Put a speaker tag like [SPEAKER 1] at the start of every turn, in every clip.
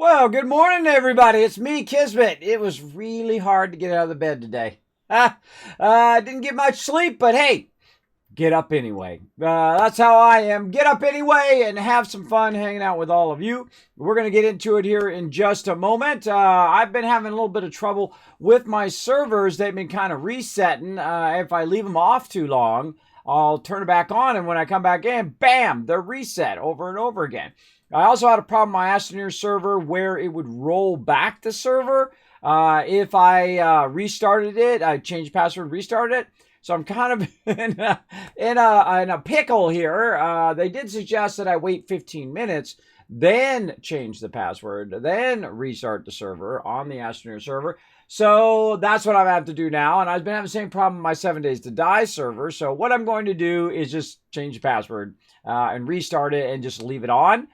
[SPEAKER 1] Well, good morning, everybody. It's me, Kismet. It was really hard to get out of the bed today. Didn't get much sleep, but hey, get up anyway. That's how I am. Get up anyway and have some fun hanging out with all of you. We're going to get into it here in just a moment. I've been having a little bit of trouble with my servers. They've been kind of resetting. If I leave them off too long, I'll turn it back on, and when I come back in, bam, they're reset over and over again. I also had a problem on my Astroneer server where it would roll back the server. If I restarted it, I changed the password, restarted it. So I'm kind of in a pickle here. They did suggest that I wait 15 minutes, then change the password, then restart the server on the Astroneer server. So that's what I have to do now. And I've been having the same problem with my 7 Days to Die server. So what I'm going to do is just change the password and restart it and just leave it on.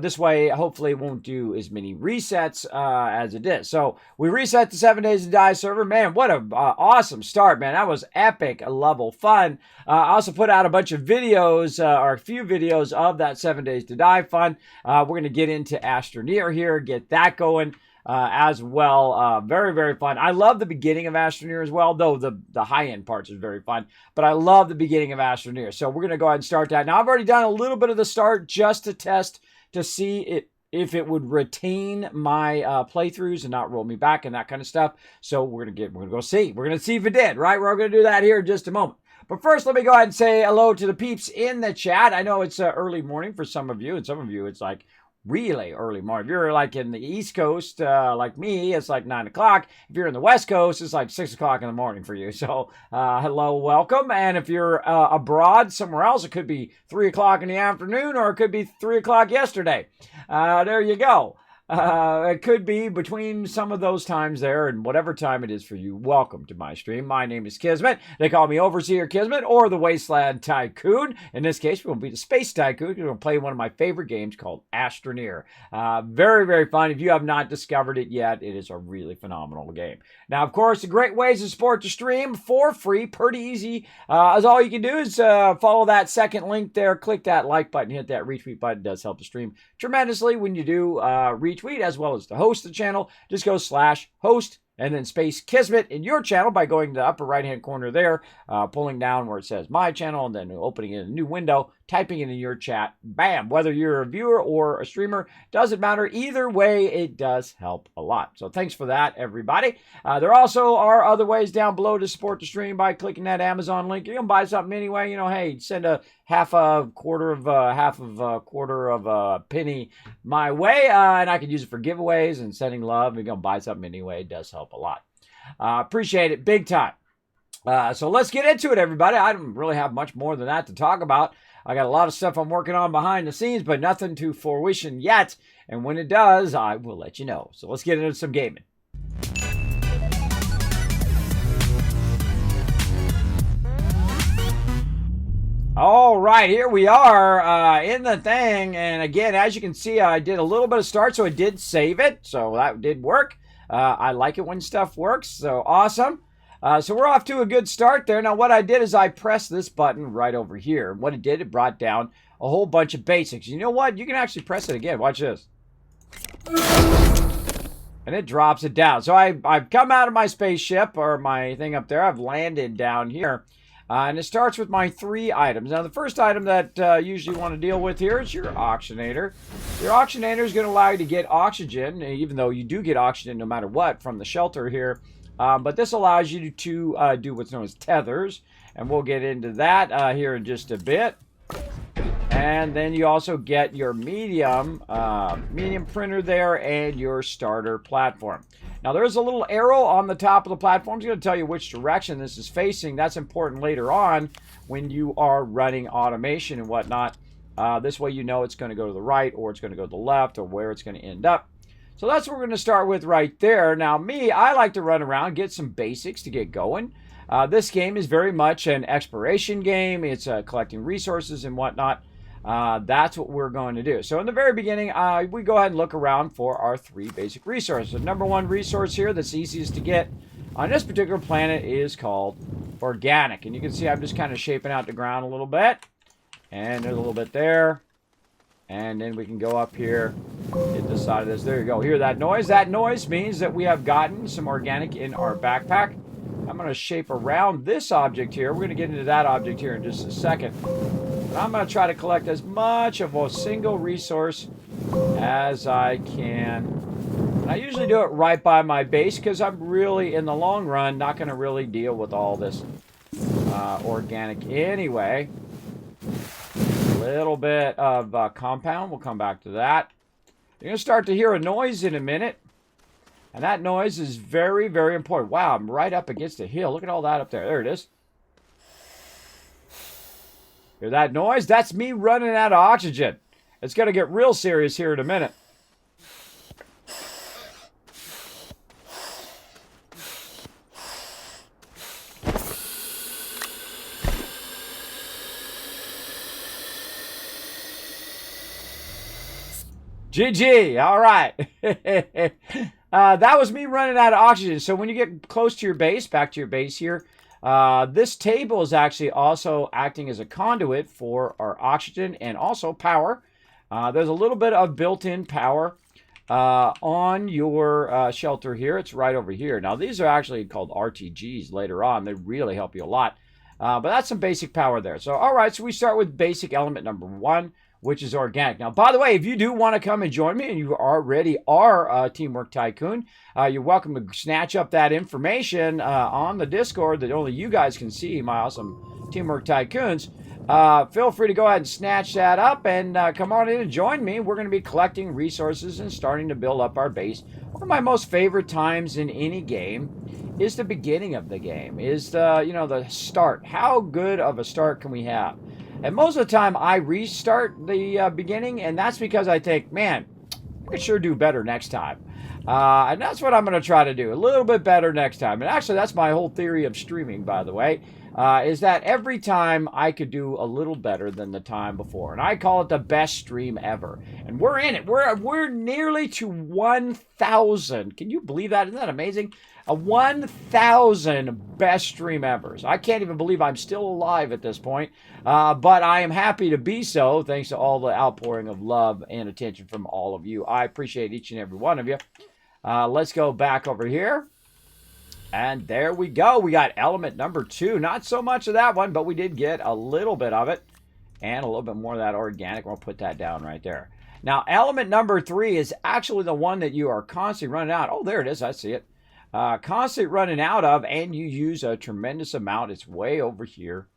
[SPEAKER 1] This way, hopefully, it won't do as many resets as it did. So we reset the 7 Days to Die server. Man, what a awesome start, man. That was epic level fun. I also put out a bunch of videos, or a few videos of that 7 Days to Die fun. We're going to get into Astroneer here, get that going. As well. Very, very fun. I love the beginning of Astroneer as well, though the high-end parts is very fun. But I love the beginning of Astroneer. So we're going to go ahead and start that. Now, I've already done a little bit of the start just to test to see if it would retain my playthroughs and not roll me back and that kind of stuff. So we're going to go see. We're going to see if it did, right? We're going to do that here in just a moment. But first, let me go ahead and say hello to the peeps in the chat. I know it's early morning for some of you, and some of you it's like really early morning. If you're like in the East Coast, like me, it's like 9 o'clock. If you're in the West Coast, it's like 6 o'clock in the morning for you. So, hello, welcome. And if you're abroad somewhere else, it could be 3 o'clock in the afternoon, or it could be 3 o'clock yesterday. There you go. It could be between some of those times there, and whatever time it is for you. Welcome to my stream. My name is Kismet. They call me Overseer Kismet or the Wasteland Tycoon. In this case, we'll be the Space Tycoon. We're going to play one of my favorite games called Astroneer. Very, very fun. If you have not discovered it yet, it is a really phenomenal game. Now, of course, the great ways to support the stream for free, pretty easy. As all you can do is follow that second link there, click that like button, hit that retweet button. It does help the stream tremendously when you do retweet, as well as to host the channel. Just go /host and then space Kismet in your channel by going to the upper right hand corner there, pulling down where it says my channel, and then opening in a new window, typing it in your chat. Bam! Whether you're a viewer or a streamer, doesn't matter. Either way, it does help a lot. So thanks for that, everybody. There also are other ways down below to support the stream by clicking that Amazon link. You're going to buy something anyway. You know, hey, send a quarter of a penny my way, and I can use it for giveaways and sending love. You're going to buy something anyway. It does help a lot. Appreciate it big time. So let's get into it, everybody. I don't really have much more than that to talk about. I got a lot of stuff I'm working on behind the scenes, but nothing to fruition yet. And when it does, I will let you know. So let's get into some gaming. All right, here we are in the thing. And again, as you can see, I did a little bit of start, so it did save it. So that did work. I like it when stuff works. So awesome. So we're off to a good start there. Now, what I did is I pressed this button right over here. What it did, it brought down a whole bunch of basics. You know what? You can actually press it again. Watch this. And it drops it down. So I've come out of my spaceship, or my thing up there. I've landed down here. And it starts with my 3 items. Now, the first item that you usually want to deal with here is your oxygenator. Your oxygenator is going to allow you to get oxygen, even though you do get oxygen no matter what from the shelter here. But this allows you to do what's known as tethers, and we'll get into that here in just a bit. And then you also get your medium printer there and your starter platform. Now, there's a little arrow on the top of the platform. It's going to tell you which direction this is facing. That's important later on when you are running automation and whatnot. This way you know it's going to go to the right, or it's going to go to the left, or where it's going to end up. So that's what we're going to start with right there. Now, I like to run around, get some basics to get going. This game is very much an exploration game. It's collecting resources and whatnot. That's what we're going to do. So in the very beginning, we go ahead and look around for our 3 basic resources. The number 1 resource here that's easiest to get on this particular planet is called organic. And you can see I'm just kind of shaping out the ground a little bit. And there's a little bit there. And then we can go up here hit the side of this. There you go. Hear that noise? That noise means that we have gotten some organic in our backpack. I'm going to shape around this object here. We're going to get into that object here in just a second. But I'm going to try to collect as much of a single resource as I can. And I usually do it right by my base because I'm really, in the long run, not going to really deal with all this organic anyway. A little bit of compound. We'll come back to that. You're going to start to hear a noise in a minute. And that noise is very, very important. Wow, I'm right up against a hill. Look at all that up there. There it is. Hear that noise? That's me running out of oxygen. It's going to get real serious here in a minute. GG. All right. That was me running out of oxygen. So when you get close to your base, back to your base here, this table is actually also acting as a conduit for our oxygen and also power. There's a little bit of built-in power on your shelter here. It's right over here. Now, these are actually called RTGs later on. They really help you a lot. But that's some basic power there. So, all right, so we start with basic element number 1, which is organic. Now, by the way, if you do want to come and join me and you already are a Teamwork Tycoon, you're welcome to snatch up that information on the Discord that only you guys can see, my awesome Teamwork Tycoons. Feel free to go ahead and snatch that up and come on in and join me. We're going to be collecting resources and starting to build up our base. One of my most favorite times in any game is the beginning of the game, is the start. How good of a start can we have? And most of the time, I restart the beginning, and that's because I think, man, I could sure do better next time. And that's what I'm going to try to do, a little bit better next time. And actually, that's my whole theory of streaming, by the way, is that every time I could do a little better than the time before. And I call it the best stream ever. And we're in it. We're nearly to 1,000. Can you believe that? Isn't that amazing? A 1,000 best stream evers. I can't even believe I'm still alive at this point. But I am happy to be so, thanks to all the outpouring of love and attention from all of you. I appreciate each and every one of you. Let's go back over here. And there we go. We got element number 2. Not so much of that one, but we did get a little bit of it. And a little bit more of that organic. We'll put that down right there. Now, element number 3 is actually the one that you are constantly running out. Oh, there it is. I see it. Constantly running out of, and you use a tremendous amount. It's way over here.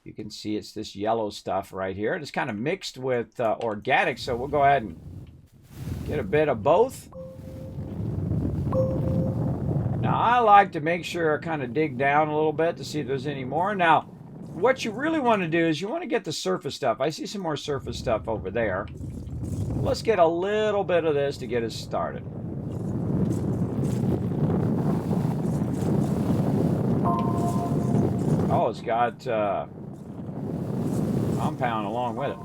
[SPEAKER 1] You can see it's this yellow stuff right here. It's kind of mixed with organic, so we'll go ahead and get a bit of both. Now, I like to make sure I kind of dig down a little bit to see if there's any more. Now, what you really want to do is you want to get the surface stuff. I see some more surface stuff over there. Let's get a little bit of this to get us started. Oh, it's got compound along with it.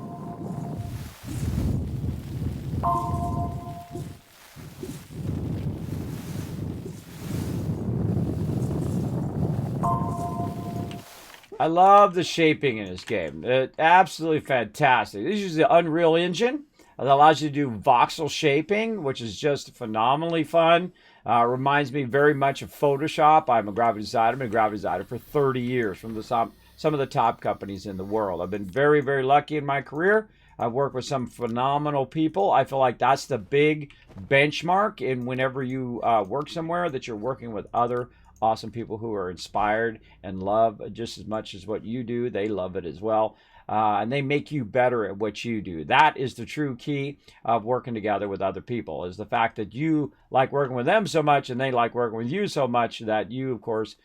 [SPEAKER 1] I love the shaping in this game. It's absolutely fantastic. This is the Unreal Engine. It allows you to do voxel shaping, which is just phenomenally fun. Reminds me very much of Photoshop. I'm a graphic designer. I've been a graphic designer for 30 years from some of the top companies in the world. I've been very, very lucky in my career. I've worked with some phenomenal people. I feel like that's the big benchmark in whenever you work somewhere, that you're working with other awesome people who are inspired and love just as much as what you do. They love it as well. And they make you better at what you do. That is the true key of working together with other people, is the fact that you like working with them so much and they like working with you so much that you, of course,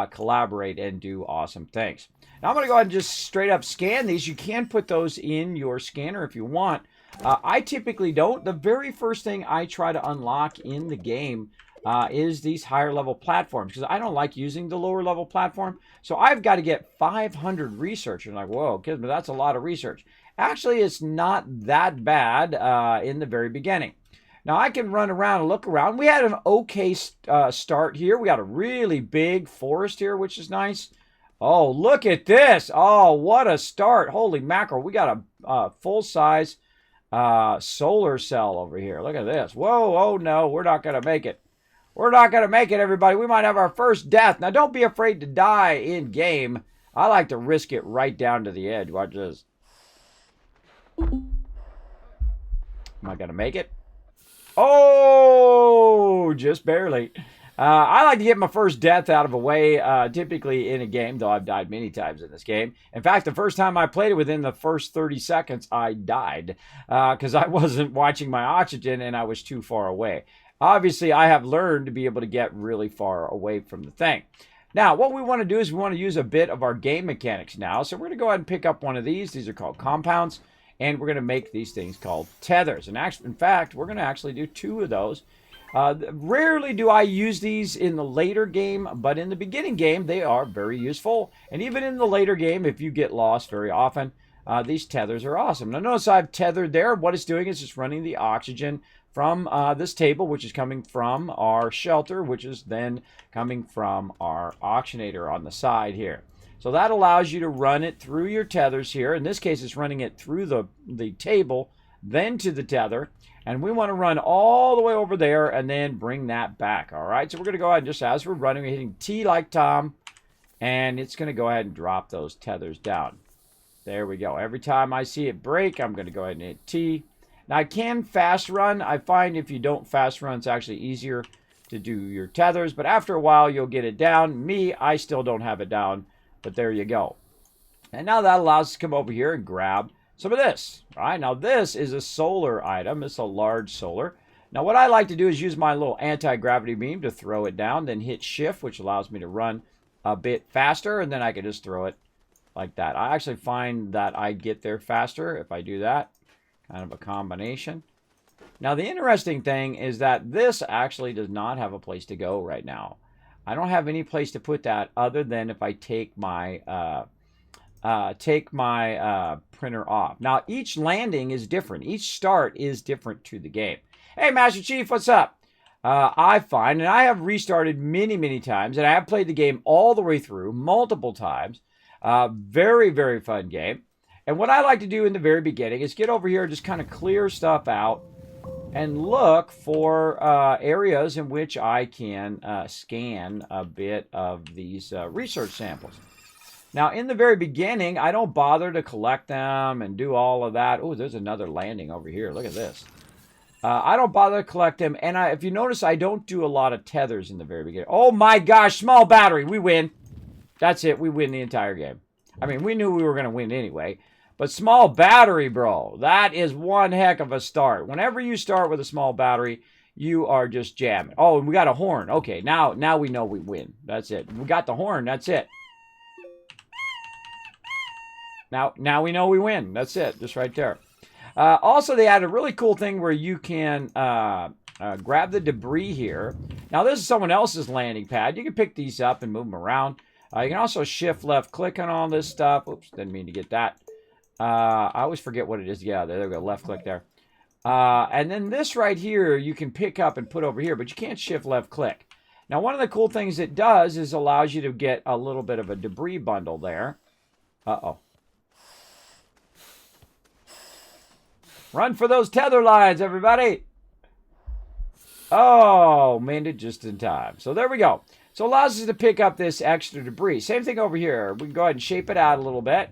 [SPEAKER 1] collaborate and do awesome things. Now, I'm going to go ahead and just straight up scan these. You can put those in your scanner if you want. I typically don't. The very first thing I try to unlock in the game is these higher level platforms, because I don't like using the lower level platform. So I've got to get 500 research. And like, whoa, Kismet, that's a lot of research. Actually, it's not that bad in the very beginning. Now I can run around and look around. We had an okay start here. We got a really big forest here, which is nice. Oh, look at this. Oh, what a start. Holy mackerel. We got a full size solar cell over here. Look at this. Whoa, oh no, we're not going to make it. We're not going to make it, everybody. We might have our first death. Now, don't be afraid to die in game. I like to risk it right down to the edge. Watch this. Am I going to make it? Oh, just barely. I like to get my first death out of the way, typically in a game, though I've died many times in this game. In fact, the first time I played it, within the first 30 seconds, I died because I wasn't watching my oxygen and I was too far away. Obviously, I have learned to be able to get really far away from the thing. Now, what we want to do is we want to use a bit of our game mechanics now. So we're going to go ahead and pick up one of these. These are called compounds. And we're going to make these things called tethers. And actually, in fact, we're going to actually do 2 of those. Rarely do I use these in the later game, but in the beginning game, they are very useful. And even in the later game, if you get lost very often, these tethers are awesome. Now, notice I've tethered there. What it's doing is just running the oxygen from this table, which is coming from our shelter, which is then coming from our oxygenator on the side here. So that allows you to run it through your tethers here. In this case, it's running it through the table, then to the tether. And we want to run all the way over there and then bring that back. All right, so we're going to go ahead and just as we're running, we're hitting T like Tom. And it's going to go ahead and drop those tethers down. There we go. Every time I see it break, I'm going to go ahead and hit T. Now, I can fast run. I find if you don't fast run, it's actually easier to do your tethers. But after a while, you'll get it down. Me, I still don't have it down. But there you go. And now that allows us to come over here and grab some of this. All right, now this is a solar item. It's a large solar. Now what I like to do is use my little anti-gravity beam to throw it down, then hit shift, which allows me to run a bit faster, and then I can just throw it like that. I actually find that I get there faster if I do that. Kind of a combination. Now the interesting thing is that this actually does not have a place to go right now. I don't have any place to put that other than if I take my printer off. Now, each landing is different. Each start is different to the game. Hey, Master Chief, what's up? I find, and I have restarted many, many times, and I have played the game all the way through multiple times. Very, very fun game. And what I like to do in the very beginning is get over here and just kind of clear stuff out and look for areas in which I can scan a bit of these research samples. Now, in the very beginning, I don't bother to collect them and do all of that. Oh, there's another landing over here. Look at this. I don't bother to collect them. And if you notice, I don't do a lot of tethers in the very beginning. Oh, my gosh. Small battery. We win. That's it. We win the entire game. I mean, we knew we were going to win anyway. But small battery, bro, that is one heck of a start. Whenever you start with a small battery, you are just jamming. Oh, and we got a horn. Okay, now we know we win. That's it. We got the horn. That's it. Now we know we win. That's it. Just right there. Also, they added a really cool thing where you can grab the debris here. Now, this is someone else's landing pad. You can pick these up and move them around. You can also shift left click on all this stuff. Oops, didn't mean to get that. I always forget what it is. Yeah, there we go. Left click there. And then this right here, you can pick up and put over here, but you can't shift left click. Now, one of the cool things it does is allows you to get a little bit of a debris bundle there. Uh-oh. Run for those tether lines, everybody. Oh, made it just in time. So there we go. So it allows us to pick up this extra debris. Same thing over here. We can go ahead and shape it out a little bit.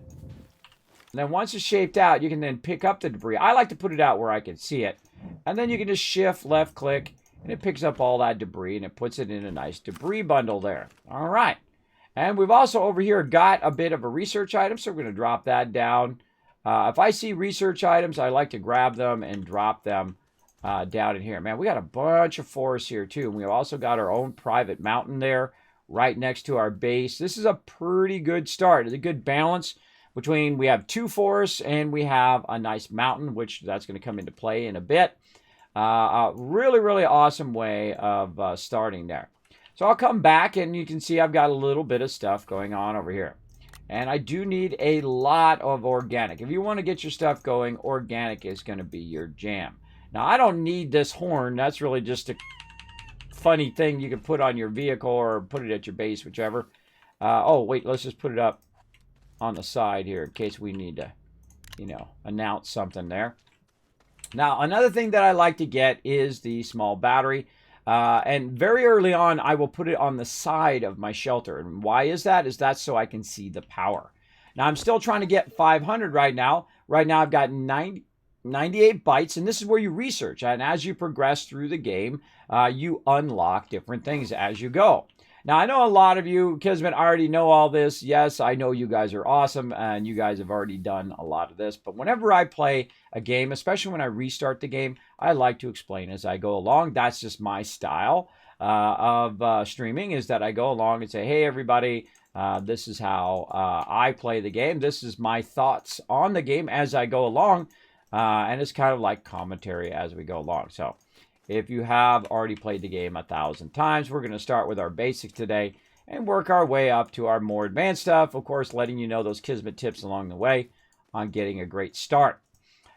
[SPEAKER 1] And then once it's shaped out, you can then pick up the debris. I like to put it out where I can see it. And then you can just shift left click, and it picks up all that debris, and it puts it in a nice debris bundle there. All right. And we've also over here got a bit of a research item, so we're going to drop that down. If I see research items, I like to grab them and drop them down in here. Man, we got a bunch of forests here, too. And we've also got our own private mountain there right next to our base. This is a pretty good start. It's a good balance between we have 2 forests and we have a nice mountain, which that's going to come into play in a bit. A really, really awesome way of starting there. So I'll come back and you can see I've got a little bit of stuff going on over here. And I do need a lot of organic. If you want to get your stuff going, organic is going to be your jam. Now, I don't need this horn. That's really just a funny thing you can put on your vehicle or put it at your base, whichever. Oh, wait, let's just put it up on the side here in case we need to, you know, announce something there. Now, another thing that I like to get is the small battery. And very early on, I will put it on the side of my shelter. And why is that? Is that so I can see the power. Now, I'm still trying to get 500 right now. Right now, I've got 98 bytes, and this is where you research. And as you progress through the game, you unlock different things as you go. Now, I know a lot of you, Kismet, already know all this. Yes, I know you guys are awesome, and you guys have already done a lot of this. But whenever I play a game, especially when I restart the game, I like to explain as I go along. That's just my style of streaming, is that I go along and say, hey, everybody, this is how I play the game. This is my thoughts on the game as I go along. And it's kind of like commentary as we go along. So if you have already played the game 1,000 times, we're going to start with our basics today and work our way up to our more advanced stuff. Of course, letting you know those Kismet tips along the way on getting a great start.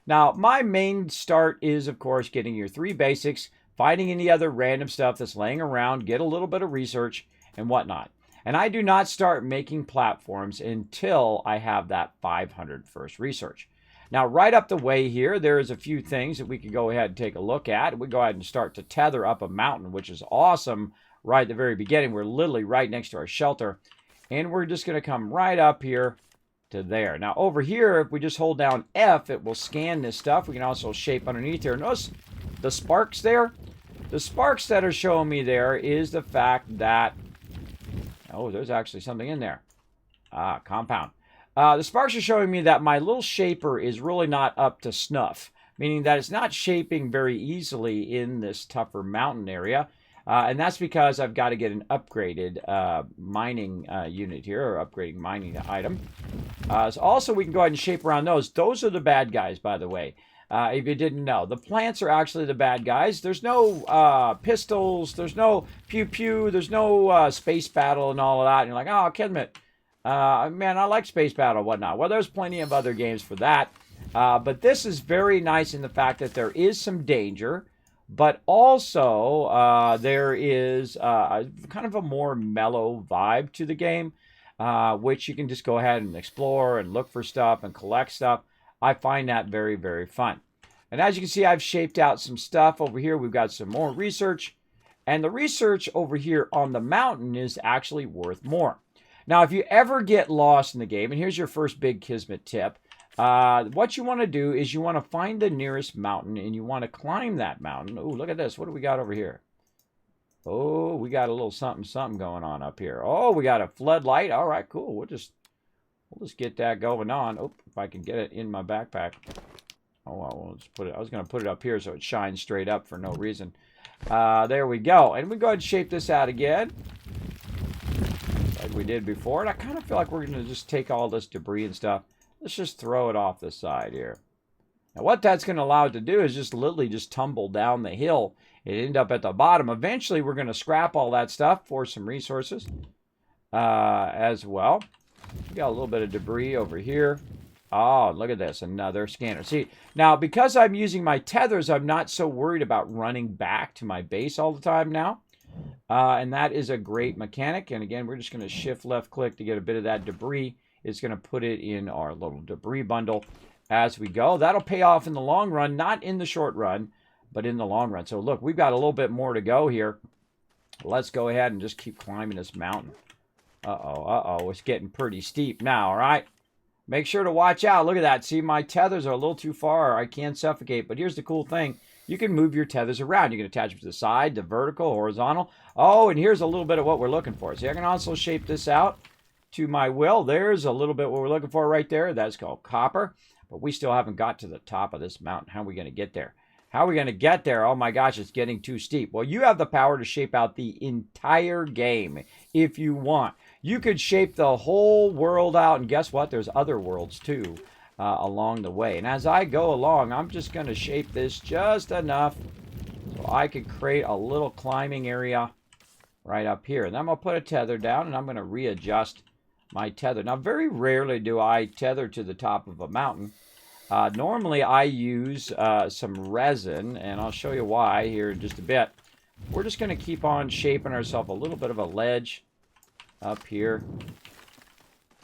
[SPEAKER 1] Now, my main start is, of course, getting your 3 basics, finding any other random stuff that's laying around, get a little bit of research and whatnot. And I do not start making platforms until I have that 500 first research. Now, right up the way here, there's a few things that we could go ahead and take a look at. We go ahead and start to tether up a mountain, which is awesome right at the very beginning. We're literally right next to our shelter. And we're just going to come right up here to there. Now, over here, if we just hold down F, it will scan this stuff. We can also shape underneath here. Notice the sparks there? The sparks that are showing me there is the fact that... Oh, there's actually something in there. Compound. The sparks are showing me that my little shaper is really not up to snuff, meaning that it's not shaping very easily in this tougher mountain area. And that's because I've got to get an upgraded mining unit here, or upgrading mining item. So also, we can go ahead and shape around those. Those are the bad guys, by the way, if you didn't know. The plants are actually the bad guys. There's no pistols, there's no pew-pew, there's no space battle and all of that. And you're like, oh, Kismet. Man, I like Space Battle and whatnot. Well, there's plenty of other games for that. But this is very nice in the fact that there is some danger, but also there is kind of a more mellow vibe to the game, which you can just go ahead and explore and look for stuff and collect stuff. I find that very, very fun. And as you can see, I've shaped out some stuff over here. We've got some more research. And the research over here on the mountain is actually worth more. Now, if you ever get lost in the game, and here's your first big Kismet tip, what you want to do is you want to find the nearest mountain, and you want to climb that mountain. Oh, look at this. What do we got over here? Oh, we got a little something, something going on up here. Oh, we got a floodlight. All right, cool. We'll just get that going on. Oh, if I can get it in my backpack. Oh, well, we'll just put it. I was going to put it up here so it shines straight up for no reason. There we go. And we go ahead and shape this out again, like we did before. And I kind of feel like we're going to just take all this debris and stuff. Let's just throw it off the side here. Now, what that's going to allow it to do is just literally just tumble down the hill and end up at the bottom. Eventually, we're going to scrap all that stuff for some resources as well. We got a little bit of debris over here. Oh, look at this. Another scanner. See, now, because I'm using my tethers, I'm not so worried about running back to my base all the time now. And that is a great mechanic. And again, we're just going to shift left click to get a bit of that debris. It's going to put it in our little debris bundle as we go. That'll pay off in the long run, not in the short run, but in the long run. So look, we've got a little bit more to go here. Let's go ahead and just keep climbing this mountain. Uh-oh, it's getting pretty steep now, all right? Make sure to watch out. Look at that. See, my tethers are a little too far. I can't suffocate. But here's the cool thing. You can move your tethers around. You can attach them to the side, the vertical, horizontal. Oh, and here's a little bit of what we're looking for. See, I can also shape this out to my will. There's a little bit what we're looking for right there. That's called copper. But we still haven't got to the top of this mountain. How are we going to get there? How are we going to get there? Oh my gosh, it's getting too steep. Well, you have the power to shape out the entire game if you want. You could shape the whole world out, and guess what? There's other worlds too along the way. And as I go along, I'm just going to shape this just enough so I could create a little climbing area right up here. And then I'm going to put a tether down, and I'm going to readjust my tether. Now, very rarely do I tether to the top of a mountain. Normally, I use some resin, and I'll show you why here in just a bit. We're just going to keep on shaping ourselves a little bit of a ledge up here,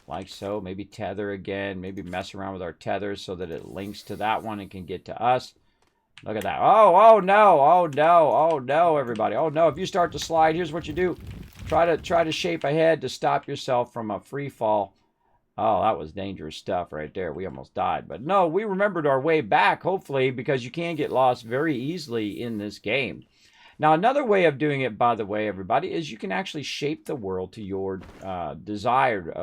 [SPEAKER 1] like so. Maybe tether again, maybe mess around with our tethers so that it links to that one and can get to us. Look at that. Oh no. Oh no. Oh no, everybody. Oh no. If you start to slide, here's what you do. Try to shape ahead to stop yourself from a free fall. Oh, that was dangerous stuff right there. We almost died. But no, we remembered our way back, hopefully, because you can get lost very easily in this game. Now, another way of doing it, by the way, everybody, is you can actually shape the world to your desired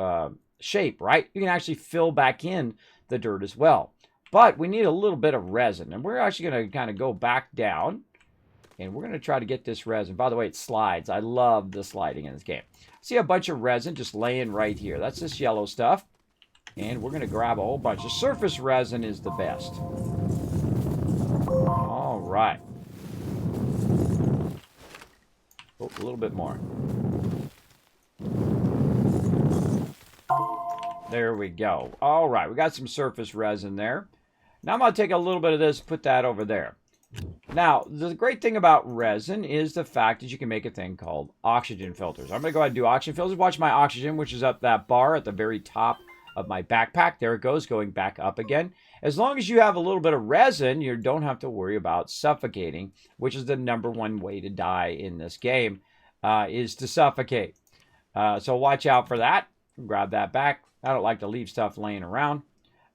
[SPEAKER 1] shape, right? You can actually fill back in the dirt as well. But we need a little bit of resin, and we're actually going to kind of go back down, and we're going to try to get this resin. By the way, it slides. I love the sliding in this game. See a bunch of resin just laying right here. That's this yellow stuff, and we're going to grab a whole bunch. The surface resin is the best. All right. Oh, a little bit more. There we go. All right, we got some surface resin there. Now I'm going to take a little bit of this, put that over there. Now, the great thing about resin is the fact that you can make a thing called oxygen filters. I'm going to go ahead and do oxygen filters. Watch my oxygen, which is up that bar at the very top of my backpack. There it goes, going back up again. As long as you have a little bit of resin, you don't have to worry about suffocating, which is the #1 way to die in this game, is to suffocate. So watch out for that. Grab that back. I don't like to leave stuff laying around.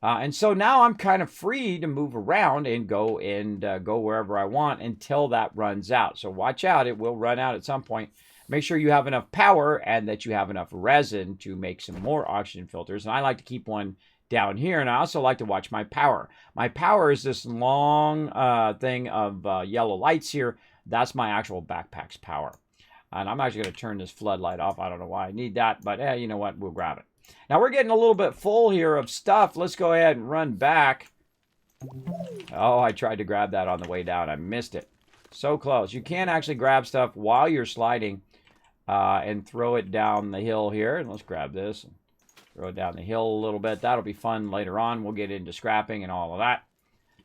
[SPEAKER 1] And so now I'm kind of free to move around and go wherever I want until that runs out. So watch out. It will run out at some point. Make sure you have enough power and that you have enough resin to make some more oxygen filters. And I like to keep one down here, and I also like to watch my power. My power is this long thing of yellow lights here. That's my actual backpack's power. And I'm actually going to turn this floodlight off. I don't know why I need that, but you know what? We'll grab it. Now we're getting a little bit full here of stuff. Let's go ahead and run back. Oh, I tried to grab that on the way down. I missed it. So close. You can actually grab stuff while you're sliding and throw it down the hill here. And let's grab this. Throw it down the hill a little bit. That'll be fun later on. We'll get into scrapping and all of that.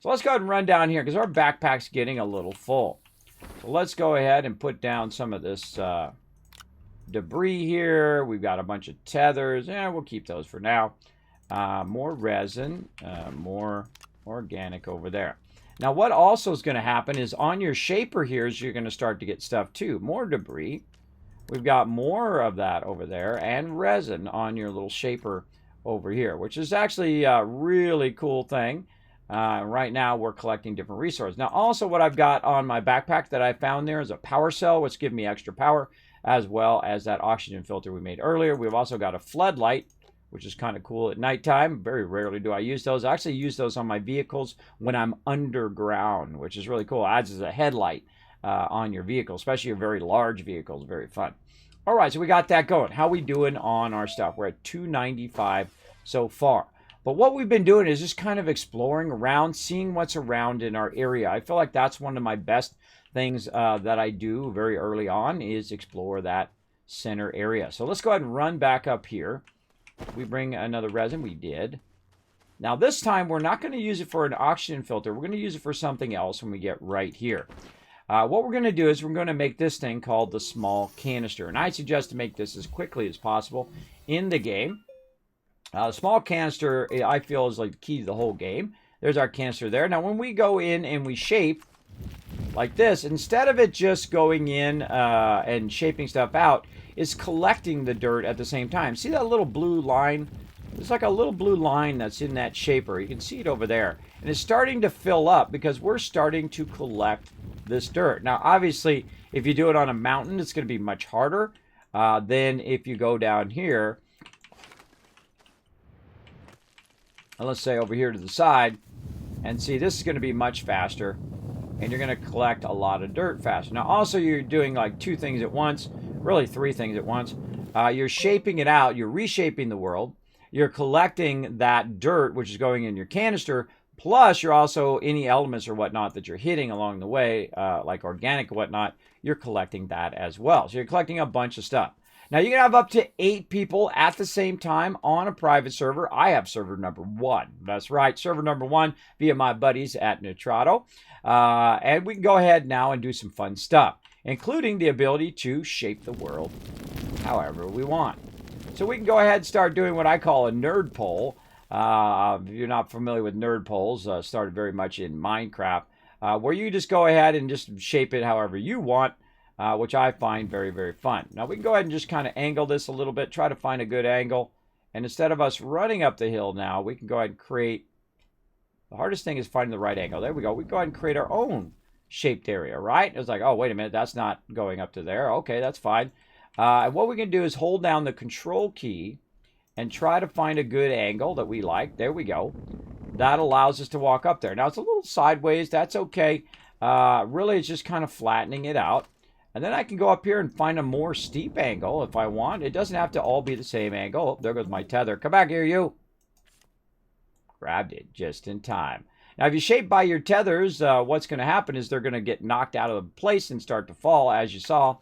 [SPEAKER 1] So let's go ahead and run down here because our backpack's getting a little full. So let's go ahead and put down some of this debris here. We've got a bunch of tethers. Yeah, we'll keep those for now. More resin, more organic over there. Now what also is going to happen is on your shaper here is you're going to start to get stuff too. More debris. We've got more of that over there and resin on your little shaper over here, which is actually a really cool thing. Right now we're collecting different resources. Now also what I've got on my backpack that I found there is a power cell, which gives me extra power, as well as that oxygen filter we made earlier. We've also got a floodlight, which is kind of cool at nighttime. Very rarely do I use those. I actually use those on my vehicles when I'm underground, which is really cool. It adds as a headlight on your vehicle, especially your very large vehicles. Very fun. All right, so we got that going. How we doing on our stuff? We're at 295 so far. But what we've been doing is just kind of exploring around, seeing what's around in our area. I feel like that's one of my best things that I do very early on is explore that center area. So let's go ahead and run back up here. We bring another resin. We did. Now this time we're not going to use it for an oxygen filter. We're going to use it for something else when we get right here. What we're going to do is we're going to make this thing called the small canister. And I suggest to make this as quickly as possible in the game. The small canister, I feel, is like the key to the whole game. There's our canister there. Now, when we go in and we shape like this, instead of it just going in and shaping stuff out, it's collecting the dirt at the same time. See that little blue line? There's like a little blue line that's in that shaper. You can see it over there. And it's starting to fill up because we're starting to collect this dirt. Now, obviously, if you do it on a mountain, it's going to be much harder than if you go down here. And let's say over here to the side. And see, this is going to be much faster. And you're going to collect a lot of dirt faster. Now, also, you're doing like 2 things at once. Really 3 things at once. You're shaping it out. You're reshaping the world. You're collecting that dirt, which is going in your canister. Plus, you're also, any elements or whatnot that you're hitting along the way, like organic and whatnot, you're collecting that as well. So you're collecting a bunch of stuff. Now, you can have up to 8 people at the same time on a private server. I have server number 1. That's right, server number 1 via my buddies at Nitrado. And we can go ahead now and do some fun stuff, including the ability to shape the world however we want. So we can go ahead and start doing what I call a nerd poll. If you're not familiar with nerd polls, started very much in Minecraft. where you just go ahead and just shape it however you want, which I find very, very fun. Now we can go ahead and just kind of angle this a little bit, try to find a good angle. And instead of us running up the hill now, we can go ahead and create, the hardest thing is finding the right angle. There we go. We can go ahead and create our own shaped area, right? It's like, oh, wait a minute, that's not going up to there. Okay, that's fine. And what we can do is hold down the control key and try to find a good angle that we like. There we go. That allows us to walk up there. Now, it's a little sideways. That's okay. Really, it's just kind of flattening it out. And then I can go up here and find a more steep angle if I want. It doesn't have to all be the same angle. Oh, there goes my tether. Come back here, you. Grabbed it just in time. Now, if you shape by your tethers, what's going to happen is they're going to get knocked out of place and start to fall, as you saw.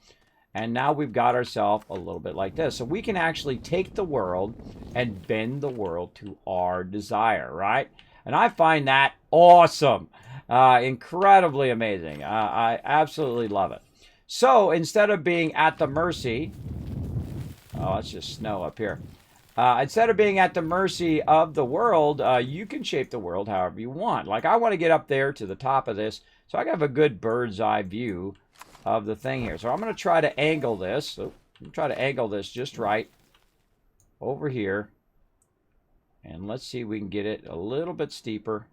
[SPEAKER 1] And now we've got ourselves a little bit like this. So we can actually take the world and bend the world to our desire, right? And I find that awesome. Incredibly amazing. I absolutely love it. So instead of being at the mercy, oh, it's just snow up here. Instead of being at the mercy of the world, you can shape the world however you want. Like I want to get up there to the top of this, so I have a good bird's eye view of the thing here. So I'm going to try to angle this. So I'm going to try to angle this just right over here. And let's see if we can get it a little bit steeper.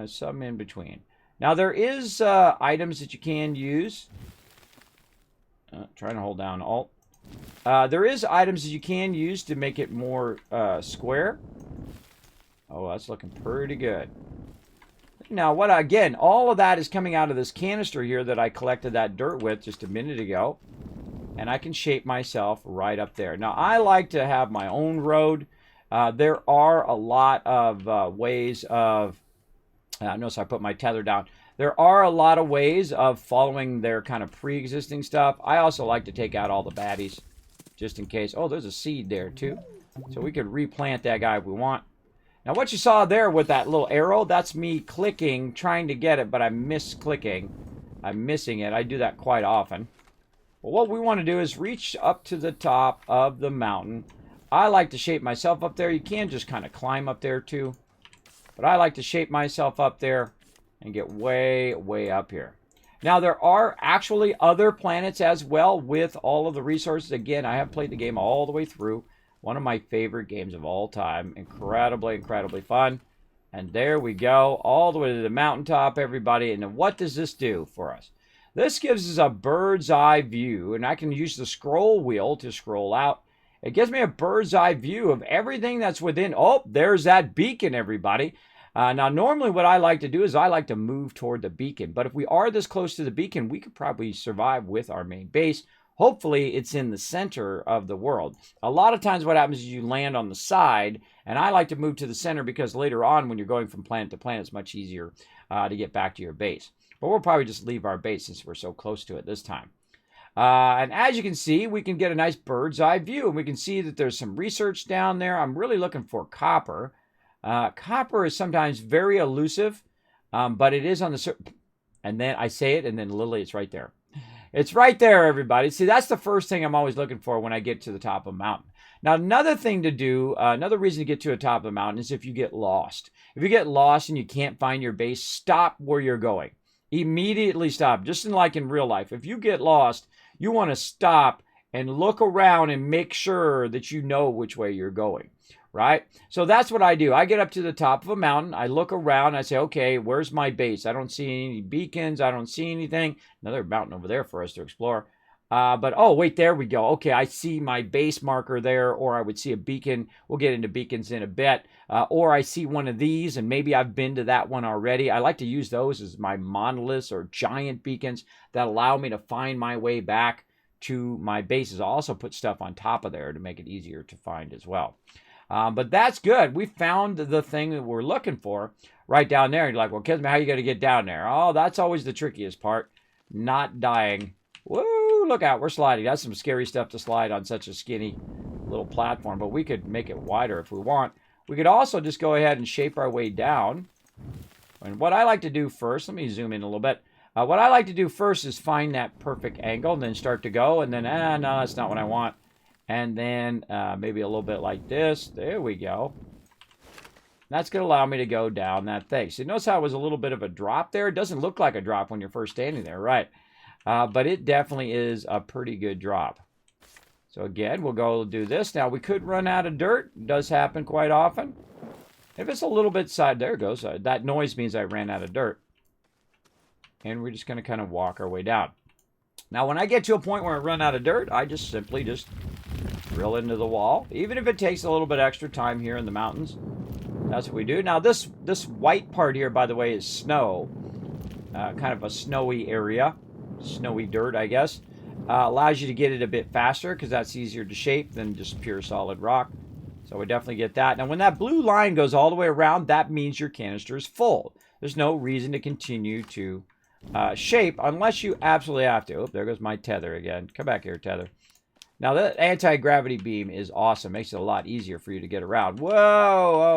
[SPEAKER 1] Some in between. Now there is items that you can use. Trying to hold down Alt. There is items that you can use to make it more square. Oh, that's looking pretty good. Now, again, all of that is coming out of this canister here that I collected that dirt with just a minute ago. And I can shape myself right up there. Now, I like to have my own road. There are a lot of ways of... notice I put my tether down. There are a lot of ways of following their kind of pre-existing stuff. I also like to take out all the baddies, just in case. Oh, there's a seed there, too. So we could replant that guy if we want. Now, what you saw there with that little arrow, that's me clicking, trying to get it, but I'm misclicking. I'm missing it. I do that quite often. Well, what we want to do is reach up to the top of the mountain. I like to shape myself up there. You can just kind of climb up there, too. But I like to shape myself up there and get way, way up here. Now, there are actually other planets as well with all of the resources. Again, I have played the game all the way through. One of my favorite games of all time. Incredibly, incredibly fun. And there we go. All the way to the mountaintop, everybody. And then what does this do for us? This gives us a bird's eye view. And I can use the scroll wheel to scroll out. It gives me a bird's eye view of everything that's within. Oh, there's that beacon, everybody. Now, normally what I like to do is I like to move toward the beacon. But if we are this close to the beacon, we could probably survive with our main base. Hopefully, it's in the center of the world. A lot of times what happens is you land on the side, and I like to move to the center because later on when you're going from planet to planet, it's much easier to get back to your base. But we'll probably just leave our base since we're so close to it this time. And as you can see, we can get a nice bird's eye view, and we can see that there's some research down there. I'm really looking for copper. Copper is sometimes very elusive, but it is on the... And then I say it, and then literally it's right there. It's right there, everybody. See, that's the first thing I'm always looking for when I get to the top of a mountain. Now, another thing to do, another reason to get to the top of the mountain is if you get lost. If you get lost and you can't find your base, stop where you're going. Immediately stop, just like in real life. If you get lost, you want to stop and look around and make sure that you know which way you're going. Right? So that's what I do. I get up to the top of a mountain. I look around. I say, okay, where's my base? I don't see any beacons. I don't see anything. Another mountain over there for us to explore. But, oh, wait, there we go. Okay, I see my base marker there, or I would see a beacon. We'll get into beacons in a bit. Or I see one of these, and maybe I've been to that one already. I like to use those as my monoliths or giant beacons that allow me to find my way back to my bases. I'll also put stuff on top of there to make it easier to find as well. But that's good. We found the thing that we're looking for right down there. And you're like, well, Kismet, how are you going to get down there? Oh, that's always the trickiest part. Not dying. Woo, look out. We're sliding. That's some scary stuff to slide on such a skinny little platform. But we could make it wider if we want. We could also just go ahead and shape our way down. And what I like to do first, let me zoom in a little bit. What I like to do first is find that perfect angle and then start to go. And then, no, that's not what I want. And then maybe a little bit like this. There we go. That's going to allow me to go down that thing. So notice how it was a little bit of a drop there. It doesn't look like a drop when you're first standing there, right? But it definitely is a pretty good drop. So again, we'll go do this. Now, we could run out of dirt. It does happen quite often. If it's a little bit side, there it goes. That noise means I ran out of dirt. And we're just going to kind of walk our way down. Now, when I get to a point where I run out of dirt, I just simply drill into the wall. Even if it takes a little bit extra time here in the mountains, that's what we do. Now, this white part here, by the way, is snow. Kind of a snowy area. Snowy dirt, I guess. Allows you to get it a bit faster because that's easier to shape than just pure solid rock. So we definitely get that. Now, when that blue line goes all the way around, that means your canister is full. There's no reason to continue to shape unless you absolutely have to. Oh, there goes my tether again. Come back here, tether. Now, that anti-gravity beam is awesome. Makes it a lot easier for you to get around. Whoa!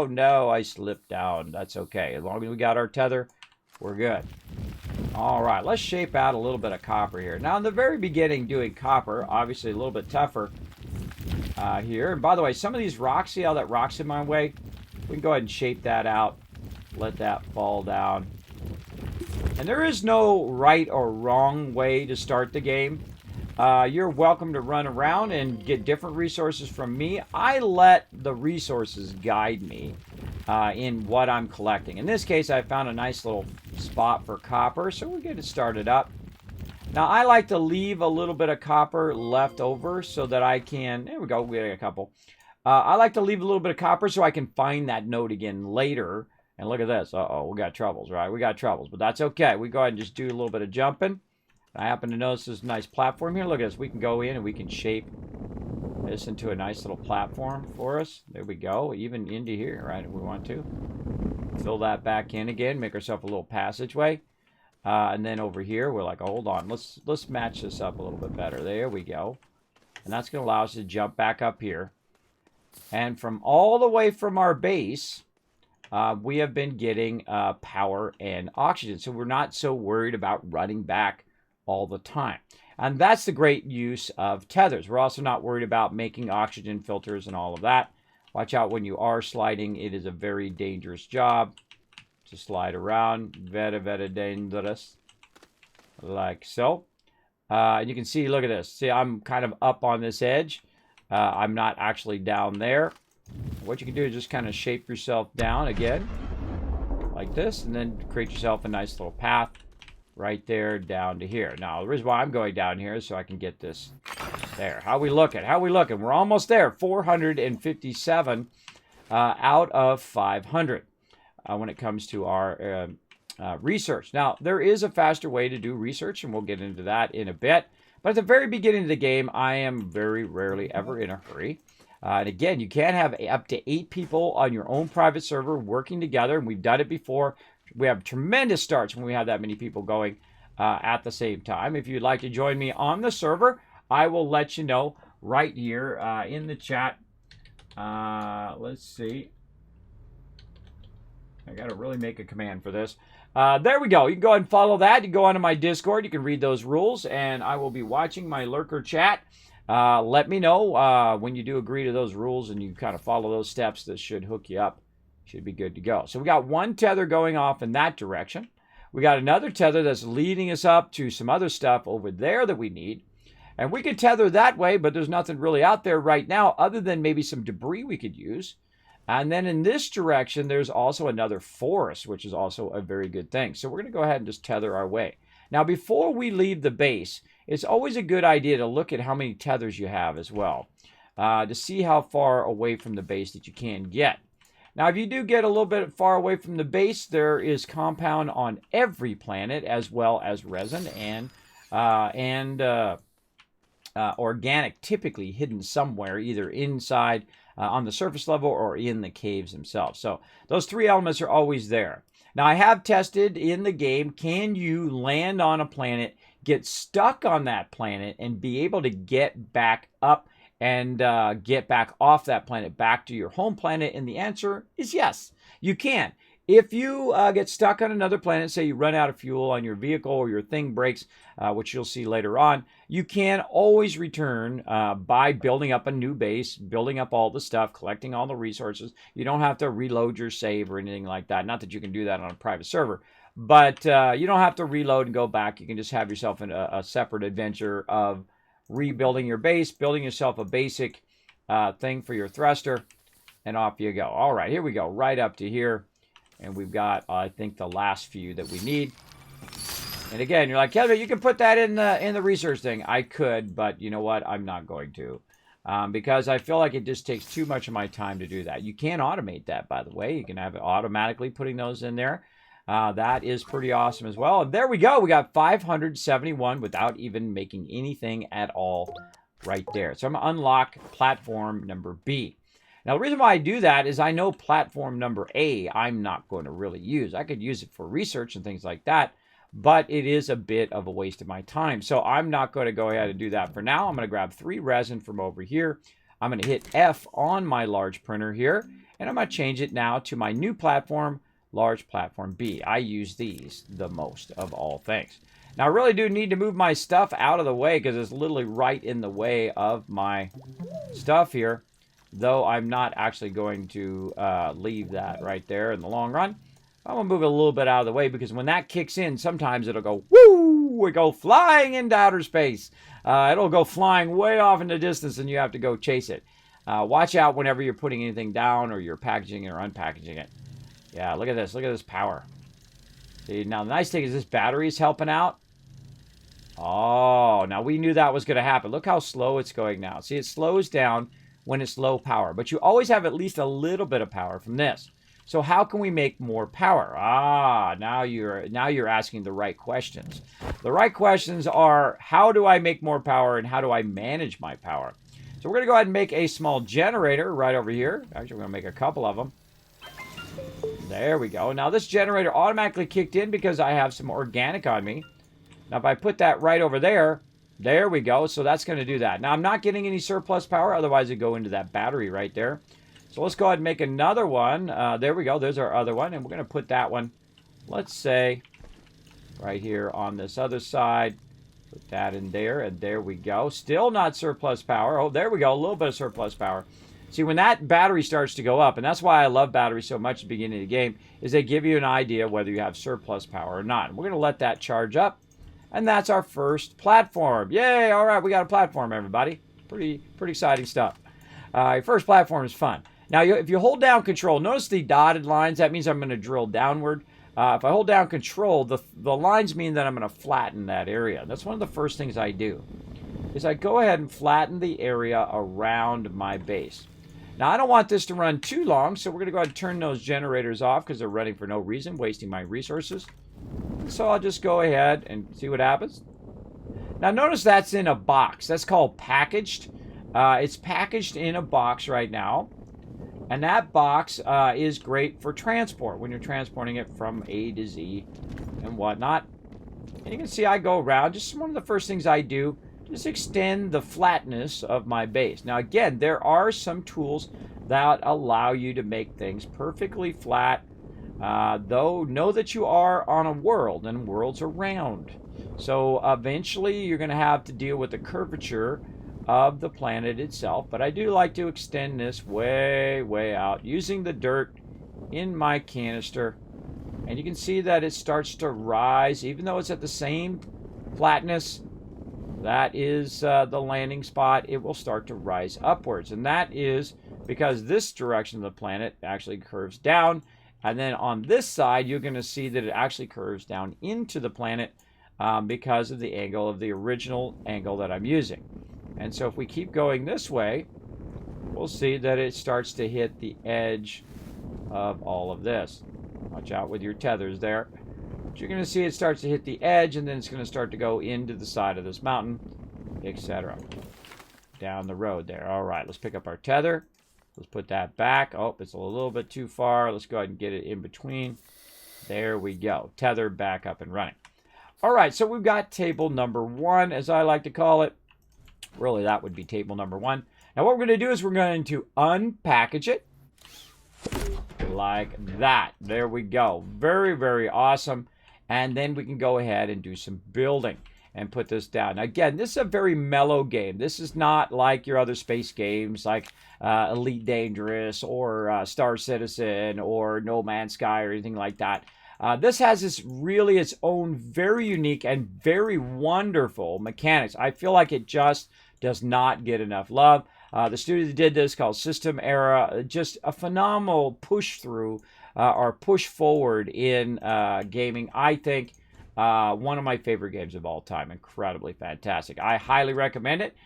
[SPEAKER 1] Oh, no, I slipped down. That's okay. As long as we got our tether, we're good. All right, let's shape out a little bit of copper here. Now, in the very beginning, doing copper, obviously a little bit tougher here. And by the way, some of these rocks, see how that rock's in my way? We can go ahead and shape that out. Let that fall down. And there is no right or wrong way to start the game. You're welcome to run around and get different resources from me. I let the resources guide me in what I'm collecting. In this case, I found a nice little spot for copper, so we're going to start it up. Now, I like to leave a little bit of copper left over so that I can... There we go, we got a couple. I like to leave a little bit of copper so I can find that node again later. And look at this. Uh-oh, we got troubles, right? We got troubles, but that's okay. We go ahead and just do a little bit of jumping. I happen to notice this nice platform here. Look at this. We can go in and we can shape this into a nice little platform for us. There we go. Even into here, right, if we want to. Fill that back in again. Make ourselves a little passageway. And then over here, we're like, oh, hold on. Let's match this up a little bit better. There we go. And that's going to allow us to jump back up here. And from all the way from our base, we have been getting power and oxygen. So we're not so worried about running back all the time. And that's the great use of tethers. We're also not worried about making oxygen filters and all of that. Watch out when you are sliding. It is a very dangerous job to slide around. Very, very dangerous. Like so. And you can see, look at this. See, I'm kind of up on this edge. I'm not actually down there. What you can do is just kind of shape yourself down again. Like this. And then create yourself a nice little path. Right there, down to here. Now, the reason why I'm going down here is so I can get this there. How we looking? How we looking? We're almost there. 457 out of 500 when it comes to our research. Now, there is a faster way to do research, and we'll get into that in a bit. But at the very beginning of the game, I am very rarely ever in a hurry. And again, you can have up to 8 people on your own private server working together, and we've done it before. We have tremendous starts when we have that many people going at the same time. If you'd like to join me on the server, I will let you know right here in the chat. Let's see. I got to really make a command for this. There we go. You can go ahead and follow that. You can go onto my Discord. You can read those rules, and I will be watching my lurker chat. Let me know when you do agree to those rules and you kind of follow those steps. This should hook you up. Should be good to go. So we got one tether going off in that direction. We got another tether that's leading us up to some other stuff over there that we need. And we could tether that way, but there's nothing really out there right now other than maybe some debris we could use. And then in this direction, there's also another forest, which is also a very good thing. So we're going to go ahead and just tether our way. Now, before we leave the base, it's always a good idea to look at how many tethers you have as well, to see how far away from the base that you can get. Now, if you do get a little bit far away from the base, there is compound on every planet, as well as resin and organic, typically hidden somewhere, either inside on the surface level or in the caves themselves. So those 3 elements are always there. Now, I have tested in the game, can you land on a planet, get stuck on that planet, and be able to get back up and get back off that planet, back to your home planet? And the answer is yes, you can. If you get stuck on another planet, say you run out of fuel on your vehicle or your thing breaks, which you'll see later on, you can always return by building up a new base, building up all the stuff, collecting all the resources. You don't have to reload your save or anything like that. Not that you can do that on a private server, but you don't have to reload and go back. You can just have yourself a separate adventure of rebuilding your base, building yourself a basic thing for your thruster, and off you go. All right, here we go, right up to here. And we've got, I think, the last few that we need. And again, you're like, Kevin, you can put that in the research thing. I could, but you know what? I'm not going to. Because I feel like it just takes too much of my time to do that. You can automate that, by the way. You can have it automatically putting those in there. That is pretty awesome as well. And there we go. We got 571 without even making anything at all right there. So I'm going to unlock platform number B. Now, the reason why I do that is I know platform number A I'm not going to really use. I could use it for research and things like that, but it is a bit of a waste of my time. So I'm not going to go ahead and do that for now. I'm going to grab 3 resin from over here. I'm going to hit F on my large printer here, and I'm going to change it now to my new platform, large platform B. I use these the most of all things. Now, I really do need to move my stuff out of the way because it's literally right in the way of my stuff here. Though I'm not actually going to leave that right there in the long run. I'm going to move it a little bit out of the way because when that kicks in, sometimes it'll go, woo, we go flying into outer space. It'll go flying way off in the distance and you have to go chase it. Watch out whenever you're putting anything down or you're packaging it or unpackaging it. Yeah, look at this. Look at this power. See, now the nice thing is this battery is helping out. Oh, now we knew that was going to happen. Look how slow it's going now. See, it slows down when it's low power, but you always have at least a little bit of power from this. So how can we make more power? Now you're asking the right questions. The right questions are, how do I make more power and how do I manage my power? So we're going to go ahead and make a small generator right over here. Actually, we're going to make a couple of them. There we go. Now this generator automatically kicked in because I have some organic on me. Now if I put that right over there, there we go. So that's going to do that. Now, I'm not getting any surplus power. Otherwise, it'd go into that battery right there. So let's go ahead and make another one. There we go. There's our other one. And we're going to put that one, let's say, right here on this other side. Put that in there. And there we go. Still not surplus power. Oh, there we go. A little bit of surplus power. See, when that battery starts to go up, and that's why I love batteries so much at the beginning of the game, is they give you an idea whether you have surplus power or not. And we're going to let that charge up. And that's our first platform. Yay! All right, we got a platform, everybody. Pretty exciting stuff. Your first platform is fun. Now, if you hold down Control, notice the dotted lines. That means I'm going to drill downward. If I hold down Control, the lines mean that I'm going to flatten that area. That's one of the first things I do, is I go ahead and flatten the area around my base. Now, I don't want this to run too long, so we're going to go ahead and turn those generators off because they're running for no reason, wasting my resources. So I'll just go ahead and see what happens. Now notice that's in a box. That's called packaged. It's packaged in a box right now. And that box is great for transport when you're transporting it from A to Z and whatnot. And you can see I go around. Just one of the first things I do, just extend the flatness of my base. Now again, there are some tools that allow you to make things perfectly flat. Though know that you are on a world and worlds are round. So eventually you're going to have to deal with the curvature of the planet itself. But I do like to extend this way out using the dirt in my canister. And you can see that it starts to rise even though it's at the same flatness. That is the landing spot. It will start to rise upwards. And that is because this direction of the planet actually curves down. And then on this side, you're going to see that it actually curves down into the planet because of the angle of the original angle that I'm using. And so if we keep going this way, we'll see that it starts to hit the edge of all of this. Watch out with your tethers there. But you're going to see it starts to hit the edge, and then it's going to start to go into the side of this mountain, etc. Down the road there. All right, let's pick up our tether. Let's put that back. Oh, it's a little bit too far. Let's go ahead and get it in between. There we go. Tether back up and running. All right, so we've got table number 1, as I like to call it. Really, that would be table number 1. Now, what we're going to do is we're going to unpackage it. like that. There we go. Very, very awesome. And then we can go ahead and do some building and put this down. Now, again, this is a very mellow game. This is not like your other space games like Elite Dangerous or Star Citizen or No Man's Sky or anything like that. This has its own very unique and very wonderful mechanics. I feel like it just does not get enough love. The studio that did this, called System Era, just a phenomenal push through or push forward in gaming. I think one of my favorite games of all time. Incredibly fantastic. I highly recommend it.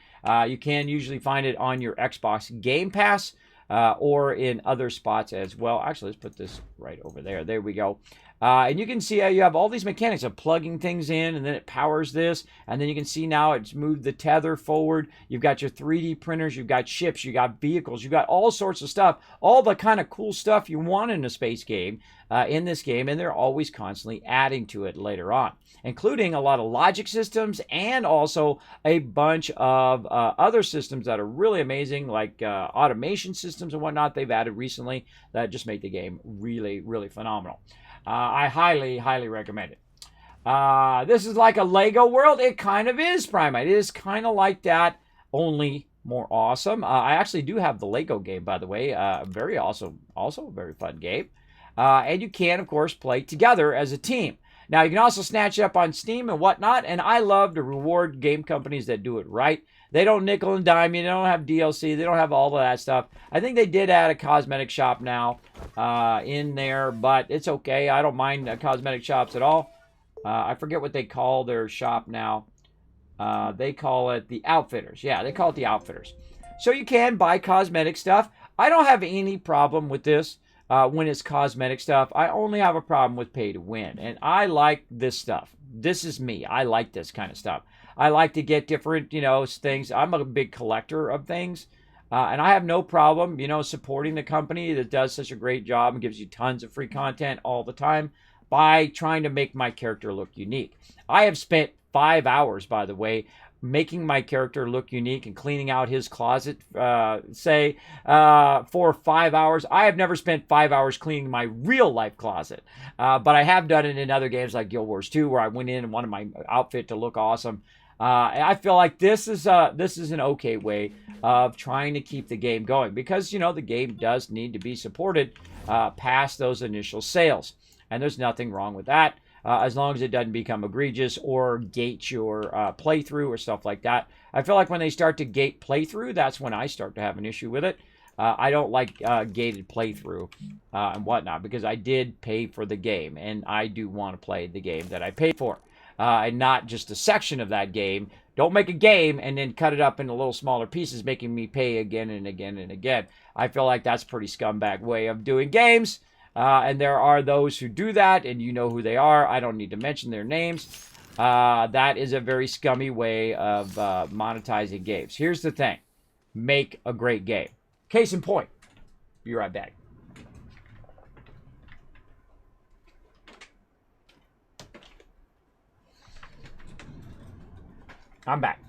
[SPEAKER 1] You can usually find it on your Xbox Game Pass or in other spots as well. Actually, let's put this right over there. There we go. And you can see how you have all these mechanics of plugging things in, and then it powers this. And then you can see now it's moved the tether forward. You've got your 3D printers, you've got ships, you got vehicles, you've got all sorts of stuff, all the kind of cool stuff you want in a space game in this game. And they're always constantly adding to it later on, including a lot of logic systems and also a bunch of other systems that are really amazing, like automation systems and whatnot they've added recently that just make the game really, really phenomenal. I highly, highly recommend it. This is like a Lego world. It kind of is, Primate. It is kind of like that, only more awesome. I actually do have the Lego game, by the way. Very awesome. Also a very fun game. And you can, of course, play together as a team. Now, you can also snatch it up on Steam and whatnot. And I love to reward game companies that do it right. They don't nickel and dime you. They don't have DLC. They don't have all of that stuff. I think they did add a cosmetic shop now in there, but it's okay. I don't mind cosmetic shops at all. I forget what they call their shop now. They call it the Outfitters. Yeah, they call it the Outfitters. So you can buy cosmetic stuff. I don't have any problem with this when it's cosmetic stuff. I only have a problem with pay to win. And I like this stuff. This is me. I like this kind of stuff. I like to get different, things. I'm a big collector of things. And I have no problem, supporting the company that does such a great job and gives you tons of free content all the time by trying to make my character look unique. I have spent 5 hours, by the way, making my character look unique and cleaning out his closet, for 5 hours. I have never spent 5 hours cleaning my real life closet, but I have done it in other games like Guild Wars 2, where I went in and wanted my outfit to look awesome. I feel like this is an okay way of trying to keep the game going, because the game does need to be supported past those initial sales, and there's nothing wrong with that. As long as it doesn't become egregious or gate your playthrough or stuff like that. I feel like when they start to gate playthrough, that's when I start to have an issue with it. I don't like gated playthrough and whatnot, because I did pay for the game, and I do want to play the game that I paid for, and not just a section of that game. Don't make a game and then cut it up into little smaller pieces, making me pay again and again and again. I feel like that's a pretty scumbag way of doing games. And there are those who do that, and you know who they are. I don't need to mention their names. That is a very scummy way of monetizing games. Here's the thing. Make a great game. Case in point. Be right back. I'm back.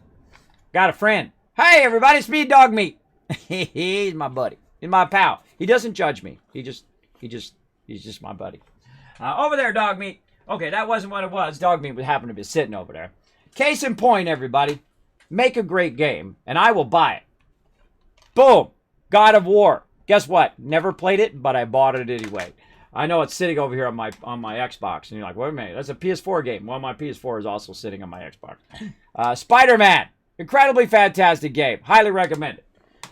[SPEAKER 1] Got a friend. Hey, everybody, it's me, Dog Meat. He's my buddy. He's my pal. He doesn't judge me. He's just my buddy. Over there, Dog Meat. Okay, that wasn't what it was. Dog Meat would happen to be sitting over there. Case in point, everybody. Make a great game, and I will buy it. Boom. God of War. Guess what? Never played it, but I bought it anyway. I know it's sitting over here on my Xbox, and you're like, wait a minute, that's a PS4 game. Well, my PS4 is also sitting on my Xbox. Spider-Man. Incredibly fantastic game. Highly recommend it.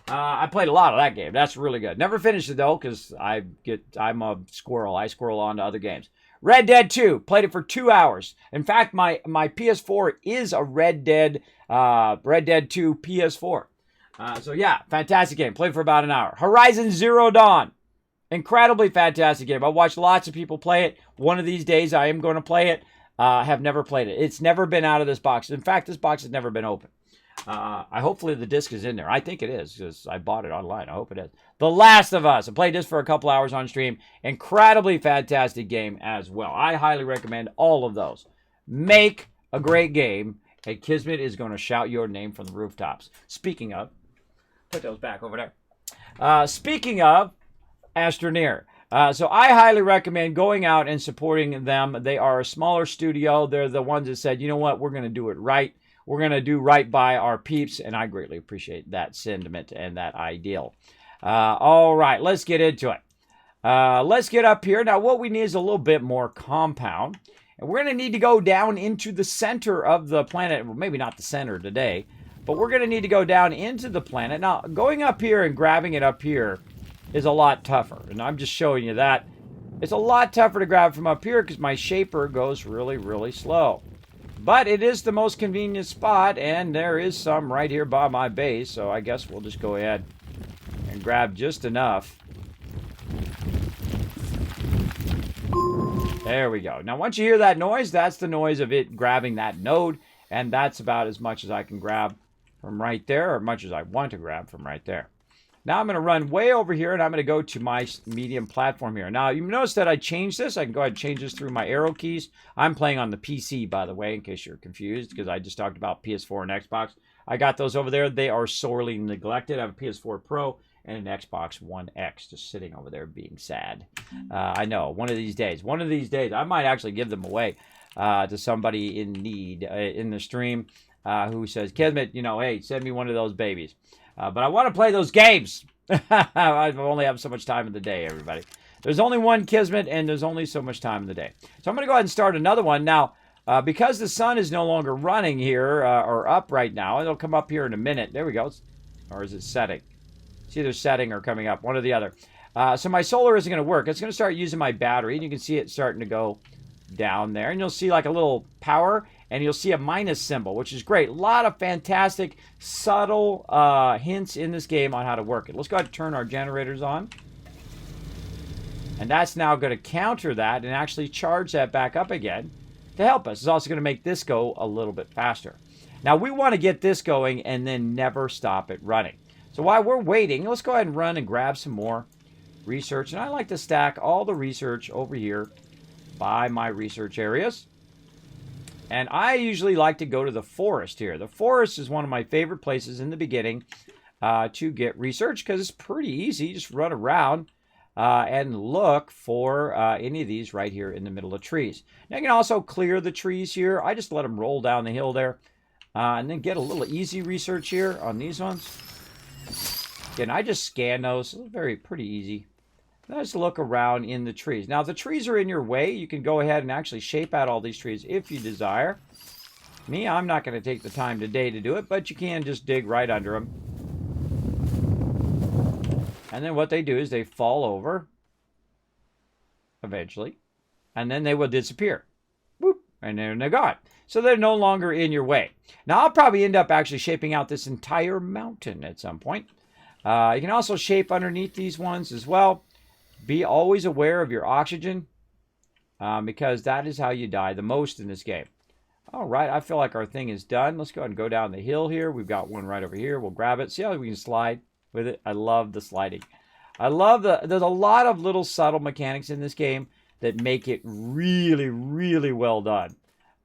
[SPEAKER 1] I played a lot of that game. That's really good. Never finished it, though, because I'm a squirrel. I squirrel on to other games. Red Dead 2. Played it for 2 hours. In fact, my PS4 is a Red Dead 2 PS4. So, yeah, fantastic game. Played for about an hour. Horizon Zero Dawn. Incredibly fantastic game. I've watched lots of people play it. One of these days, I am going to play it. Have never played it. It's never been out of this box. In fact, this box has never been open. Hopefully the disc is in there. I think it is, because I bought it online. I hope it is. The Last of Us. I played this for a couple hours on stream. Incredibly fantastic game as well. I highly recommend all of those. Make a great game, and Kismet is going to shout your name from the rooftops. Speaking of, put those back over there. Speaking of Astroneer, So I highly recommend going out and supporting them. They are a smaller studio. They're the ones that said, you know what, we're going to do it right. We're going to do right by our peeps, and I greatly appreciate that sentiment and that ideal. All right, let's get into it. Let's get up here. Now, what we need is a little bit more compound. And we're going to need to go down into the center of the planet. Well, maybe not the center today, but we're going to need to go down into the planet. Now, going up here and grabbing it up here is a lot tougher. And I'm just showing you that. It's a lot tougher to grab from up here because my shaper goes really, really slow. But it is the most convenient spot, and there is some right here by my base. So I guess we'll just go ahead and grab just enough. There we go. Now, once you hear that noise, that's the noise of it grabbing that node. And that's about as much as I can grab from right there, or much as I want to grab from right there. Now, I'm going to run way over here, and I'm going to go to my medium platform here. Now, you notice that I changed this. I can go ahead and change this through my arrow keys. I'm playing on the PC, by the way, in case you're confused, because I just talked about PS4 and Xbox. I got those over there. They are sorely neglected. I have a PS4 Pro and an Xbox One X just sitting over there being sad. I know, one of these days, I might actually give them away to somebody in need in the stream who says, Kismet, you know, hey, send me one of those babies. But I want to play those games. I only have so much time in the day, everybody. There's only one Kismet, and there's only so much time in the day. So I'm going to go ahead and start another one. Now, because the sun is no longer running here, or up right now, it'll come up here in a minute. There we go. Or is it setting? It's either setting or coming up, one or the other. So my solar isn't going to work. It's going to start using my battery, and you can see it starting to go down there. And you'll see like a little power, and you'll see a minus symbol, which is great. A lot of fantastic, subtle hints in this game on how to work it. Let's go ahead and turn our generators on. And that's now going to counter that and actually charge that back up again to help us. It's also going to make this go a little bit faster. Now, we want to get this going and then never stop it running. So while we're waiting, let's go ahead and run and grab some more research. And I like to stack all the research over here by my research areas. And I usually like to go to the forest here. The forest is one of my favorite places in the beginning to get research because it's pretty easy. You just run around and look for any of these right here in the middle of trees. Now, you can also clear the trees here. I just let them roll down the hill there and then get a little easy research here on these ones. Again, I just scan those. Pretty easy. Let's look around in the trees. Now, if the trees are in your way, you can go ahead and actually shape out all these trees if you desire. Me, I'm not going to take the time today to do it, but you can just dig right under them. And then what they do is they fall over eventually, and then they will disappear. Boop, and then they're gone. So they're no longer in your way. Now, I'll probably end up actually shaping out this entire mountain at some point. You can also shape underneath these ones as well. Be always aware of your oxygen because that is how you die the most in this game. All right, I feel like our thing is done. Let's go ahead and go down the hill here. We've got one right over here. We'll grab it. See how we can slide with it? I love the sliding. There's a lot of little subtle mechanics in this game that make it really, really well done.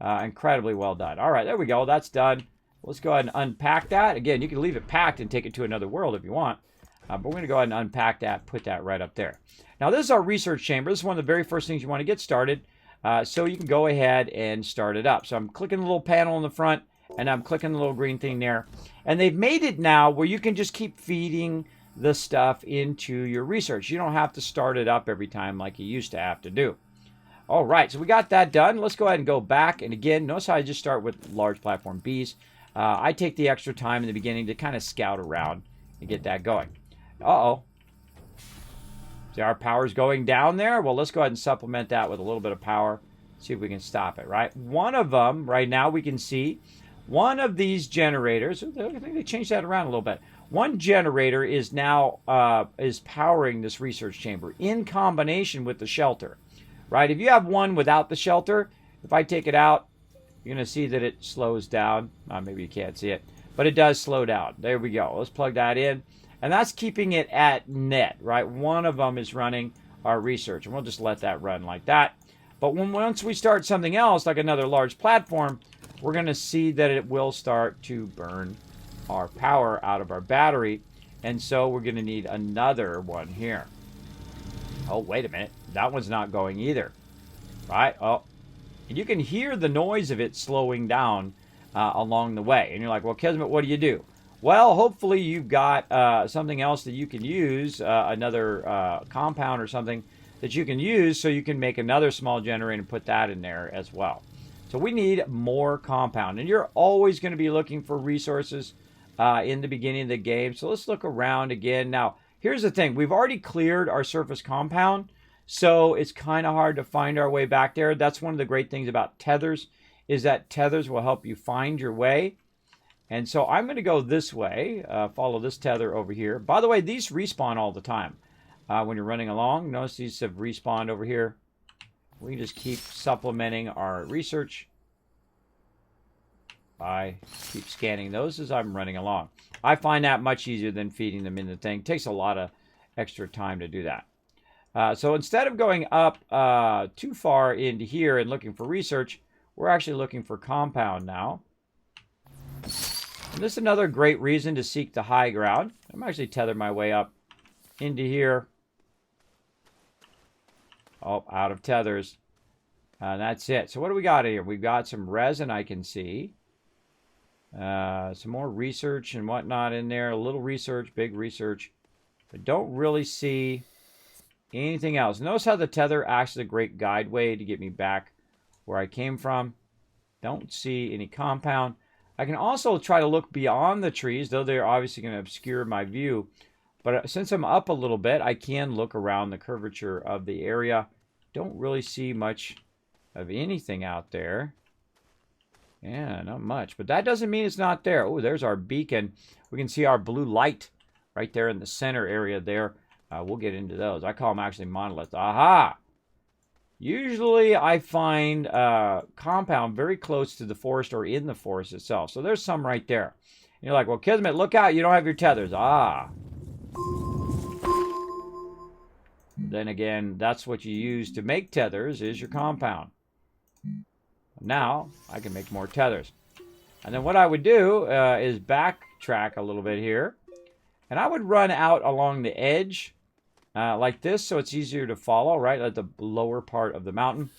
[SPEAKER 1] Incredibly well done. All right, there we go. That's done. Let's go ahead and unpack that. Again, you can leave it packed and take it to another world if you want. But we're going to go ahead and unpack that, put that right up there. Now, this is our research chamber. This is one of the very first things you want to get started. So you can go ahead and start it up. So I'm clicking the little panel in the front, and I'm clicking the little green thing there. And they've made it now where you can just keep feeding the stuff into your research. You don't have to start it up every time like you used to have to do. All right, so we got that done. Let's go ahead and go back. And again, notice how I just start with large platform Bs. I take the extra time in the beginning to kind of scout around and get that going. Uh-oh. See, our power's going down there. Well, let's go ahead and supplement that with a little bit of power. See if we can stop it, right? One of them, right now, we can see one of these generators. I think they changed that around a little bit. One generator is now is powering this research chamber in combination with the shelter, right? If you have one without the shelter, if I take it out, you're going to see that it slows down. Maybe you can't see it, but it does slow down. There we go. Let's plug that in. And that's keeping it at net, right? One of them is running our research, and we'll just let that run like that. But once we start something else, like another large platform, we're going to see that it will start to burn our power out of our battery. And so we're going to need another one here. Oh, wait a minute. That one's not going either. Right? Oh, and you can hear the noise of it slowing down along the way. And you're like, well, Kismet, what do you do? Well, hopefully you've got something else that you can use, another compound or something that you can use so you can make another small generator and put that in there as well. So we need more compound. And you're always going to be looking for resources in the beginning of the game. So let's look around again. Now, here's the thing. We've already cleared our surface compound. So it's kind of hard to find our way back there. That's one of the great things about tethers, is that tethers will help you find your way. And so I'm going to go this way, follow this tether over here. By the way, these respawn all the time when you're running along. Notice these have respawned over here. We can just keep supplementing our research. I keep scanning those as I'm running along. I find that much easier than feeding them in the thing. It takes a lot of extra time to do that. So instead of going up too far into here and looking for research, we're actually looking for compound now. And this is another great reason to seek the high ground. I'm actually tethering my way up into here. Oh, out of tethers. That's it. So what do we got here? We've got some resin I can see. Some more research and whatnot in there. A little research, big research. But don't really see anything else. Notice how the tether acts as a great guideway to get me back where I came from. Don't see any compound. I can also try to look beyond the trees, though they're obviously going to obscure my view. But since I'm up a little bit, I can look around the curvature of the area. Don't really see much of anything out there. Yeah, not much. But that doesn't mean it's not there. Oh, there's our beacon. We can see our blue light right there in the center area there. We'll get into those. I call them actually monoliths. Aha! Usually I find compound very close to the forest or in the forest itself. So there's some right there. And you're like, well, Kismet, look out. You don't have your tethers. Ah. Then again, that's what you use to make tethers is your compound. Now I can make more tethers. And then what I would do is backtrack a little bit here. And I would run out along the edge like this, so it's easier to follow, right, at the lower part of the mountain.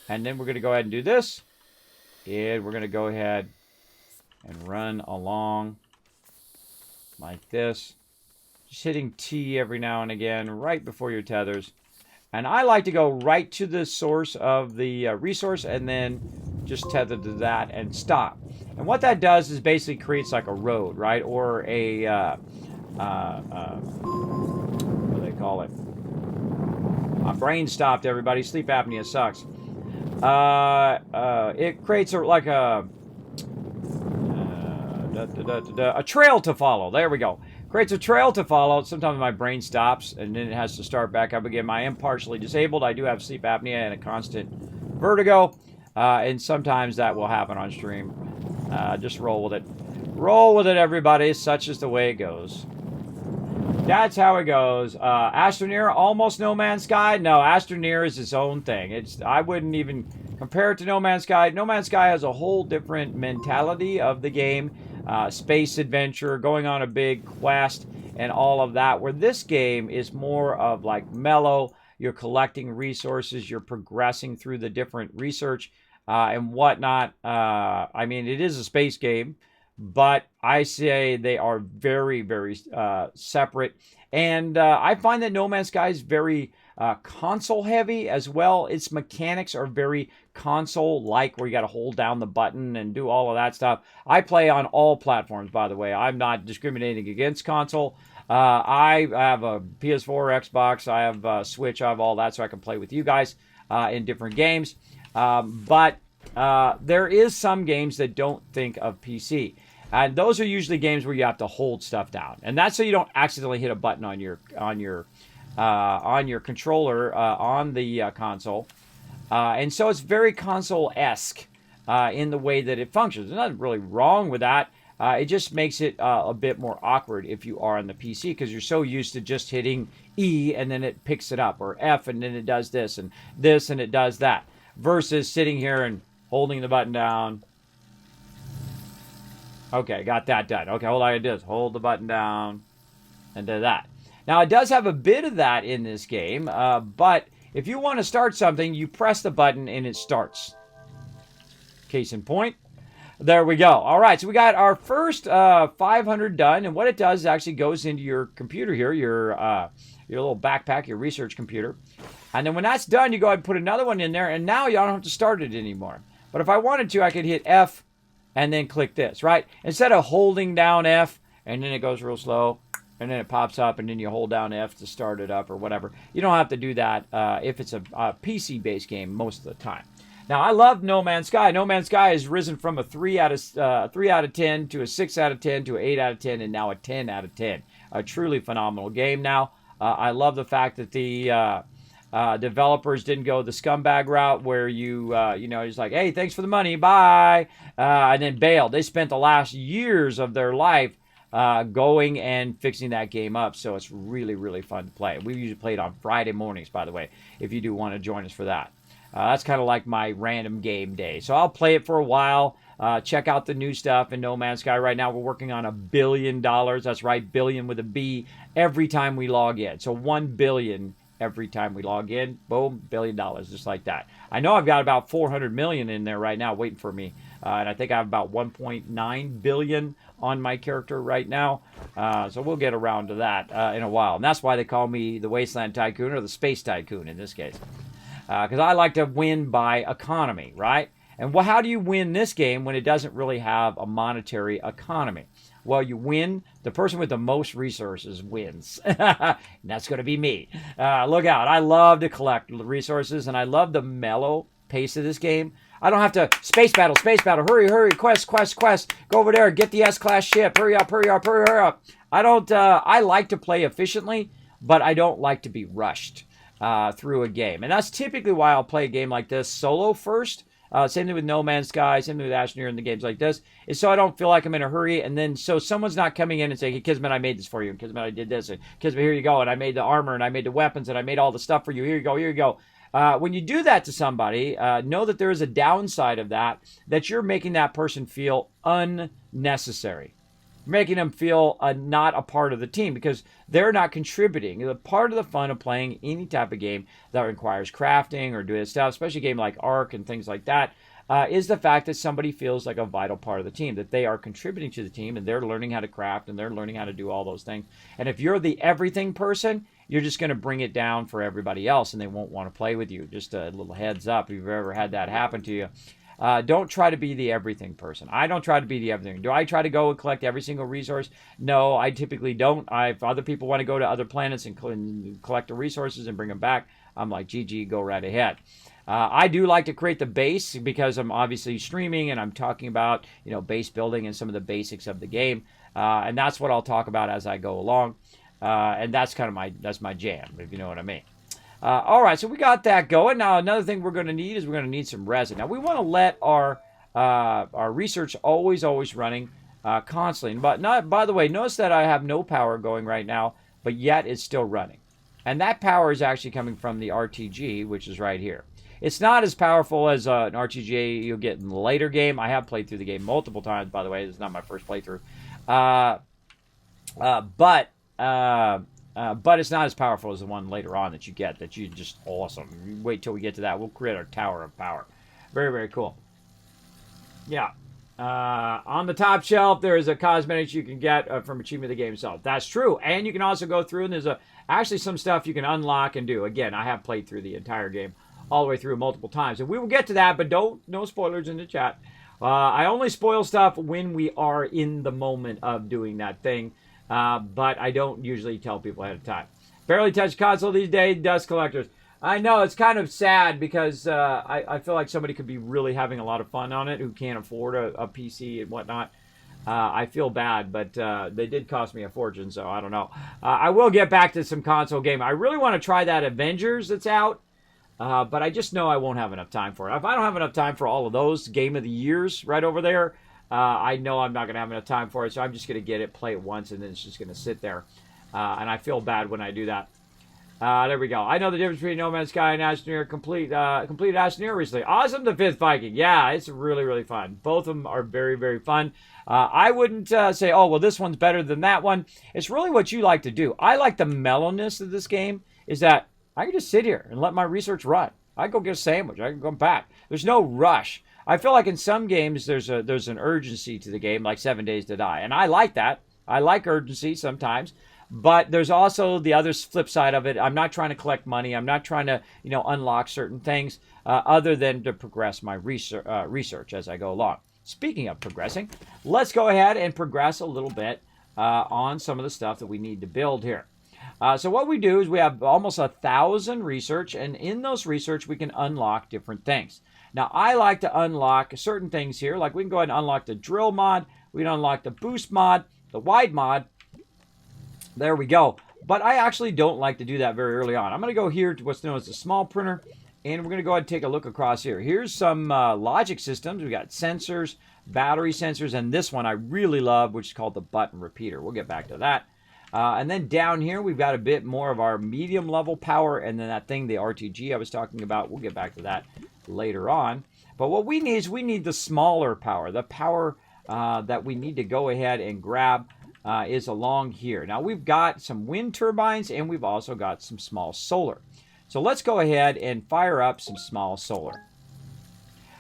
[SPEAKER 1] And then we're going to go ahead and do this. And we're going to go ahead and run along like this. Just hitting T every now and again, right before your tethers. And I like to go right to the source of the resource and then just tether to that and stop. And what that does is basically creates like a road, right, or a what do they call it? My brain stopped, everybody. Sleep apnea sucks. It creates like a trail to follow. There we go. Creates a trail to follow. Sometimes my brain stops and then it has to start back up again. I am partially disabled. I do have sleep apnea and a constant vertigo. And sometimes that will happen on stream. Just roll with it. Roll with it, everybody. Such is the way it goes. That's how it goes. Astroneer, almost No Man's Sky. No, Astroneer is its own thing. I wouldn't even compare it to No Man's Sky. No Man's Sky has a whole different mentality of the game. Space adventure, going on a big quest, and all of that. Where this game is more of like mellow. You're collecting resources. You're progressing through the different research and whatnot. I mean, it is a space game. But I say they are very, very separate. And I find that No Man's Sky is very console heavy as well. Its mechanics are very console-like, where you got to hold down the button and do all of that stuff. I play on all platforms, by the way. I'm not discriminating against console. I have a PS4, Xbox, I have Switch, I have all that, so I can play with you guys in different games. But there is some games that don't think of PC. And those are usually games where you have to hold stuff down, and that's so you don't accidentally hit a button on your controller on the console. And so it's very console-esque in the way that it functions. There's nothing really wrong with that. It just makes it a bit more awkward if you are on the PC, because you're so used to just hitting E and then it picks it up, or F and then it does this and it does that, versus sitting here and holding the button down. Okay, got that done. Okay, all I did is hold the button down and do that. Now, it does have a bit of that in this game, but if you want to start something, you press the button and it starts. Case in point. There we go. All right, so we got our first 500 done, and what it does is actually goes into your computer here, your little backpack, your research computer. And then when that's done, you go ahead and put another one in there, and now you don't have to start it anymore. But if I wanted to, I could hit F and then click this, right? Instead of holding down F, and then it goes real slow, and then it pops up, and then you hold down F to start it up or whatever. You don't have to do that if it's a PC-based game most of the time. Now, I love No Man's Sky. No Man's Sky has risen from a 3 out of 10 to a 6 out of 10 to an 8 out of 10 and now a 10 out of 10. A truly phenomenal game now. I love the fact that the developers didn't go the scumbag route where you just like, hey, thanks for the money, bye, and then bailed. They spent the last years of their life going and fixing that game up, so it's really, really fun to play. We usually play it on Friday mornings, by the way, if you do want to join us for that. That's kind of like my random game day. So I'll play it for a while, check out the new stuff in No Man's Sky. Right now we're working on $1 billion. That's right, billion with a B, every time we log in. So 1 billion every time we log in. Boom, $1 billion, just like that. I know I've got about 400 million in there right now waiting for me. And I think I have about 1.9 billion on my character right now. So we'll get around to that in a while. And that's why they call me the Wasteland Tycoon, or the Space Tycoon in this case. Because I like to win by economy, right? And how do you win this game when it doesn't really have a monetary economy? Well, you win. The person with the most resources wins. And that's going to be me. Look out. I love to collect resources, and I love the mellow pace of this game. I don't have to space battle, hurry, quest, go over there, get the S-class ship, hurry up. I like to play efficiently, but I don't like to be rushed through a game. And that's typically why I'll play a game like this solo first. Same thing with No Man's Sky, same thing with Astroneer and the games like this, is so I don't feel like I'm in a hurry, and then so someone's not coming in and saying, hey, Kismet, I made this for you, and Kismet, I did this, and Kismet, here you go, and I made the armor, and I made the weapons, and I made all the stuff for you, here you go. When you do that to somebody, know that there is a downside of that you're making that person feel unnecessary. Making them feel not a part of the team because they're not contributing. The part of the fun of playing any type of game that requires crafting or doing stuff, especially a game like Ark and things like that, is the fact that somebody feels like a vital part of the team, that they are contributing to the team and they're learning how to craft and they're learning how to do all those things. And if you're the everything person, you're just going to bring it down for everybody else and they won't want to play with you. Just a little heads up if you've ever had that happen to you. Don't try to be the everything person. I don't try to be the everything. Do I try to go and collect every single resource? No, I typically don't. If other people want to go to other planets and collect the resources and bring them back, I'm like, GG, go right ahead. I do like to create the base because I'm obviously streaming and I'm talking about, base building and some of the basics of the game. And that's what I'll talk about as I go along. And that's kind of that's my jam, if you know what I mean. All right, so we got that going. Now, another thing we're going to need is we're going to need some resin. Now, we want to let our research always running constantly. But by the way, notice that I have no power going right now, but yet it's still running. And that power is actually coming from the RTG, which is right here. It's not as powerful as an RTG you'll get in the later game. I have played through the game multiple times, by the way. This is not my first playthrough. But it's not as powerful as the one later on that you get, that you just awesome. You wait till we get to that. We'll create our Tower of Power. Very, very cool. Yeah. On the top shelf, there is a cosmetics you can get from Achievement of the Game itself. That's true. And you can also go through, and there's actually some stuff you can unlock and do. Again, I have played through the entire game all the way through multiple times. And we will get to that, but no spoilers in the chat. I only spoil stuff when we are in the moment of doing that thing. But I don't usually tell people ahead of time. Barely touch console these days, dust collectors. I know, it's kind of sad because I feel like somebody could be really having a lot of fun on it who can't afford a PC and whatnot. I feel bad, but they did cost me a fortune, so I don't know. I will get back to some console game. I really want to try that Avengers that's out, but I just know I won't have enough time for it. If I don't have enough time for all of those Game of the Years right over there, I know I'm not going to have enough time for it, so I'm just going to get it, play it once, and then it's just going to sit there. And I feel bad when I do that. There we go. I know the difference between No Man's Sky and Astroneer. Completed Astroneer recently. Awesome, the Fifth Viking. Yeah, it's really, really fun. Both of them are very, very fun. I wouldn't say, oh, well, this one's better than that one. It's really what you like to do. I like the mellowness of this game is that I can just sit here and let my research run. I can go get a sandwich. I can come back. There's no rush. I feel like in some games there's an urgency to the game, like 7 Days to Die. And I like that. I like urgency sometimes. But there's also the other flip side of it. I'm not trying to collect money. I'm not trying to, unlock certain things other than to progress my research as I go along. Speaking of progressing, let's go ahead and progress a little bit on some of the stuff that we need to build here. So what we do is we have almost 1,000 research, and in those research we can unlock different things. Now I like to unlock certain things here, like we can go ahead and unlock the drill mod, we can unlock the boost mod, the wide mod. There we go. But I actually don't like to do that very early on. I'm going to go here to what's known as the small printer, and we're going to go ahead and take a look across here. Here's some logic systems. We got sensors, battery sensors, and this one I really love, which is called the button repeater. We'll get back to that. And then down here, we've got a bit more of our medium level power, and then that thing, the RTG I was talking about, we'll get back to that later on. But what we need is we need the smaller power, the power that we need to go ahead and grab is along here. Now we've got some wind turbines and we've also got some small solar. So let's go ahead and fire up some small solar.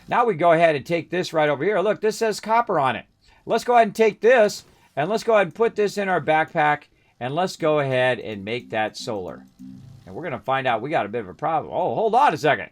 [SPEAKER 1] Now we go ahead and take this right over here. Look, this says copper on it. Let's go ahead and take this and let's go ahead and put this in our backpack and let's go ahead and make that solar. And we're going to find out we got a bit of a problem. Oh, hold on a second.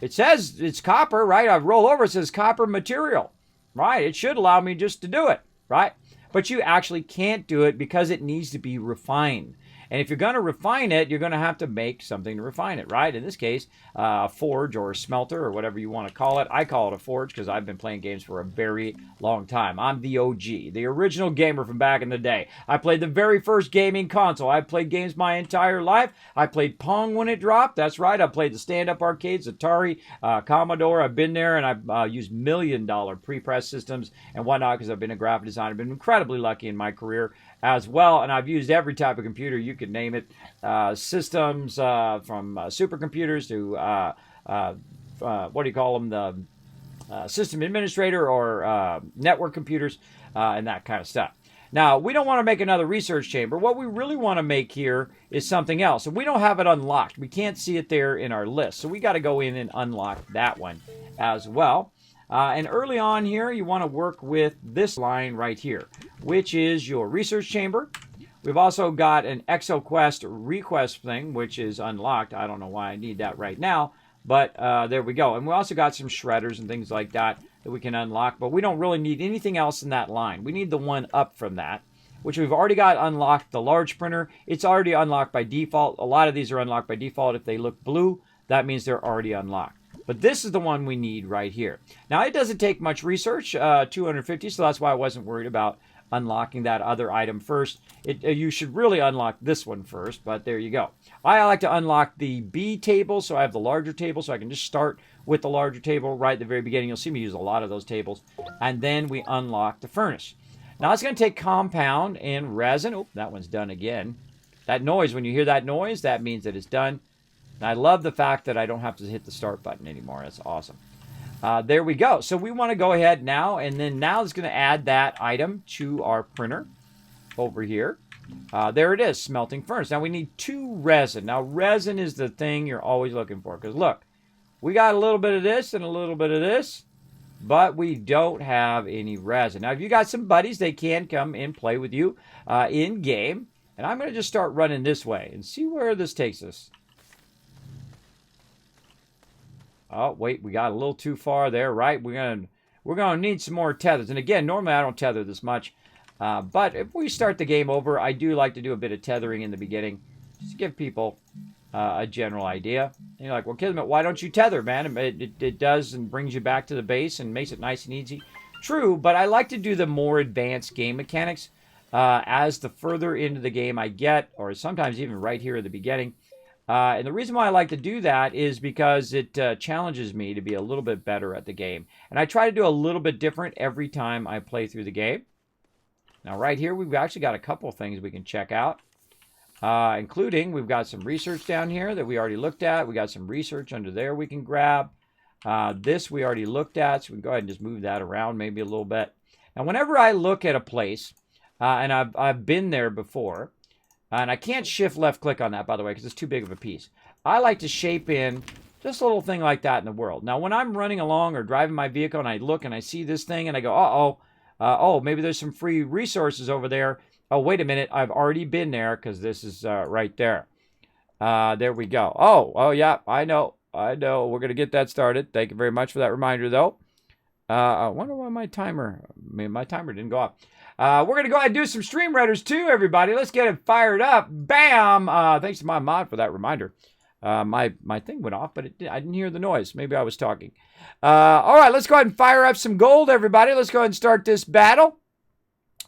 [SPEAKER 1] It says it's copper, right? I roll over, it says copper material, right? It should allow me just to do it, right? But you actually can't do it because it needs to be refined. And if you're going to refine it, you're going to have to make something to refine it, right? In this case, a forge or a smelter or whatever you want to call it. I call it a forge because I've been playing games for a very long time. I'm the OG, the original gamer from back in the day. I played the very first gaming console. I played games my entire life. I played Pong when it dropped. That's right. I played the stand-up arcades, Atari, Commodore. I've been there, and I've used million-dollar pre-press systems and whatnot because I've been a graphic designer. I've been incredibly lucky in my career as well, and I've used every type of computer you could name it, systems from supercomputers to what do you call them, the system administrator or network computers and that kind of stuff. Now, we don't want to make another research chamber. What we really want to make here is something else, and we don't have it unlocked. We can't see it there in our list, so we got to go in and unlock that one as well. And early on here, you want to work with this line right here, which is your research chamber. We've also got an ExoQuest request thing, which is unlocked. I don't know why I need that right now, but there we go. And we also got some shredders and things like that that we can unlock, but we don't really need anything else in that line. We need the one up from that, which we've already got unlocked, the large printer. It's already unlocked by default. A lot of these are unlocked by default. If they look blue, that means they're already unlocked. But this is the one we need right here. Now, it doesn't take much research, 250, so that's why I wasn't worried about unlocking that other item first. You should really unlock this one first, but there you go. I like to unlock the B table, so I have the larger table, so I can just start with the larger table right at the very beginning. You'll see me use a lot of those tables. And then we unlock the furnace. Now, it's going to take compound and resin. Oh, that one's done again. That noise, when you hear that noise, that means that it's done. And I love the fact that I don't have to hit the start button anymore. That's awesome. There we go. So we want to go ahead now, and then now it's going to add that item to our printer over here. There it is, smelting furnace. Now we need 2 resin. Now resin is the thing you're always looking for, because look, we got a little bit of this and a little bit of this, but we don't have any resin. Now if you got some buddies, they can come and play with you in game. And I'm going to just start running this way and see where this takes us. Oh, wait, we got a little too far there, right? We're gonna need some more tethers. And again, normally I don't tether this much. But if we start the game over, I do like to do a bit of tethering in the beginning. Just to give people a general idea. And you're like, well, Kismet, why don't you tether, man? It does and brings you back to the base and makes it nice and easy. True, but I like to do the more advanced game mechanics as the further into the game I get, or sometimes even right here at the beginning. And the reason why I like to do that is because it challenges me to be a little bit better at the game. And I try to do a little bit different every time I play through the game. Now right here, we've actually got a couple of things we can check out. including we've got some research down here that we already looked at. We got some research under there we can grab. This we already looked at, so we can go ahead and just move that around maybe a little bit. Now, whenever I look at a place, and I've been there before, and I can't shift left click on that, by the way, because it's too big of a piece. I like to shape in just a little thing like that in the world. Now, when I'm running along or driving my vehicle and I look and I see this thing and I go, oh, maybe there's some free resources over there. Oh, wait a minute. I've already been there because this is right there. There we go. Oh, yeah, I know. We're going to get that started. Thank you very much for that reminder, though. I wonder why my timer didn't go off. We're going to go ahead and do some stream readers, too, everybody. Let's get it fired up. Bam! Thanks to my mod for that reminder. My thing went off, but I didn't hear the noise. Maybe I was talking. All right, let's go ahead and fire up some gold, everybody. Let's go ahead and start this battle.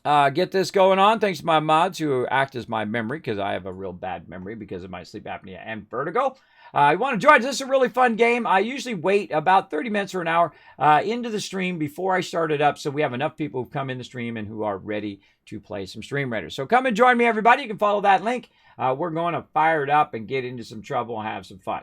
[SPEAKER 1] Get this going on. Thanks to my mods who act as my memory, because I have a real bad memory because of my sleep apnea and vertigo. You want to join? This is a really fun game. I usually wait about 30 minutes or an hour into the stream before I start it up, so we have enough people who come in the stream and who are ready to play some Stream Raiders. So come and join me, everybody. You can follow that link. We're going to fire it up and get into some trouble and have some fun.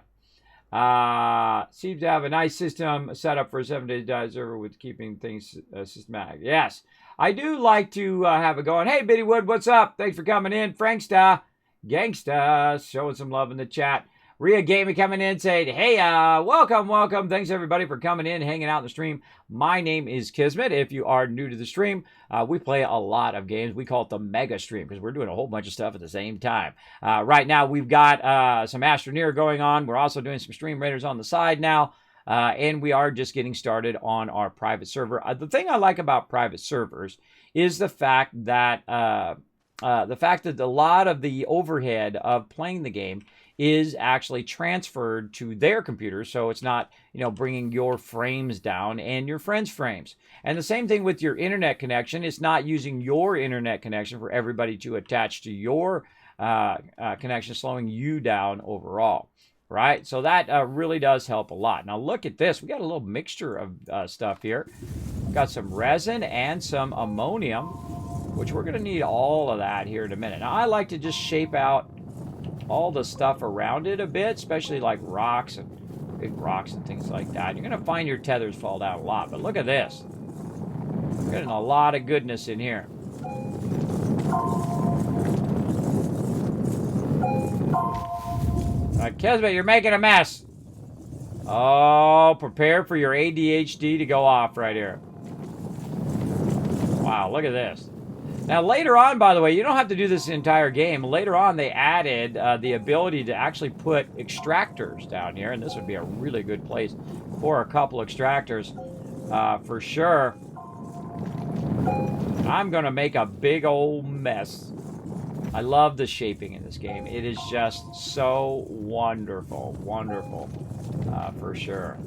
[SPEAKER 1] Seems to have a nice system set up for a 7-day server with keeping things systematic. Yes, I do like to have it going. Hey, Biddywood, what's up? Thanks for coming in. Franksta, Gangsta, showing some love in the chat. Rhea Gaming coming in saying, hey, welcome. Thanks, everybody, for coming in, hanging out in the stream. My name is Kismet. If you are new to the stream, we play a lot of games. We call it the mega stream because we're doing a whole bunch of stuff at the same time. Right now, we've got some Astroneer going on. We're also doing some Stream Raiders on the side now. And we are just getting started on our private server. The thing I like about private servers is the fact that a lot of the overhead of playing the game is actually transferred to their computer, so it's not, bringing your frames down and your friends' frames. And the same thing with your internet connection. It's not using your internet connection for everybody to attach to your connection, slowing you down overall, right? So that really does help a lot. Now look at this. We got a little mixture of stuff here. We've got some resin and some ammonium, which we're going to need all of that here in a minute. Now I like to just shape out all the stuff around it a bit, especially like rocks and big rocks and things like that. You're going to find your tethers fall down a lot, but look at this. We're getting a lot of goodness in here. Kismet, you're making a mess. Oh, prepare for your ADHD to go off right here. Wow, look at this. Now, later on, by the way, you don't have to do this entire game. Later on, they added the ability to actually put extractors down here, and this would be a really good place for a couple extractors for sure. I'm going to make a big old mess. I love the shaping in this game. It is just so wonderful, for sure.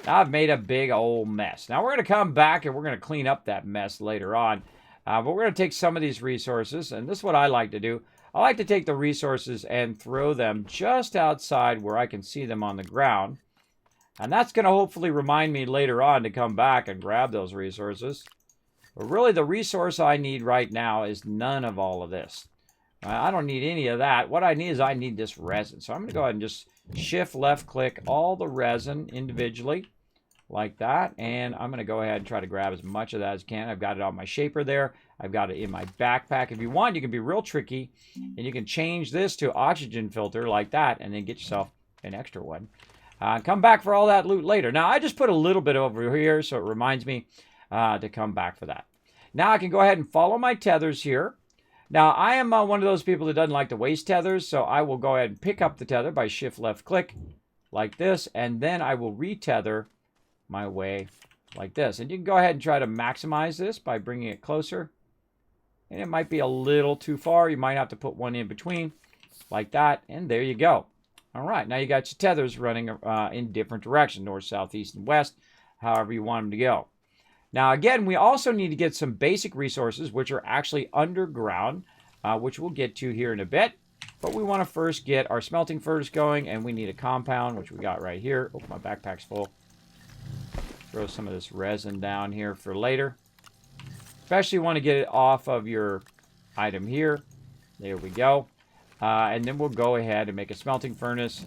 [SPEAKER 1] I've made a big old mess. Now we're going to come back and we're going to clean up that mess later on. But we're going to take some of these resources, and this is what I like to do. I like to take the resources and throw them just outside where I can see them on the ground. And that's going to hopefully remind me later on to come back and grab those resources. But really the resource I need right now is none of all of this. I don't need any of that. What I need is I need this resin. So I'm going to go ahead and just shift left click all the resin individually. Like that, and I'm going to go ahead and try to grab as much of that as I can. I've got it on my shaper there. I've got it in my backpack. If you want, you can be real tricky, and you can change this to oxygen filter like that, and then get yourself an extra one. Come back for all that loot later. Now, I just put a little bit over here, so it reminds me to come back for that. Now, I can go ahead and follow my tethers here. Now, I am one of those people that doesn't like to waste tethers, so I will go ahead and pick up the tether by shift left click like this, and then I will retether my way like this. And you can go ahead and try to maximize this by bringing it closer. And it might be a little too far. You might have to put one in between like that. And there you go. All right. Now you got your tethers running in different directions, north, south, east, and west, however you want them to go. Now, again, we also need to get some basic resources, which are actually underground, which we'll get to here in a bit. But we want to first get our smelting furnace going, and we need a compound, which we got right here. Oh, my backpack's full. Throw some of this resin down here for later. Especially want to get it off of your item here. There we go. And then we'll go ahead and make a smelting furnace.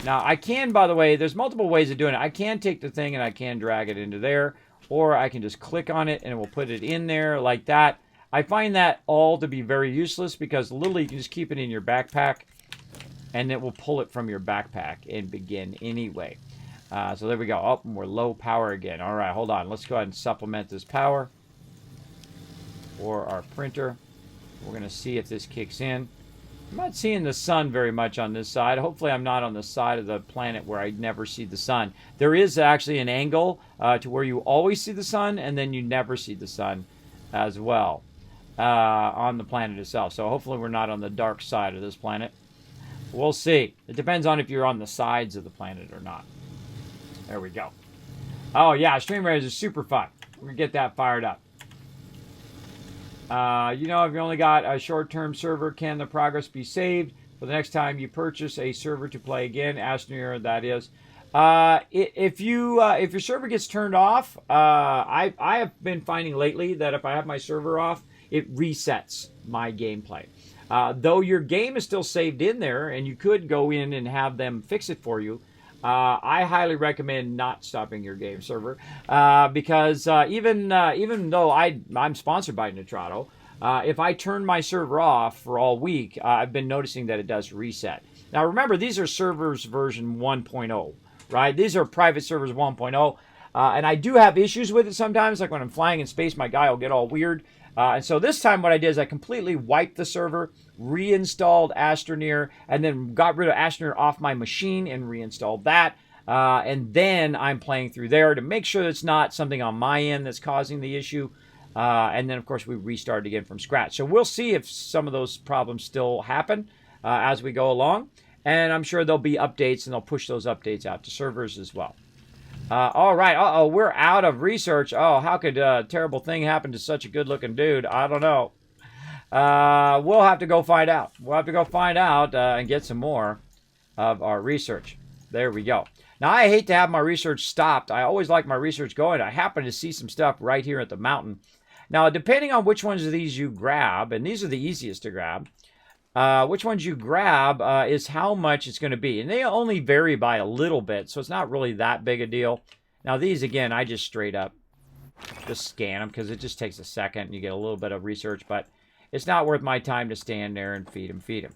[SPEAKER 1] Now, I can, by the way, there's multiple ways of doing it. I can take the thing and I can drag it into there. Or I can just click on it and it will put it in there like that. I find that all to be very useless because literally you can just keep it in your backpack and it will pull it from your backpack and begin anyway. So there we go. Oh, we're low power again. All right, hold on. Let's go ahead and supplement this power for our printer. We're going to see if this kicks in. I'm not seeing the sun very much on this side. Hopefully I'm not on the side of the planet where I never see the sun. There is actually an angle to where you always see the sun and then you never see the sun as well on the planet itself. So hopefully we're not on the dark side of this planet. We'll see. It depends on if you're on the sides of the planet or not. There we go. Oh yeah, stream raiders are super fun. We're going to get that fired up. You know, if you only got a short-term server, can the progress be saved for the next time you purchase a server to play again? Astroneer, that is. If your server gets turned off, I have been finding lately that if I have my server off, it resets my gameplay. Though your game is still saved in there, and you could go in and have them fix it for you, I highly recommend not stopping your game server because even though I'm sponsored by Nitrado, if I turn my server off for all week, I've been noticing that it does reset. Now remember, these are servers version 1.0, right? These are private servers 1.0, and I do have issues with it sometimes, like when I'm flying in space, my guy will get all weird. And so this time what I did is I completely wiped the server, reinstalled Astroneer, and then got rid of Astroneer off my machine and reinstalled that. And then I'm playing through there to make sure it's not something on my end that's causing the issue. And then, of course, we restarted again from scratch. So we'll see if some of those problems still happen as we go along. And I'm sure there'll be updates, and they'll push those updates out to servers as well. All right. Uh-oh, we're out of research. Oh, how could a terrible thing happen to such a good-looking dude? I don't know. We'll have to go find out. We'll have to go find out and get some more of our research. There we go. Now, I hate to have my research stopped. I always like my research going. I happen to see some stuff right here at the mountain. Now, depending on which ones of these you grab, and these are the easiest to grab, which ones you grab is how much it's going to be. And they only vary by a little bit, so it's not really that big a deal. Now, these, again, I just straight up just scan them because it just takes a second and you get a little bit of research, but it's not worth my time to stand there and feed them.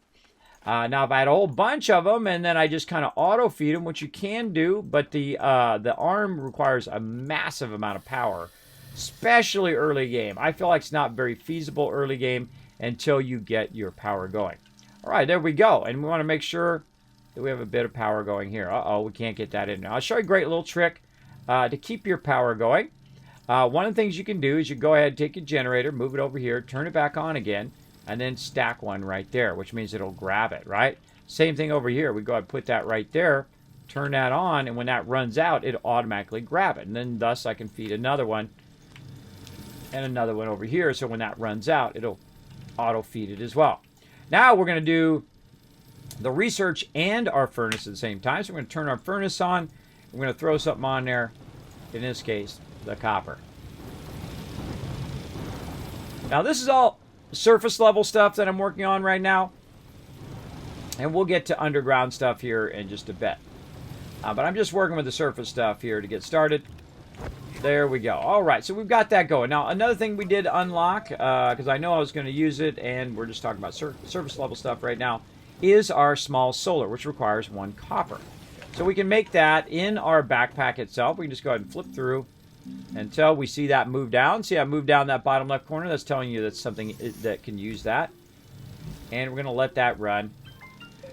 [SPEAKER 1] Now, if I had a whole bunch of them and then I just kind of auto-feed them, which you can do, but the arm requires a massive amount of power, especially early game. I feel like it's not very feasible early game until you get your power going. All right, there we go. And we want to make sure that we have a bit of power going here. Uh-oh, we can't get that in now. I'll show you a great little trick to keep your power going. One of the things you can do is you go ahead, take your generator, move it over here, turn it back on again, and then stack one right there, which means it'll grab it, right? Same thing over here. We go ahead and put that right there, turn that on, and when that runs out, it'll automatically grab it. And then thus I can feed another one and another one over here. So when that runs out, it'll auto feed it as well. Now we're going to do the research and our furnace at the same time. So we're going to turn our furnace on. We're going to throw something on there. In this case, the copper. Now this is all surface level stuff that I'm working on right now. And we'll get to underground stuff here in just a bit. But I'm just working with the surface stuff here to get started. There we go. All right, so we've got that going. Now, another thing we did unlock, because I know I was going to use it, and we're just talking about surface level stuff right now, is our small solar, which requires 1 copper. So we can make that in our backpack itself. We can just go ahead and flip through until we see that move down. See, I moved down that bottom left corner. That's telling you that's something that can use that. And we're going to let that run.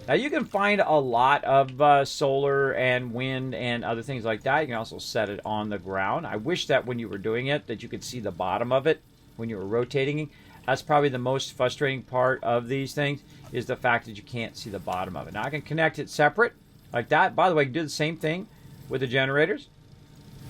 [SPEAKER 1] Now, you can find a lot of solar and wind and other things like that. You can also set it on the ground. I wish that when you were doing it, that you could see the bottom of it when you were rotating. That's probably the most frustrating part of these things, is the fact that you can't see the bottom of it. Now, I can connect it separate like that. By the way, you can do the same thing with the generators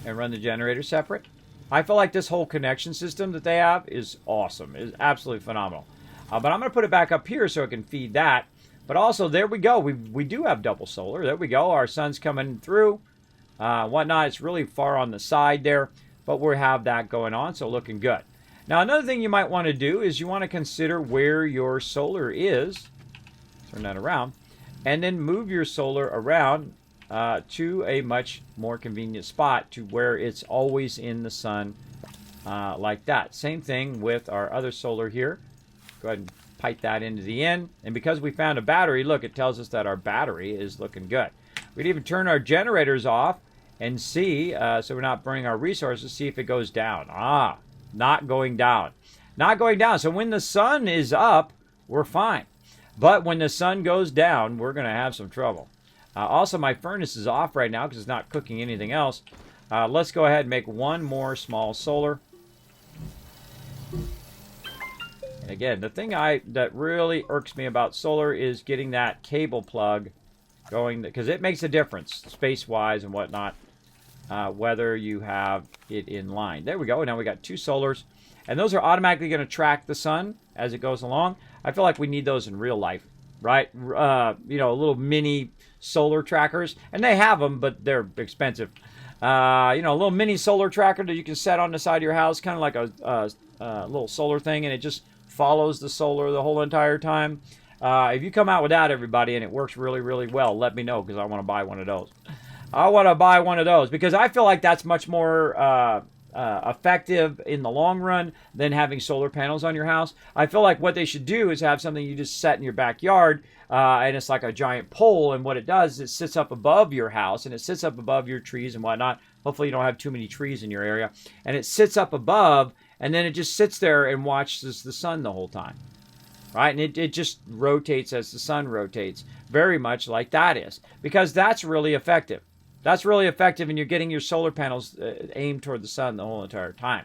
[SPEAKER 1] and run the generators separate. I feel like this whole connection system that they have is awesome. It's absolutely phenomenal. But I'm going to put it back up here so it can feed that. But also, there we go. We do have double solar. There we go. Our sun's coming through. Whatnot. It's really far on the side there. But we have that going on, so looking good. Now, another thing you might want to do is you want to consider where your solar is. Turn that around. And then move your solar around to a much more convenient spot to where it's always in the sun like that. Same thing with our other solar here. Go ahead and pipe that into the end. And because we found a battery, look, it tells us that our battery is looking good. We can even turn our generators off and see, so we're not burning our resources, see if it goes down. Not going down. Not going down. So when the sun is up, we're fine. But when the sun goes down, we're going to have some trouble. Also, my furnace is off right now because it's not cooking anything else. Let's go ahead and make one more small solar. And again, the thing that really irks me about solar is getting that cable plug going, because it makes a difference space-wise and whatnot, whether you have it in line. There we go. Now we got 2 solars, and those are automatically going to track the sun as it goes along. I feel like we need those in real life, right? Little mini solar trackers, and they have them, but they're expensive. A little mini solar tracker that you can set on the side of your house, kind of like a little solar thing, and it just follows the solar the whole entire time. If you come out with that, everybody, and it works really, really well, let me know, because I want to buy one of those. I want to buy one of those because I feel like that's much more effective in the long run than having solar panels on your house. I feel like what they should do is have something you just set in your backyard, and it's like a giant pole, and what it does is it sits up above your house, and it sits up above your trees and whatnot. Hopefully you don't have too many trees in your area. And it sits up above, and then it just sits there and watches the sun the whole time. Right? And it just rotates as the sun rotates, very much like that is, because that's really effective. That's really effective, and you're getting your solar panels aimed toward the sun the whole entire time.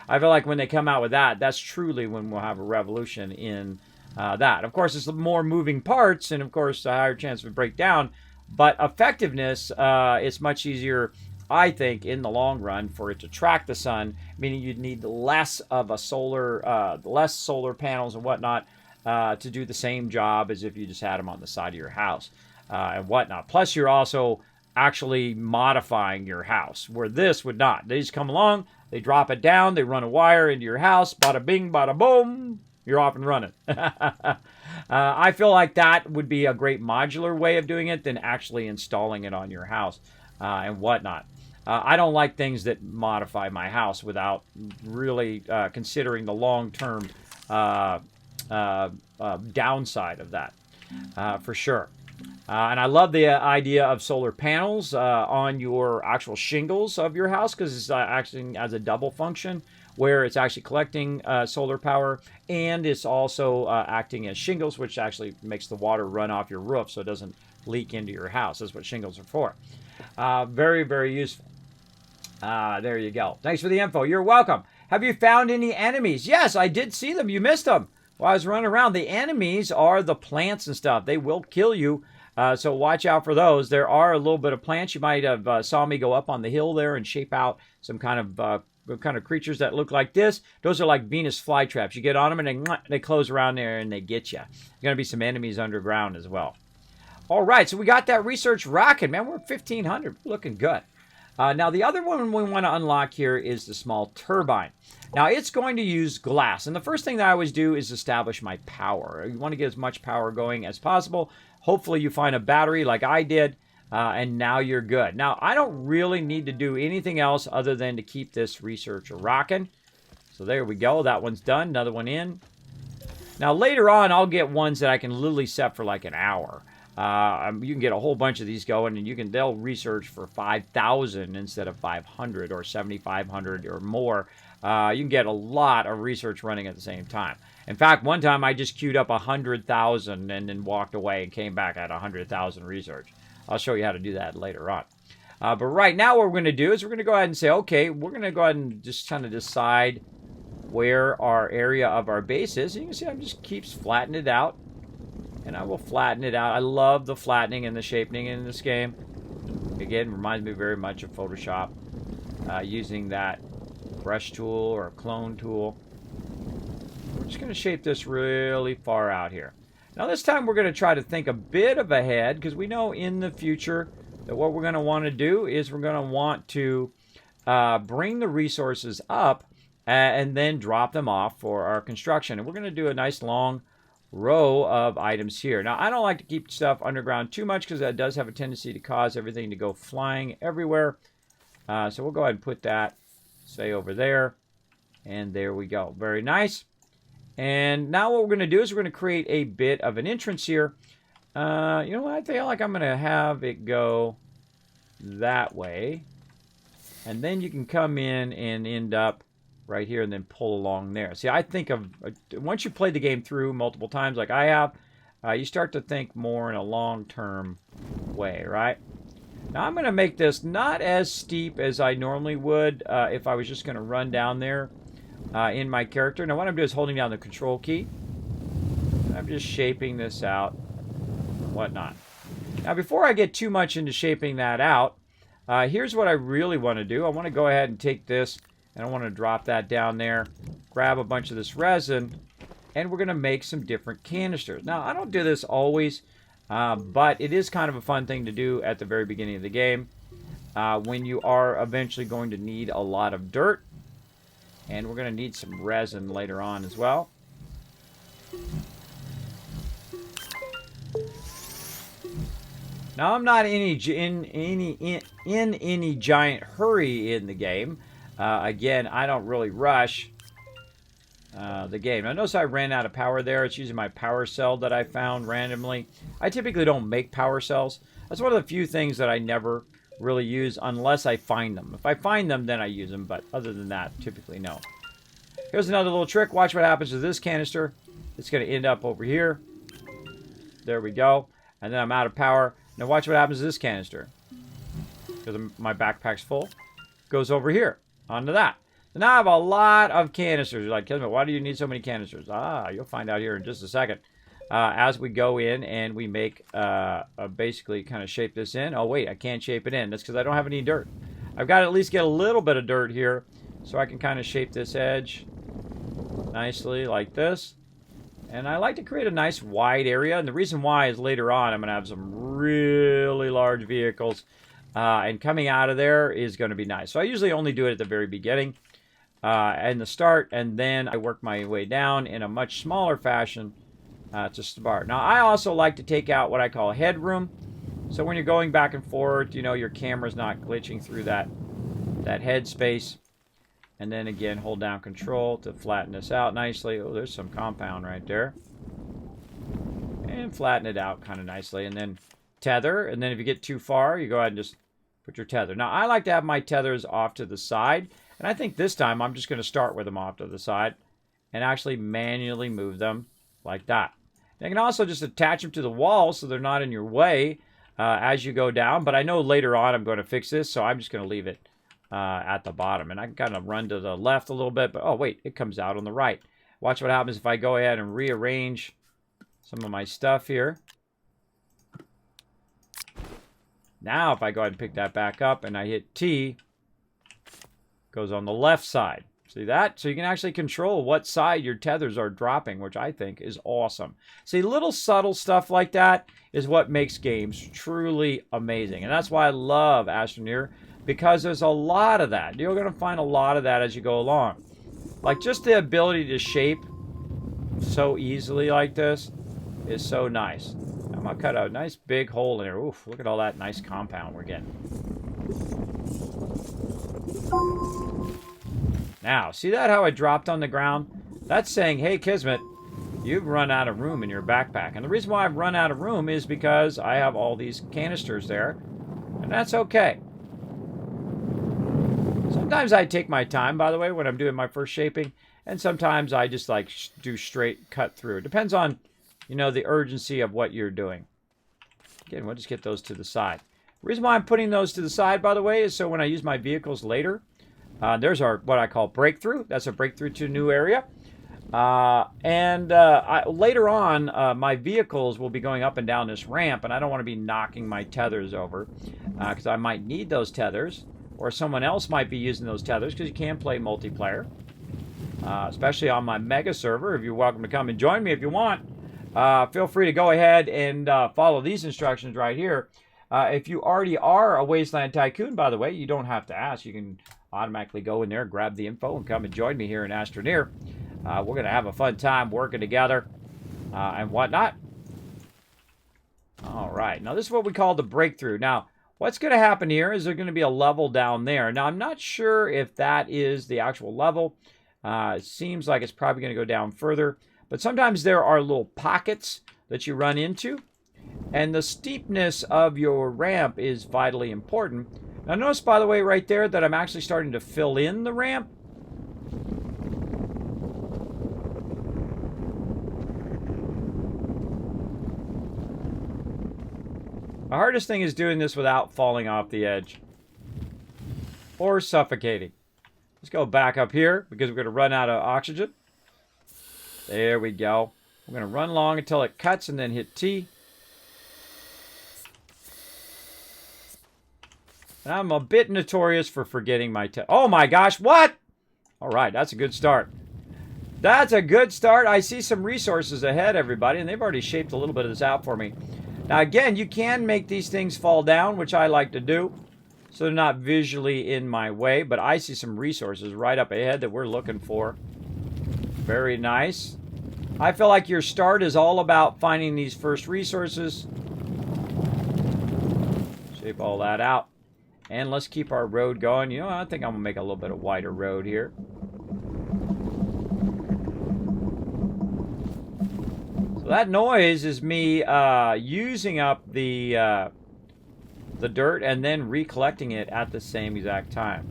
[SPEAKER 1] I feel like when they come out with that, that's truly when we'll have a revolution in that. Of course, it's more moving parts, and of course, a higher chance of breakdown, but effectiveness, it's much easier, I think, in the long run for it to track the sun, meaning you'd need less of a less solar panels and whatnot to do the same job as if you just had them on the side of your house and whatnot. Plus, you're also actually modifying your house, where this would not. They just come along, they drop it down, they run a wire into your house, bada bing, bada boom, you're off and running. I feel like that would be a great modular way of doing it than actually installing it on your house and whatnot. I don't like things that modify my house without really considering the long-term downside of that, for sure. And I love the idea of solar panels on your actual shingles of your house, because it's acting as a double function where it's actually collecting solar power, and it's also acting as shingles, which actually makes the water run off your roof so it doesn't leak into your house. That's what shingles are for. Very, very useful. There you go. Thanks for the info. You're welcome. Have you found any enemies? Yes, I did see them. You missed them while I was running around. The enemies are the plants and stuff. They will kill you. So watch out for those. There are a little bit of plants. You might have saw me go up on the hill there and shape out some kind of creatures that look like this. Those are like Venus flytraps. You get on them and they close around there and they get you. There's going to be some enemies underground as well. All right, so we got that research rocking, man. We're at 1,500. Looking good. Now, the other one we want to unlock here is the small turbine. Now, it's going to use glass. And the first thing that I always do is establish my power. You want to get as much power going as possible. Hopefully, you find a battery like I did, and now you're good. Now, I don't really need to do anything else other than to keep this research rocking. So there we go. That one's done. Another one in. Now, later on, I'll get ones that I can literally set for like an hour. You can get a whole bunch of these going, and they'll research for 5,000 instead of 500 or 7,500 or more. You can get a lot of research running at the same time. In fact, one time I just queued up 100,000 and then walked away and came back at 100,000 research. I'll show you how to do that later on. But right now what we're going to do is we're going to go ahead and say, okay, we're going to go ahead and just kind of decide where our area of our base is. And you can see I'm just keeps flattening it out. And I will flatten it out. I love the flattening and the shaping in this game. Again, reminds me very much of Photoshop. Using that brush tool or clone tool. We're just going to shape this really far out here. Now this time we're going to try to think a bit of ahead, because we know in the future that what we're going to want to do is we're going to want to bring the resources up and then drop them off for our construction. And we're going to do a nice long row of items here. Now, I don't like to keep stuff underground too much because that does have a tendency to cause everything to go flying everywhere. So we'll go ahead and put that, say, over there. And there we go. Very nice. And now what we're going to do is we're going to create a bit of an entrance here. You know what? I feel like I'm going to have it go that way. And then you can come in and end up right here and then pull along there. See, I think of, once you play the game through multiple times like I have, you start to think more in a long-term way, right? Now, I'm going to make this not as steep as I normally would if I was just going to run down there in my character. Now, what I'm doing is holding down the control key. I'm just shaping this out and whatnot. Now, before I get too much into shaping that out, here's what I really want to do. I want to go ahead and take this, and I want to drop that down there, grab a bunch of this resin, and we're going to make some different canisters. Now, I don't do this always, but it is kind of a fun thing to do at the very beginning of the game when you are eventually going to need a lot of dirt. And we're going to need some resin later on as well. Now, I'm not in any giant hurry in the game. Again, I don't really rush the game. Now, notice I ran out of power there. It's using my power cell that I found randomly. I typically don't make power cells. That's one of the few things that I never really use unless I find them. If I find them, then I use them. But other than that, typically no. Here's another little trick. Watch what happens to this canister. It's going to end up over here. There we go. And then I'm out of power. Now watch what happens to this canister. Because my backpack's full. Goes over here. Onto that. So now I have a lot of canisters. You're like, Kismet, why do you need so many canisters? You'll find out here in just a second. As we go in and we make, basically kind of shape this in. Oh, wait, I can't shape it in. That's because I don't have any dirt. I've got to at least get a little bit of dirt here so I can kind of shape this edge nicely like this. And I like to create a nice wide area. And the reason why is later on I'm going to have some really large vehicles. And coming out of there is going to be nice. So I usually only do it at the very beginning and the start. And then I work my way down in a much smaller fashion to start. Now, I also like to take out what I call headroom. So when you're going back and forth, you know, your camera's not glitching through that head space. And then again, hold down control to flatten this out nicely. Oh, there's some compound right there. And flatten it out kind of nicely. And then tether. And then if you get too far, you go ahead and just put your tether. Now, I like to have my tethers off to the side. And I think this time I'm just going to start with them off to the side and actually manually move them like that. You can also just attach them to the wall so they're not in your way as you go down. But I know later on I'm going to fix this, so I'm just going to leave it at the bottom. And I can kind of run to the left a little bit, but oh, wait, it comes out on the right. Watch what happens if I go ahead and rearrange some of my stuff here. Now, if I go ahead and pick that back up and I hit T, it goes on the left side. See that? So you can actually control what side your tethers are dropping, which I think is awesome. See, little subtle stuff like that is what makes games truly amazing. And that's why I love Astroneer, because there's a lot of that. You're going to find a lot of that as you go along. Like just the ability to shape so easily like this is so nice. I'm going to cut a nice big hole in here. Oof, look at all that nice compound we're getting. Now, see that how I dropped on the ground? That's saying, hey, Kismet, you've run out of room in your backpack. And the reason why I've run out of room is because I have all these canisters there. And that's okay. Sometimes I take my time, by the way, when I'm doing my first shaping. And sometimes I just like do straight cut through. It depends on, you know, the urgency of what you're doing. Again, we'll just get those to the side. The reason why I'm putting those to the side, by the way, is so when I use my vehicles later, there's our what I call breakthrough. That's a breakthrough to a new area. Later on, my vehicles will be going up and down this ramp, and I don't want to be knocking my tethers over because I might need those tethers, or someone else might be using those tethers because you can play multiplayer, especially on my mega server. If you're welcome to come and join me if you want. Feel free to go ahead and follow these instructions right here. If you already are a Wasteland Tycoon, by the way, you don't have to ask. You can automatically go in there, grab the info, and come and join me here in Astroneer. We're going to have a fun time working together and whatnot. All right. Now, this is what we call the breakthrough. Now, what's going to happen here is there's going to be a level down there. Now, I'm not sure if that is the actual level. It seems like it's probably going to go down further. But sometimes there are little pockets that you run into. And the steepness of your ramp is vitally important. Now, notice, by the way, right there that I'm actually starting to fill in the ramp. The hardest thing is doing this without falling off the edge or suffocating. Let's go back up here because we're going to run out of oxygen. There we go. We're going to run along until it cuts and then hit T. And I'm a bit notorious for forgetting my... Oh my gosh, what? All right, that's a good start. That's a good start. I see some resources ahead, everybody, and they've already shaped a little bit of this out for me. Now, again, you can make these things fall down, which I like to do, so they're not visually in my way, but I see some resources right up ahead that we're looking for. Very nice. I feel like your start is all about finding these first resources. Shape all that out. And let's keep our road going. You know, I think I'm going to make a little bit of wider road here. That noise is me using up the dirt and then recollecting it at the same exact time.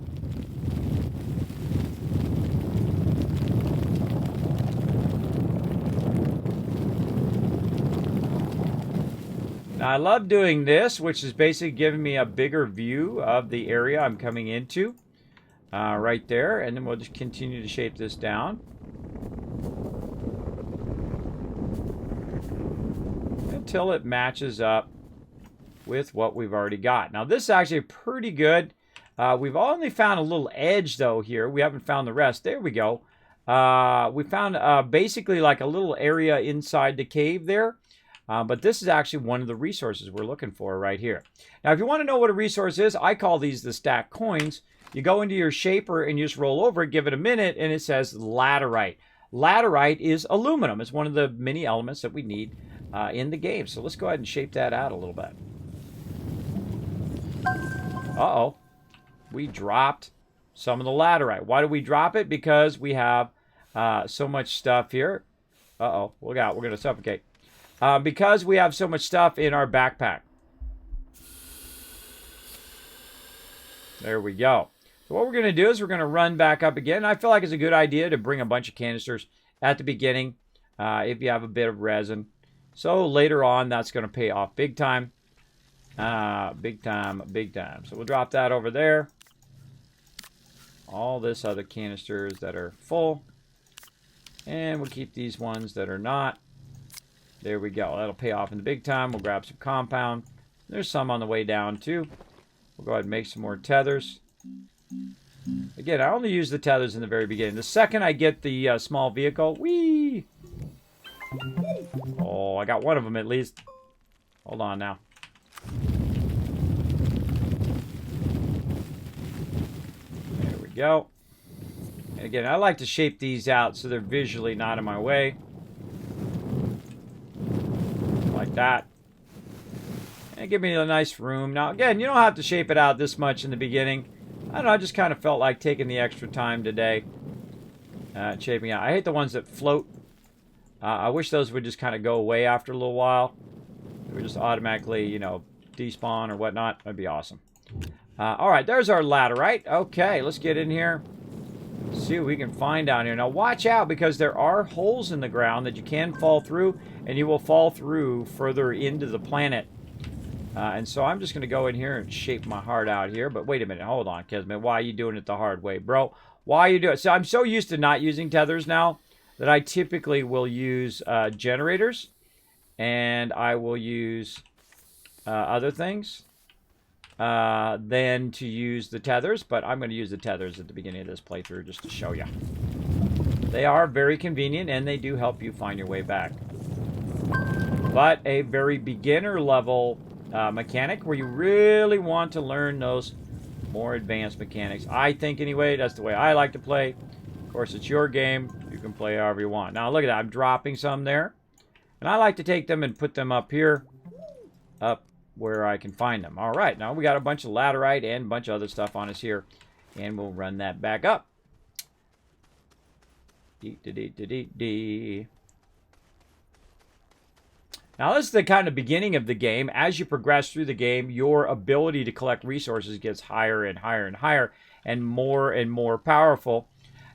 [SPEAKER 1] Now, I love doing this, which is basically giving me a bigger view of the area I'm coming into right there. And then we'll just continue to shape this down. Until it matches up with what we've already got. Now, this is actually pretty good. We've only found a little edge, though, here. We haven't found the rest. There we go. We found basically like a little area inside the cave there. But this is actually one of the resources we're looking for right here. Now, if you want to know what a resource is, I call these the stack coins. You go into your shaper and you just roll over it, give it a minute, and it says laterite. Laterite is aluminum. It's one of the many elements that we need in the game. So let's go ahead and shape that out a little bit. Uh-oh. We dropped some of the laterite. Why do we drop it? Because we have so much stuff here. Uh-oh. Look out. We're going to suffocate. Because we have so much stuff in our backpack. There we go. So what we're going to do is we're going to run back up again. I feel like it's a good idea to bring a bunch of canisters at the beginning if you have a bit of resin. So later on, that's going to pay off big time. Big time, big time. So we'll drop that over there. All this other canisters that are full. And we'll keep these ones that are not. There we go. That'll pay off in the big time. We'll grab some compound. There's some on the way down too. We'll go ahead and make some more tethers. Again, I only use the tethers in the very beginning. The second I get the small vehicle, whee! Oh, I got one of them at least. Hold on now. There we go. And again, I like to shape these out so they're visually not in my way. Like that. And give me a nice room. Now, again, you don't have to shape it out this much in the beginning. I don't know, I just kind of felt like taking the extra time today. Shaping out. I hate the ones that float. I wish those would just kind of go away after a little while. They would just automatically, you know, despawn or whatnot. That'd be awesome. All right, there's our laterite. Okay, let's get in here. See what we can find down here. Now, watch out because there are holes in the ground that you can fall through, and you will fall through further into the planet. And so I'm just going to go in here and shape my heart out here. But wait a minute. Hold on, Kismet. Why are you doing it the hard way, bro? Why are you doing it? So I'm so used to not using tethers now that I typically will use generators. And I will use other things than to use the tethers. But I'm going to use the tethers at the beginning of this playthrough just to show you. They are very convenient, and they do help you find your way back. But a very beginner level mechanic where you really want to learn those More advanced mechanics. I think anyway, that's the way I like to play. Of course, it's your game. You can play however you want. Now, look at that. I'm dropping some there. And I like to take them and put them up here. Up where I can find them. All right. Now, we got a bunch of laterite and a bunch of other stuff on us here. And we'll run that back up. Now, this is the kind of beginning of the game. As you progress through the game, your ability to collect resources gets higher and higher and higher and more powerful.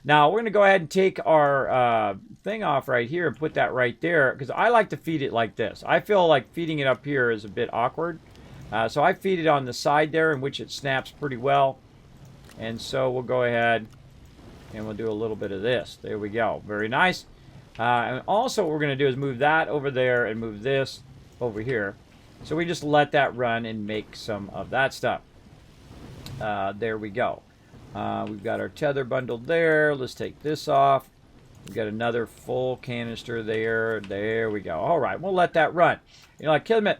[SPEAKER 1] Now, we're going to go ahead and take our thing off right here and put that right there because I like to feed it like this. I feel like feeding it up here is a bit awkward. So I feed it on the side there in which it snaps pretty well. And so we'll go ahead and we'll do a little bit of this. There we go. Very nice. And also what we're going to do is move that over there and move this over here. So we just let that run and make some of that stuff. There we go. We've got our tether bundled there. Let's take this off. We've got another full canister there. There we go. All right, we'll let that run. You know, like, Kismet,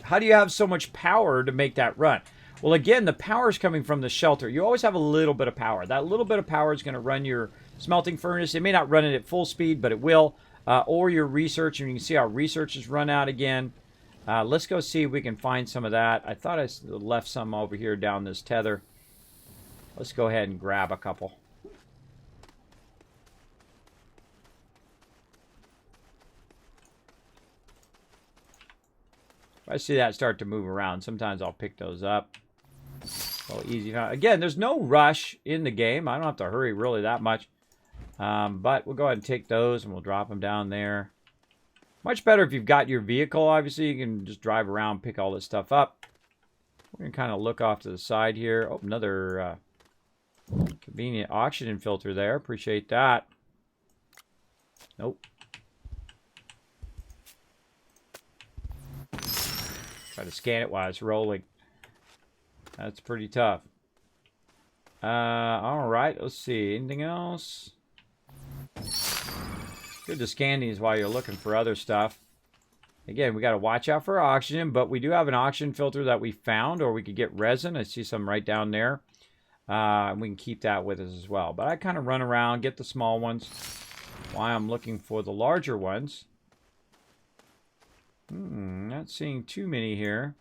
[SPEAKER 1] how do you have so much power to make that run? Well, again, the power is coming from the shelter. You always have a little bit of power. That little bit of power is going to run your smelting furnace. It may not run it at full speed, but it will. Or your research, and you can see our research has run out again. Let's go see if we can find some of that. I thought I left some over here down this tether. Let's go ahead and grab a couple. If I see that start to move around, sometimes I'll pick those up. A little easy. Again, there's no rush in the game. I don't have to hurry really that much. But we'll go ahead and take those and we'll drop them down there. Much better if you've got your vehicle, obviously. You can just drive around, pick all this stuff up. We're going to kind of look off to the side here. Oh, another convenient oxygen filter there. Appreciate that. Nope. Try to scan it while it's rolling. That's pretty tough. All right. Let's see. Anything else? Good to scan these while you're looking for other stuff. Again, we got to watch out for oxygen, but we do have an oxygen filter that we found, or we could get resin. I see some right down there. And we can keep that with us as well. But I kind of run around, get the small ones while I'm looking for the larger ones. Not seeing too many here.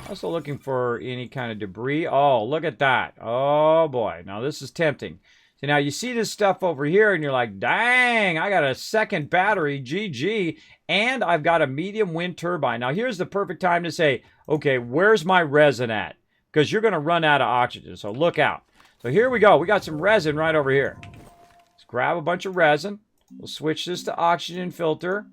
[SPEAKER 1] Also looking for any kind of debris. Oh, look at that. Oh, boy. Now, this is tempting. So now you see this stuff over here, and you're like, dang, I got a second battery, GG, and I've got a medium wind turbine. Now, here's the perfect time to say, okay, where's my resin at? Because you're going to run out of oxygen, so look out. So here we go. We got some resin right over here. Let's grab a bunch of resin. We'll switch this to oxygen filter.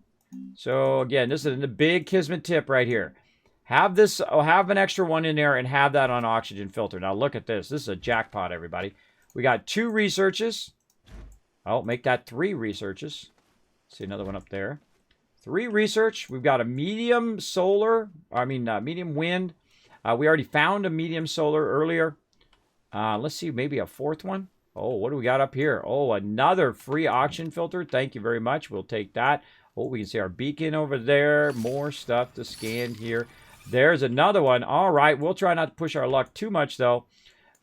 [SPEAKER 1] So, again, this is the big Kismet tip right here. Have an extra one in there and have that on oxygen filter. Now, look at this. This is a jackpot, everybody. We got 2 researches. Oh, make that 3 researches. See another one up there. 3 research. We've got a medium medium wind. We already found a medium solar earlier. Let's see, maybe a 4th one. Oh, what do we got up here? Oh, another free oxygen filter. Thank you very much. We'll take that. Oh, we can see our beacon over there. More stuff to scan here. There's another one. All right, we'll try not to push our luck too much, though.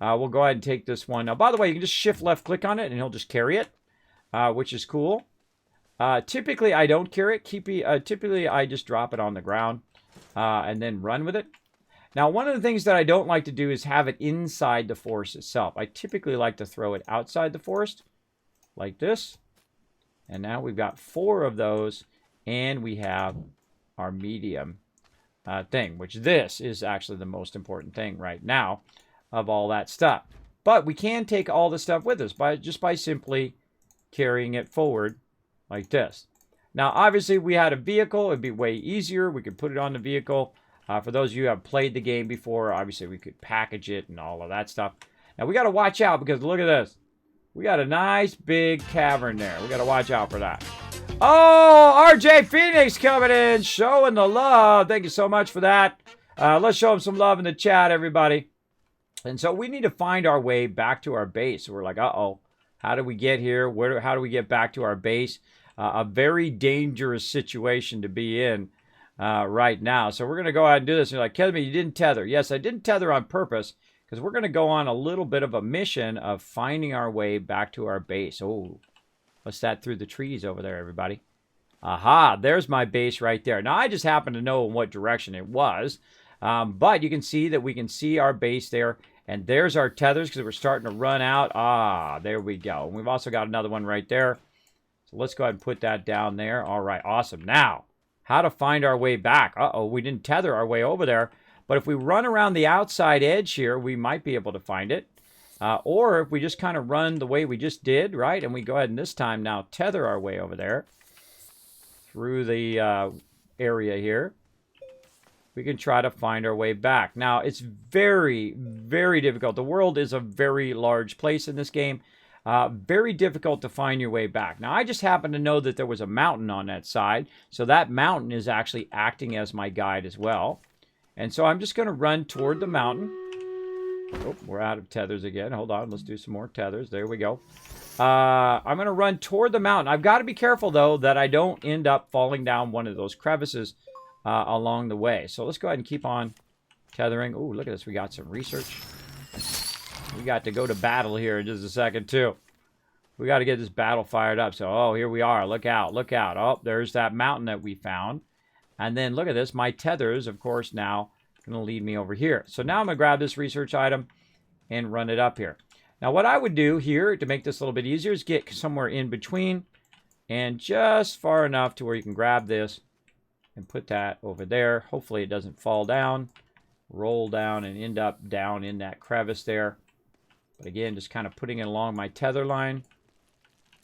[SPEAKER 1] We'll go ahead and take this one. Now, by the way, you can just shift left click on it, and he'll just carry it, which is cool. Typically, I don't carry it. Typically, I just drop it on the ground and then run with it. Now, one of the things that I don't like to do is have it inside the forest itself. I typically like to throw it outside the forest, like this. And now we've got 4 of those, and we have our medium thing, which this is actually the most important thing right now of all that stuff. But we can take all the stuff with us just by simply carrying it forward like this. Now, obviously, if we had a vehicle, it'd be way easier. We could put it on the vehicle. For those of you who have played the game before, obviously, we could package it and all of that stuff. Now, we got to watch out because look at this. We got a nice big cavern there. We got to watch out for that. Oh, RJ Phoenix coming in, showing the love. Thank you so much for that. Let's show him some love in the chat, everybody. And so we need to find our way back to our base. We're like, uh-oh, how do we get here? How do we get back to our base? A very dangerous situation to be in. right now. So we're going to go ahead and do this. You're like, Kismet, you didn't tether. Yes, I didn't tether on purpose because we're going to go on a little bit of a mission of finding our way back to our base. Oh, what's that through the trees over there, everybody? Aha, there's my base right there. Now, I just happen to know in what direction it was. But you can see that we can see our base there. And there's our tethers because we're starting to run out. Ah, there we go. And we've also got another one right there. So let's go ahead and put that down there. All right, awesome. Now, how to find our way back. Uh-oh, we didn't tether our way over there. But if we run around the outside edge here, we might be able to find it. Or if we just kind of run the way we just did, right? And we go ahead and this time now tether our way over there through the area here. We can try to find our way back. Now, it's very, very difficult. The world is a very large place in this game. Very difficult to find your way back. Now, I just happen to know that there was a mountain on that side. So that mountain is actually acting as my guide as well. And so I'm just going to run toward the mountain. Oh, we're out of tethers again. Hold on. Let's do some more tethers. There we go. I'm going to run toward the mountain. I've got to be careful, though, that I don't end up falling down one of those crevices along the way. So let's go ahead and keep on tethering. Oh, look at this. We got some research. We got to go to battle here in just a second, too. We got to get this battle fired up. So, oh, here we are. Look out. Look out. Oh, there's that mountain that we found. And then look at this. My tethers, of course, now going to lead me over here. So now I'm going to grab this research item and run it up here. Now, what I would do here to make this a little bit easier is get somewhere in between and just far enough to where you can grab this and put that over there. Hopefully it doesn't fall down, roll down, and end up down in that crevice there. But again, just kind of putting it along my tether line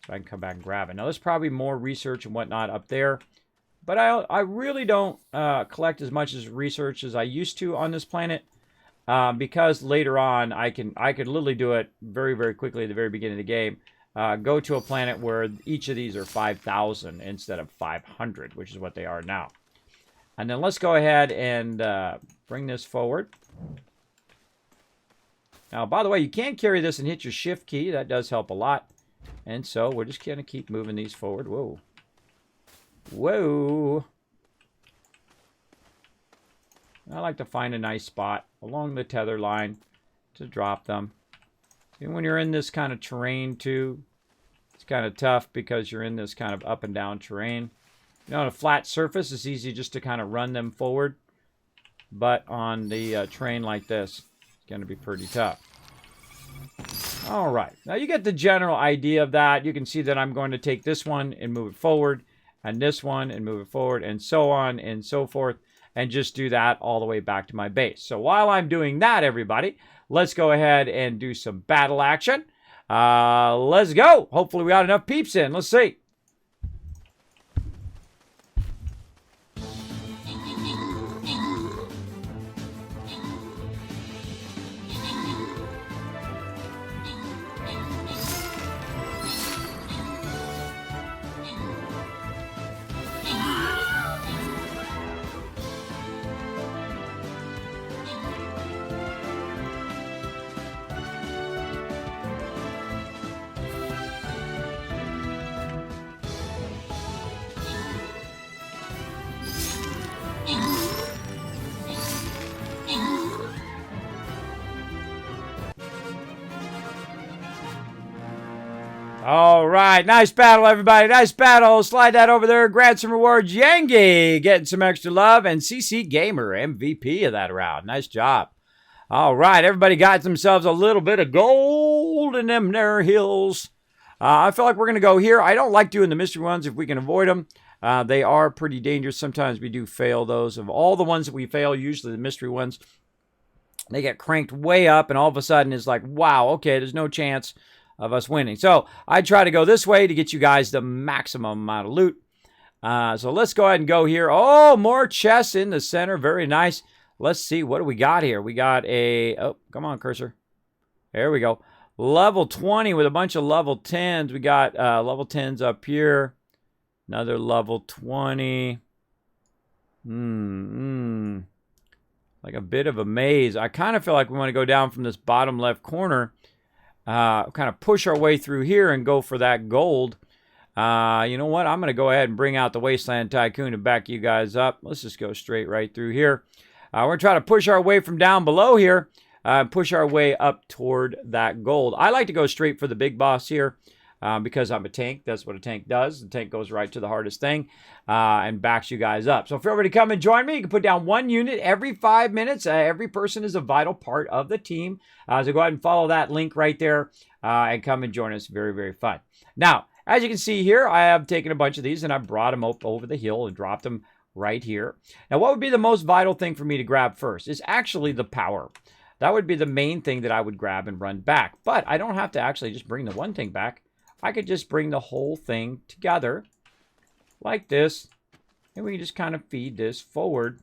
[SPEAKER 1] so I can come back and grab it. Now, there's probably more research and whatnot up there. But I really don't collect as much as research as I used to on this planet. Because later on, I could literally do it very, very quickly at the very beginning of the game. Go to a planet where each of these are 5,000 instead of 500, which is what they are now. And then let's go ahead and bring this forward. Now, by the way, you can carry this and hit your shift key. That does help a lot. And so we're just going to keep moving these forward. Whoa. Whoa. I like to find a nice spot along the tether line to drop them. And when you're in this kind of terrain too, it's kind of tough because you're in this kind of up and down terrain. You know, on a flat surface, it's easy just to kind of run them forward. But on the terrain like this, it's going to be pretty tough. All right. Now you get the general idea of that. You can see that I'm going to take this one and move it forward, and this one and move it forward, and so on and so forth. And just do that all the way back to my base. So while I'm doing that, everybody, let's go ahead and do some battle action. Let's go. Hopefully we got enough peeps in. Let's see. All right, nice battle, everybody. Nice battle. Slide that over there. Grant some rewards. Yangi getting some extra love. And CC Gamer, MVP of that round. Nice job. All right, everybody got themselves a little bit of gold in them there hills. I feel like we're going to go here. I don't like doing the mystery ones if we can avoid them. They are pretty dangerous. Sometimes we do fail those. Of all the ones that we fail, usually the mystery ones, they get cranked way up. And all of a sudden it's like, wow, okay, there's no chance of us winning. So I try to go this way to get you guys the maximum amount of loot. So let's go ahead and go here. Oh, more chests in the center. Very nice. Let's see. What do we got here? We got a... Oh, come on, cursor. There we go. Level 20 with a bunch of level 10s. We got level 10s up here. Another level 20. Like a bit of a maze. I kind of feel like we want to go down from this bottom left corner. Kind of push our way through here and go for that gold. You know what? I'm going to go ahead and bring out the Wasteland Tycoon to back you guys up. Let's just go straight right through here. We're going to try to push our way from down below here. Push our way up toward that gold. I like to go straight for the big boss here. Because I'm a tank. That's what a tank does. The tank goes right to the hardest thing and backs you guys up. So feel free to come and join me. You can put down 1 unit every 5 minutes. Every person is a vital part of the team. So go ahead and follow that link right there and come and join us. Very, very fun. Now, as you can see here, I have taken a bunch of these and I brought them up over the hill and dropped them right here. Now, what would be the most vital thing for me to grab first is actually the power. That would be the main thing that I would grab and run back. But I don't have to actually just bring the one thing back. I could just bring the whole thing together like this, and we can just kind of feed this forward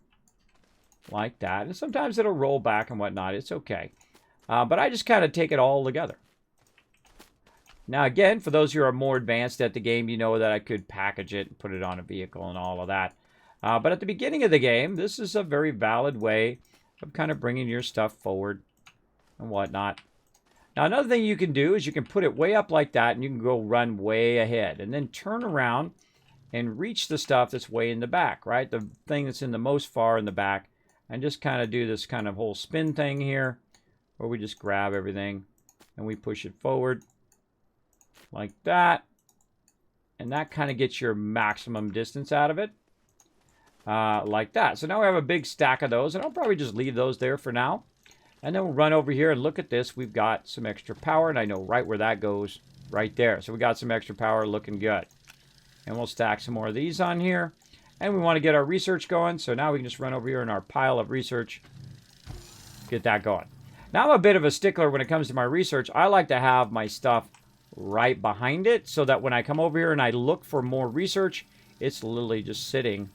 [SPEAKER 1] like that. And sometimes it'll roll back and whatnot. It's okay. But I just kind of take it all together. Now, again, for those who are more advanced at the game, you know that I could package it and put it on a vehicle and all of that. But at the beginning of the game, this is a very valid way of kind of bringing your stuff forward and whatnot. Now, another thing you can do is you can put it way up like that, and you can go run way ahead. And then turn around and reach the stuff that's way in the back, right? The thing that's in the most far in the back. And just kind of do this kind of whole spin thing here, where we just grab everything and we push it forward like that. And that kind of gets your maximum distance out of it, like that. So now we have a big stack of those, and I'll probably just leave those there for now. And then we'll run over here and look at this. We've got some extra power, and I know right where that goes, right there. So we got some extra power, looking good. And we'll stack some more of these on here. And we want to get our research going, so now we can just run over here in our pile of research, get that going. Now I'm a bit of a stickler when it comes to my research. I like to have my stuff right behind it, so that when I come over here and I look for more research, it's literally just sitting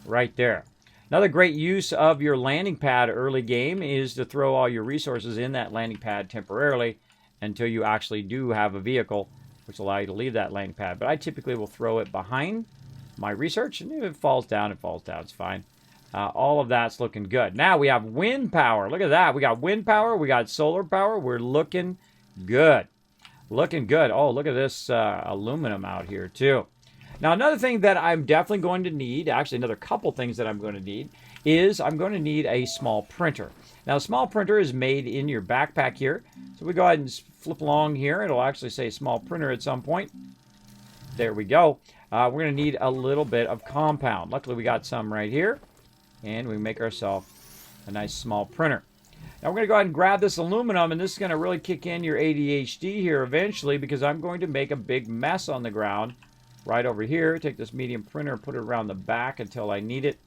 [SPEAKER 1] right there. Another great use of your landing pad early game is to throw all your resources in that landing pad temporarily until you actually do have a vehicle, which will allow you to leave that landing pad. But I typically will throw it behind my research, and if it falls down, it falls down. It's fine. All of that's looking good. Now we have wind power. Look at that. We got wind power. We got solar power. We're looking good. Looking good. Oh, look at this aluminum out here too. Now, another thing that I'm definitely going to need, actually another couple things that I'm going to need, is I'm going to need a small printer. Now, a small printer is made in your backpack here. So we go ahead and flip along here. It'll actually say small printer at some point. There we go. We're going to need a little bit of compound. Luckily, we got some right here. And we make ourselves a nice small printer. Now, we're going to go ahead and grab this aluminum, and this is going to really kick in your ADHD here eventually, because I'm going to make a big mess on the ground. Right over here, take this medium printer, put it around the back until I need it.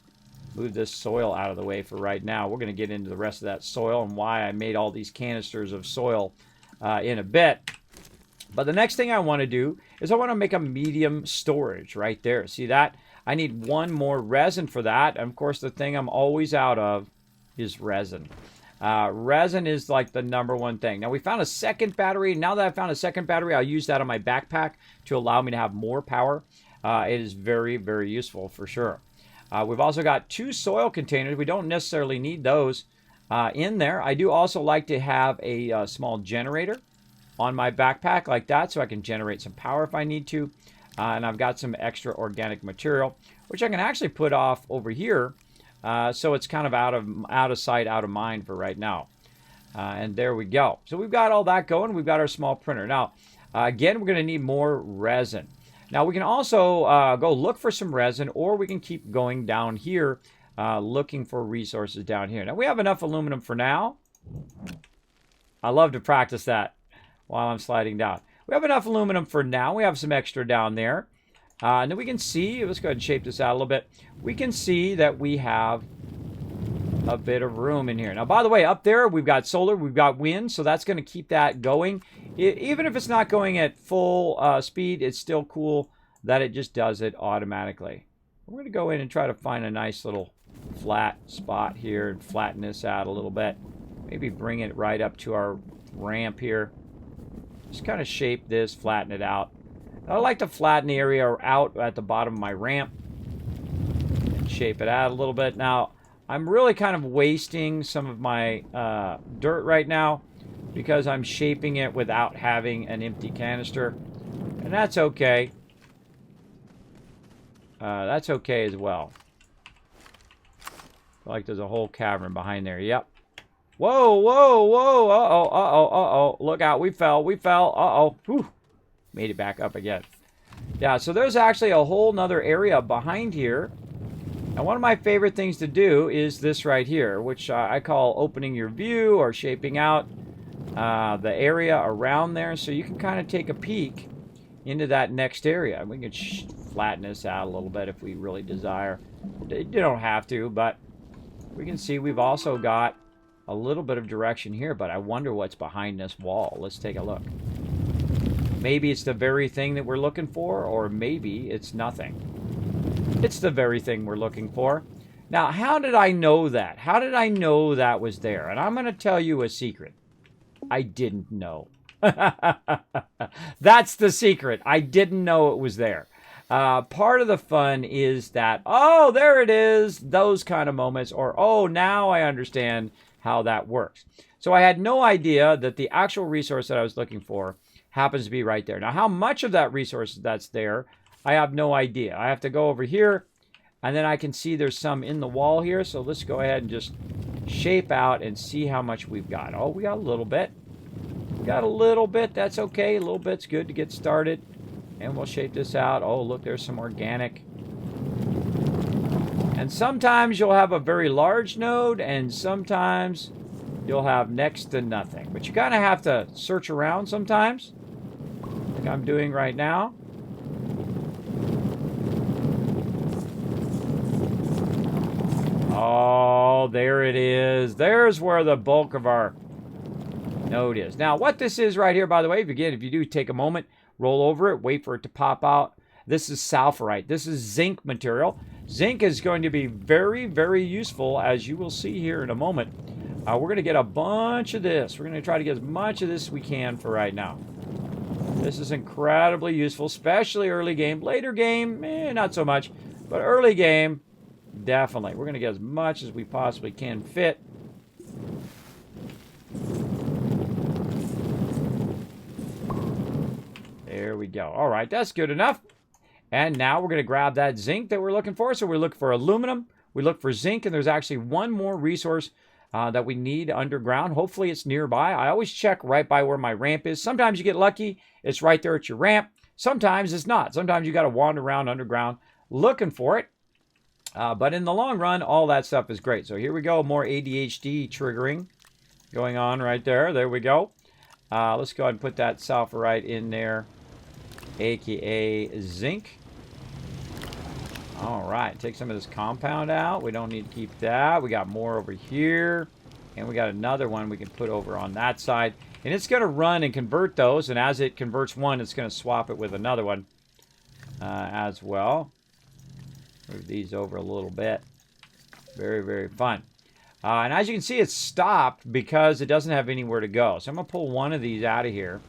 [SPEAKER 1] Move this soil out of the way for right now. We're going to get into the rest of that soil and why I made all these canisters of soil in a bit. But the next thing I want to do is I want to make a medium storage right there. See that? I need one more resin for that. And of course, the thing I'm always out of is resin. Resin is like the #1 thing. Now, we found a second battery. Now that I found a second battery, I'll use that on my backpack to allow me to have more power. It is very, very useful for sure. We've also got 2 soil containers. We don't necessarily need those in there. I do also like to have a small generator on my backpack like that, so I can generate some power if I need to. And I've got some extra organic material, which I can actually put off over here. So it's kind of out of sight, out of mind for right now. And there we go. So we've got all that going. We've got our small printer. Now, again, we're going to need more resin. Now, we can also go look for some resin, or we can keep going down here looking for resources down here. Now, we have enough aluminum for now. I love to practice that while I'm sliding down. We have enough aluminum for now. We have some extra down there. And then we can see, let's go ahead and shape this out a little bit. We can see that we have a bit of room in here. Now, by the way, up there, we've got solar, we've got wind, so that's going to keep that going. Even if it's not going at full speed, it's still cool that it just does it automatically. We're going to go in and try to find a nice little flat spot here and flatten this out a little bit. Maybe bring it right up to our ramp here. Just kind of shape this, flatten it out. I like to flatten the area out at the bottom of my ramp and shape it out a little bit. Now, I'm really kind of wasting some of my dirt right now because I'm shaping it without having an empty canister. And that's okay. That's okay as well. Feel like there's a whole cavern behind there. Yep. Whoa, whoa, whoa. Uh-oh, uh-oh, uh-oh. Look out. We fell. We fell. Uh-oh. Whew. Made it back up again. Yeah, so there's actually a whole nother area behind here. And one of my favorite things to do is this right here, which I call opening your view or shaping out the area around there. So you can kind of take a peek into that next area. We can flatten this out a little bit if we really desire. You don't have to, but we can see we've also got a little bit of direction here, but I wonder what's behind this wall. Let's take a look. Maybe it's the very thing that we're looking for, or maybe it's nothing. It's the very thing we're looking for. Now, how did I know that? How did I know that was there? And I'm going to tell you a secret. I didn't know. That's the secret. I didn't know it was there. Part of the fun is that, oh, there it is, those kind of moments, or, oh, now I understand how that works. So I had no idea that the actual resource that I was looking for happens to be right there. Now, how much of that resource that's there, I have no idea. I have to go over here, and then I can see there's some in the wall here. So let's go ahead and just shape out and see how much we've got. Oh, we got a little bit. We got a little bit. That's okay. A little bit's good to get started. And we'll shape this out. Oh, look, there's some organic. And sometimes you'll have a very large node, and sometimes you'll have next to nothing. But you kind of have to search around sometimes, like I'm doing right now. Oh, there it is. There's where the bulk of our node is. Now, what this is right here, by the way, if you do take a moment, roll over it, wait for it to pop out. This is sulfurite. This is zinc material. Zinc is going to be very, very useful, as you will see here in a moment. We're going to get a bunch of this. We're going to try to get as much of this as we can for right now. This is incredibly useful, especially early game. Later game, not so much. But early game, definitely. We're going to get as much as we possibly can fit. There we go. All right, that's good enough. And now we're going to grab that zinc that we're looking for. So we look for aluminum, we look for zinc, and there's actually one more resource that we need underground. Hopefully it's nearby. I always check right by where my ramp is. Sometimes you get lucky. It's right there at your ramp. Sometimes it's not. Sometimes you got to wander around underground looking for it. But in the long run, all that stuff is great. So here we go. More ADHD triggering going on right there. There we go. Let's go ahead and put that sulfurite in there, aka zinc. All right, take some of this compound out. We don't need to keep that. We got more over here, and we got another one we can put over on that side. And it's going to run and convert those, and as it converts one, it's going to swap it with another one as well. Move these over a little bit. Very, very fun. And as you can see, it's stopped because it doesn't have anywhere to go. So I'm going to pull one of these out of here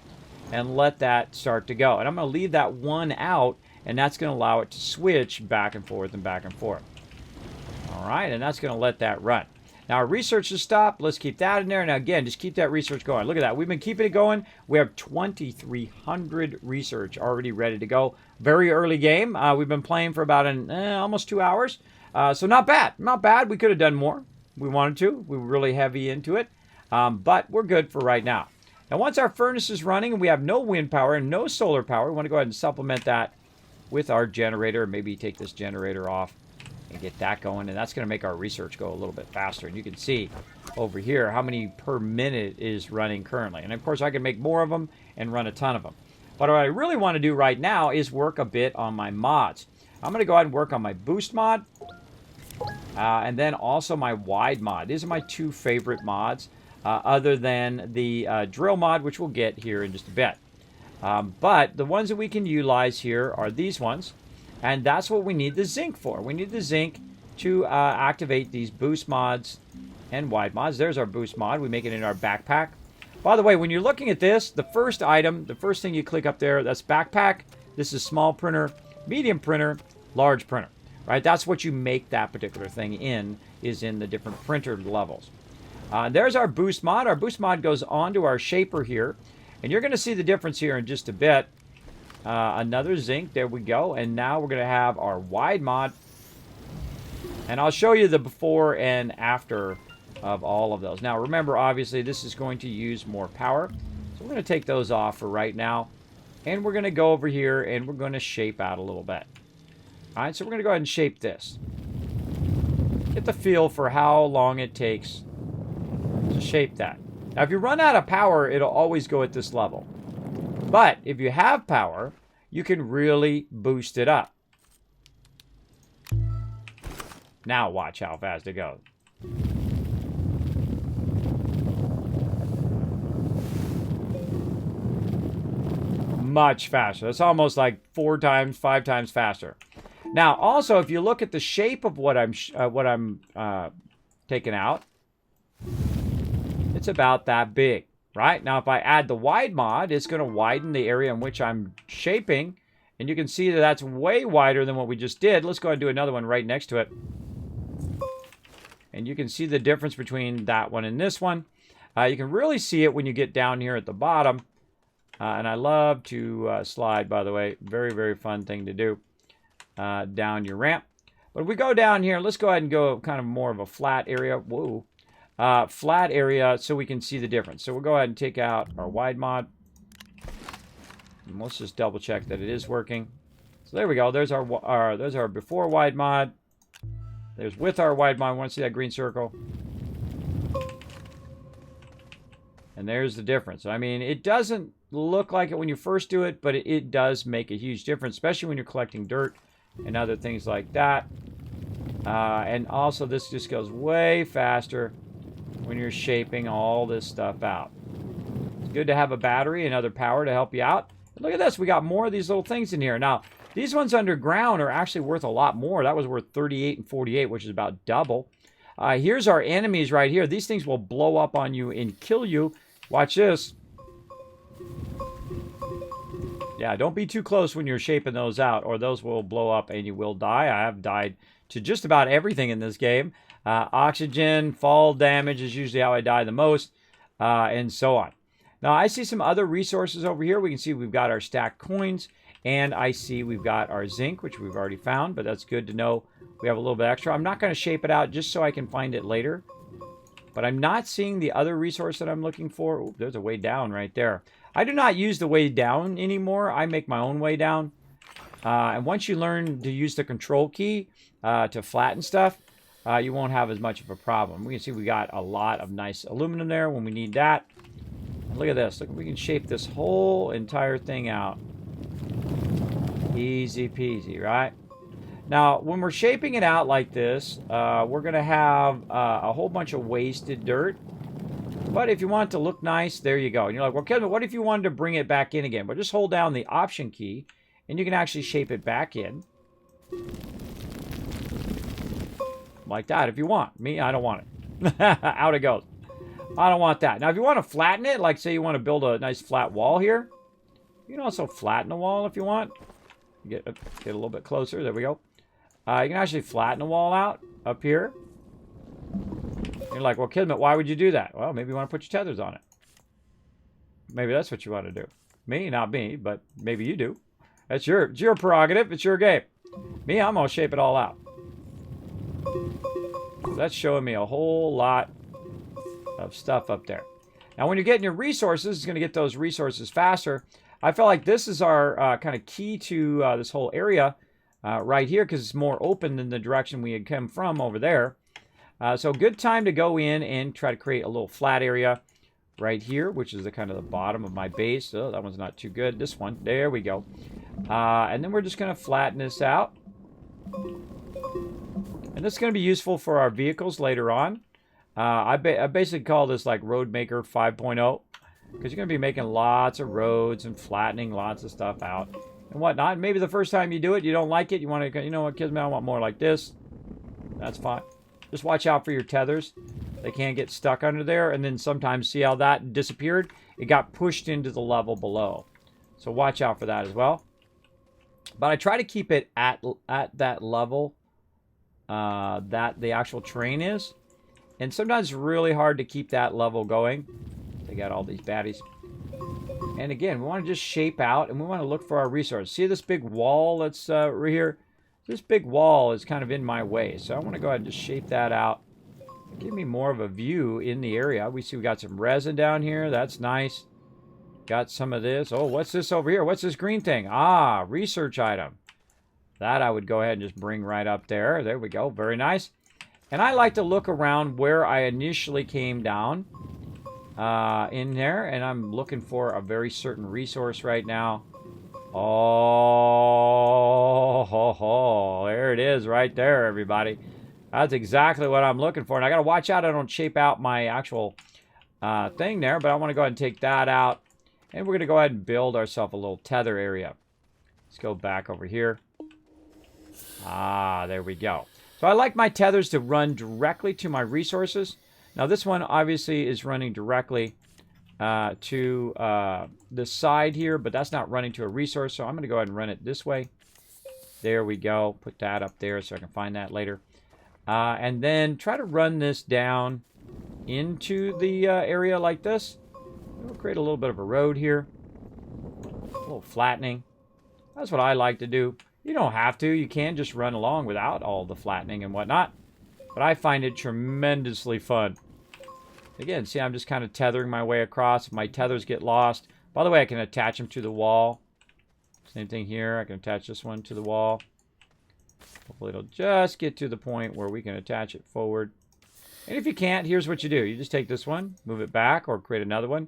[SPEAKER 1] and let that start to go. And I'm going to leave that one out, and that's going to allow it to switch back and forth and back and forth. All right, and that's going to let that run. Now, our research is stopped. Let's keep that in there. Now, again, just keep that research going. Look at that. We've been keeping it going. We have 2,300 research already ready to go. Very early game. We've been playing for about almost 2 hours. So not bad. Not bad. We could have done more. We wanted to. We were really heavy into it. But we're good for right now. Now, once our furnace is running and we have no wind power and no solar power, we want to go ahead and supplement that with our generator. Maybe take this generator off and get that going. And that's going to make our research go a little bit faster. And you can see over here how many per minute is running currently. And, of course, I can make more of them and run a ton of them. But what I really want to do right now is work a bit on my mods. I'm going to go ahead and work on my boost mod. And then also my wide mod. These are my two favorite mods, other than the drill mod, which we'll get here in just a bit. But the ones that we can utilize here are these ones. And that's what we need the zinc for. We need the zinc to activate these boost mods and wide mods. There's our boost mod. We make it in our backpack. By the way, when you're looking at this, the first item, the first thing you click up there, that's backpack. This is small printer, medium printer, large printer. Right? That's what you make that particular thing in, is in the different printer levels. There's our boost mod. Our boost mod goes onto our shaper here. And you're going to see the difference here in just a bit. Another zinc. There we go. And now we're going to have our wide mod. And I'll show you the before and after of all of those. Now, remember, obviously, this is going to use more power. So we're going to take those off for right now. And we're going to go over here and we're going to shape out a little bit. All right, so we're going to go ahead and shape this. Get the feel for how long it takes to shape that. Now, if you run out of power, it'll always go at this level. But if you have power, you can really boost it up. Now watch how fast it goes. Much faster. That's almost like 4 times, 5 times faster. Now, also, if you look at the shape of what I'm taking out, it's about that big, right? Now, if I add the wide mod, it's going to widen the area in which I'm shaping, and you can see that that's way wider than what we just did. Let's go ahead and do another one right next to it. And you can see the difference between that one and this one. You can really see it when you get down here at the bottom. And I love to slide, by the way. Very, very fun thing to do down your ramp. But if we go down here, let's go ahead and go kind of more of a flat area. Whoa. Flat area so we can see the difference. So we'll go ahead and take out our wide mod. And let's just double check that it is working. So there we go. There's our before wide mod. There's with our wide mod. Want to see that green circle? And there's the difference. I mean, it doesn't look like it when you first do it, but it does make a huge difference, especially when you're collecting dirt and other things like that. And also, this just goes way faster when you're shaping all this stuff out. It's good to have a battery and other power to help you out. And look at this. We got more of these little things in here. Now, these ones underground are actually worth a lot more. That was worth 38 and 48, which is about double. Here's our enemies right here. These things will blow up on you and kill you. Watch this. Yeah, don't be too close when you're shaping those out, or those will blow up and you will die. I have died to just about everything in this game. Oxygen, fall damage is usually how I die the most, and so on. Now, I see some other resources over here. We can see we've got our stacked coins, and I see we've got our zinc, which we've already found, but that's good to know we have a little bit extra. I'm not going to shape it out just so I can find it later, but I'm not seeing the other resource that I'm looking for. Ooh, there's a way down right there. I do not use the way down anymore. I make my own way down. And once you learn to use the control key to flatten stuff, you won't have as much of a problem. We can see we got a lot of nice aluminum there when we need that. And look at this. Look, we can shape this whole entire thing out. Easy peasy, right? Now, when we're shaping it out like this, we're going to have a whole bunch of wasted dirt. But if you want it to look nice, there you go. And you're like, well, Kevin, what if you wanted to bring it back in again? But just hold down the Option key, and you can actually shape it back in. Like that, if you want. Me, I don't want it. Out it goes. I don't want that. Now, if you want to flatten it, like say you want to build a nice flat wall here, you can also flatten the wall if you want. Get a little bit closer. There we go. You can actually flatten the wall out up here. You're like, well, Kismet, why would you do that? Well, maybe you want to put your tethers on it. Maybe that's what you want to do. Me, not me, but maybe you do. It's your prerogative. It's your game. Me, I'm going to shape it all out. So that's showing me a whole lot of stuff up there. Now, when you're getting your resources, it's going to get those resources faster. I feel like this is our kind of key to this whole area right here, because it's more open than the direction we had come from over there. So good time to go in and try to create a little flat area right here, which is the kind of the bottom of my base. Oh, that one's not too good. This one, there we go. And then we're just going to flatten this out. And this is going to be useful for our vehicles later on. I basically call this like Road Maker 5.0, because you're going to be making lots of roads and flattening lots of stuff out and whatnot. Maybe the first time you do it, you don't like it. You want to, you know what, Kismet, I want more like this. That's fine. Just watch out for your tethers. They can't get stuck under there. And then sometimes, see how that disappeared? It got pushed into the level below. So watch out for that as well. But I try to keep it at that level that the actual train is. And sometimes it's really hard to keep that level going. They got all these baddies. And again, we want to just shape out, and we want to look for our resource. See this big wall that's right here? This big wall is kind of in my way, so I want to go ahead and just shape that out. Give me more of a view in the area. We see we got some resin down here. That's nice. Got some of this. Oh, what's this over here? What's this green thing? Ah, research item. That I would go ahead and just bring right up there. There we go. Very nice. And I like to look around where I initially came down in there. And I'm looking for a very certain resource right now. Oh, there it is right there, everybody. That's exactly what I'm looking for. And I got to watch out I don't shape out my actual thing there. But I want to go ahead and take that out. And we're going to go ahead and build ourselves a little tether area. Let's go back over here. Ah, there we go. So I like my tethers to run directly to my resources. Now this one obviously is running directly to the side here, but that's not running to a resource. So I'm going to go ahead and run it this way. There we go. Put that up there so I can find that later. And then try to run this down into the area like this. We'll create a little bit of a road here. A little flattening. That's what I like to do. You don't have to. You can just run along without all the flattening and whatnot. But I find it tremendously fun. Again, see, I'm just kind of tethering my way across. If my tethers get lost. By the way, I can attach them to the wall. Same thing here. I can attach this one to the wall. Hopefully it'll just get to the point where we can attach it forward. And if you can't, here's what you do. You just take this one, move it back, or create another one.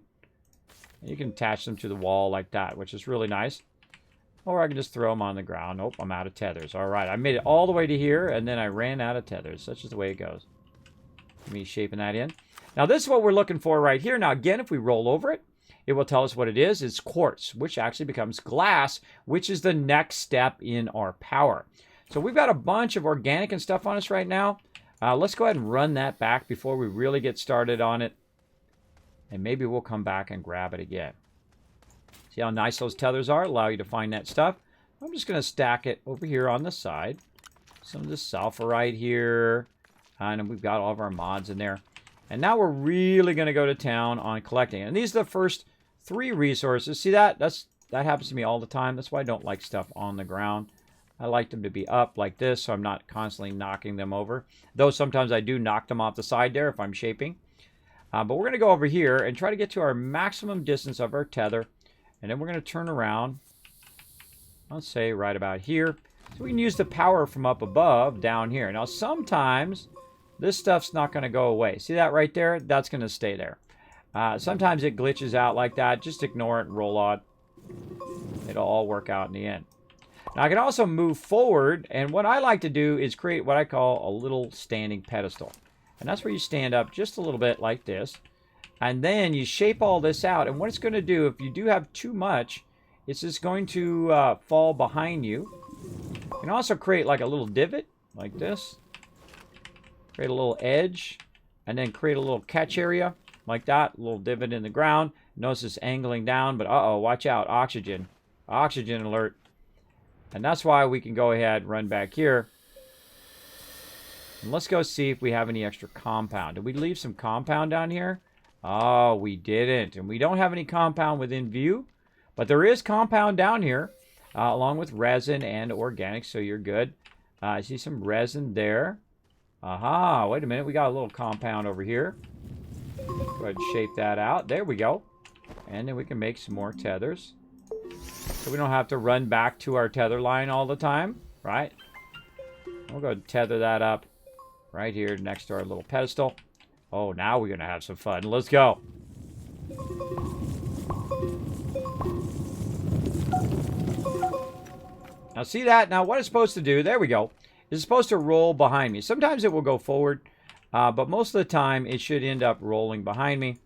[SPEAKER 1] And you can attach them to the wall like that, which is really nice. Or I can just throw them on the ground. Nope, I'm out of tethers. All right, I made it all the way to here, and then I ran out of tethers. Such is the way it goes. Me shaping that in. Now, this is what we're looking for right here. Now, again, if we roll over it, it will tell us what it is. It's quartz, which actually becomes glass, which is the next step in our power. So we've got a bunch of organic and stuff on us right now. Let's go ahead and run that back before we really get started on it. And maybe we'll come back and grab it again. See how nice those tethers are? Allow you to find that stuff. I'm just going to stack it over here on the side. Some of this sulfurite here. And we've got all of our mods in there. And now we're really going to go to town on collecting. And these are the first 3 resources. See that? That happens to me all the time. That's why I don't like stuff on the ground. I like them to be up like this so I'm not constantly knocking them over. Though sometimes I do knock them off the side there if I'm shaping. But we're going to go over here and try to get to our maximum distance of our tether. And then we're going to turn around, let's say right about here. So we can use the power from up above down here. Now sometimes this stuff's not going to go away. See that right there? That's going to stay there. Sometimes it glitches out like that. Just ignore it and roll on. It'll all work out in the end. Now I can also move forward, and what I like to do is create what I call a little standing pedestal. And that's where you stand up just a little bit like this. And then you shape all this out. And what it's going to do, if you do have too much, it's just going to fall behind you. You can also create like a little divot, like this. Create a little edge. And then create a little catch area, like that. A little divot in the ground. Notice it's angling down, but uh-oh, watch out. Oxygen. Oxygen alert. And that's why we can go ahead and run back here. And let's go see if we have any extra compound. Did we leave some compound down here? Oh, we didn't. And we don't have any compound within view. But there is compound down here, along with resin and organic, so you're good. I see some resin there. Aha, wait a minute. We got a little compound over here. Go ahead and shape that out. There we go. And then we can make some more tethers. So we don't have to run back to our tether line all the time, right? We'll go tether that up right here next to our little pedestal. Oh, now we're going to have some fun. Let's go. Now, see that? Now, what it's supposed to do, there we go, is it's supposed to roll behind me. Sometimes it will go forward, but most of the time it should end up rolling behind me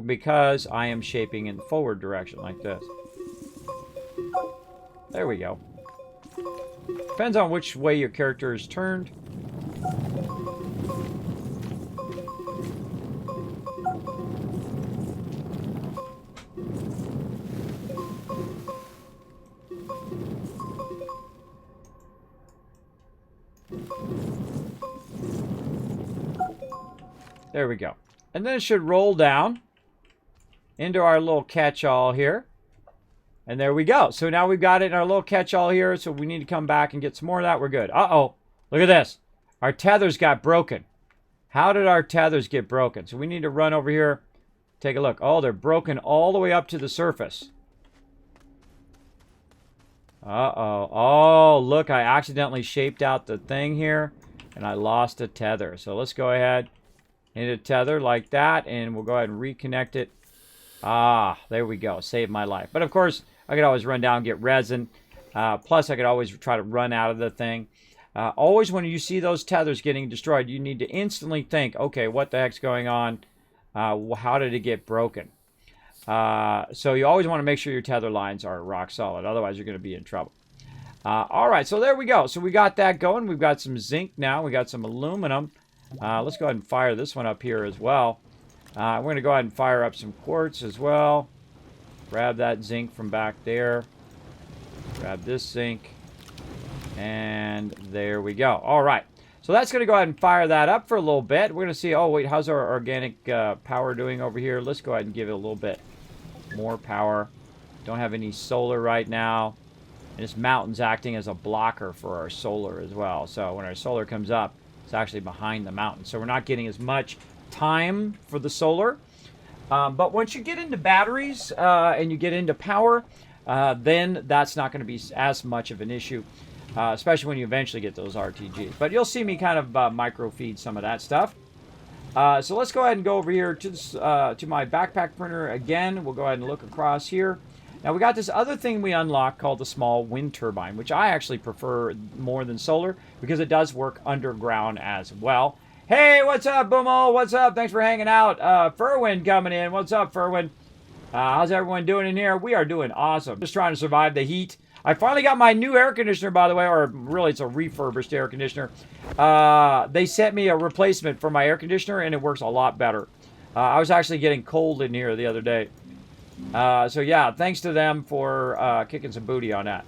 [SPEAKER 1] because I am shaping in the forward direction like this. There we go. Depends on which way your character is turned. There we go. And then it should roll down. into our little catch-all here. And there we go. So now we've got it in our little catch-all here. So we need to come back and get some more of that. We're good. Uh-oh. Look at this. Our tethers got broken. How did our tethers get broken? So we need to run over here. Take a look. Oh, they're broken all the way up to the surface. Uh-oh. Oh, look. I accidentally shaped out the thing here. And I lost a tether. So let's go ahead. Hit a tether like that. And we'll go ahead and reconnect it. Ah, there we go. Saved my life. But of course, I could always run down and get resin. Plus, I could always try to run out of the thing. Always when you see those tethers getting destroyed, you need to instantly think, okay, what the heck's going on? How did it get broken? So you always want to make sure your tether lines are rock solid. Otherwise, you're going to be in trouble. All right, so there we go. So we got that going. We've got some zinc now. We got some aluminum. Let's go ahead and fire this one up here as well. We're going to go ahead and fire up some quartz as well. Grab that zinc from back there. Grab this zinc. And there we go. All right. So that's going to go ahead and fire that up for a little bit. We're going to see, oh, wait, how's our organic power doing over here? Let's go ahead and give it a little bit more power. Don't have any solar right now. And this mountain's acting as a blocker for our solar as well. So when our solar comes up, it's actually behind the mountain. So we're not getting as much time for the solar. But once you get into batteries and you get into power, then that's not going to be as much of an issue. Especially when you eventually get those RTGs. But you'll see me kind of microfeed some of that stuff. So let's go ahead and go over here to this, to my backpack printer again. We'll go ahead and look across here. Now we got this other thing we unlocked called the small wind turbine, which I actually prefer more than solar because it does work underground as well. Hey, what's up, Boomo? What's up? Thanks for hanging out. Furwin coming in. What's up, Furwin? How's everyone doing in here? We are doing awesome. Just trying to survive the heat. I finally got my new air conditioner, by the way, or really it's a refurbished air conditioner. They sent me a replacement for my air conditioner, and it works a lot better. I was actually getting cold in here the other day. So yeah, thanks to them for kicking some booty on that.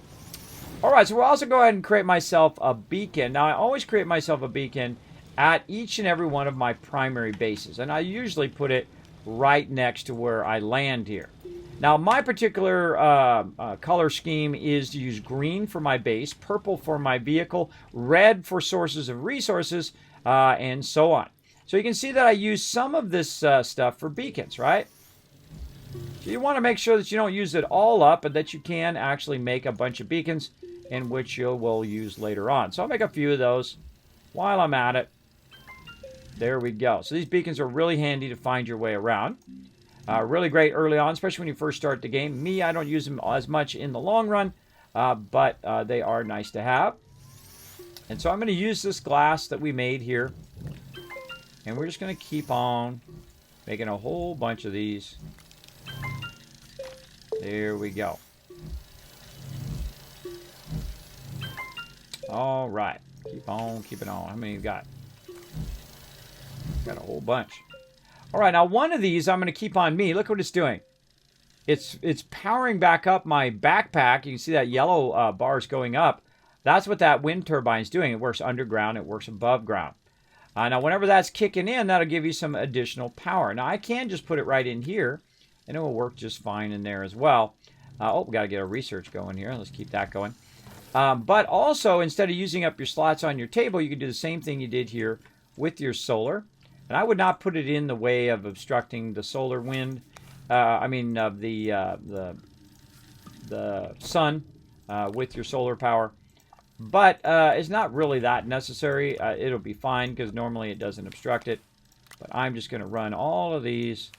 [SPEAKER 1] All right, so we'll also go ahead and create myself a beacon. Now, I always create myself a beacon at each and every one of my primary bases, and I usually put it right next to where I land here. Now, my particular color scheme is to use green for my base, purple for my vehicle, red for sources of resources, and so on. So you can see that I use some of this stuff for beacons, right? So you want to make sure that you don't use it all up, but that you can actually make a bunch of beacons, in which you will use later on. So I'll make a few of those while I'm at it. There we go. So these beacons are really handy to find your way around. Really great early on, especially when you first start the game. Me, I don't use them as much in the long run, but they are nice to have. And so I'm going to use this glass that we made here. And we're just going to keep on making a whole bunch of these. There we go. All right. Keep on keeping on. How many you got? Got a whole bunch. All right, now one of these I'm going to keep on me. Look what it's doing. It's powering back up my backpack. You can see that yellow bars going up. That's what that wind turbine is doing. It works underground. It works above ground. Now, whenever that's kicking in, that'll give you some additional power. Now, I can just put it right in here, and it will work just fine in there as well. Oh, we got to get our research going here. Let's keep that going. But also, instead of using up your slots on your table, you can do the same thing you did here with your solar. And I would not put it in the way of obstructing the solar wind. The sun with your solar power. But it's not really that necessary. It'll be fine because normally it doesn't obstruct it. But I'm just going to run all of these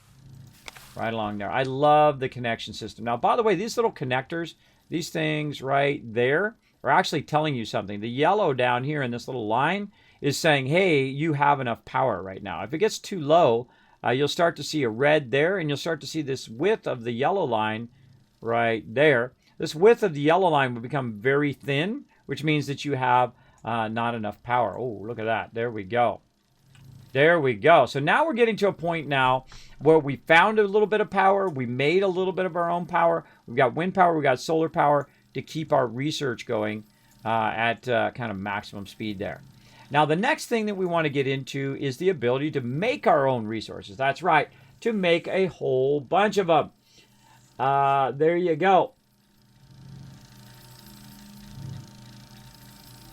[SPEAKER 1] right along there. I love the connection system. Now, by the way, these little connectors, these things right there, are actually telling you something. The yellow down here in this little line is saying, hey, you have enough power right now. If it gets too low, you'll start to see a red there, and you'll start to see this width of the yellow line right there. This width of the yellow line will become very thin, which means that you have not enough power. Oh, look at that. There we go. There we go. So now we're getting to a point now where we found a little bit of power. We made a little bit of our own power. We've got wind power. We've got solar power to keep our research going at kind of maximum speed there. Now, the next thing that we want to get into is the ability to make our own resources. That's right, to make a whole bunch of them. There you go.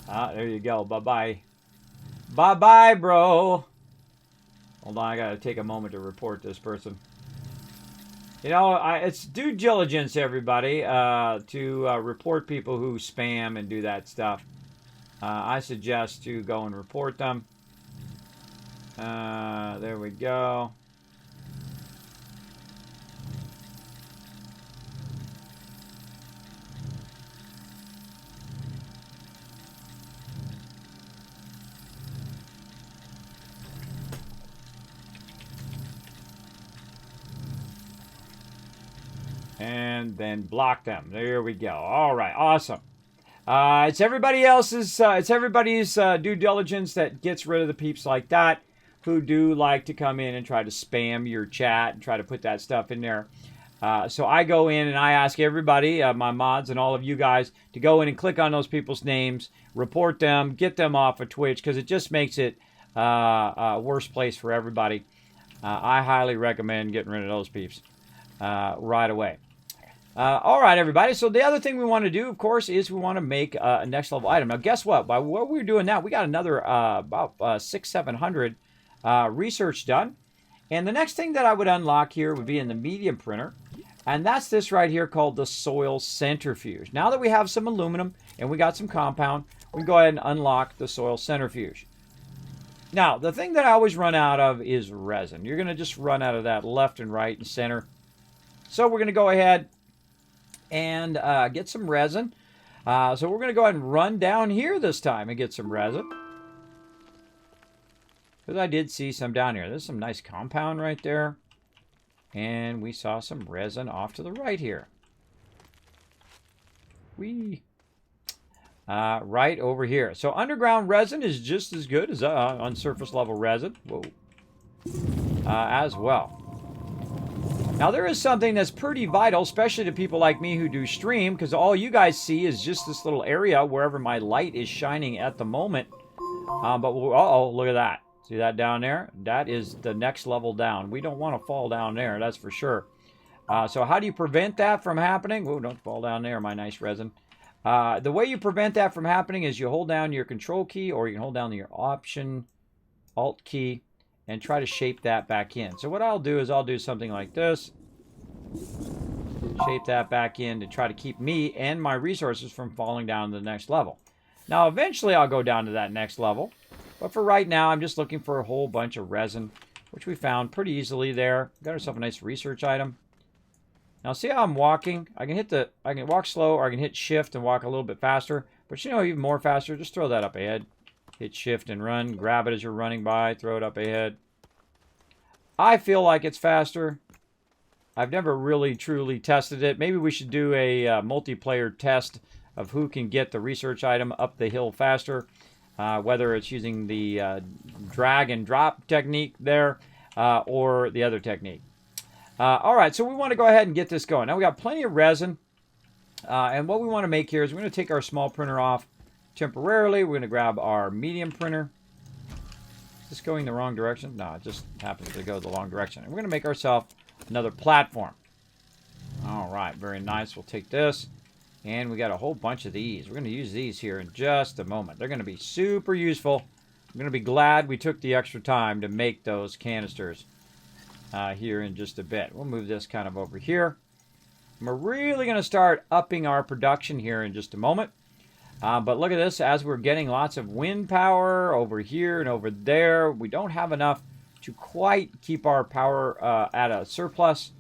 [SPEAKER 1] There you go. Bye-bye. Bye-bye, bro. Hold on, I gotta take a moment to report this person. You know, it's due diligence, everybody, to report people who spam and do that stuff. I suggest to go and report them. There we go. And then block them. There we go. All right, awesome. It's everybody's due diligence that gets rid of the peeps like that who do like to come in and try to spam your chat and try to put that stuff in there. So I go in and I ask everybody, my mods and all of you guys, to go in and click on those people's names, report them, get them off of Twitch, because it just makes it a worse place for everybody. I highly recommend getting rid of those peeps right away. All right, everybody. So the other thing we want to do, of course, is we want to make a next level item. Now, guess what? By what we're doing now, we got another about 600-700 research done. And the next thing that I would unlock here would be in the medium printer. And that's this right here called the soil centrifuge. Now that we have some aluminum and we got some compound, we can go ahead and unlock the soil centrifuge. Now, the thing that I always run out of is resin. You're going to just run out of that left and right and center. So we're going to go ahead and get some resin. So we're going to go ahead and run down here this time and get some resin. Because I did see some down here. There's some nice compound right there. And we saw some resin off to the right here. Right over here. So underground resin is just as good as on surface level resin. Whoa. As well. Now, there is something that's pretty vital, especially to people like me who do stream, because all you guys see is just this little area wherever my light is shining at the moment. Uh-oh, look at that. See that down there? That is the next level down. We don't want to fall down there, that's for sure. So how do you prevent that from happening? Whoa, don't fall down there, my nice resin. The way you prevent that from happening is you hold down your control key, or you can hold down your option, alt key, and try to shape that back in. So what I'll do is I'll do something like this. Shape that back in to try to keep me and my resources from falling down to the next level. Now, eventually I'll go down to that next level. But for right now, I'm just looking for a whole bunch of resin, which we found pretty easily there. Got ourselves a nice research item. Now, see how I'm walking? I can walk slow, or I can hit shift and walk a little bit faster. But you know, even more faster, just throw that up ahead. Hit shift and run. Grab it as you're running by. Throw it up ahead. I feel like it's faster. I've never really truly tested it. Maybe we should do a multiplayer test of who can get the research item up the hill faster. Whether it's using the drag and drop technique there or the other technique. All right, so we want to go ahead and get this going. Now we got plenty of resin. And what we want to make here is we're going to take our small printer off temporarily. We're going to grab our medium printer. Is this going the wrong direction? No, it just happens to go the wrong direction. And we're going to make ourselves another platform. All right, very nice. We'll take this. And we got a whole bunch of these. We're going to use these here in just a moment. They're going to be super useful. I'm going to be glad we took the extra time to make those canisters here in just a bit. We'll move this kind of over here. And we're really going to start upping our production here in just a moment. But look at this. As we're getting lots of wind power over here and over there, we don't have enough to quite keep our power at a surplus.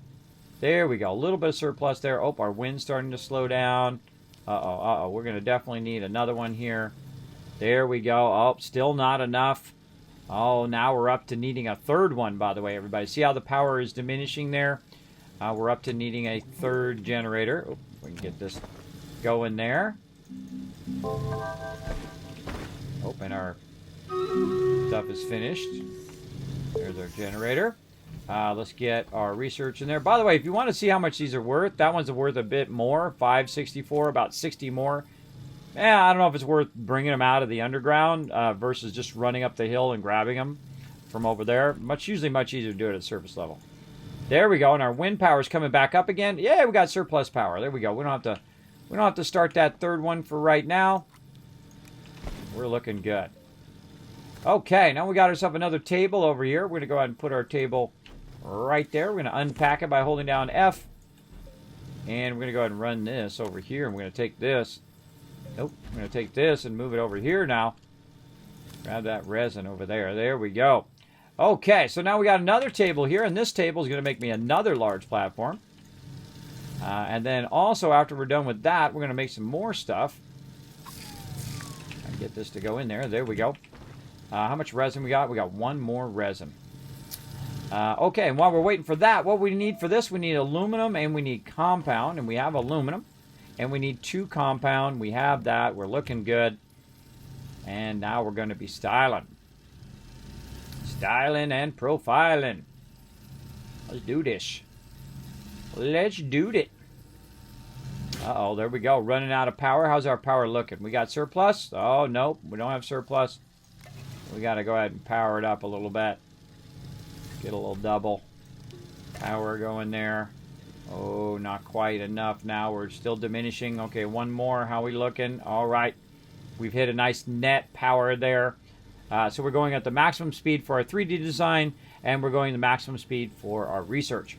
[SPEAKER 1] There we go. A little bit of surplus there. Oh, our wind's starting to slow down. Uh-oh. We're going to definitely need another one here. There we go. Oh, still not enough. Oh, now we're up to needing a third one, by the way, everybody. See how the power is diminishing there? We're up to needing a third generator. Oh, we can get this going there. Oh, and our stuff is finished. There's our generator. Let's get our research in there. By the way, if you want to see how much these are worth, that one's worth a bit more. 564, about 60 more. I don't know if it's worth bringing them out of the underground versus just running up the hill and grabbing them from over there. Usually much easier to do it at surface level. There we go. And our wind power is coming back up again. Yeah, we got surplus power. There we go. We don't have to start that third one for right now. We're looking good. Okay, now we got ourselves another table over here. We're going to go ahead and put our table right there. We're going to unpack it by holding down F. And we're going to go ahead and run this over here. And we're going to take this. Nope. We're going to take this and move it over here now. Grab that resin over there. There we go. Okay, so now we got another table here, and this table is going to make me another large platform. And then also, after we're done with that, we're going to make some more stuff. And get this to go in there. There we go. How much resin we got? We got one more resin. Okay, and while we're waiting for that, what we need for this, we need aluminum and we need compound, and we have aluminum. And we need 2 compound. We have that. We're looking good. And now we're going to be styling. Styling and profiling. Let's do this. Let's do it. Uh-oh, there we go. Running out of power. How's our power looking? We got surplus? Oh, nope. We don't have surplus. We got to go ahead and power it up a little bit. Get a little double power going there. Oh, not quite enough now. We're still diminishing. Okay, one more. How we looking? All right. We've hit a nice net power there. So we're going at the maximum speed for our 3D design, and we're going the maximum speed for our research.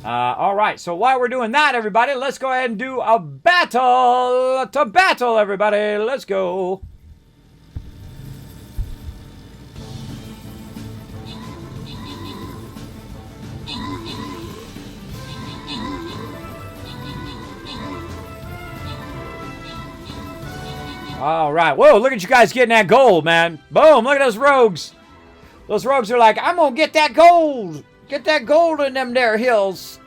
[SPEAKER 1] All right, so while we're doing that, everybody, let's go ahead and do a battle. To battle, everybody. Let's go. All right. Whoa, look at you guys getting that gold, man. Boom, look at those rogues. Those rogues are like, I'm going to get that gold. Get that gold in them there hills.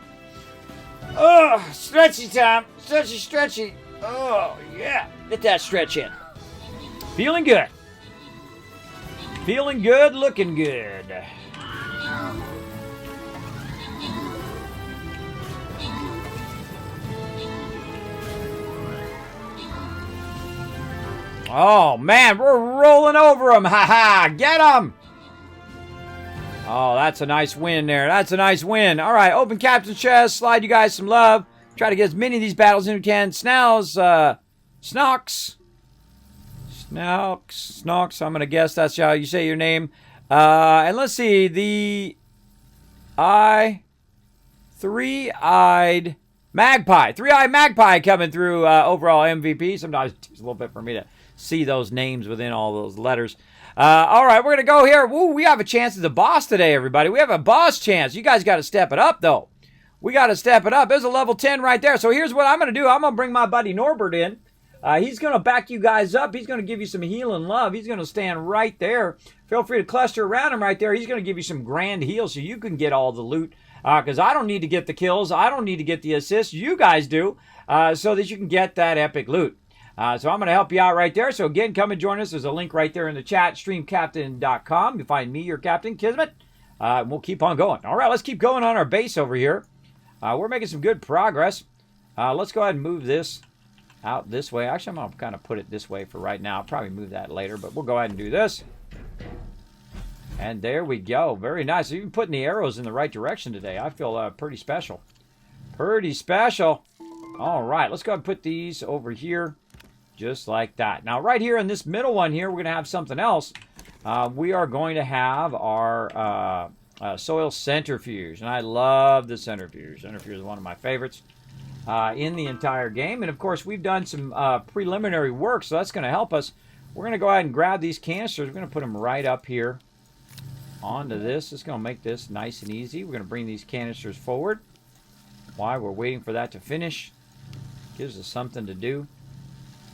[SPEAKER 1] Oh, stretchy time. Stretchy, stretchy. Oh, yeah. Get that stretch in. Feeling good. Feeling good, looking good. Oh, man, we're rolling over them. Ha-ha, get them. Oh, that's a nice win there. That's a nice win. All right, open captain's chest. Slide you guys some love. Try to get as many of these battles in we can. Snells, Snox. Snox, I'm going to guess that's how you say your name. And let's see, the three-eyed magpie. Three-eyed magpie coming through overall MVP. Sometimes it takes a little bit for me to see those names within all those letters. All right, we're going to go here. Woo, we have a chance at the boss today, everybody. We have a boss chance. You guys got to step it up, though. We got to step it up. There's a level 10 right there. So here's what I'm going to do. I'm going to bring my buddy Norbert in. He's going to back you guys up. He's going to give you some healing love. He's going to stand right there. Feel free to cluster around him right there. He's going to give you some grand heals so you can get all the loot. Because I don't need to get the kills. I don't need to get the assists. You guys do. So that you can get that epic loot. So I'm going to help you out right there. So again, come and join us. There's a link right there in the chat, streamcaptain.com. You find me, your captain, Kismet. We'll keep on going. All right, let's keep going on our base over here. We're making some good progress. Let's go ahead and move this out this way. Actually, I'm going to kind of put it this way for right now. I'll probably move that later, but we'll go ahead and do this. And there we go. Very nice. Even putting the arrows in the right direction today. I feel pretty special. Pretty special. All right, let's go ahead and put these over here. Just like that. Now, right here in this middle one here, we're going to have something else. We are going to have our soil centrifuge. And I love the centrifuge. Centrifuge is one of my favorites in the entire game. And, of course, we've done some preliminary work, so that's going to help us. We're going to go ahead and grab these canisters. We're going to put them right up here onto this. It's going to make this nice and easy. We're going to bring these canisters forward while we're waiting for that to finish. Gives us something to do.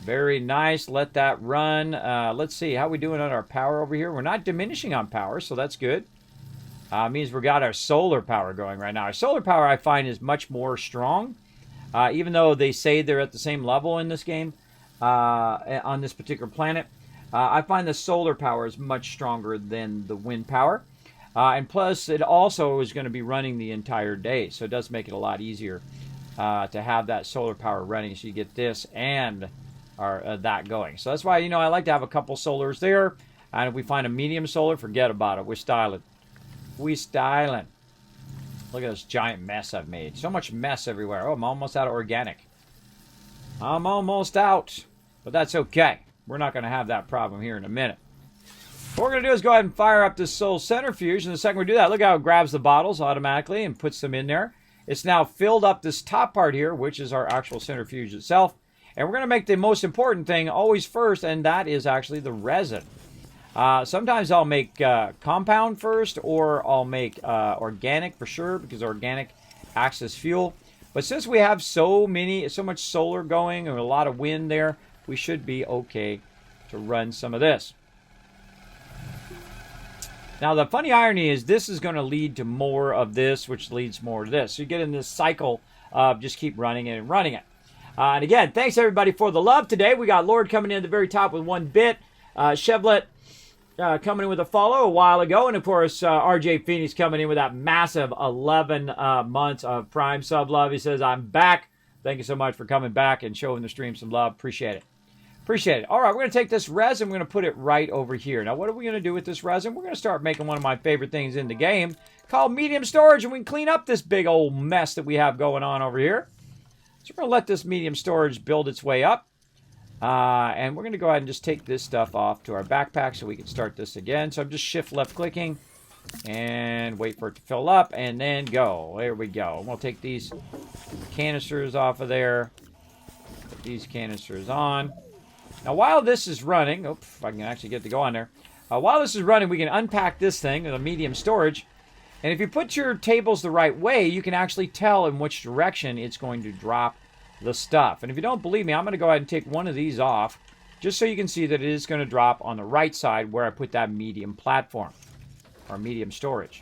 [SPEAKER 1] Very nice. Let that run. Let's see. How are we doing on our power over here? We're not diminishing on power, so that's good. Means we got our solar power going right now. Our solar power, I find, is much more strong. Even though they say they're at the same level in this game, on this particular planet. I find the solar power is much stronger than the wind power. And plus, it also is going to be running the entire day. So it does make it a lot easier to have that solar power running. So you get this and that going. So that's why, you know, I like to have a couple solars there. And if we find a medium solar, forget about it. We're styling. We styling. Look at this giant mess I've made. So much mess everywhere. Oh, I'm almost out of organic. I'm almost out. But that's okay. We're not going to have that problem here in a minute. What we're going to do is go ahead and fire up this soul centrifuge. And the second we do that, look how it grabs the bottles automatically and puts them in there. It's now filled up this top part here, which is our actual centrifuge itself. And we're going to make the most important thing always first, and that is actually the resin. Sometimes I'll make compound first, or I'll make organic for sure, because organic acts as fuel. But since we have so much solar going and a lot of wind there, we should be okay to run some of this. Now, the funny irony is this is going to lead to more of this, which leads more to this. So you get in this cycle of just keep running it and running it. And again, thanks everybody for the love today. We got Lord coming in at the very top with 1 bit. Chevlet coming in with a follow a while ago. And of course, RJ Phoenix coming in with that massive 11 months of Prime sub love. He says, I'm back. Thank you so much for coming back and showing the stream some love. Appreciate it. Appreciate it. All right, we're going to take this resin. We're going to put it right over here. Now, what are we going to do with this resin? We're going to start making one of my favorite things in the game called medium storage. And we can clean up this big old mess that we have going on over here. So we're going to let this medium storage build its way up. And we're going to go ahead and just take this stuff off to our backpack so we can start this again. So I'm just shift left clicking and wait for it to fill up and then go. There we go. And we'll take these canisters off of there. Put these canisters on. Now, while this is running, if I can actually get to go on there. While this is running, we can unpack this thing with a medium storage. And if you put your tables the right way, you can actually tell in which direction it's going to drop the stuff. And if you don't believe me, I'm going to go ahead and take one of these off, just so you can see that it is going to drop on the right side where I put that medium platform, or medium storage.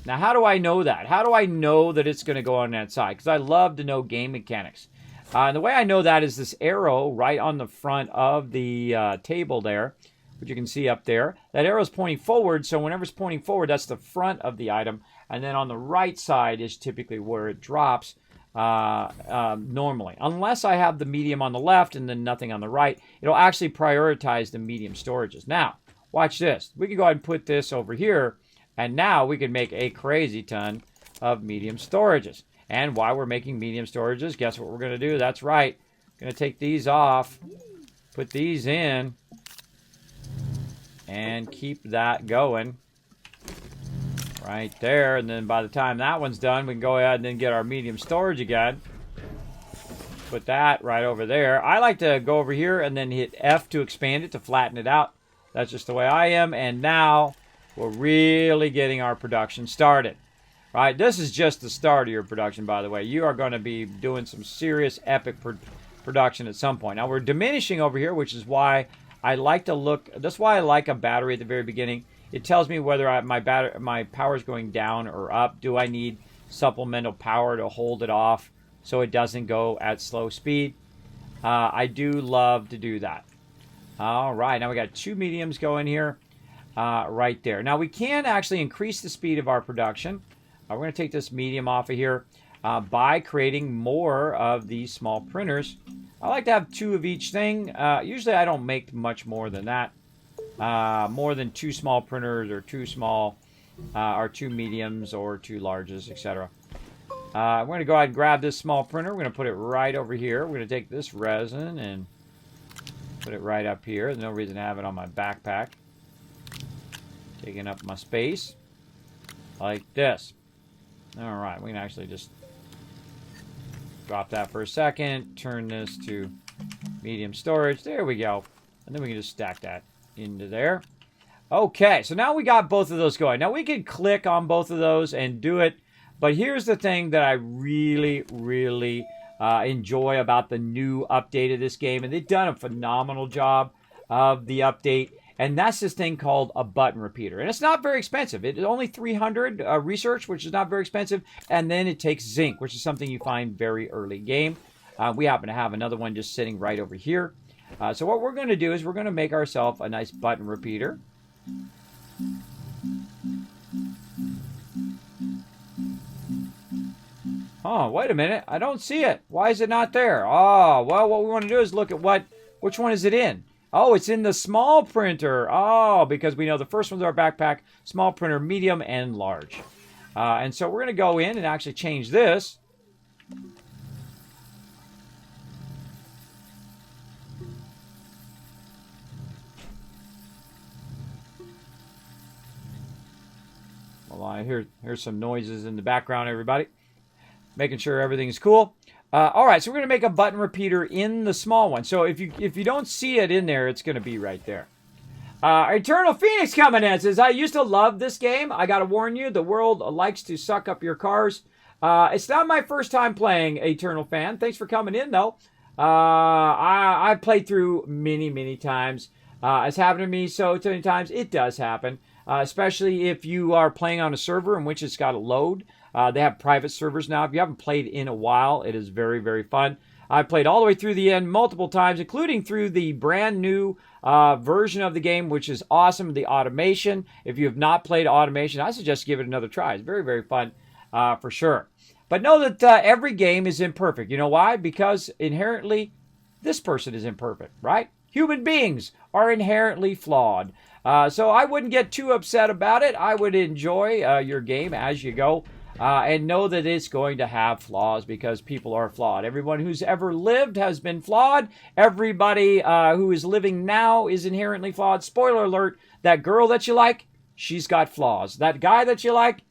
[SPEAKER 1] Now, how do I know that? How do I know that it's going to go on that side? Because I love to know game mechanics. And the way I know that is this arrow right on the front of the table there, which you can see up there. That arrow is pointing forward, so whenever it's pointing forward, that's the front of the item. And then on the right side is typically where it drops normally. Unless I have the medium on the left and then nothing on the right, it'll actually prioritize the medium storages. Now, watch this. We can go ahead and put this over here, and now we can make a crazy ton of medium storages. And while we're making medium storages, guess what we're going to do? That's right. Going to take these off, put these in, and keep that going right there. And then by the time that one's done, we can go ahead and then get our medium storage again. Put that right over there. I like to go over here and then hit F to expand it, to flatten it out. That's just the way I am. And now we're really getting our production started. Right, this is just the start of your production, by the way. You are going to be doing some serious epic production at some point. Now, we're diminishing over here, which is why I like to look. That's why I like a battery at the very beginning. It tells me whether my power is going down or up. Do I need supplemental power to hold it off so it doesn't go at slow speed? I do love to do that. All right, now we got 2 mediums going here right there. Now, we can actually increase the speed of our production. We're going to take this medium off of here by creating more of these small printers. I like to have 2 of each thing. Usually I don't make much more than that. More than 2 small printers or 2 small or 2 mediums or 2 larges, etc. I'm going to go ahead and grab this small printer. We're going to put it right over here. We're going to take this resin and put it right up here. There's no reason to have it on my backpack. Taking up my space like this. All right, we can actually just drop that for a second, turn this to medium storage. There we go. And then we can just stack that into there. Okay, so now we got both of those going. Now we can click on both of those and do it. But here's the thing that I really, really enjoy about the new update of this game. And they've done a phenomenal job of the update. And that's this thing called a button repeater. And it's not very expensive. It's only 300 research, which is not very expensive. And then it takes zinc, which is something you find very early game. We happen to have another one just sitting right over here. So what we're going to do is we're going to make ourselves a nice button repeater. Oh, wait a minute. I don't see it. Why is it not there? Oh, well, what we want to do is look at which one is it in? Oh, it's in the small printer. Oh, because we know the first ones are backpack, small printer, medium, and large. And so we're going to go in and actually change this. Well, I hear some noises in the background, everybody. Making sure everything's cool. All right, so we're going to make a button repeater in the small one. So if you don't see it in there, it's going to be right there. Eternal Phoenix coming in says, I used to love this game. I got to warn you, the world likes to suck up your cars. It's not my first time playing Eternal Fan. Thanks for coming in, though. I've played through many times. It's happened to me so many times. It does happen, especially if you are playing on a server in which it's got to load. They have private servers now. If you haven't played in a while, it is very fun. I've played all the way through the end multiple times, including through the brand new version of the game, which is awesome, the automation. If you have not played automation, I suggest give it another try. It's very fun for sure. But know that every game is imperfect. You know why? Because inherently, this person is imperfect, right? Human beings are inherently flawed. So I wouldn't get too upset about it. I would enjoy your game as you go. And know that it's going to have flaws because people are flawed. Everyone who's ever lived has been flawed. Everybody who is living now is inherently flawed. Spoiler alert, that girl that you like, she's got flaws. That guy that you like,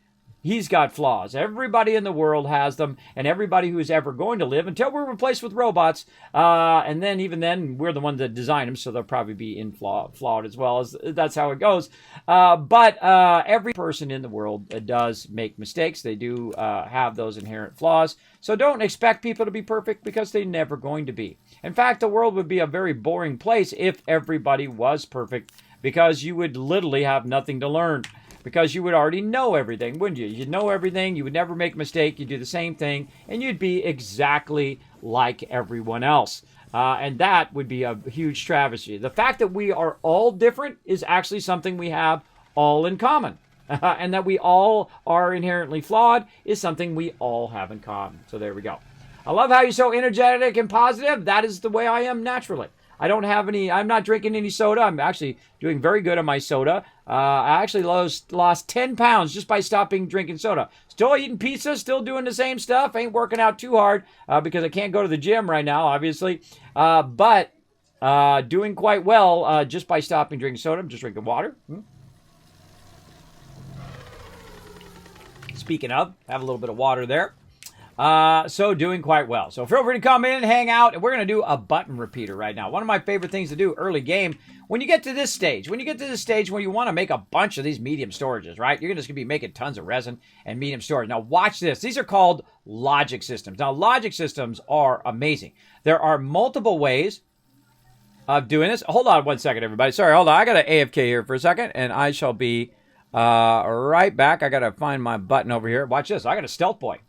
[SPEAKER 1] he's got flaws. Everybody in the world has them, and everybody who is ever going to live until we're replaced with robots. And then, even then, we're the ones that design them, so they'll probably be flawed as well. That's how it goes. But every person in the world does make mistakes. They do have those inherent flaws. So don't expect people to be perfect because they're never going to be. In fact, the world would be a very boring place if everybody was perfect because you would literally have nothing to learn. Because you would already know everything, wouldn't you? You'd know everything. You would never make a mistake. You'd do the same thing. And you'd be exactly like everyone else. And that would be a huge travesty. The fact that we are all different is actually something we have all in common. And that we all are inherently flawed is something we all have in common. So there we go. I love how you're so energetic and positive. That is the way I am naturally. I'm not drinking any soda. I'm actually doing very good on my soda. I actually lost 10 pounds just by stopping drinking soda. Still eating pizza, still doing the same stuff. Ain't working out too hard because I can't go to the gym right now, obviously. But doing quite well just by stopping drinking soda. I'm just drinking water. Speaking of, have a little bit of water there. So doing quite well. So feel free to come in and hang out. And we're going to do a button repeater right now. One of my favorite things to do early game, when you get to this stage where you want to make a bunch of these medium storages, right? You're just going to be making tons of resin and medium storage. Now watch this. These are called logic systems. Now logic systems are amazing. There are multiple ways of doing this. Hold on one second, everybody. Sorry, hold on. I got to AFK here for a second and I shall be right back. I got to find my button over here. Watch this. I got a stealth boy.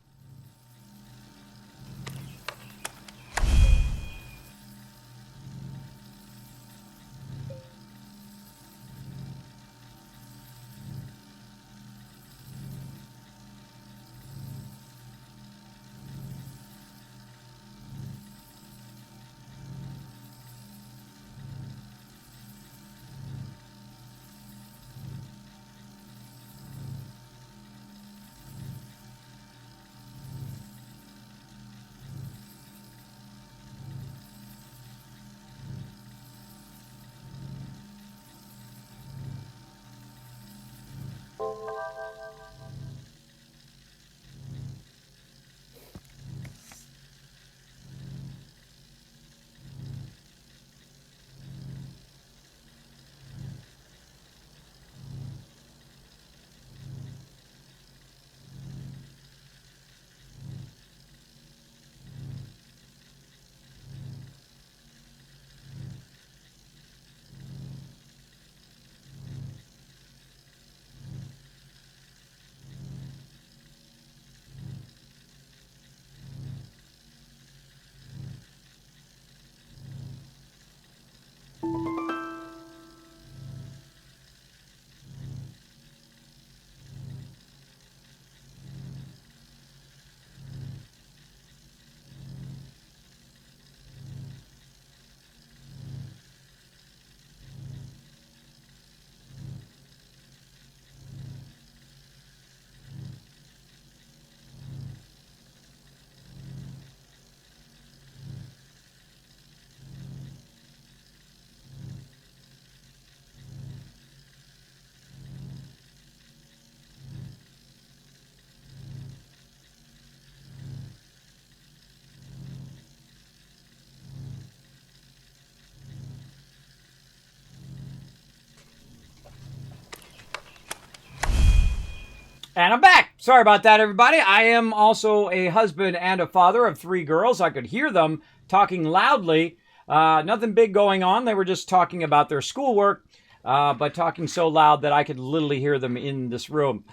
[SPEAKER 1] And I'm back. Sorry about that, everybody. I am also a husband and a father of 3 girls. I could hear them talking loudly. Nothing big going on. They were just talking about their schoolwork, but talking so loud that I could literally hear them in this room,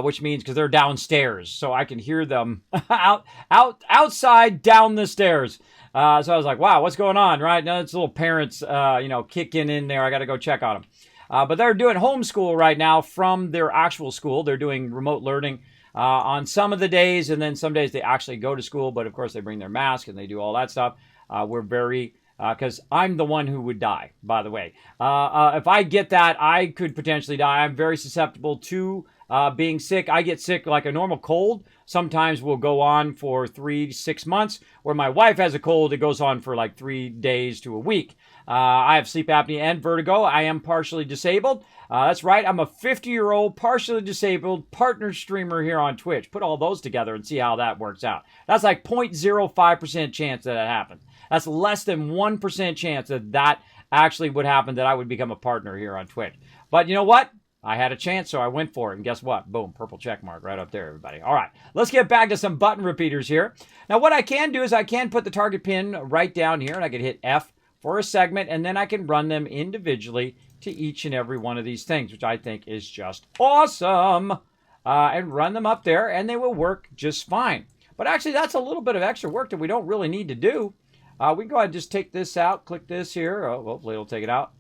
[SPEAKER 1] which means because they're downstairs, so I can hear them outside down the stairs. So I was like, wow, what's going on, right? Now it's little parents, kicking in there. I got to go check on them. But they're doing homeschool right now from their actual school. They're doing remote learning on some of the days, and then some days they actually go to school. But of course, they bring their mask and they do all that stuff. We're very, because I'm the one who would die, by the way. If I get that, I could potentially die. I'm very susceptible to being sick. I get sick like a normal cold. Sometimes will go on for 3 to 6 months. Where my wife has a cold, it goes on for like 3 days to a week. I have sleep apnea and vertigo. I am partially disabled. That's right. I'm a 50-year-old partially disabled partner streamer here on Twitch. Put all those together and see how that works out. That's like 0.05% chance that happens. That's less than 1% chance that actually would happen, that I would become a partner here on Twitch. But you know what? I had a chance, so I went for it. And guess what? Boom, purple check mark right up there, everybody. All right, let's get back to some button repeaters here. Now, what I can do is I can put the target pin right down here, and I can hit F for a segment, and then I can run them individually to each and every one of these things, which I think is just awesome. And run them up there, and they will work just fine. But actually, that's a little bit of extra work that we don't really need to do. We can go ahead and just take this out, click this here. Oh, hopefully it'll take it out.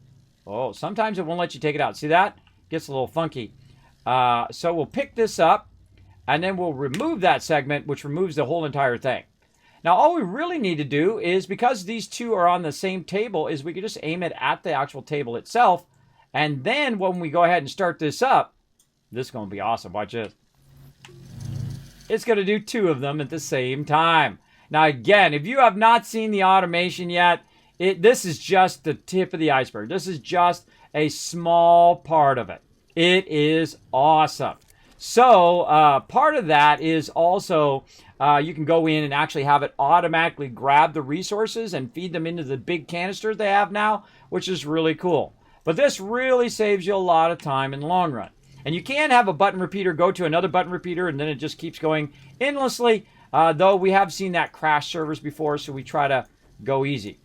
[SPEAKER 1] Oh, sometimes it won't let you take it out. See that? Gets a little funky. So we'll pick this up, and then we'll remove that segment, which removes the whole entire thing. Now, all we really need to do is, because these two are on the same table, is we can just aim it at the actual table itself. And then when we go ahead and start this up, this is going to be awesome. Watch this. It's going to do 2 of them at the same time. Now, again, if you have not seen the automation yet, this is just the tip of the iceberg. This is just a small part of it. It is awesome. So part of that is also you can go in and actually have it automatically grab the resources and feed them into the big canisters they have now, which is really cool. But this really saves you a lot of time in the long run. And you can have a button repeater go to another button repeater, and then it just keeps going endlessly, though we have seen that crash servers before, so we try to go easy.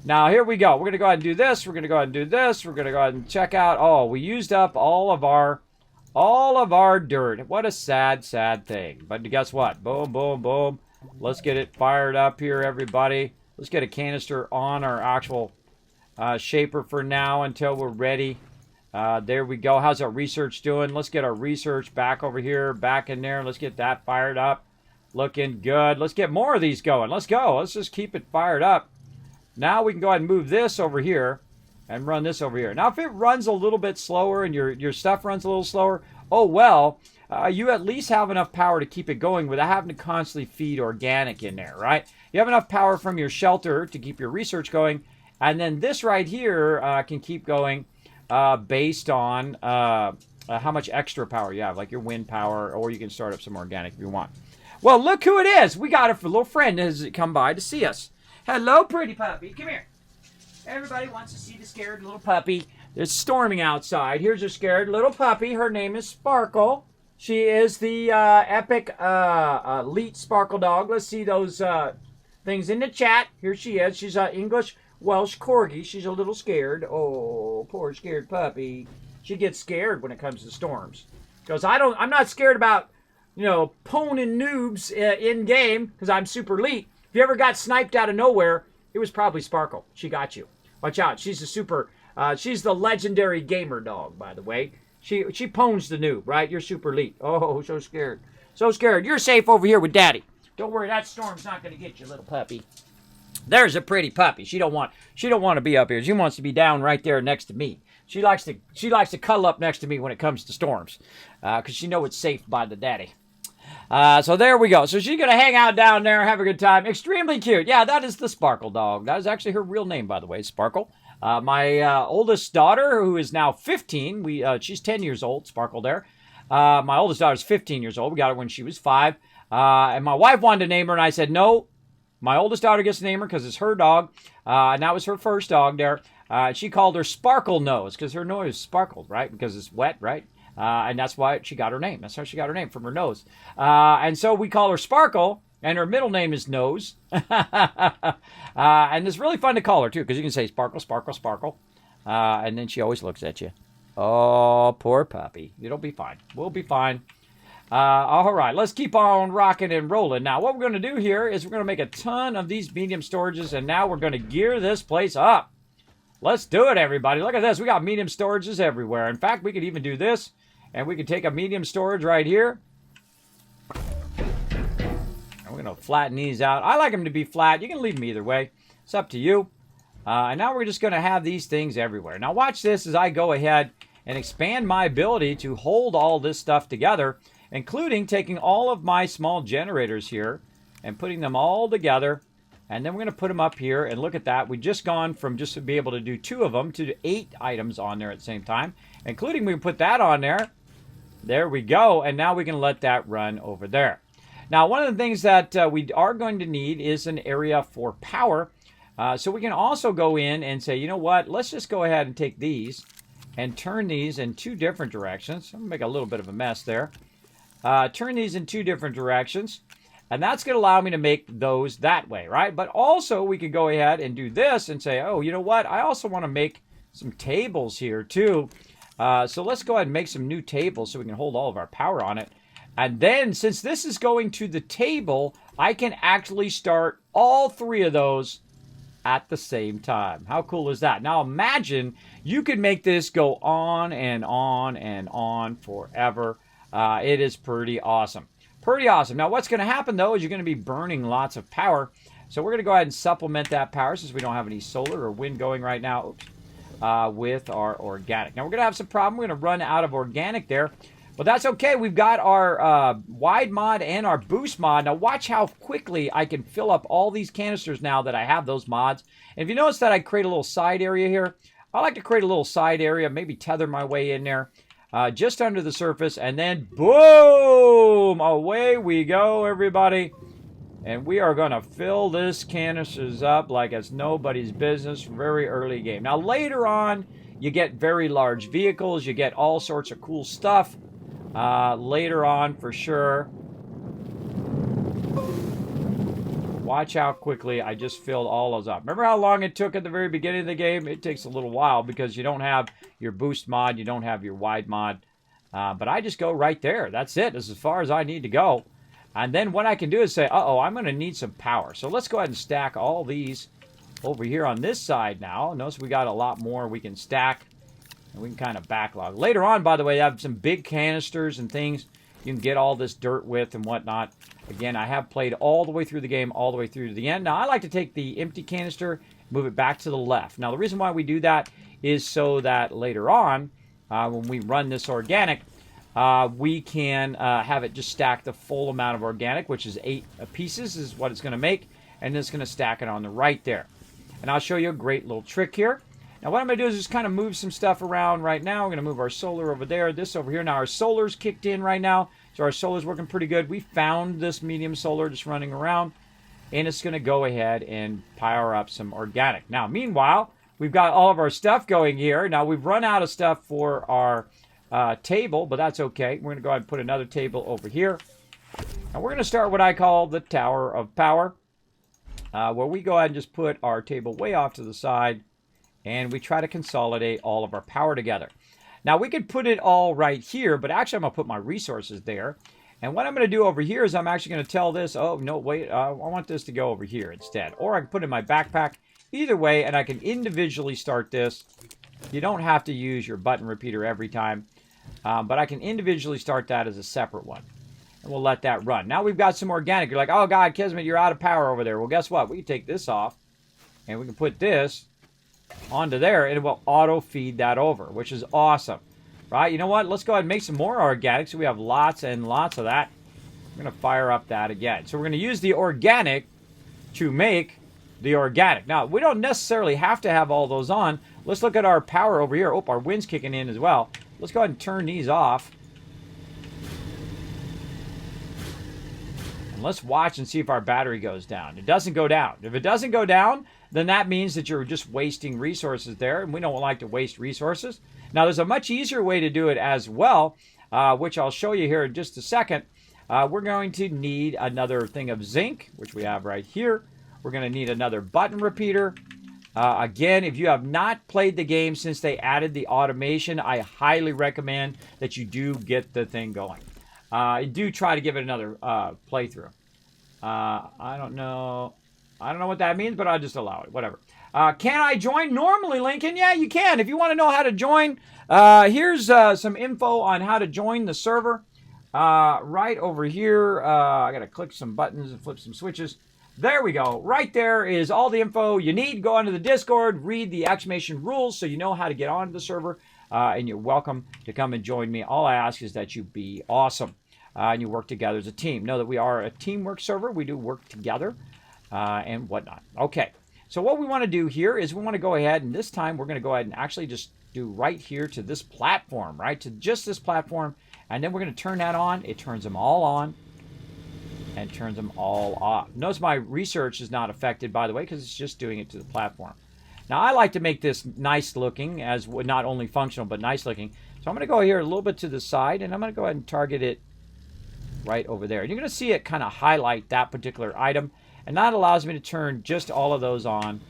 [SPEAKER 1] Now, here we go. We're going to go ahead and do this. We're going to go ahead and do this. We're going to go ahead and check out. Oh, we used up all of our dirt. What a sad, sad thing. But guess what? Boom, boom, boom. Let's get it fired up here, everybody. Let's get a canister on our actual shaper for now until we're ready. There we go. How's our research doing? Let's get our research back over here, back in there. Let's get that fired up. Looking good. Let's get more of these going. Let's go. Let's just keep it fired up. Now we can go ahead and move this over here and run this over here. Now, if it runs a little bit slower and your stuff runs a little slower, oh well, you at least have enough power to keep it going without having to constantly feed organic in there, right? You have enough power from your shelter to keep your research going, and then this right here can keep going based on how much extra power you have, like your wind power, or you can start up some organic if you want. Well, look who it is. We got a little friend that has come by to see us. Hello, pretty puppy. Come here. Everybody wants to see the scared little puppy. It's storming outside. Here's a scared little puppy. Her name is Sparkle. She is the epic elite Sparkle dog. Let's see those things in the chat. Here she is. She's an English Welsh Corgi. She's a little scared. Oh, poor scared puppy. She gets scared when it comes to storms. Because I'm not scared about, poning noobs in game because I'm super elite. If you ever got sniped out of nowhere, it was probably Sparkle. She got you. Watch out. She's she's the legendary gamer dog, by the way. She pones the noob, right? You're super elite. Oh, so scared. So scared. You're safe over here with Daddy. Don't worry, that storm's not going to get you, little puppy. There's a pretty puppy. She don't want to be up here. She wants to be down right there next to me. She likes to cuddle up next to me when it comes to storms, because she knows it's safe by the daddy. So there we go. So she's going to hang out down there, have a good time. Extremely cute. Yeah, that is the Sparkle dog. That is actually her real name, by the way, Sparkle. My oldest daughter, who is now 15, she's 10 years old, Sparkle there. My oldest daughter is 15 years old. We got her when she was 5. And my wife wanted to name her, and I said, no, my oldest daughter gets to name her because it's her dog. And that was her first dog there. She called her Sparkle Nose because her nose sparkled, right? Because it's wet, right? And that's why she got her name. That's how she got her name, from her nose. And so we call her Sparkle, and her middle name is Nose. And it's really fun to call her, too, because you can say Sparkle, Sparkle, Sparkle. And then she always looks at you. Oh, poor puppy. It'll be fine. We'll be fine. All right, let's keep on rocking and rolling. Now, what we're going to do here is we're going to make a ton of these medium storages, and now we're going to gear this place up. Let's do it, everybody. Look at this. We got medium storages everywhere. In fact, we could even do this, and we could take a medium storage right here. And we're going to flatten these out. I like them to be flat. You can leave them either way. It's up to you. And now we're just going to have these things everywhere. Now, watch this as I go ahead and expand my ability to hold all this stuff together, including taking all of my small generators here and putting them all together. And then we're going to put them up here, and look at that. We've just gone from just to be able to do 2 of them to 8 items on there at the same time, including we can put that on there. There we go. And now we can let that run over there. Now, one of the things that we are going to need is an area for power. So we can also go in and say, you know what? Let's just go ahead and take these and turn these in 2 different directions. I'm going to make a little bit of a mess there. Turn these in 2 different directions. And that's going to allow me to make those that way, right? But also, we could go ahead and do this and say, oh, you know what? I also want to make some tables here, too. So let's go ahead and make some new tables so we can hold all of our power on it. And then, since this is going to the table, I can actually start all 3 of those at the same time. How cool is that? Now, imagine you could make this go on and on and on forever. It is pretty awesome. Pretty awesome. Now, what's going to happen, though, is you're going to be burning lots of power. So we're going to go ahead and supplement that power, since we don't have any solar or wind going right now, with our organic. Now, we're going to have some problem. We're going to run out of organic there. But that's okay. We've got our wide mod and our boost mod. Now, watch how quickly I can fill up all these canisters now that I have those mods. And if you notice that I create a little side area here, I like to create a little side area, maybe tether my way in there. Just under the surface, and then boom, away we go, everybody. And we are going to fill this canisters up like it's nobody's business very early game. Now, later on, you get very large vehicles. You get all sorts of cool stuff later on for sure. Watch how quickly I just filled all those up. Remember how long it took at the very beginning of the game? It takes a little while because you don't have your boost mod. You don't have your wide mod. But I just go right there. That's it. That's as far as I need to go. And then what I can do is say, uh-oh, I'm going to need some power. So let's go ahead and stack all these over here on this side now. Notice we got a lot more we can stack. And we can kind of backlog. Later on, by the way, I have some big canisters and things you can get all this dirt with and whatnot. Again, I have played all the way through the game, all the way through to the end. Now, I like to take the empty canister, move it back to the left. Now, the reason why we do that is so that later on, when we run this organic, we can have it just stack the full amount of organic, which is 8 pieces is what it's going to make. And it's going to stack it on the right there. And I'll show you a great little trick here. Now, what I'm going to do is just kind of move some stuff around right now. We're going to move our solar over there, this over here. Now, our solar's kicked in right now. So our solar's working pretty good. We found this medium solar just running around. And it's going to go ahead and power up some organic. Now, meanwhile, we've got all of our stuff going here. Now, we've run out of stuff for our table, but that's okay. We're going to go ahead and put another table over here. And we're going to start what I call the Tower of Power, where we go ahead and just put our table way off to the side. And we try to consolidate all of our power together. Now, we could put it all right here, but actually I'm going to put my resources there. And what I'm going to do over here is I'm actually going to tell this, oh, no, wait, I want this to go over here instead. Or I can put it in my backpack. Either way, and I can individually start this. You don't have to use your button repeater every time. But I can individually start that as a separate one. And we'll let that run. Now we've got some organic. You're like, oh, God, Kismet, you're out of power over there. Well, guess what? We can take this off. And we can put this onto there, and it will auto-feed that over, which is awesome. Right? You know what? Let's go ahead and make some more organic, so we have lots and lots of that. We're going to fire up that again. So we're going to use the organic to make the organic. Now, we don't necessarily have to have all those on. Let's look at our power over here. Oh, our wind's kicking in as well. Let's go ahead and turn these off. And let's watch and see if our battery goes down. It doesn't go down. If it doesn't go down, then that means that you're just wasting resources there, and we don't like to waste resources. Now, there's a much easier way to do it as well, which I'll show you here in just a second. We're going to need another thing of zinc, which we have right here. We're going to need another button repeater. Again, if you have not played the game since they added the automation, I highly recommend that you do get the thing going. Do try to give it another playthrough. I don't know what that means, but I'll just allow it. Whatever. Can I join normally, Lincoln? Yeah, you can. If you want to know how to join, here's some info on how to join the server. Right over here, I got to click some buttons and flip some switches. There we go. Right there is all the info you need. Go onto the Discord, read the exclamation rules so you know how to get onto the server, and you're welcome to come and join me. All I ask is that you be awesome, and you work together as a team. Know that we are a teamwork server. We do work together and whatnot. Okay, so what we want to do here is we want to go ahead, and this time we're going to go ahead and actually just do right here to this platform, right, to just this platform, and then we're going to turn that on. It turns them all on and turns them all off. Notice my research is not affected, by the way, because it's just doing it to the platform. Now, I like to make this nice looking, as not only functional, but nice looking. So I'm going to go here a little bit to the side, and I'm going to go ahead and target it right over there. And you're going to see it kind of highlight that particular item, and that allows me to turn just all of those on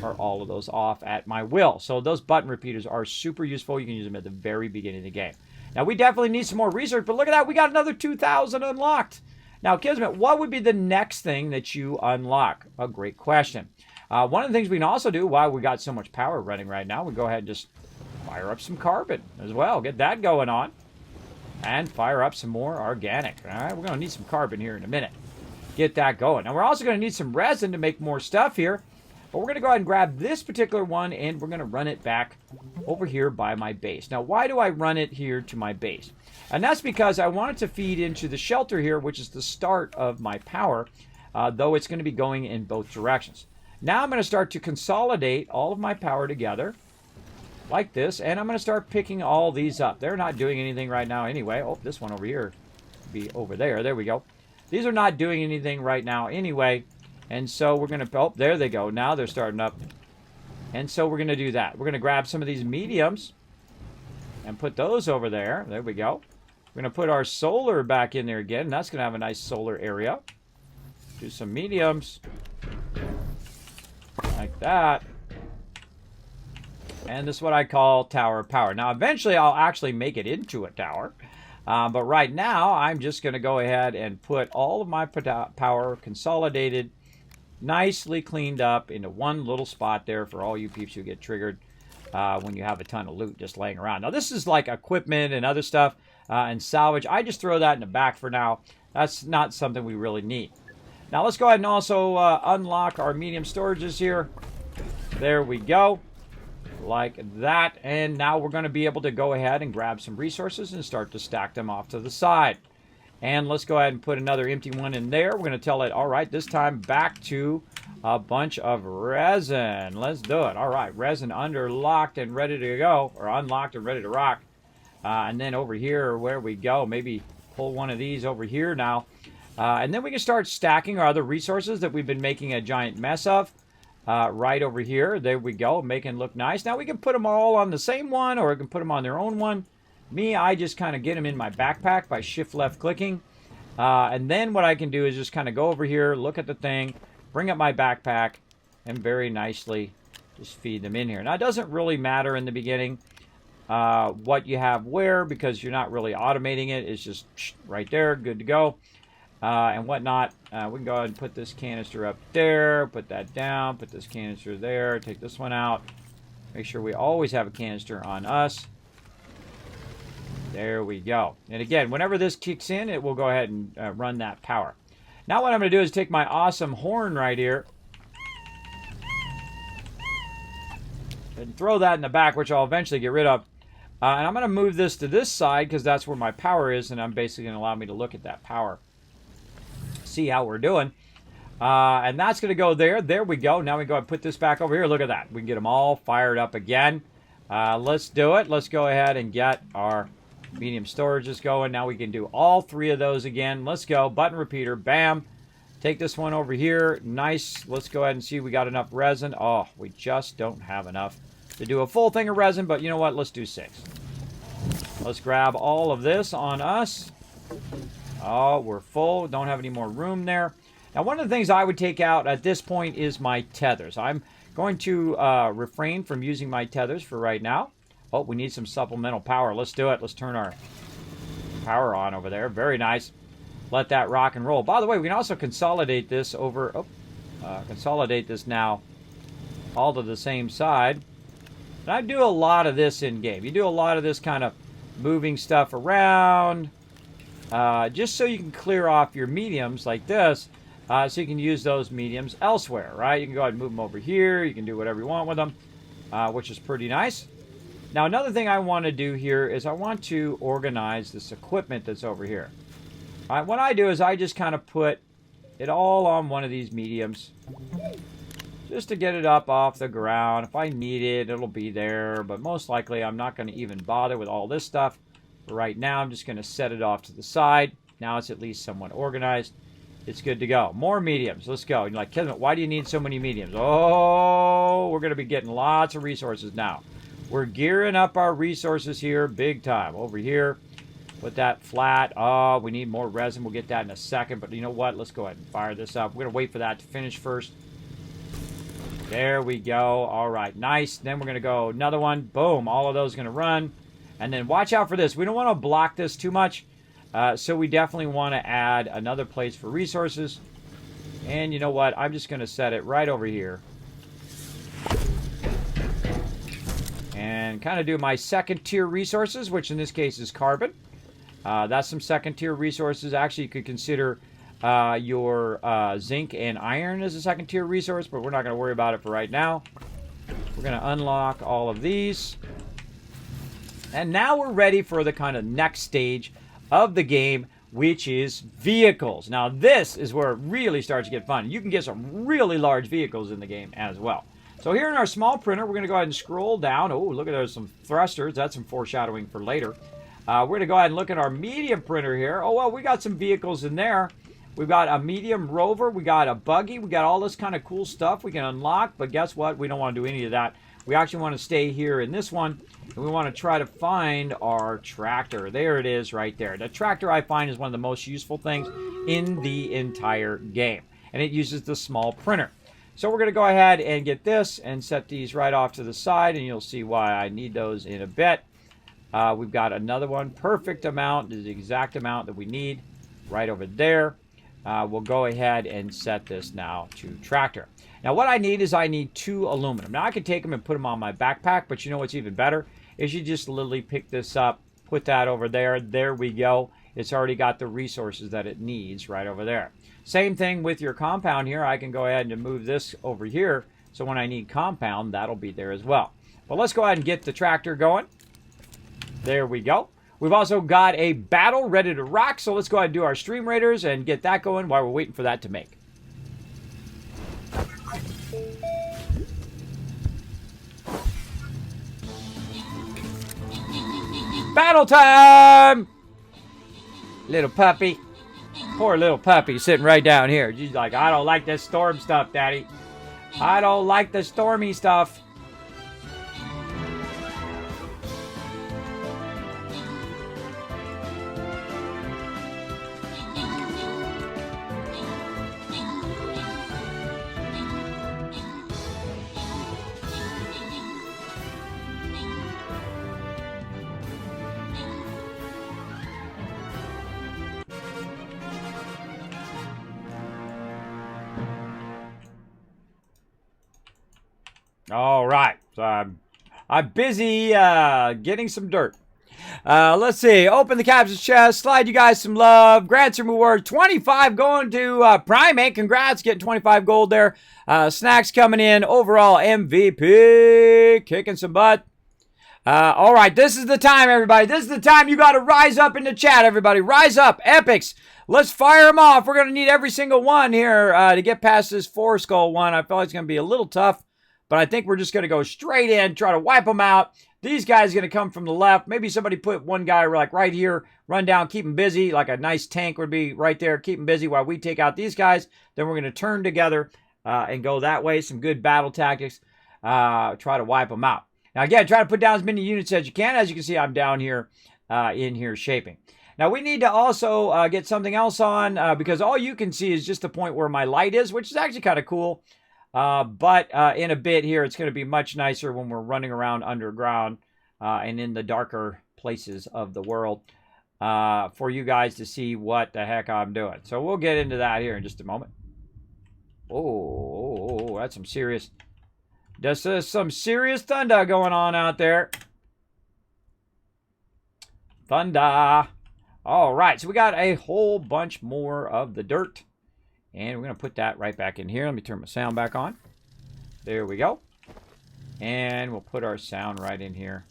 [SPEAKER 1] or all of those off at my will. So those button repeaters are super useful. You can use them at the very beginning of the game. Now, we definitely need some more research, but look at that. We got another 2,000 unlocked. Now, Kismet, what would be the next thing that you unlock? A great question. One of the things we can also do while we got so much power running right now, we go ahead and just fire up some carbon as well. Get that going on. And fire up some more organic. All right, we're going to need some carbon here in a minute. Get that going. Now, we're also going to need some resin to make more stuff here. But we're going to go ahead and grab this particular one, and we're going to run it back over here by my base. Now, why do I run it here to my base? And that's because I want it to feed into the shelter here, which is the start of my power, though it's going to be going in both directions. Now I'm going to start to consolidate all of my power together like this, and I'm going to start picking all these up. They're not doing anything right now anyway. Oh, this one over here be over there. There we go. These are not doing anything right now anyway, and so we're going to, oh, there they go. Now they're starting up, and so we're going to do that. We're going to grab some of these mediums and put those over there. There we go. We're going to put our solar back in there again. And that's going to have a nice solar area. Do some mediums. Like that. And this is what I call tower of power. Now, eventually, I'll actually make it into a tower. But right now, I'm just going to go ahead and put all of my power consolidated, nicely cleaned up into one little spot there for all you peeps who get triggered when you have a ton of loot just laying around. Now, this is like equipment and other stuff. And salvage, I just throw that in the back for now. That's not something we really need. Now let's go ahead and also unlock our medium storages here. There we go. Like that. And now we're going to be able to go ahead and grab some resources and start to stack them off to the side. And let's go ahead and put another empty one in there. We're going to tell it, all right, this time back to a bunch of resin. Let's do it. All right, resin underlocked and ready to go, or unlocked and ready to rock. And then over here, where we go, maybe pull one of these over here now. And then we can start stacking our other resources that we've been making a giant mess of. Right over here. There we go, making it look nice. Now we can put them all on the same one, or we can put them on their own one. Me, I just kind of get them in my backpack by shift left clicking. And then what I can do is just kind of go over here, look at the thing, bring up my backpack, and very nicely just feed them in here. Now it doesn't really matter in the beginning what you have where, because you're not really automating it. It's just right there, good to go, and whatnot. We can go ahead and put this canister up there, put that down, put this canister there, take this one out. Make sure we always have a canister on us. There we go. And again, whenever this kicks in, it will go ahead and run that power. Now what I'm going to do is take my awesome horn right here and throw that in the back, which I'll eventually get rid of. And I'm going to move this to this side because that's where my power is, and I'm basically going to allow me to look at that power. See how we're doing. And that's going to go there. There we go. Now we go and put this back over here. Look at that. We can get them all fired up again. Let's do it. Let's go ahead and get our medium storages going. Now we can do all three of those again. Let's go. Button repeater. Bam. Take this one over here. Nice. Let's go ahead and see if we got enough resin. Oh, we just don't have enough to do a full thing of resin, but you know what? Let's do 6. Let's grab all of this on us. Oh, we're full. Don't have any more room there. Now, one of the things I would take out at this point is my tethers. I'm going to refrain from using my tethers for right now. Oh, we need some supplemental power. Let's do it. Let's turn our power on over there. Very nice. Let that rock and roll. By the way, we can also consolidate this over... consolidate this now all to the same side. And I do a lot of this in-game. You do a lot of this kind of moving stuff around. Just so you can clear off your mediums like this. So you can use those mediums elsewhere, right? You can go ahead and move them over here. You can do whatever you want with them, which is pretty nice. Now, another thing I want to do here is I want to organize this equipment that's over here. All right, what I do is I just kind of put it all on one of these mediums just to get it up off the ground. If I need it, it'll be there, but most likely I'm not going to even bother with all this stuff. For right now, I'm just going to set it off to the side. Now it's at least somewhat organized. It's good to go. More mediums. Let's go. You're like, Kismet, why do you need so many mediums? Oh, we're going to be getting lots of resources now. We're gearing up our resources here big time. Over here, put that flat. Oh, we need more resin. We'll get that in a second. But you know what? Let's go ahead and fire this up. We're going to wait for that to finish first. There we go. All right, nice. Then we're going to go another one. Boom. All of those are going to run. And then watch out for this. We don't want to block this too much. So we definitely want to add another place for resources. And you know what? I'm just going to set it right over here. And kind of do my second tier resources, which in this case is carbon. That's some second tier resources. Actually, you could consider your zinc and iron as a second tier resource, but we're not going to worry about it for right now. We're going to unlock all of these. And now we're ready for the kind of next stage of the game, which is vehicles. Now, this is where it really starts to get fun. You can get some really large vehicles in the game as well. So here in our small printer, we're going to go ahead and scroll down. Oh, look at those, some thrusters. That's some foreshadowing for later. We're going to go ahead and look at our medium printer here. Oh, well, we got some vehicles in there. We've got a medium rover. We got a buggy. We got all this kind of cool stuff we can unlock. But guess what? We don't want to do any of that. We actually want to stay here in this one. And we want to try to find our tractor. There it is right there. The tractor, I find, is one of the most useful things in the entire game. And it uses the small printer. So we're going to go ahead and get this and set these right off to the side. And you'll see why I need those in a bit. We've got another one. Perfect amount. The exact amount that we need right over there. We'll go ahead and set this now to tractor. Now what I need is I need 2 aluminum. Now I could take them and put them on my backpack, but you know what's even better? Is you just literally pick this up, put that over there. There we go. It's already got the resources that it needs right over there. Same thing with your compound here. I can go ahead and move this over here. So when I need compound, that'll be there as well. But let's go ahead and get the tractor going. There we go. We've also got a battle ready to rock. So let's go ahead and do our stream raiders and get that going while we're waiting for that to make. Battle time! Little puppy. Poor little puppy sitting right down here. She's like, I don't like this storm stuff, Daddy. I don't like the stormy stuff. All right, so I'm busy getting some dirt. Let's see. Open the captain's chest. Slide you guys some love. Grant some rewards. 25 going to Primate. Congrats, getting 25 gold there. Snacks coming in. Overall MVP. Kicking some butt. All right, this is the time, everybody. This is the time you got to rise up in the chat, everybody. Rise up. Epics. Let's fire them off. We're going to need every single one here to get past this 4-skull one. I feel like it's going to be a little tough. But I think we're just going to go straight in, try to wipe them out. These guys are going to come from the left. Maybe somebody put one guy like right here, run down, keep him busy, like a nice tank would be right there, keep him busy while we take out these guys. Then we're going to turn together and go that way. Some good battle tactics. Try to wipe them out. Now, again, try to put down as many units as you can. As you can see, I'm down here in here shaping. Now, we need to also get something else on because all you can see is just the point where my light is, which is actually kind of cool. But in a bit here, it's going to be much nicer when we're running around underground and in the darker places of the world for you guys to see what the heck I'm doing. So we'll get into that here in just a moment. Oh, that's some serious... There's some serious thunder going on out there. Thunder. All right, so we got a whole bunch more of the dirt. And we're going to put that right back in here. Let me turn my sound back on. There we go. And we'll put our sound right in here.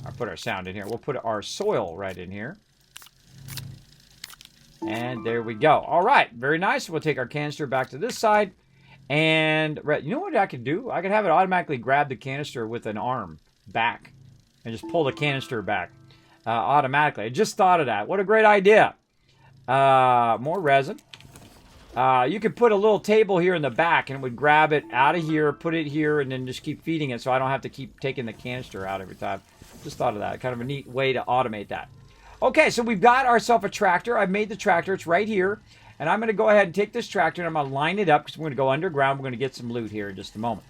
[SPEAKER 1] I'll put our sound in here. We'll put our soil right in here. And there we go. All right, very nice. We'll take our canister back to this side. And you know what I could do? I could have it automatically grab the canister with an arm back. And just pull the canister back automatically. I just thought of that. What a great idea. More resin. You could put a little table here in the back and it would grab it out of here, put it here, and then just keep feeding it so I don't have to keep taking the canister out every time. Just thought of that. Kind of a neat way to automate that. Okay, so we've got ourselves a tractor. I've made the tractor. It's right here. And I'm going to go ahead and take this tractor and I'm going to line it up because we're going to go underground. We're going to get some loot here in just a moment.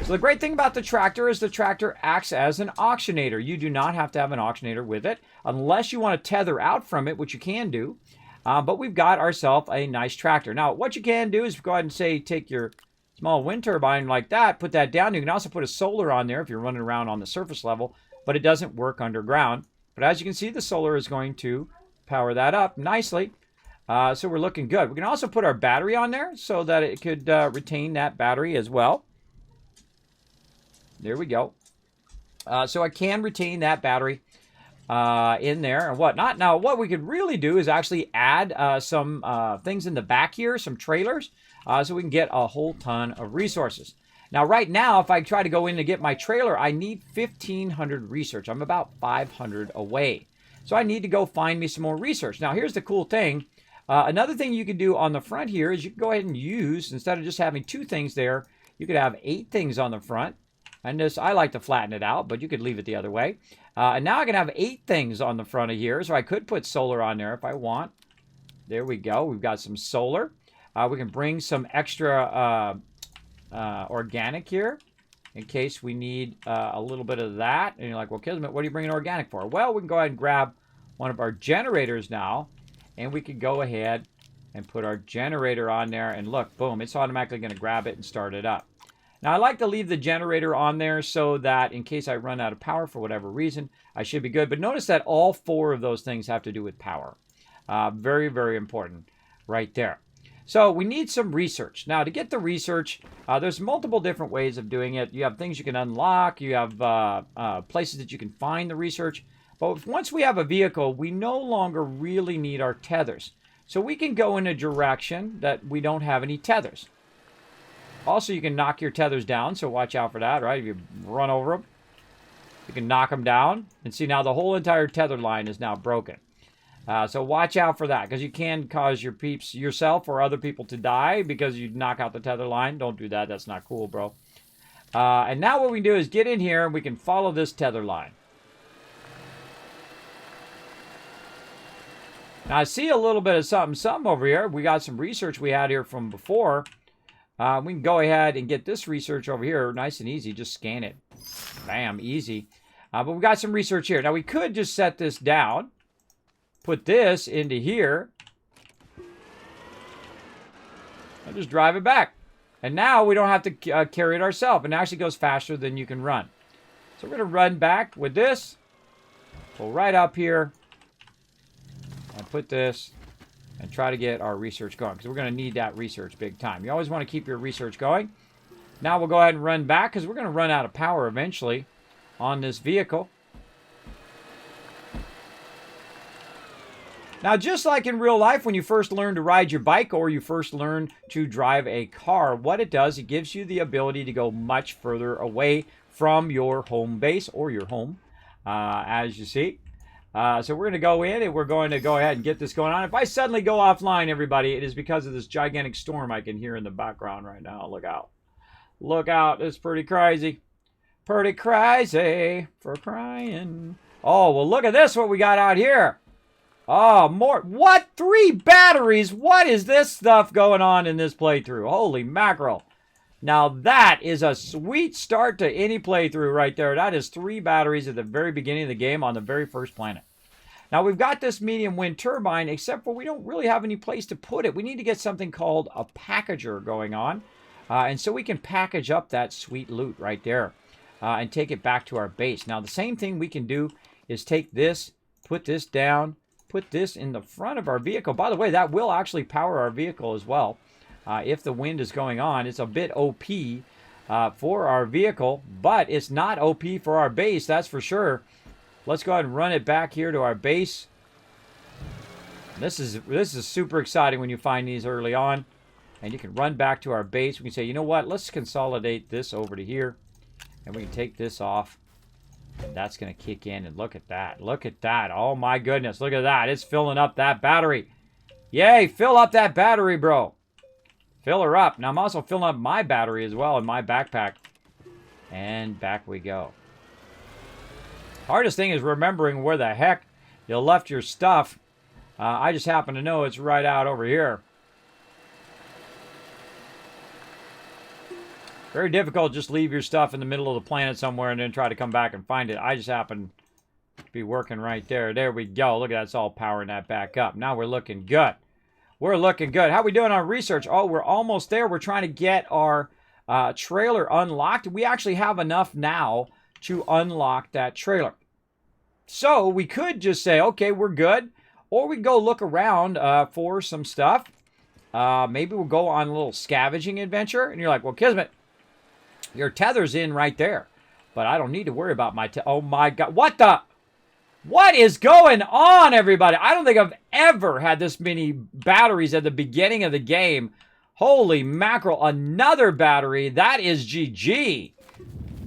[SPEAKER 1] So the great thing about the tractor is the tractor acts as an auctionator. You do not have to have an auctionator with it unless you want to tether out from it, which you can do. But we've got ourselves a nice tractor. Now, what you can do is go ahead and say, take your small wind turbine like that, put that down. You can also put a solar on there if you're running around on the surface level, but it doesn't work underground. But as you can see, the solar is going to power that up nicely. So we're looking good. We can also put our battery on there so that it could retain that battery as well. There we go. So I can retain that battery in there and whatnot. Now, what we could really do is actually add some things in the back here, some trailers, so we can get a whole ton of resources. Now, right now, if I try to go in to get my trailer, I need 1,500 research. I'm about 500 away. So I need to go find me some more research. Now, here's the cool thing. Another thing you can do on the front here is you can go ahead and use, instead of just having 2 things there, you could have 8 things on the front. And this, I like to flatten it out, but you could leave it the other way. And now I can have 8 things on the front of here, so I could put solar on there if I want. There we go. We've got some solar. We can bring some extra organic here in case we need a little bit of that. And you're like, well, Kismet, what are you bringing organic for? Well, we can go ahead and grab one of our generators now, and we can go ahead and put our generator on there. And look, boom, it's automatically going to grab it and start it up. Now, I like to leave the generator on there so that in case I run out of power for whatever reason, I should be good. But notice that all 4 of those things have to do with power. Very, very important right there. So we need some research. Now, to get the research, there's multiple different ways of doing it. You have things you can unlock. You have places that you can find the research. But once we have a vehicle, we no longer really need our tethers. So we can go in a direction that we don't have any tethers. Also, you can knock your tethers down, so watch out for that, right? If you run over them, you can knock them down. And see, now the whole entire tether line is now broken. So watch out for that, because you can cause your peeps, yourself or other people to die because you knock out the tether line. Don't do that. That's not cool, bro. And now what we can do is get in here and we can follow this tether line. Now, I see a little bit of something over here. We got some research we had here from before. We can go ahead and get this research over here nice and easy. Just scan it. Bam, easy. But we got some research here. Now, we could just set this down. Put this into here. And just drive it back. And now we don't have to carry it ourselves. It actually goes faster than you can run. So we're going to run back with this. Pull right up here. And put this. And try to get our research going, because we're going to need that research big time. You always want to keep your research going. Now we'll go ahead and run back, because we're going to run out of power eventually on this vehicle. Now, just like in real life, when you first learn to ride your bike or you first learn to drive a car, what it does, it gives you the ability to go much further away from your home base or your home, as you see. So we're going to go in and we're going to go ahead and get this going on. If I suddenly go offline, everybody, it is because of this gigantic storm I can hear in the background right now. Look out. Look out. It's pretty crazy. Pretty crazy for crying. Oh, well, look at this, what we got out here. Oh, more. What? 3 batteries? What is this stuff going on in this playthrough? Holy mackerel. Now, that is a sweet start to any playthrough right there. That is 3 batteries at the very beginning of the game on the very first planet. Now, we've got this medium wind turbine, except for we don't really have any place to put it. We need to get something called a packager going on. And so we can package up that sweet loot right there and take it back to our base. Now, the same thing we can do is take this, put this down, put this in the front of our vehicle. By the way, that will actually power our vehicle as well. If the wind is going on, it's a bit OP for our vehicle, but it's not OP for our base, that's for sure. Let's go ahead and run it back here to our base. This is super exciting when you find these early on. And you can run back to our base. We can say, you know what, let's consolidate this over to here. And we can take this off. That's going to kick in, and look at that. Look at that. Oh, my goodness. Look at that. It's filling up that battery. Yay, fill up that battery, bro. Fill her up. Now, I'm also filling up my battery as well in my backpack. And back we go. Hardest thing is remembering where the heck you left your stuff. I just happen to know it's right out over here. Very difficult to just leave your stuff in the middle of the planet somewhere and then try to come back and find it. I just happen to be working right there. There we go. Look at that. It's all powering that back up. Now we're looking good. We're looking good. How are we doing on research? Oh, we're almost there. We're trying to get our trailer unlocked. We actually have enough now to unlock that trailer. So we could just say, okay, we're good. Or we go look around for some stuff. Maybe we'll go on a little scavenging adventure. And you're like, well, Kismet, your tether's in right there. But I don't need to worry about my oh my God. What is going on, everybody? I don't think I've ever had this many batteries at the beginning of the game. Holy mackerel. Another battery. That is GG.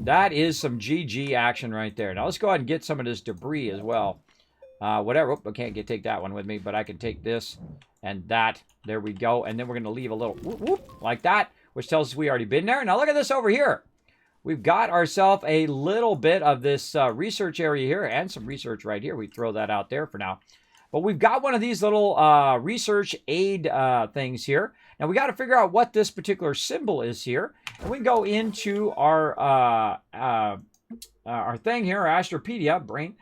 [SPEAKER 1] That is some GG action right there. Now let's go ahead and get some of this debris as well. Whatever. Oop, I can't take that one with me, but I can take this and that. There we go. And then we're going to leave a little whoop, whoop, like that, which tells us we already been there. Now look at this over here. We've got ourselves a little bit of this research area here and some research right here. We throw that out there for now. But we've got one of these little research aid things here. Now we got to figure out what this particular symbol is here. And we can go into our thing here, our Astropedia, brain.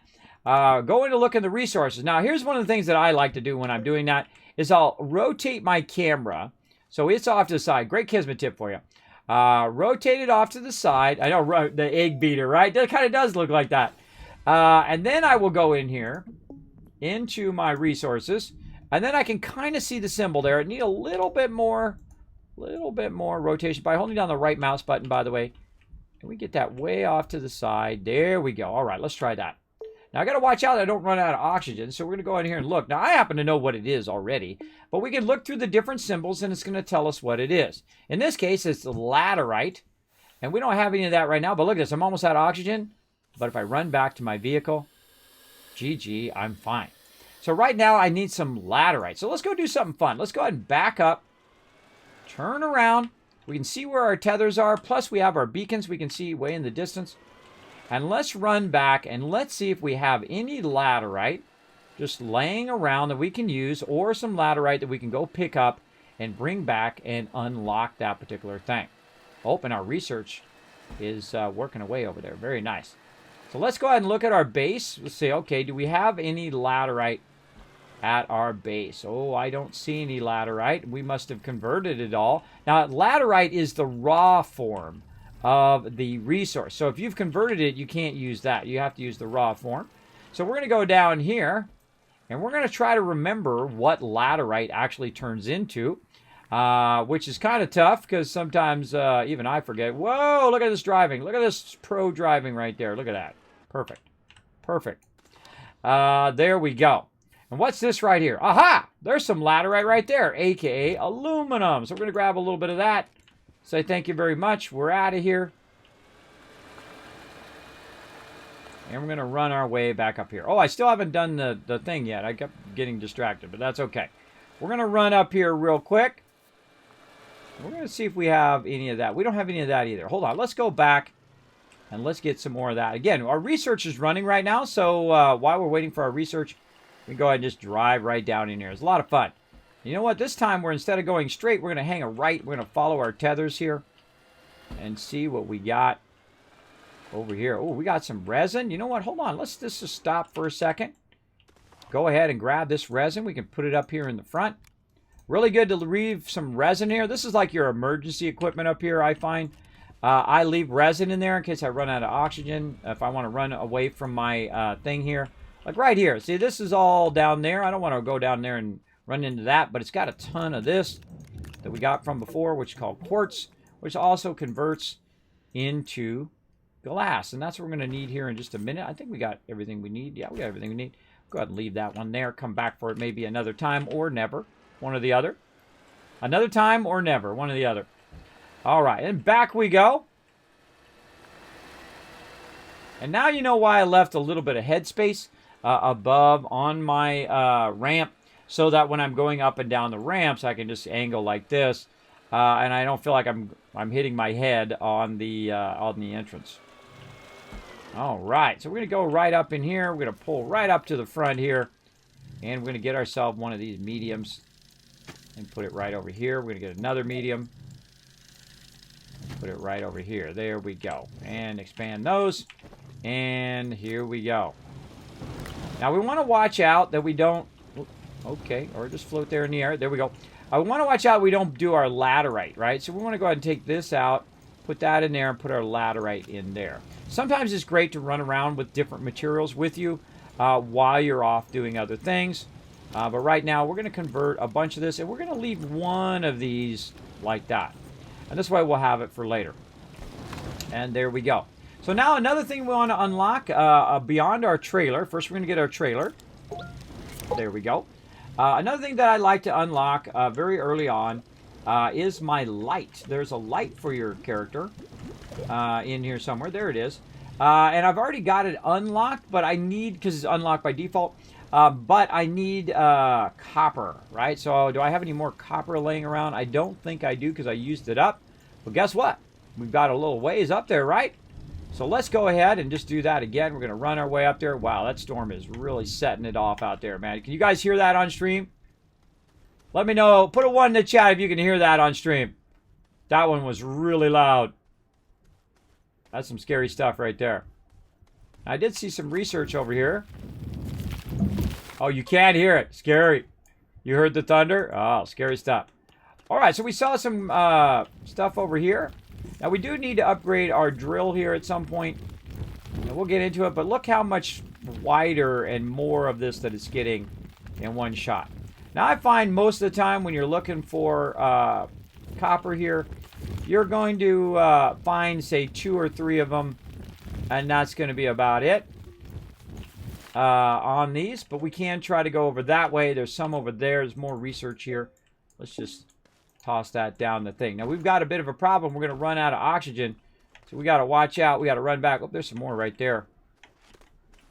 [SPEAKER 1] Go in to look in the resources. Now here's one of the things that I like to do when I'm doing that is I'll rotate my camera. So it's off to the side. Great Kismet tip for you. Rotate it off to the side. I know the egg beater, right? That kind of does look like that. And then I will go in here into my resources. And then I can kind of see the symbol there. I need a little bit more rotation by holding down the right mouse button, by the way. And we get that way off to the side. There we go. All right, let's try that. Now, I got to watch out that I don't run out of oxygen, so we're going to go in here and look. Now, I happen to know what it is already, but we can look through the different symbols, and it's going to tell us what it is. In this case, it's the laterite, and we don't have any of that right now, but look at this. I'm almost out of oxygen, but if I run back to my vehicle, GG, I'm fine. So right now, I need some laterite. So let's go do something fun. Let's go ahead and back up, turn around. We can see where our tethers are, plus we have our beacons we can see way in the distance. And let's run back and let's see if we have any laterite just laying around that we can use or some laterite that we can go pick up and bring back and unlock that particular thing. Oh, and our research is working away over there. Very nice. So let's go ahead and look at our base. Let's say, okay, do we have any laterite at our base? Oh, I don't see any laterite. We must have converted it all. Now, laterite is the raw form of the resource. So if you've converted it, you can't use that. You have to use the raw form. So we're going to go down here, and we're going to try to remember what laterite actually turns into, which is kind of tough because sometimes even I forget. Whoa, look at this driving. Look at this pro driving right there. Look at that. Perfect. Perfect. There we go. And And what's this right here? Aha! There's some laterite right there, aka aluminum. So we're going to grab a little bit of that. Say thank you very much. We're out of here. And we're going to run our way back up here. Oh, I still haven't done the thing yet. I kept getting distracted, but that's okay. We're going to run up here real quick. We're going to see if we have any of that. We don't have any of that either. Hold on. Let's go back and let's get some more of that. Again, our research is running right now, so while we're waiting for our research, we can go ahead and just drive right down in here. It's a lot of fun. You know what? This time, instead of going straight, we're going to hang a right. We're going to follow our tethers here and see what we got over here. Oh, we got some resin. You know what? Hold on. Let's just stop for a second. Go ahead and grab this resin. We can put it up here in the front. Really good to leave some resin here. This is like your emergency equipment up here, I find. I leave resin in there in case I run out of oxygen. If I want to run away from my thing here. Like right here. See, this is all down there. I don't want to go down there and run into that, but it's got a ton of this that we got from before, which is called quartz, which also converts into glass. And that's what we're going to need here in just a minute. I think we got everything we need. Yeah, we got everything we need. Go ahead and leave that one there. Come back for it maybe another time or never. One or the other. Another time or never. One or the other. All right, and back we go. And now you know why I left a little bit of headspace above on my ramp, so that when I'm going up and down the ramps, I can just angle like this, and I don't feel like I'm hitting my head on the entrance. All right, so we're gonna go right up in here. We're gonna pull right up to the front here, and we're gonna get ourselves one of these mediums and put it right over here. We're gonna get another medium, put it right over here. There we go, and expand those, and here we go. Now we want to watch out that we don't. Okay, or just float there in the air. There we go. I want to watch out we don't do our laterite, right? So we want to go ahead and take this out, put that in there, and put our laterite in there. Sometimes it's great to run around with different materials with you while you're off doing other things. But right now, we're going to convert a bunch of this, and we're going to leave one of these like that. And this way, we'll have it for later. And there we go. So now another thing we want to unlock beyond our trailer. First, we're going to get our trailer. There we go. Another thing that I like to unlock very early on is my light. There's a light for your character in here somewhere. There it is. And I've already got it unlocked, but I need, because it's unlocked by default, but I need copper, right? So do I have any more copper laying around? I don't think I do because I used it up. But guess what? We've got a little ways up there, right? So let's go ahead and just do that again. We're going to run our way up there. Wow, that storm is really setting it off out there, man. Can you guys hear that on stream? Let me know. Put a 1 in the chat if you can hear that on stream. That one was really loud. That's some scary stuff right there. I did see some research over here. Oh, you can't hear it. Scary. You heard the thunder? Oh, scary stuff. All right, so we saw some stuff over here. Now, we do need to upgrade our drill here at some point. And we'll get into it, but look how much wider and more of this that it's getting in one shot. Now, I find most of the time when you're looking for copper here, you're going to find, say, 2 or 3 of them, and that's going to be about it on these. But we can try to go over that way. There's some over there. There's more research here. Let's just toss that down the thing. Now, we've got a bit of a problem. We're going to run out of oxygen, so we got to watch out. We got to run back. Oh, there's some more right there.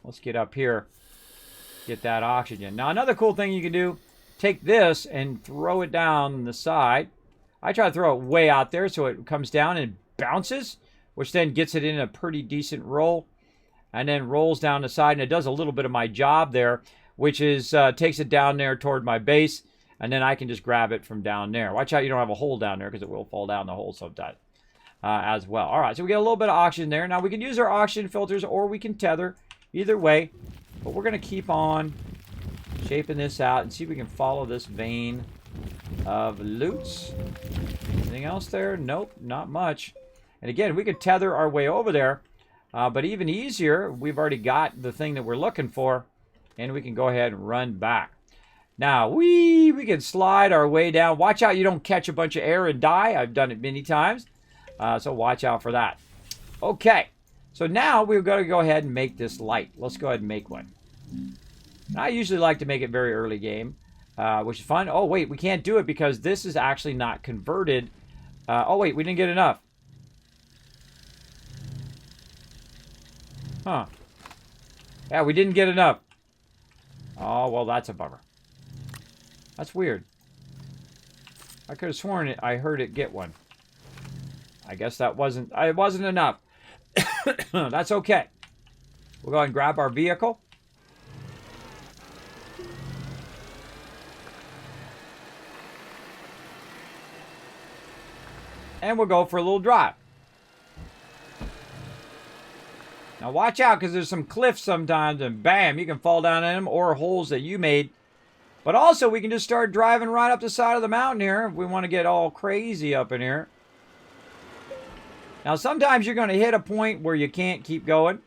[SPEAKER 1] Let's get up here, get that oxygen. Now, another cool thing you can do, take this and throw it down the side. I try to throw it way out there so it comes down and bounces, which then gets it in a pretty decent roll, and then rolls down the side, and it does a little bit of my job there, which is takes it down there toward my base, and then I can just grab it from down there. Watch out you don't have a hole down there, because it will fall down the hole sometime as well. All right, so we get a little bit of oxygen there. Now, we can use our oxygen filters, or we can tether. Either way, but we're going to keep on shaping this out and see if we can follow this vein of loots. Anything else there? Nope, not much. And again, we could tether our way over there, but even easier, we've already got the thing that we're looking for, and we can go ahead and run back. Now, we can slide our way down. Watch out you don't catch a bunch of air and die. I've done it many times, so watch out for that. Okay, so now we're going to go ahead and make this light. Let's go ahead and make one. And I usually like to make it very early game, which is fun. Oh, wait, we can't do it because this is actually not converted. Oh, wait, we didn't get enough. Huh. Yeah, we didn't get enough. Oh, well, that's a bummer. That's weird. I could have sworn I heard it get one. I guess it wasn't enough. That's okay. We'll go ahead and grab our vehicle. And we'll go for a little drive. Now watch out, because there's some cliffs sometimes, and bam, you can fall down in them, or holes that you made. But also, we can just start driving right up the side of the mountain here if we want to get all crazy up in here. Now, sometimes you're going to hit a point where you can't keep going.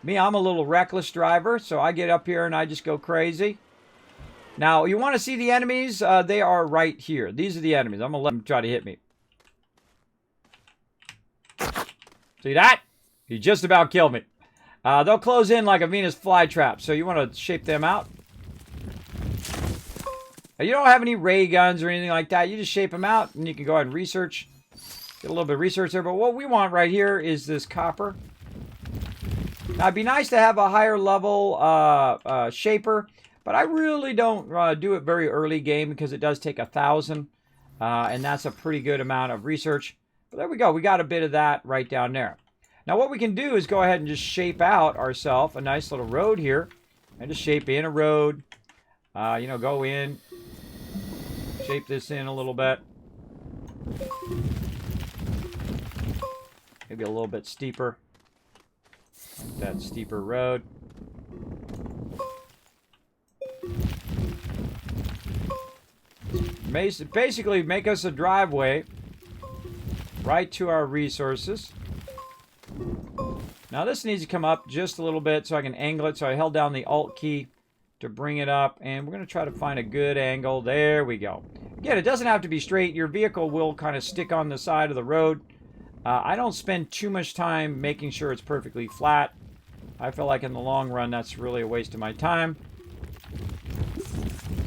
[SPEAKER 1] Me, I'm a little reckless driver, so I get up here and I just go crazy. Now, you want to see the enemies? They are right here. These are the enemies. I'm going to let them try to hit me. See that? He just about killed me. They'll close in like a Venus flytrap, so you want to shape them out. Now, you don't have any ray guns or anything like that. You just shape them out, and you can go ahead and research. Get a little bit of research there, but what we want right here is this copper. Now, it'd be nice to have a higher level shaper, but I really don't do it very early game because it does take 1,000, and that's a pretty good amount of research. But there we go. We got a bit of that right down there. Now, what we can do is go ahead and just shape out ourselves a nice little road here, and just shape in a road. You know, go in, shape this in a little bit. Maybe a little bit steeper. Like that steeper road. Basically, make us a driveway right to our resources. Now, this needs to come up just a little bit so I can angle it. So I held down the Alt key to bring it up, and we're going to try to find a good angle. There we go. Again, it doesn't have to be straight. Your vehicle will kind of stick on the side of the road. I don't spend too much time making sure it's perfectly flat. I feel like in the long run, that's really a waste of my time.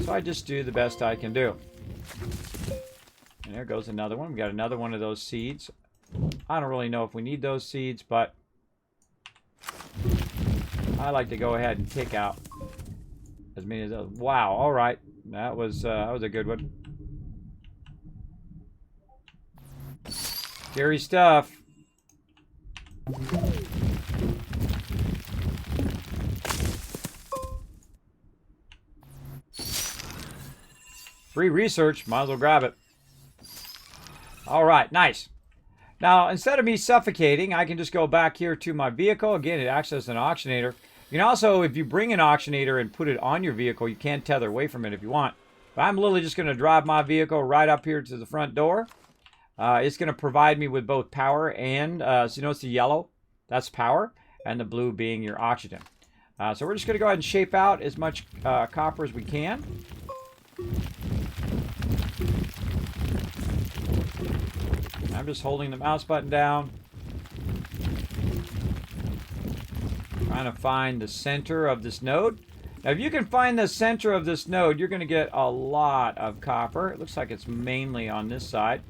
[SPEAKER 1] So I just do the best I can do. And there goes another one. We got another one of those seeds. I don't really know if we need those seeds, but I like to go ahead and pick out as many as those. Wow, all right. That was a good one. Scary stuff. Free research. Might as well grab it. All right, nice. Now, instead of me suffocating, I can just go back here to my vehicle. Again, it acts as an auctionator. You can also, if you bring an auctionator and put it on your vehicle, you can tether away from it if you want. But I'm literally just going to drive my vehicle right up here to the front door. It's going to provide me with both power and, so you notice the yellow, that's power, and the blue being your oxygen. So we're just going to go ahead and shape out as much copper as we can. I'm just holding the mouse button down. Trying to find the center of this node. Now, if you can find the center of this node, you're going to get a lot of copper. It looks like it's mainly on this side.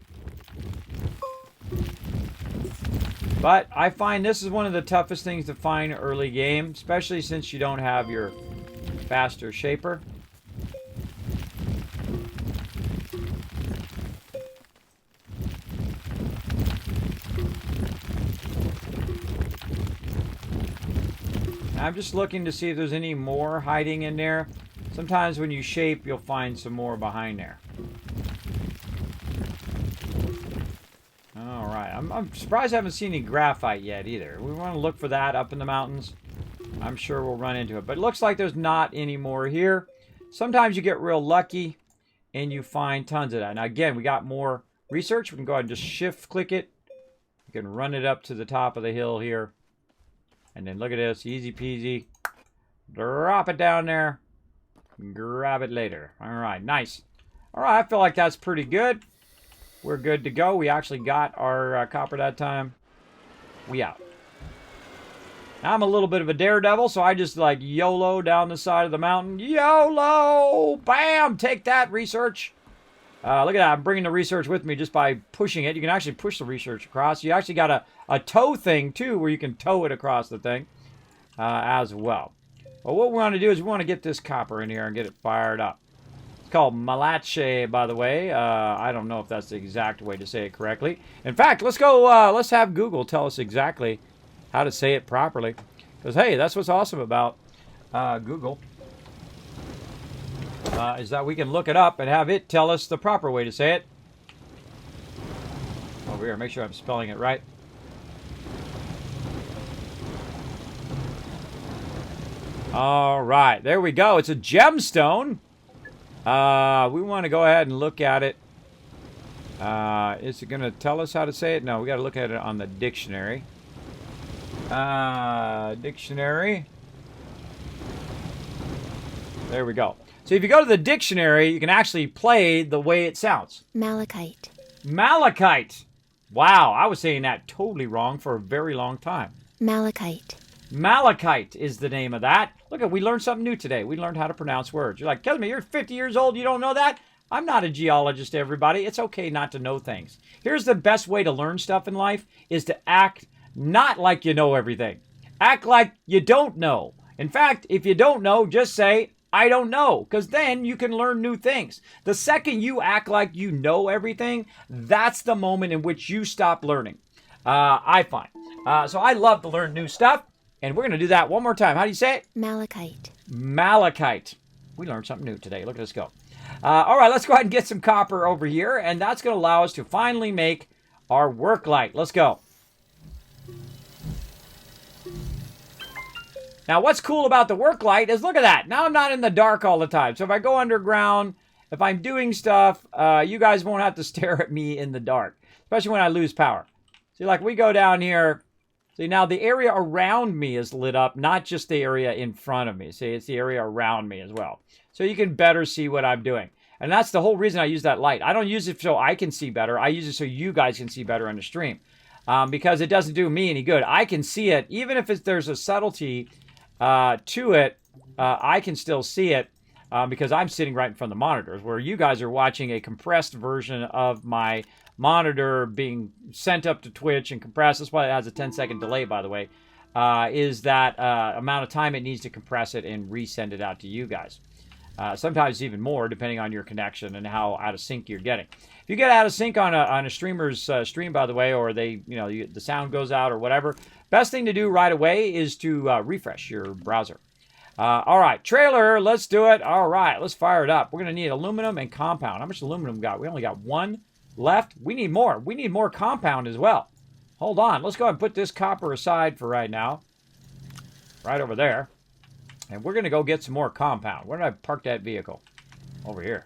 [SPEAKER 1] But I find this is one of the toughest things to find early game, especially since you don't have your faster shaper. I'm just looking to see if there's any more hiding in there. Sometimes when you shape, you'll find some more behind there. All right, I'm surprised I haven't seen any graphite yet either. We want to look for that up in the mountains. I'm sure we'll run into it, but it looks like there's not any more here. Sometimes you get real lucky and you find tons of that. Now again, we got more research. We can go ahead and just shift click it. You can run it up to the top of the hill here. And then look at this, easy peasy. Drop it down there. Grab it later. All right, nice. All right, I feel like that's pretty good. We're good to go. We actually got our copper that time. We out. I'm a little bit of a daredevil, so I just like YOLO down the side of the mountain. YOLO! Bam! Take that, research. Look at that. I'm bringing the research with me just by pushing it. You can actually push the research across. You actually got a tow thing, too, where you can tow it across the thing as well. Well, what we want to do is we want to get this copper in here and get it fired up. It's called malache, by the way. I don't know if that's the exact way to say it correctly. In fact, let's go, let's have Google tell us exactly how to say it properly. Because, hey, that's what's awesome about Google. Is that we can look it up and have it tell us the proper way to say it. Over here, make sure I'm spelling it right. All right, there we go. It's a gemstone. We want to go ahead and look at it. Is it going to tell us how to say it? No, we got to look at it on the dictionary. Dictionary. There we go. So if you go to the dictionary, you can actually play the way it sounds.
[SPEAKER 2] Malachite.
[SPEAKER 1] Malachite. Wow, I was saying that totally wrong for a very long time.
[SPEAKER 2] Malachite.
[SPEAKER 1] Malachite is the name of that. Look, we learned something new today. We learned how to pronounce words. You're like, Kismet, you're 50 years old. You don't know that? I'm not a geologist, everybody. It's okay not to know things. Here's the best way to learn stuff in life is to act not like you know everything. Act like you don't know. In fact, if you don't know, just say, I don't know, because then you can learn new things. The second you act like you know everything, that's the moment in which you stop learning, I find. So I love to learn new stuff, and we're going to do that one more time. How do you say it?
[SPEAKER 2] Malachite.
[SPEAKER 1] Malachite. We learned something new today. Look at us go. All right, let's go ahead and get some copper over here, and that's going to allow us to finally make our work light. Let's go. Now, what's cool about the work light is, look at that. Now I'm not in the dark all the time. So if I go underground, if I'm doing stuff, you guys won't have to stare at me in the dark, especially when I lose power. See, like we go down here. See, now the area around me is lit up, not just the area in front of me. See, it's the area around me as well. So you can better see what I'm doing. And that's the whole reason I use that light. I don't use it so I can see better. I use it so you guys can see better on the stream. Because it doesn't do me any good. I can see it, even if there's a subtlety to it, I can still see it because I'm sitting right in front of the monitors, where you guys are watching a compressed version of my monitor being sent up to Twitch and compressed. That's why it has a 10-second delay, by the way, is that amount of time it needs to compress it and resend it out to you guys. Sometimes even more, depending on your connection and how out of sync you're getting. If you get out of sync on a streamer's stream, by the way, or the sound goes out or whatever, best thing to do right away is to refresh your browser. All right, trailer, let's do it. All right, let's fire it up. We're going to need aluminum and compound. How much aluminum we got? We only got one left. We need more. We need more compound as well. Hold on. Let's go ahead and put this copper aside for right now. Right over there. And we're going to go get some more compound. Where did I park that vehicle? Over here.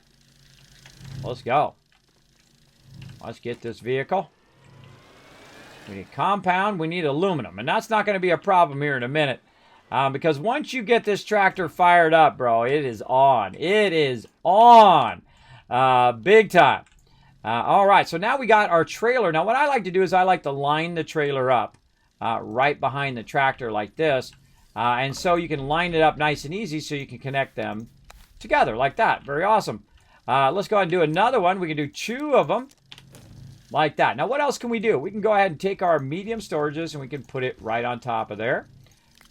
[SPEAKER 1] Let's go. Let's get this vehicle. We need compound. We need aluminum. And that's not going to be a problem here in a minute. Because once you get this tractor fired up, bro, it is on. It is on. Big time. All right. So now we got our trailer. Now what I like to do is I like to line the trailer up right behind the tractor like this. And so you can line it up nice and easy so you can connect them together like that. Very awesome. Let's go ahead and do another one. We can do 2 of them like that. Now, what else can we do? We can go ahead and take our medium storages and we can put it right on top of there.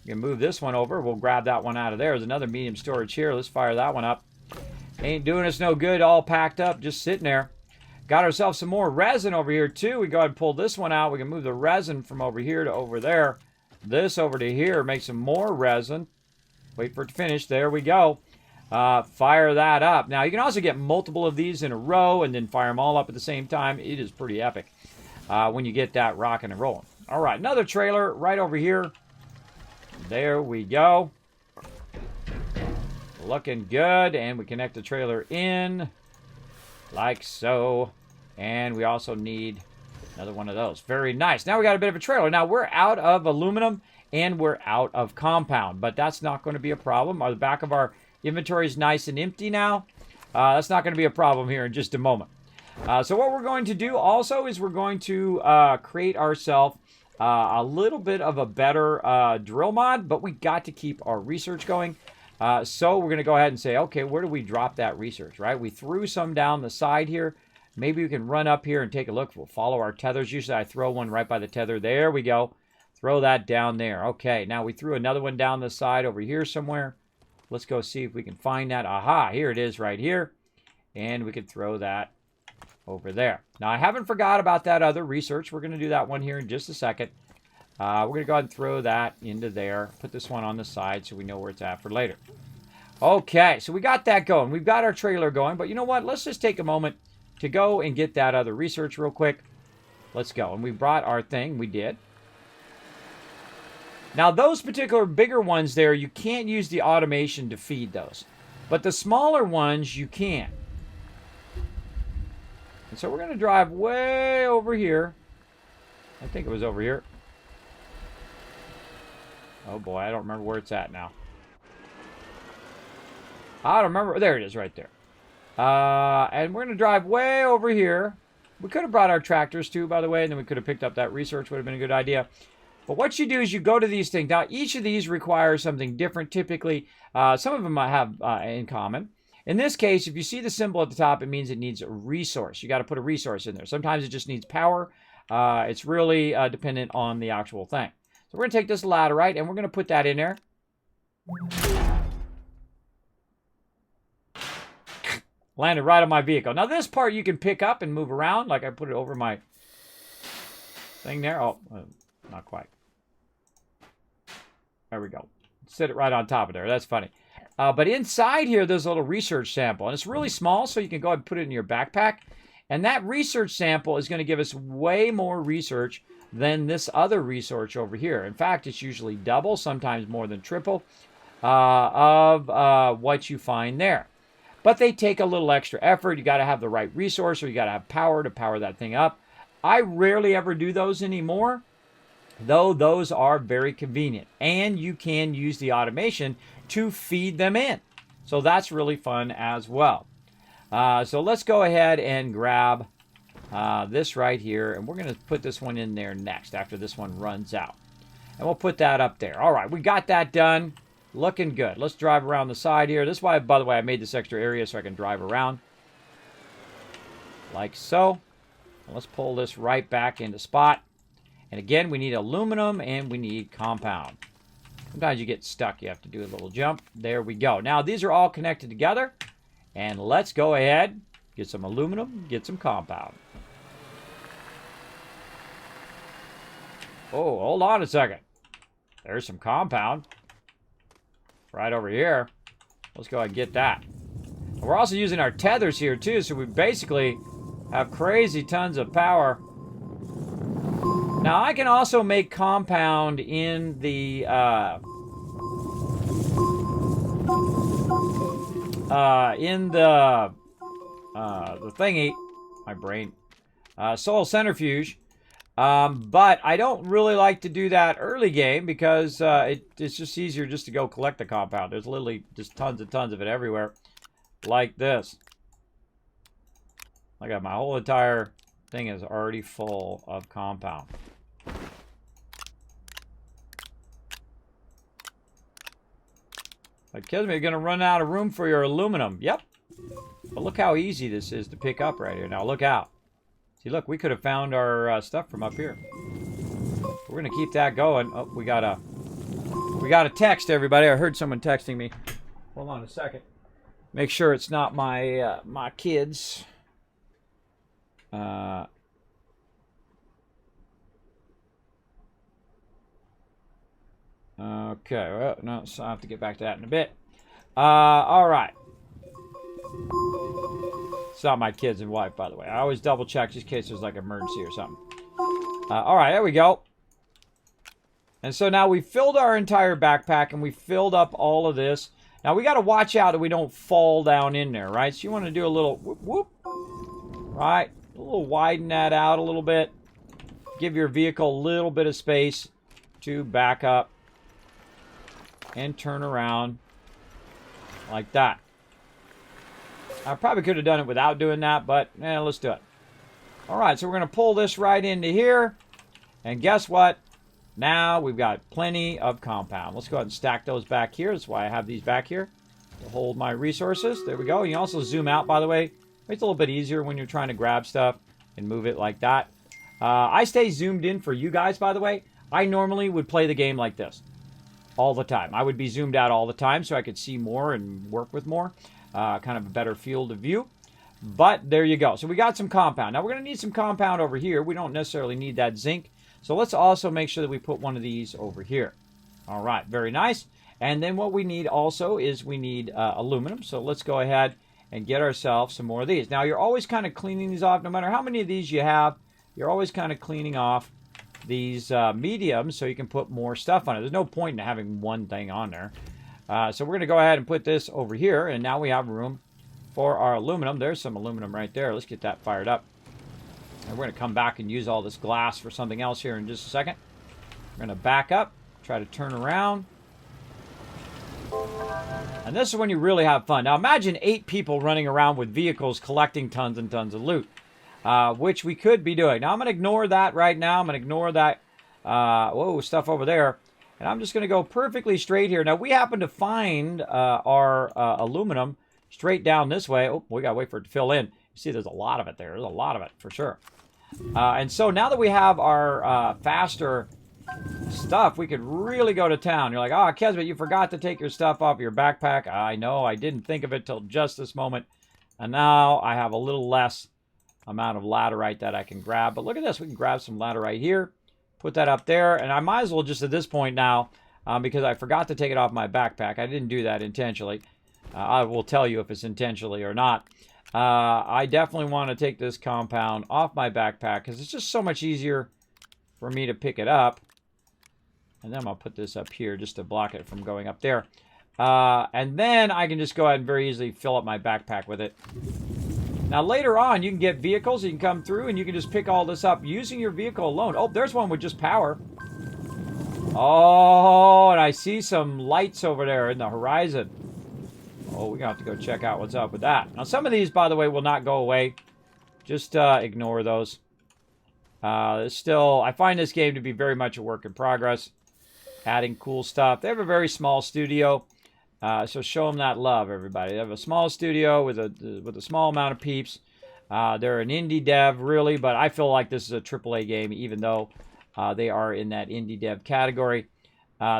[SPEAKER 1] You can move this one over. We'll grab that one out of there. There's another medium storage here. Let's fire that one up. Ain't doing us no good, all packed up, just sitting there. Got ourselves some more resin over here, too. We go ahead and pull this one out. We can move the resin from over here to over there. This over to here, make some more resin. Wait for it to finish. There we go. Fire that up. Now, you can also get multiple of these in a row and then fire them all up at the same time. It is pretty epic when you get that rocking and rolling. All right, another trailer right over here. There we go. Looking good. And we connect the trailer in like so. And we also need another one of those. Very nice. Now we got a bit of a trailer. Now we're out of aluminum and we're out of compound, but that's not going to be a problem. The back of our inventory is nice and empty now. That's not going to be a problem here in just a moment. So what we're going to do also is we're going to create ourselves a little bit of a better drill mod, but we got to keep our research going. So we're going to go ahead and say, okay, where do we drop that research, right? We threw some down the side here. Maybe we can run up here and take a look. We'll follow our tethers. Usually I throw one right by the tether. There we go. Throw that down there. Okay, now we threw another one down the side over here somewhere. Let's go see if we can find that. Aha, here it is right here. And we can throw that over there. Now, I haven't forgot about that other research. We're going to do that one here in just a second. We're going to go ahead and throw that into there. Put this one on the side so we know where it's at for later. Okay, so we got that going. We've got our trailer going. But you know what? Let's just take a moment to go and get that other research real quick. Let's go. And we brought our thing. We did. Now, those particular bigger ones there, you can't use the automation to feed those. But the smaller ones, you can. And so we're going to drive way over here. I think it was over here. Oh, boy, I don't remember where it's at now. I don't remember. There it is right there. And we're going to drive way over here. We could have brought our tractors, too, by the way, and then we could have picked up that research. Would have been a good idea. But what you do is you go to these things. Now, each of these requires something different. Typically, some of them I have in common. In this case, if you see the symbol at the top, it means it needs a resource. You got to put a resource in there. Sometimes it just needs power. It's really dependent on the actual thing. So we're going to take this laterite, and we're going to put that in there. Landed right on my vehicle. Now, this part you can pick up and move around. Like I put it over my thing there. Oh, not quite. There we go. Sit it right on top of there. That's funny. But inside here, there's a little research sample. And it's really small, so you can go ahead and put it in your backpack. And that research sample is going to give us way more research than this other research over here. In fact, it's usually double, sometimes more than triple of what you find there. But they take a little extra effort. You got to have the right resource, or you got to have power to power that thing up. I rarely ever do those anymore, though those are very convenient. And you can use the automation to feed them in. So that's really fun as well. So let's go ahead and grab this right here. And we're going to put this one in there next after this one runs out. And we'll put that up there. All right, we got that done. Looking good. Let's drive around the side here. This is why, by the way, I made this extra area so I can drive around. Like so. Let's pull this right back into spot. And again, we need aluminum and we need compound. Sometimes you get stuck. You have to do a little jump. There we go. Now, these are all connected together. And let's go ahead, get some aluminum, get some compound. Oh, hold on a second. There's some compound. Right over here. Let's go ahead and get that. And we're also using our tethers here, too, so we basically have crazy tons of power. Now, I can also make compound in the thingy, my brain, soil centrifuge. But I don't really like to do that early game because it's just easier just to go collect the compound. There's literally just tons and tons of it everywhere, like this. Look at my whole entire thing is already full of compound. Like, Kismet, you're going to run out of room for your aluminum. Yep. But look how easy this is to pick up right here. Now, look out. See, look, we could have found our stuff from up here. We're going to keep that going. Oh, we got a text, everybody. I heard someone texting me. Hold on a second. Make sure it's not my my kids. Okay, well, no, so I'll have to get back to that in a bit. All right. It's not my kids and wife, by the way. I always double check just in case there's like an emergency or something. All right, there we go. And so now we filled our entire backpack and we filled up all of this. Now we got to watch out that we don't fall down in there, right? So you want to do a little whoop, whoop, right? A little widen that out a little bit. Give your vehicle a little bit of space to back up and turn around like that. I probably could have done it without doing that, but let's do it. All right, so we're going to pull this right into here. And guess what? Now we've got plenty of compound. Let's go ahead and stack those back here. That's why I have these back here to hold my resources. There we go. You can also zoom out, by the way. It's a little bit easier when you're trying to grab stuff and move it like that. I stay zoomed in for you guys, by the way. I normally would play the game like this all the time. I would be zoomed out all the time so I could see more and work with more. Kind of a better field of view. But there you go. So we got some compound. Now we're going to need some compound over here. We don't necessarily need that zinc. So let's also make sure that we put one of these over here. All right, very nice. And then what we need also is we need aluminum. So let's go ahead and get ourselves some more of these. Now you're always kind of cleaning these off. No matter how many of these you have, you're always kind of cleaning off these mediums so you can put more stuff on it. There's no point in having one thing on there. So we're going to go ahead and put this over here. And now we have room for our aluminum. There's some aluminum right there. Let's get that fired up. And we're going to come back and use all this glass for something else here in just a second. We're going to back up, try to turn around. And this is when you really have fun. Now imagine 8 people running around with vehicles collecting tons and tons of loot, which we could be doing. Now I'm going to ignore that right now. I'm going to ignore that stuff over there. And I'm just going to go perfectly straight here. Now we happen to find our aluminum straight down this way. Oh, we got to wait for it to fill in. You see there's a lot of it there. There's a lot of it for sure. And so now that we have our faster stuff, we could really go to town. You're like, oh, Kismet, you forgot to take your stuff off your backpack. I know, I didn't think of it till just this moment. And now I have a little less amount of laterite that I can grab. But look at this. We can grab some laterite here, put that up there. And I might as well just at this point now, because I forgot to take it off my backpack. I didn't do that intentionally. I will tell you if it's intentionally or not. I definitely want to take this compound off my backpack because it's just so much easier for me to pick it up. And then I'll put this up here just to block it from going up there. And then I can just go ahead and very easily fill up my backpack with it. Now later on, you can get vehicles. You can come through and you can just pick all this up using your vehicle alone. Oh, there's one with just power. Oh, and I see some lights over there in the horizon. Oh, we're going to have to go check out what's up with that. Now, some of these, by the way, will not go away. Just ignore those. Still, I find this game to be very much a work in progress. Adding cool stuff. They have a very small studio. So show them that love, everybody. They have a small studio with a small amount of peeps. They're an indie dev, really, but I feel like this is a AAA game, even though they are in that indie dev category.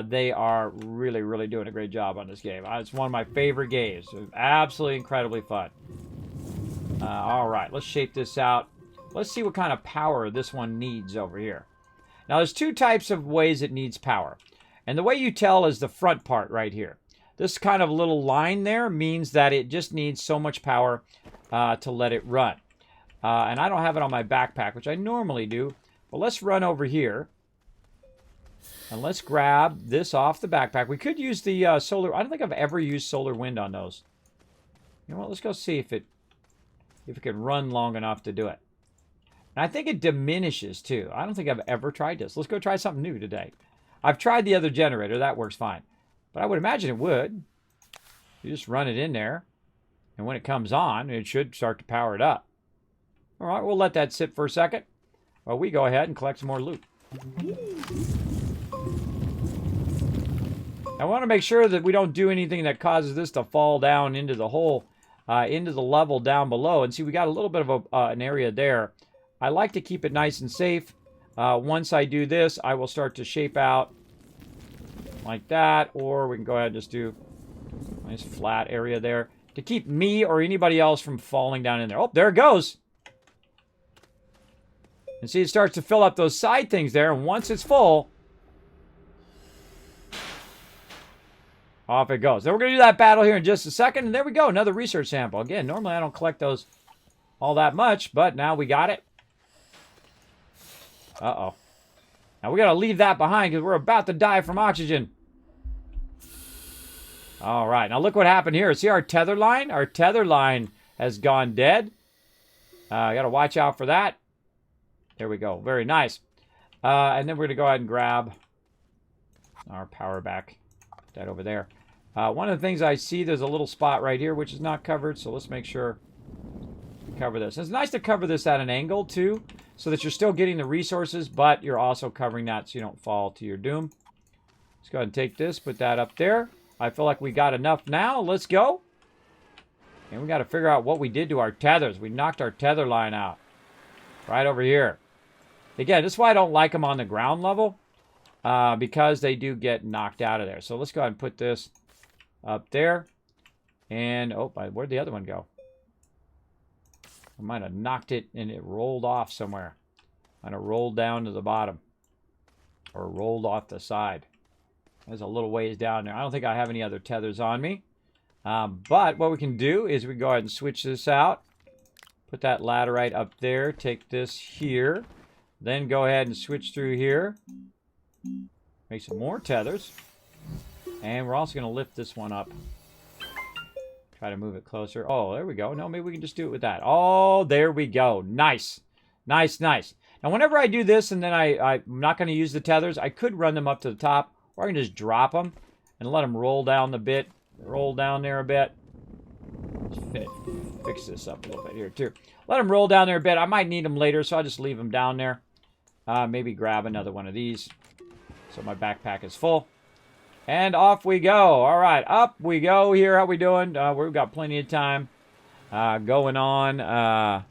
[SPEAKER 1] They are really, really doing a great job on this game. It's one of my favorite games. It's absolutely incredibly fun. All right, let's shape this out. Let's see what kind of power this one needs over here. Now, there's 2 types of ways it needs power. And the way you tell is the front part right here. This kind of little line there means that it just needs so much power to let it run. And I don't have it on my backpack, which I normally do. But let's run over here. And let's grab this off the backpack. We could use the solar... I don't think I've ever used solar wind on those. You know what? Let's go see if it can run long enough to do it. And I think it diminishes, too. I don't think I've ever tried this. Let's go try something new today. I've tried the other generator. That works fine. But I would imagine it would. You just run it in there. And when it comes on, it should start to power it up. All right, we'll let that sit for a second while we go ahead and collect some more loot. I want to make sure that we don't do anything that causes this to fall down into the hole, into the level down below. And see, we got a little bit of an area there. I like to keep it nice and safe. Once I do this, I will start to shape out like that. Or we can go ahead and just do a nice flat area there to keep me or anybody else from falling down in there. Oh, there it goes. And see, it starts to fill up those side things there. And once it's full, off it goes. Then we're going to do that battle here in just a second. And there we go. Another research sample. Again, normally I don't collect those all that much, but now we got it. Uh-oh. Now we got to leave that behind because we're about to die from oxygen. All right. Now look what happened here. See our tether line? Our tether line has gone dead. I got to watch out for that. There we go. Very nice. And then we're going to go ahead and grab our power back. Put that over there. One of the things I see, there's a little spot right here which is not covered, so let's make sure cover this. It's nice to cover this at an angle, too, so that you're still getting the resources, but you're also covering that so you don't fall to your doom. Let's go ahead and take this, put that up there. I feel like we got enough now. Let's go. And we got to figure out what we did to our tethers. We knocked our tether line out. Right over here. Again, this is why I don't like them on the ground level. Because they do get knocked out of there. So let's go ahead and put this up there. And, oh, where'd the other one go? I might have knocked it and it rolled off somewhere. Might have rolled down to the bottom. Or rolled off the side. There's a little ways down there. I don't think I have any other tethers on me. But what we can do is we can go ahead and switch this out. Put that laterite up there. Take this here. Then go ahead and switch through here. Make some more tethers. And we're also going to lift this one up. Try to move it closer. Oh, there we go. No, maybe we can just do it with that. Oh, there we go. Nice. Nice, nice. Now, whenever I do this and then I'm not going to use the tethers, I could run them up to the top. Or I can just drop them and let them roll down the bit. Roll down there a bit. Let's fix this up a little bit here, too. Let them roll down there a bit. I might need them later, so I'll just leave them down there. Maybe grab another one of these. So my backpack is full. And off we go. All right, up we go here. How we doing? We've got plenty of time going on.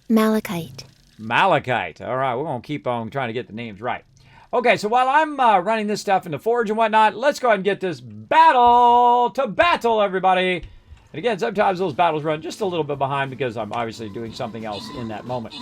[SPEAKER 2] Malachite.
[SPEAKER 1] Malachite. All right, we're going to keep on trying to get the names right. Okay, so while I'm running this stuff in the forge and whatnot, let's go ahead and get this battle to battle, everybody. And again, sometimes those battles run just a little bit behind because I'm obviously doing something else in that moment.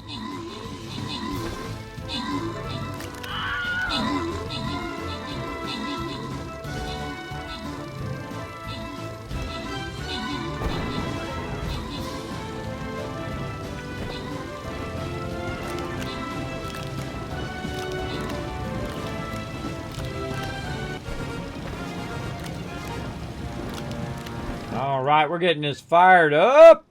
[SPEAKER 1] All right, we're getting this fired up.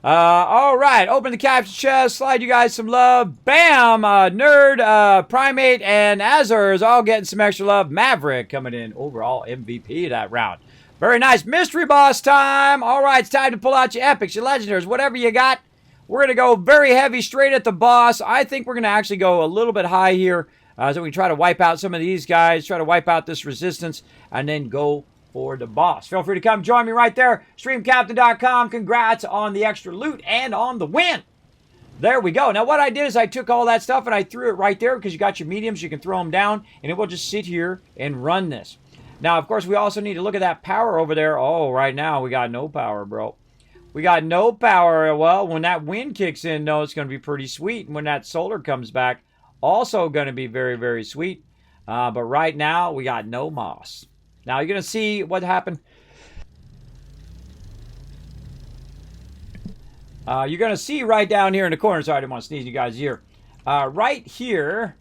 [SPEAKER 1] All right, open the capture chest, slide you guys some love. Bam! Nerd, Primate, and Azur is all getting some extra love. Maverick coming in overall MVP that round. Very nice. Mystery boss time. All right, it's time to pull out your epics, your legendaries, whatever you got. We're going to go very heavy straight at the boss. I think we're going to actually go a little bit high here so we can try to wipe out some of these guys, try to wipe out this resistance, and then go for the boss. Feel free to come join me right there. StreamCaptain.com. Congrats on the extra loot and on the win. There we go. Now, what I did is I took all that stuff and I threw it right there because you got your mediums. You can throw them down, and it will just sit here and run this. Now, of course, we also need to look at that power over there. Oh, right now, we got no power, bro. We got no power. Well, when that wind kicks in, though, it's going to be pretty sweet. And when that solar comes back, also going to be very, very sweet. But right now, we got no moss. Now, you're going to see what happened. You're going to see right down here in the corner. Sorry, I didn't want to sneeze you guys' ear. Right here,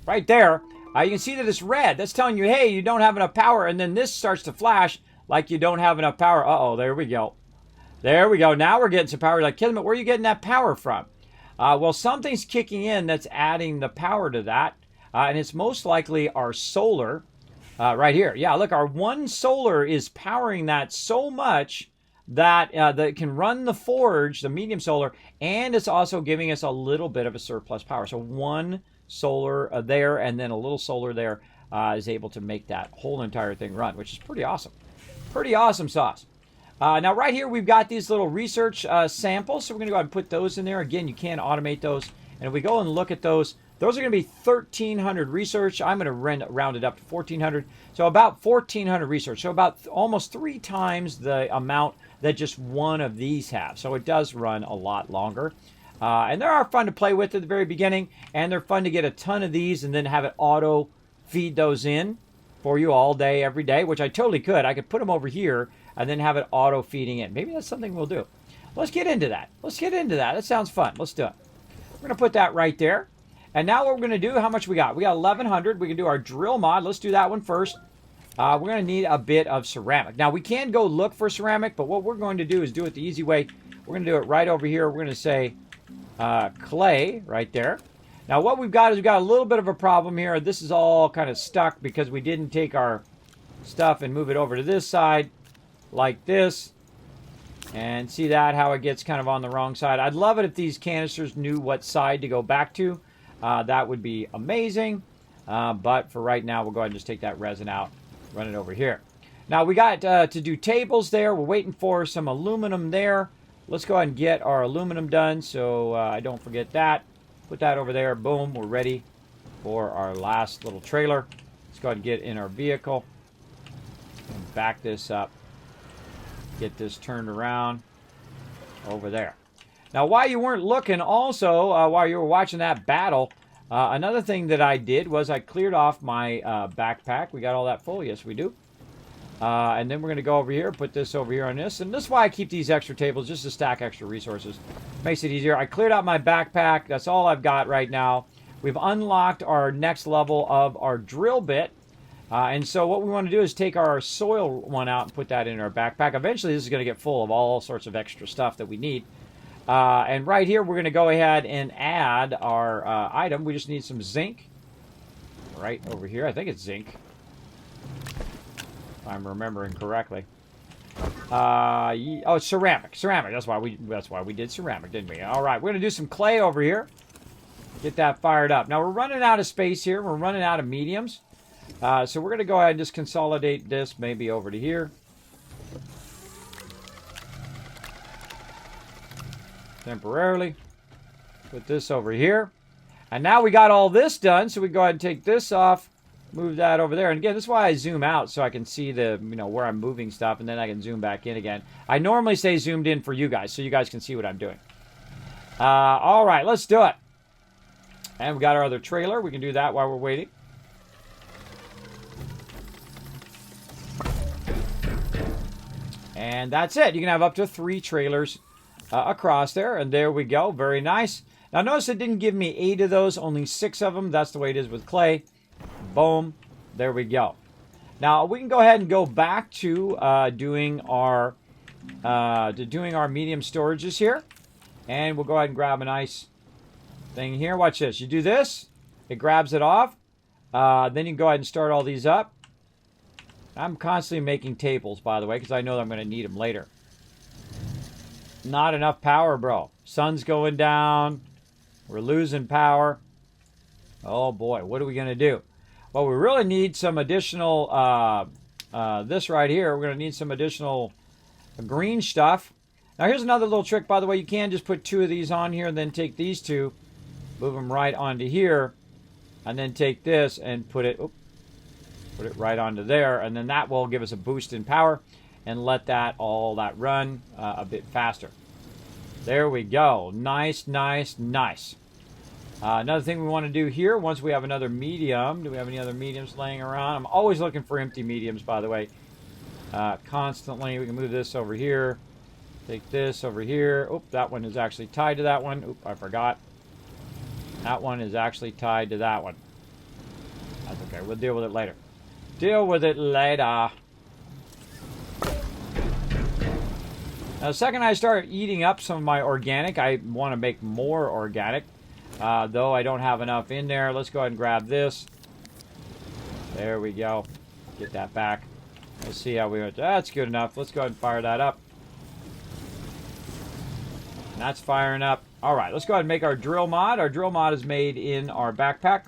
[SPEAKER 1] right there, you can see that it's red. That's telling you, hey, you don't have enough power. And then this starts to flash like you don't have enough power. Uh-oh, there we go. There we go. Now we're getting some power. Like, Kismet, where are you getting that power from? Well, something's kicking in that's adding the power to that. And it's most likely our solar. Right here. Yeah, look, our one solar is powering that so much that that it can run the forge, the medium solar, and it's also giving us a little bit of a surplus power. So one solar there and then a little solar there is able to make that whole entire thing run, which is pretty awesome. Pretty awesome sauce. Now, right here, we've got these little research samples, so we're going to go ahead and put those in there. Again, you can automate those. And if we go and look at those, those are going to be 1,300 research. I'm going to round it up to 1,400. So about 1,400 research. So about almost 3 times the amount that just one of these have. So it does run a lot longer. And they are fun to play with at the very beginning. And they're fun to get a ton of these and then have it auto feed those in for you all day, every day, which I totally could. I could put them over here and then have it auto feeding in. Maybe that's something we'll do. Let's get into that. Let's get into that. That sounds fun. Let's do it. We're going to put that right there. And now what we're going to do, how much we got? We got 1,100. We can do our drill mod. Let's do that one first. We're going to need a bit of ceramic. Now, we can go look for ceramic, but what we're going to do is do it the easy way. We're going to do it right over here. We're going to say clay right there. Now, what we've got is we've got a little bit of a problem here. This is all kind of stuck because we didn't take our stuff and move it over to this side like this. And see that, how it gets kind of on the wrong side. I'd love it if these canisters knew what side to go back to. That would be amazing. But for right now, we'll go ahead and just take that resin out, run it over here. Now, we got to do tables there. We're waiting for some aluminum there. Let's go ahead and get our aluminum done so I don't forget that. Put that over there. Boom. We're ready for our last little trailer. Let's go ahead and get in our vehicle and back this up. Get this turned around over there. Now, while you weren't looking, also, while you were watching that battle, another thing that I did was I cleared off my backpack. We got all that full. Yes, we do. And then we're going to go over here, put this over here on this. And this is why I keep these extra tables, just to stack extra resources. Makes it easier. I cleared out my backpack. That's all I've got right now. We've unlocked our next level of our drill bit. And so what we want to do is take our soil one out and put that in our backpack. Eventually, this is going to get full of all sorts of extra stuff that we need. And right here, we're going to go ahead and add our item. We just need some zinc. Right over here. I think it's zinc. If I'm remembering correctly. Oh, ceramic. Ceramic. That's why we did ceramic, didn't we? All right, we're going to do some clay over here. Get that fired up. Now, we're running out of space here. We're running out of mediums. So we're going to go ahead and just consolidate this maybe over to here. Temporarily. Put this over here. And now we got all this done, so we go ahead and take this off. Move that over there. And again, this is why I zoom out so I can see the, where I'm moving stuff, and then I can zoom back in again. I normally stay zoomed in for you guys, so you guys can see what I'm doing. All right, let's do it. And we got our other trailer. We can do that while we're waiting. And that's it. You can have up to 3 trailers across there. And there we go. Very nice. Now, notice it didn't give me 8 of those, only 6 of them. That's the way it is with clay. Boom. There we go. Now, we can go ahead and go back to doing our medium storages here. And we'll go ahead and grab a nice thing here. Watch this. You do this. It grabs it off. Then you can go ahead and start all these up. I'm constantly making tables, by the way, because I know that I'm going to need them later. Not enough power, bro. Sun's going down. We're losing power. Oh, boy. What are we going to do? Well, we really need some additional, this right here. We're going to need some additional green stuff. Now, here's another little trick, by the way. You can just put 2 of these on here and then take these 2, move them right onto here, and then take this and put it right onto there, and then that will give us a boost in power and let all that run a bit faster. There we go. Nice, nice, nice. Another thing we want to do here, once we have another medium, do we have any other mediums laying around? I'm always looking for empty mediums, by the way. Constantly. We can move this over here. Take this over here. Oop, that one is actually tied to that one. Oop, I forgot. That one is actually tied to that one. That's okay. We'll deal with it later. Deal with it later. Now, the second I start eating up some of my organic, I want to make more organic. Though I don't have enough in there. Let's go ahead and grab this. There we go. Get that back. Let's see how we went. That's good enough. Let's go ahead and fire that up. And that's firing up. All right, let's go ahead and make our drill mod. Our drill mod is made in our backpack.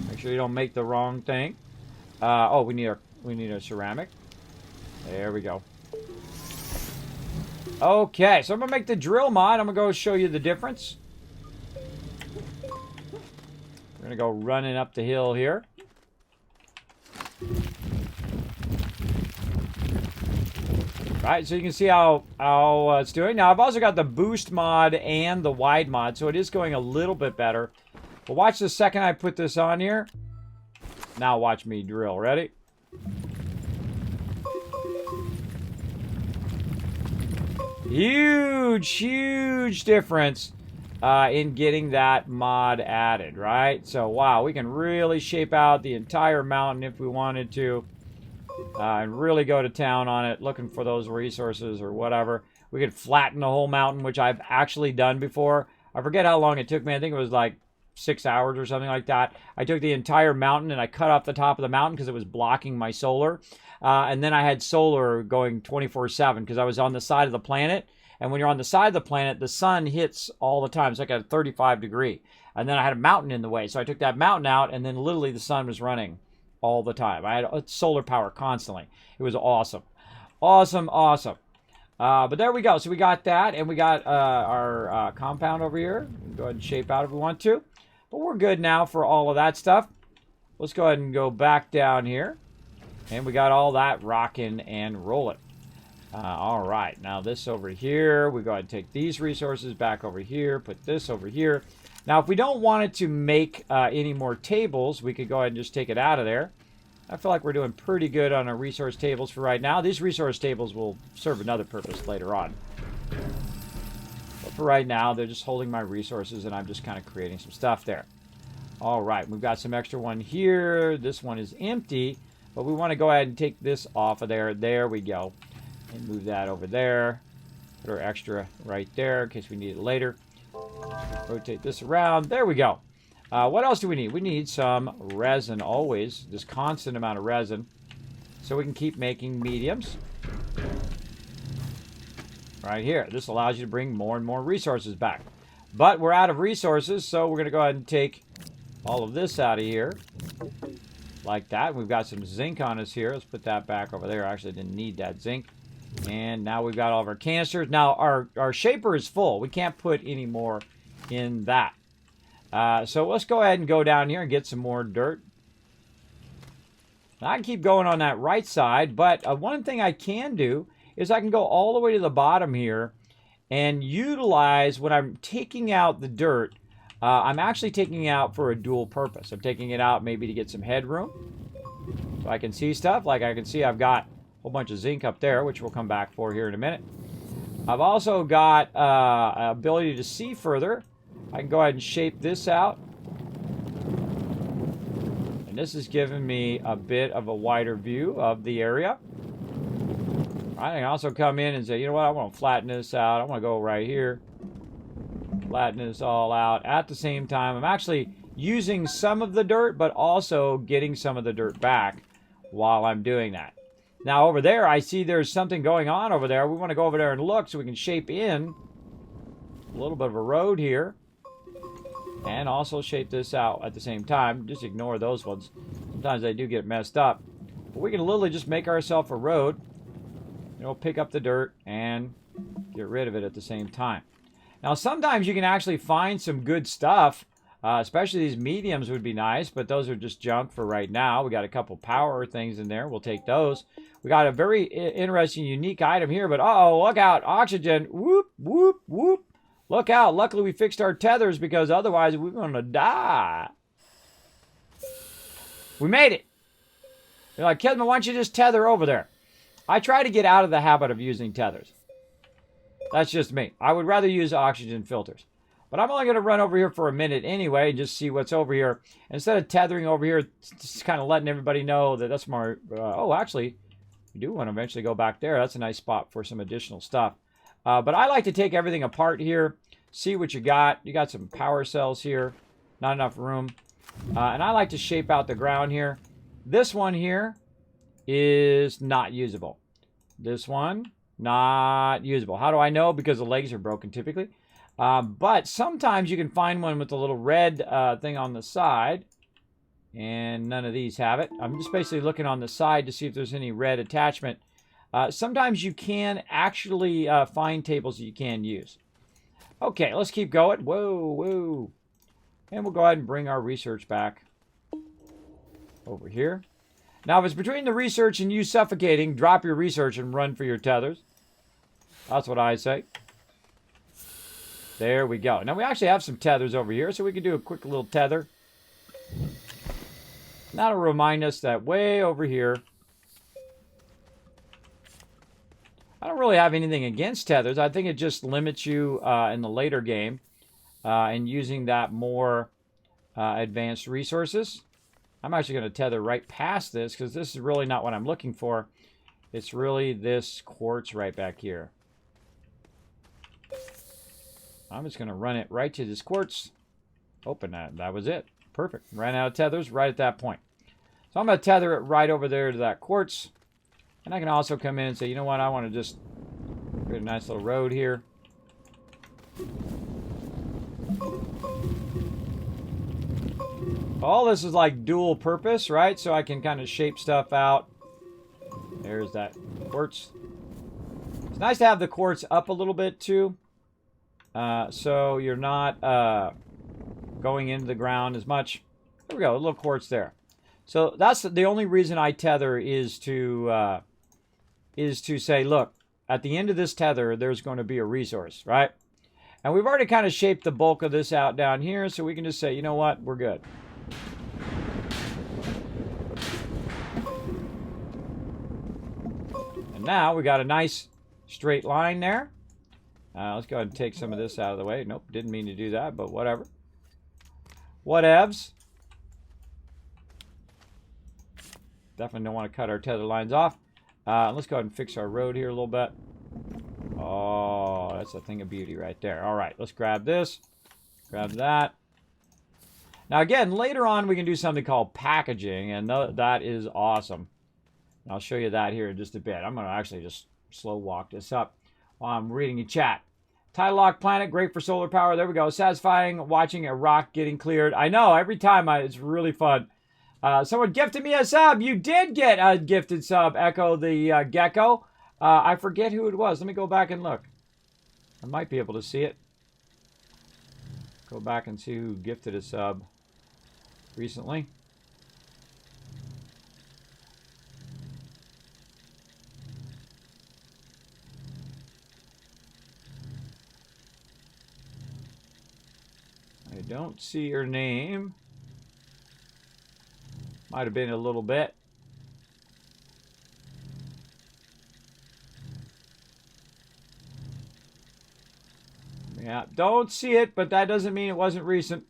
[SPEAKER 1] Make sure you don't make the wrong thing. Oh, we need a ceramic. There we go. Okay, so I'm gonna make the drill mod. I'm gonna go show you the difference. We're gonna go running up the hill here. Right, so you can see how it's doing. Now, I've also got the boost mod and the wide mod, so it is going a little bit better. But watch the second I put this on here. Now watch me drill. Ready? Huge, huge difference in getting that mod added, right? So, wow, we can really shape out the entire mountain if we wanted to. And really go to town on it, looking for those resources or whatever. We could flatten the whole mountain, which I've actually done before. I forget how long it took me. I think it was like 6 hours or something like that. I took the entire mountain and I cut off the top of the mountain because it was blocking my solar. And then I had solar going 24/7 because I was on the side of the planet. And when you're on the side of the planet, the sun hits all the time. It's like a 35 degree. And then I had a mountain in the way. So I took that mountain out, and then literally the sun was running all the time. I had solar power constantly. It was awesome. Awesome, awesome. But there we go. So we got that, and we got our compound over here. We can go ahead and shape out if we want to. But we're good now for all of that stuff. Let's go ahead and go back down here. And we got all that rocking and rolling. All right. Now this over here, we go ahead and take these resources back over here. Put this over here. Now, if we don't want it to make any more tables, we could go ahead and just take it out of there. I feel like we're doing pretty good on our resource tables for right now. These resource tables will serve another purpose later on. But for right now, they're just holding my resources, and I'm just kind of creating some stuff there. All right, we've got some extra one here. This one is empty, but we want to go ahead and take this off of there. There we go. And move that over there. Put our extra right there in case we need it later. Rotate this around. There we go. What else do we need? We need some resin always. This constant amount of resin. So we can keep making mediums. Right here. This allows you to bring more and more resources back. But we're out of resources, so we're going to go ahead and take all of this out of here. Like that. We've got some zinc on us here. Let's put that back over there. I actually didn't need that zinc. And now we've got all of our canisters. Now our shaper is full. We can't put any more in that. So let's go ahead and go down here and get some more dirt. Now I can keep going on that right side, but one thing I can do is I can go all the way to the bottom here and utilize when I'm taking out the dirt. I'm actually taking it out for a dual purpose. I'm taking it out maybe to get some headroom so I can see stuff. Like I can see I've got a whole bunch of zinc up there, which we'll come back for here in a minute. I've also got ability to see further. I can go ahead and shape this out. And this is giving me a bit of a wider view of the area. I can also come in and say, you know what, I want to flatten this out. I want to go right here. Flatten this all out. At the same time, I'm actually using some of the dirt, but also getting some of the dirt back while I'm doing that. Now over there, I see there's something going on over there. We want to go over there and look so we can shape in a little bit of a road here. And also shape this out at the same time. Just ignore those ones. Sometimes they do get messed up. But we can literally just make ourselves a road. You know, pick up the dirt and get rid of it at the same time. Now sometimes you can actually find some good stuff. Especially these mediums would be nice, but those are just junk for right now. We got a couple power things in there. We'll take those. We got a very interesting, unique item here, but uh-oh, look out. Oxygen. Whoop, whoop, whoop. Look out. Luckily, we fixed our tethers because otherwise we're going to die. We made it. You're like, Kismet, why don't you just tether over there? I try to get out of the habit of using tethers. That's just me. I would rather use oxygen filters. But I'm only going to run over here for a minute anyway and just see what's over here. Instead of tethering over here, just kind of letting everybody know that that's more... oh, actually, we do want to eventually go back there. That's a nice spot for some additional stuff. But I like to take everything apart here, see what you got. You got some power cells here, not enough room. And I like to shape out the ground here. This one here is not usable. This one, not usable. How do I know? Because the legs are broken typically. But sometimes you can find one with a little red thing on the side. And none of these have it. I'm just basically looking on the side to see if there's any red attachment. Sometimes you can actually find tables that you can use. Okay, let's keep going. Whoa, whoa. And we'll go ahead and bring our research back over here. Now, if it's between the research and you suffocating, drop your research and run for your tethers. That's what I say. There we go. Now, we actually have some tethers over here, so we can do a quick little tether. That'll remind us that way over here, I don't really have anything against tethers. I think it just limits you in the later game and using that more advanced resources. I'm actually going to tether right past this because this is really not what I'm looking for. It's really this quartz right back here. I'm just going to run it right to this quartz. Open that. That was it. Perfect. Ran out of tethers right at that point. So I'm going to tether it right over there to that quartz. And I can also come in and say, you know what, I want to just create a nice little road here. All this is like dual purpose, right? So I can kind of shape stuff out. There's that quartz. It's nice to have the quartz up a little bit too. So you're not going into the ground as much. There we go, a little quartz there. So that's the only reason I tether is to say, look, at the end of this tether, there's going to be a resource, right? And we've already kind of shaped the bulk of this out down here, so we can just say, you know what, we're good. And now we got a nice straight line there. Let's go ahead and take some of this out of the way. Nope, didn't mean to do that, but whatever. Whatevs. Definitely don't want to cut our tether lines off. Let's go ahead and fix our road here a little bit. Oh, that's a thing of beauty right there. All right, let's grab this. Grab that. Now, again, later on, we can do something called packaging, and that is awesome. I'll show you that here in just a bit. I'm going to actually just slow walk this up while I'm reading your chat. Tidal Lock Planet, great for solar power. There we go. Satisfying watching a rock getting cleared. I know, every time it's really fun. Someone gifted me a sub. You did get a gifted sub, Echo the Gecko. I forget who it was. Let me go back and look. I might be able to see it. Go back and see who gifted a sub recently. I don't see her name. Might have been a little bit. Yeah, don't see it, but that doesn't mean it wasn't recent.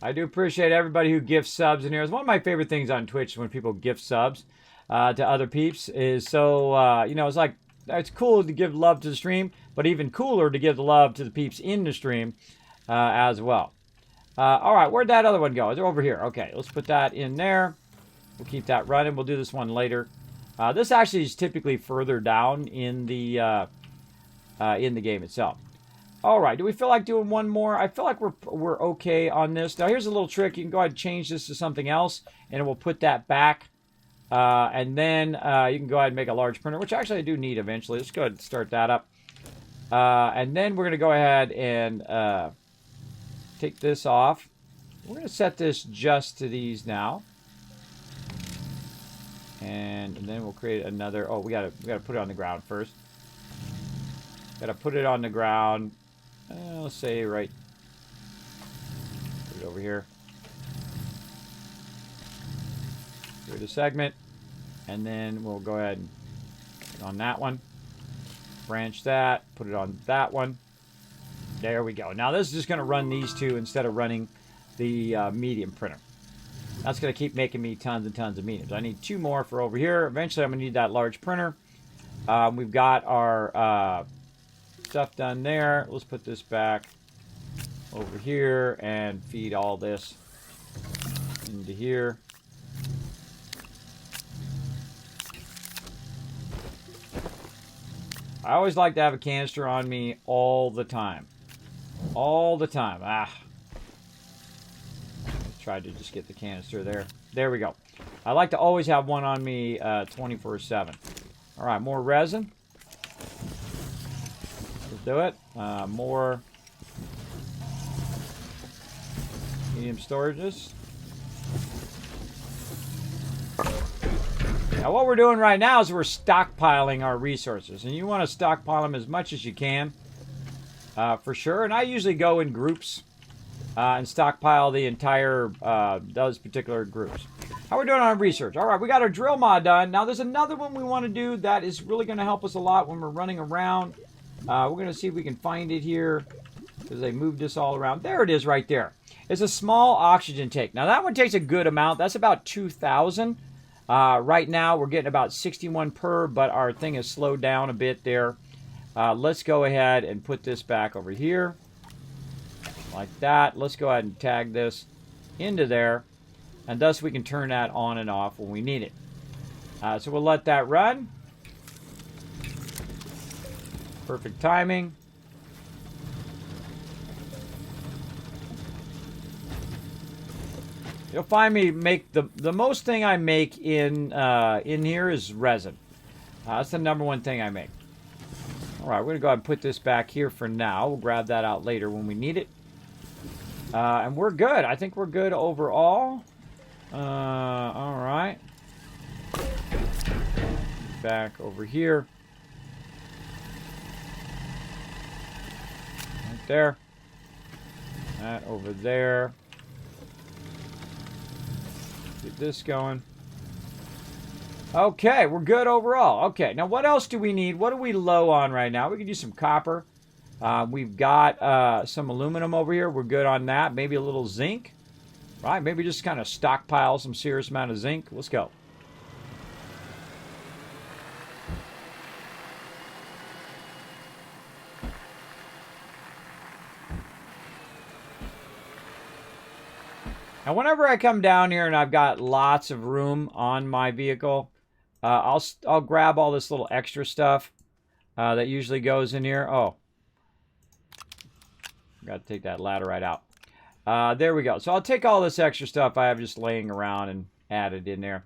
[SPEAKER 1] I do appreciate everybody who gifts subs in here. It's one of my favorite things on Twitch when people gift subs to other peeps. Is so, you know, it's like, it's cool to give love to the stream, but even cooler to give the love to the peeps in the stream as well. All right, where'd that other one go? It's over here. Okay, let's put that in there. We'll keep that running. We'll do this one later. This actually is typically further down in the game itself. All right, do we feel like doing one more? I feel like we're okay on this. Now, here's a little trick. You can go ahead and change this to something else, and it will put that back. And then you can go ahead and make a large printer, which actually I do need eventually. Let's go ahead and start that up. And then we're going to go ahead and take this off. We're going to set this just to these now. And then we'll create another. Oh, we gotta put it on the ground first. Got to put it on the ground. Let's say right. Put it over here. Create a segment, and then we'll go ahead and put it on that one. Branch that. Put it on that one. There we go. Now this is just going to run these two instead of running the medium printer. That's going to keep making me tons and tons of mediums. I need two more for over here. Eventually I'm going to need that large printer. We've got our stuff done there. Let's put this back over here and feed all this into here. I always like to have a canister on me all the time. All the time. Tried to just get the canister there. There we go. I like to always have one on me 24/7. All right, more resin. Let's do it. More medium storages. Now what we're doing right now is we're stockpiling our resources. And you want to stockpile them as much as you can. For sure. And I usually go in groups and stockpile the entire, those particular groups. How we doing on research? All right, we got our drill mod done. Now there's another one we want to do that is really going to help us a lot when we're running around. We're going to see if we can find it here because they moved this all around. There it is right there. It's a small oxygen tank. Now that one takes a good amount. That's about 2,000. Right now we're getting about 61 per, but our thing has slowed down a bit there. Let's go ahead and put this back over here. like that. Let's go ahead and tag this into there, and thus we can turn that on and off when we need it. So we'll let that run. Perfect timing. You'll find me make the most thing I make in here is resin. That's the number one thing I make. All right, we're gonna go ahead and put this back here for now. We'll grab that out later when we need it. And we're good. I think we're good overall. All right. Back over here. Right there. That over there. Get this going. Okay, we're good overall. Okay, now what else do we need? What are we low on right now? We can use some copper. We've got some aluminum over here. We're good on that. Maybe a little zinc. Right, maybe just kind of stockpile some serious amount of zinc. Let's go. Now, whenever I come down here and I've got lots of room on my vehicle, I'll grab all this little extra stuff that usually goes in here. Oh, got to take that ladderite out. There we go. So I'll take all this extra stuff I have just laying around and add it in there.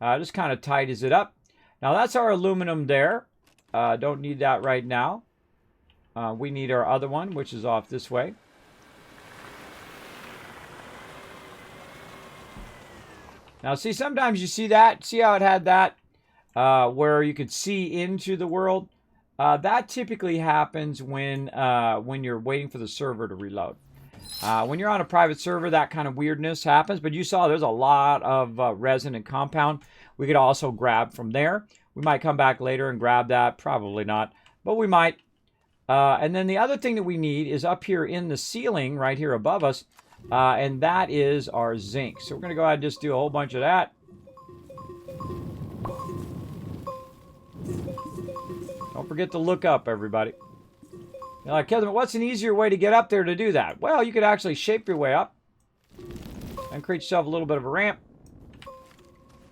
[SPEAKER 1] Just kind of tidies it up. Now, that's our aluminum there. Don't need that right now. We need our other one, which is off this way. Now, see, sometimes you see that. See how it had that where you could see into the world? That typically happens when you're waiting for the server to reload. When you're on a private server, that kind of weirdness happens. But you saw there's a lot of resin and compound we could also grab from there. We might come back later and grab that. Probably not, but we might. And then the other thing that we need is up here in the ceiling right here above us. And that is our zinc. So we're going to go ahead and just do a whole bunch of that. Don't forget to look up, everybody. You're like, Kevin, what's an easier way to get up there to do that? Well, you could actually shape your way up and create yourself a little bit of a ramp.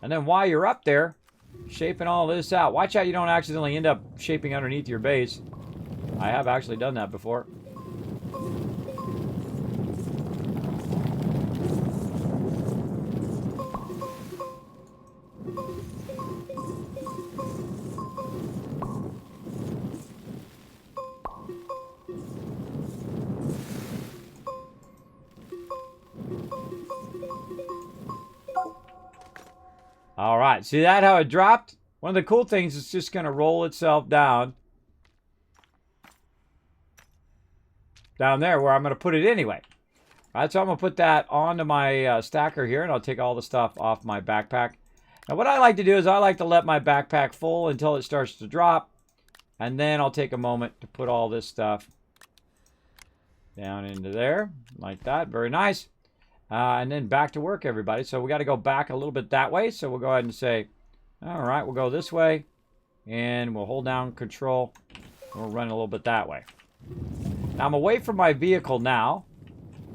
[SPEAKER 1] And then while you're up there, shaping all this out. Watch out you don't accidentally end up shaping underneath your base. I have actually done that before. All right, see that how it dropped? One of the cool things is just going to roll itself down there where I'm going to put it anyway. All right, so I'm going to put that onto my stacker here, and I'll take all the stuff off my backpack. Now, what I like to do is I like to let my backpack full until it starts to drop, and then I'll take a moment to put all this stuff down into there, like that. Very nice. And then back to work, everybody. So we got to go back a little bit that way. So we'll go ahead and say, all right, we'll go this way. And we'll hold down control. And we'll run a little bit that way. Now I'm away from my vehicle now.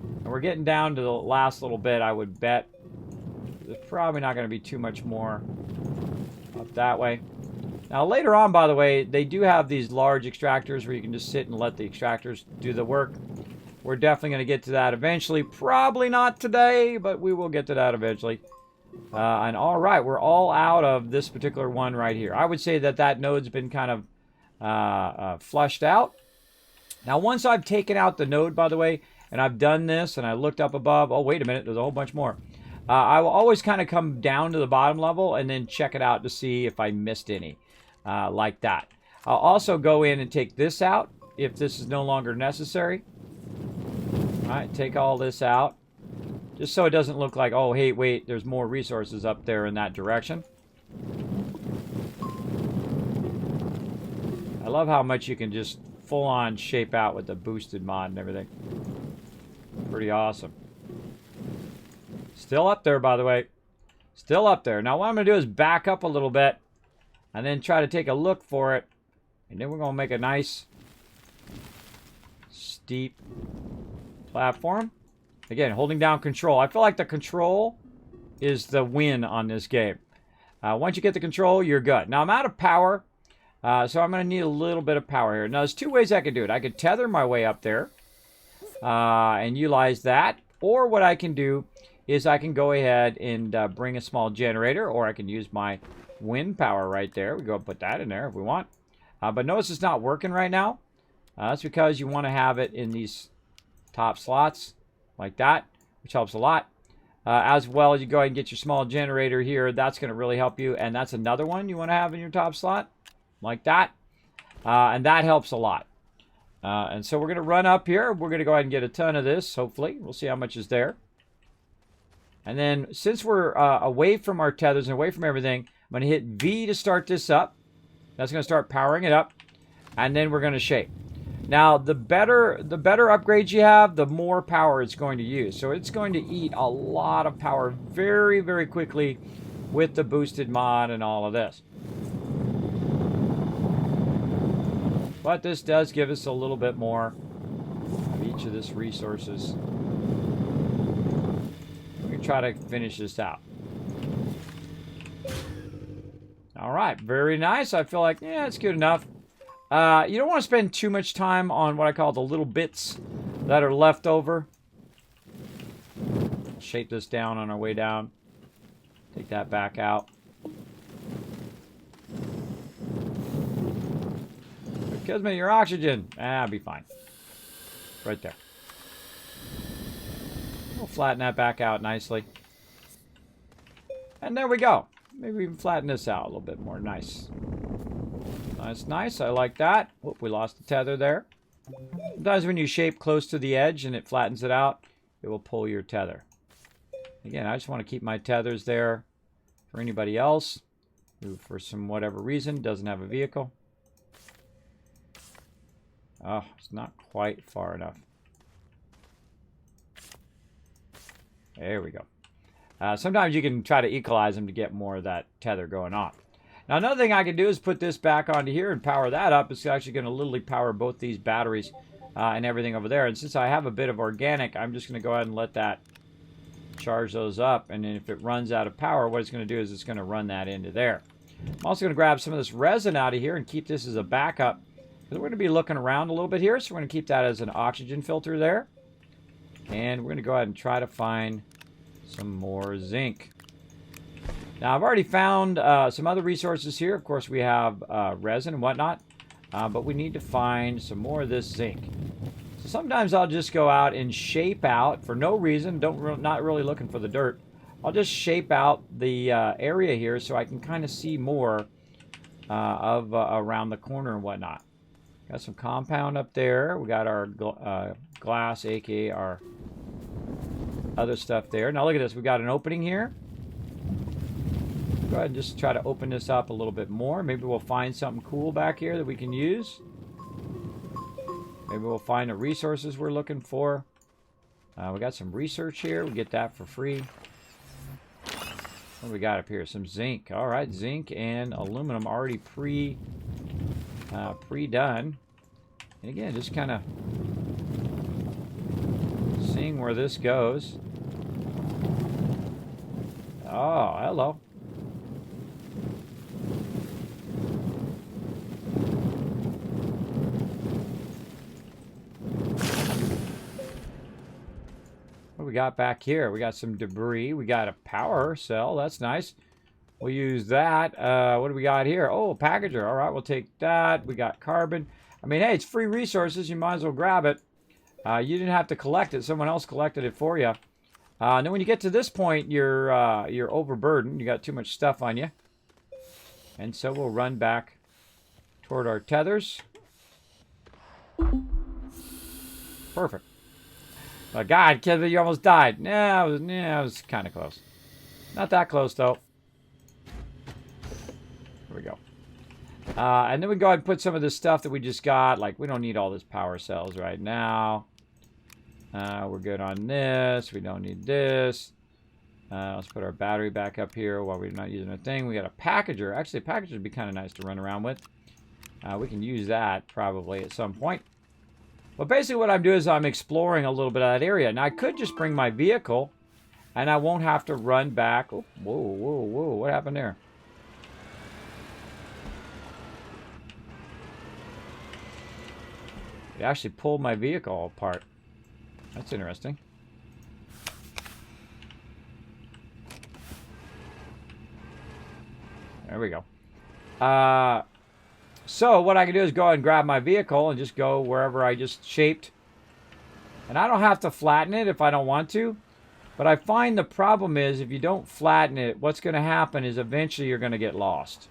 [SPEAKER 1] And we're getting down to the last little bit, I would bet. There's probably not going to be too much more up that way. Now later on, by the way, they do have these large extractors where you can just sit and let the extractors do the work. We're definitely going to get to that eventually. Probably not today, but we will get to that eventually. And all right, we're all out of this particular one right here. I would say that that node's been kind of flushed out. Now, once I've taken out the node, by the way, and I've done this, and I looked up above. Oh, wait a minute. There's a whole bunch more. I will always kind of come down to the bottom level and then check it out to see if I missed any, like that. I'll also go in and take this out if this is no longer necessary. All right, take all this out. Just so it doesn't look like, oh, hey, wait, there's more resources up there in that direction. I love how much you can just full-on shape out with the boosted mod and everything. Pretty awesome. Still up there, by the way. Still up there. Now, what I'm going to do is back up a little bit and then try to take a look for it. And then we're going to make a nice, steep platform. Again, holding down control. I feel like the control is the win on this game. Once you get the control, you're good. Now, I'm out of power, so I'm going to need a little bit of power here. Now, there's two ways I could do it. I could tether my way up there and utilize that. Or what I can do is I can go ahead and bring a small generator, or I can use my wind power right there. We go and put that in there if we want. But notice it's not working right now. That's because you want to have it in these top slots like that, which helps a lot. As well as you go ahead and get your small generator here. That's going to really help you. And that's another one you want to have in your top slot. Like that. And that helps a lot. And so we're going to run up here. We're going to go ahead and get a ton of this, hopefully. We'll see how much is there. And then since we're away from our tethers and away from everything, I'm going to hit V to start this up. That's going to start powering it up. And then we're going to shape. Now, the better upgrades you have, the more power it's going to use. So it's going to eat a lot of power very, very quickly with the boosted mod and all of this. But this does give us a little bit more of each of these resources. We can try to finish this out. All right, very nice. I feel like, yeah, it's good enough. You don't want to spend too much time on what I call the little bits that are left over. Shape this down on our way down. Take that back out. Kismet, your oxygen. I'll be fine. Right there. We'll flatten that back out nicely. And there we go. Maybe we can flatten this out a little bit more. Nice. That's nice. I like that. Whoop, we lost the tether there. Sometimes when you shape close to the edge and it flattens it out, it will pull your tether. Again, I just want to keep my tethers there for anybody else who, for some whatever reason, doesn't have a vehicle. Oh, it's not quite far enough. There we go. Sometimes you can try to equalize them to get more of that tether going on. Now, another thing I can do is put this back onto here and power that up. It's actually going to literally power both these batteries and everything over there. And since I have a bit of organic, I'm just going to go ahead and let that charge those up. And then if it runs out of power, what it's going to do is it's going to run that into there. I'm also going to grab some of this resin out of here and keep this as a backup. We're going to be looking around a little bit here, so we're going to keep that as an oxygen filter there. And we're going to go ahead and try to find some more zinc. Now, I've already found some other resources here. Of course, we have resin and whatnot, but we need to find some more of this zinc. So sometimes I'll just go out and shape out for no reason. Not really looking for the dirt. I'll just shape out the area here so I can kind of see more of around the corner and whatnot. Got some compound up there. We got our glass, aka our other stuff there. Now look at this. We got an opening here. Go ahead and just try to open this up a little bit more. Maybe we'll find something cool back here that we can use. Maybe we'll find the resources we're looking for. We got some research here. We get that for free. What do we got up here? Some zinc. All right, zinc and aluminum already pre-done. And again, just kind of seeing where this goes. Oh, hello. What do we got back here? We got some debris. We got a power cell. That's nice. We'll use that. What do we got here? Oh, a packager. All right, we'll take that. We got carbon. I mean, hey, it's free resources. You might as well grab it. You didn't have to collect it. Someone else collected it for you. And then when you get to this point, you're overburdened. You got too much stuff on you. And so we'll run back toward our tethers. Perfect. Oh, God, Kismet, you almost died. Nah, I was kind of close. Not that close, though. There we go. And then we go ahead and put some of this stuff that we just got. Like, we don't need all this power cells right now. We're good on this. We don't need this. Let's put our battery back up here while we're not using a thing. We got a packager. Actually, a packager would be kind of nice to run around with. We can use that probably at some point. But basically what I'm doing is I'm exploring a little bit of that area. Now I could just bring my vehicle and I won't have to run back. Oh, whoa, whoa, whoa. What happened there? It actually pulled my vehicle apart. That's interesting. There we go. So what I can do is go ahead and grab my vehicle and just go wherever I just shaped. And I don't have to flatten it if I don't want to. But I find the problem is if you don't flatten it, what's going to happen is eventually you're going to get lost.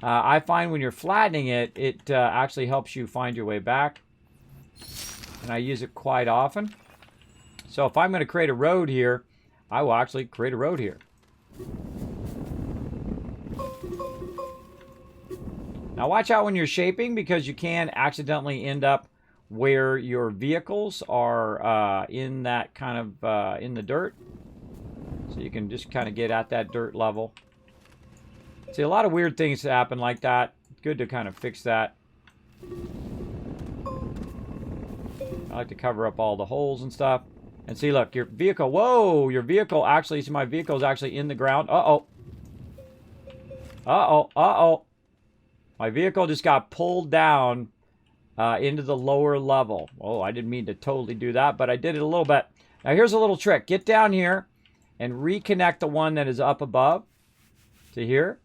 [SPEAKER 1] I find when you're flattening it, it actually helps you find your way back. And I use it quite often. So if I'm going to create a road here, I will actually create a road here. Now watch out when you're shaping because you can accidentally end up where your vehicles are in that kind of in the dirt. So you can just kind of get at that dirt level. See, a lot of weird things happen like that. Good to kind of fix that. I like to cover up all the holes and stuff. And see, look, your vehicle, whoa, your vehicle actually, see my vehicle is actually in the ground. Uh-oh. Uh-oh, uh-oh. My vehicle just got pulled down into the lower level. Oh, I didn't mean to totally do that, but I did it a little bit. Now, here's a little trick. Get down here and reconnect the one that is up above to here.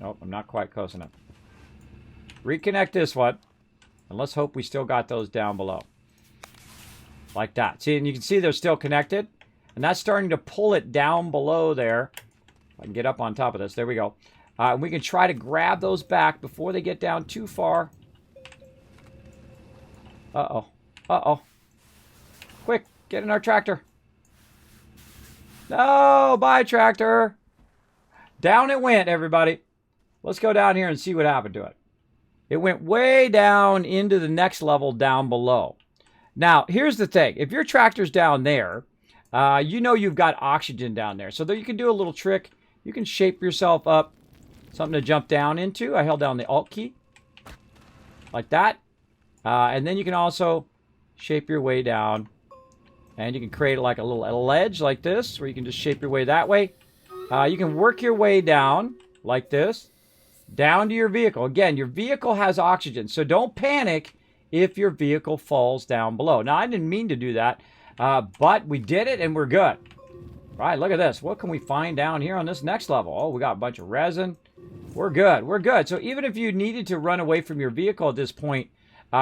[SPEAKER 1] Nope, I'm not quite close enough. Reconnect this one. And let's hope we still got those down below. Like that. See, and you can see they're still connected. And that's starting to pull it down below there. I can get up on top of this. There we go. We can try to grab those back before they get down too far. Uh-oh. Uh-oh. Quick, get in our tractor. No, bye, tractor. Down it went, everybody. Let's go down here and see what happened to it. It went way down into the next level down below. Now, here's the thing. If your tractor's down there, you know you've got oxygen down there. So there you can do a little trick. You can shape yourself up, something to jump down into. I held down the Alt key, like that. And then you can also shape your way down. And you can create like a little ledge like this, where you can just shape your way that way. You can work your way down like this, down to your vehicle. Again, your vehicle has oxygen, so don't panic if your vehicle falls down below. Now, I didn't mean to do that, but we did it and we're good. Right, look at this. What can we find down here on this next level? Oh, we got a bunch of resin. We're good. We're good. So even if you needed to run away from your vehicle at this point,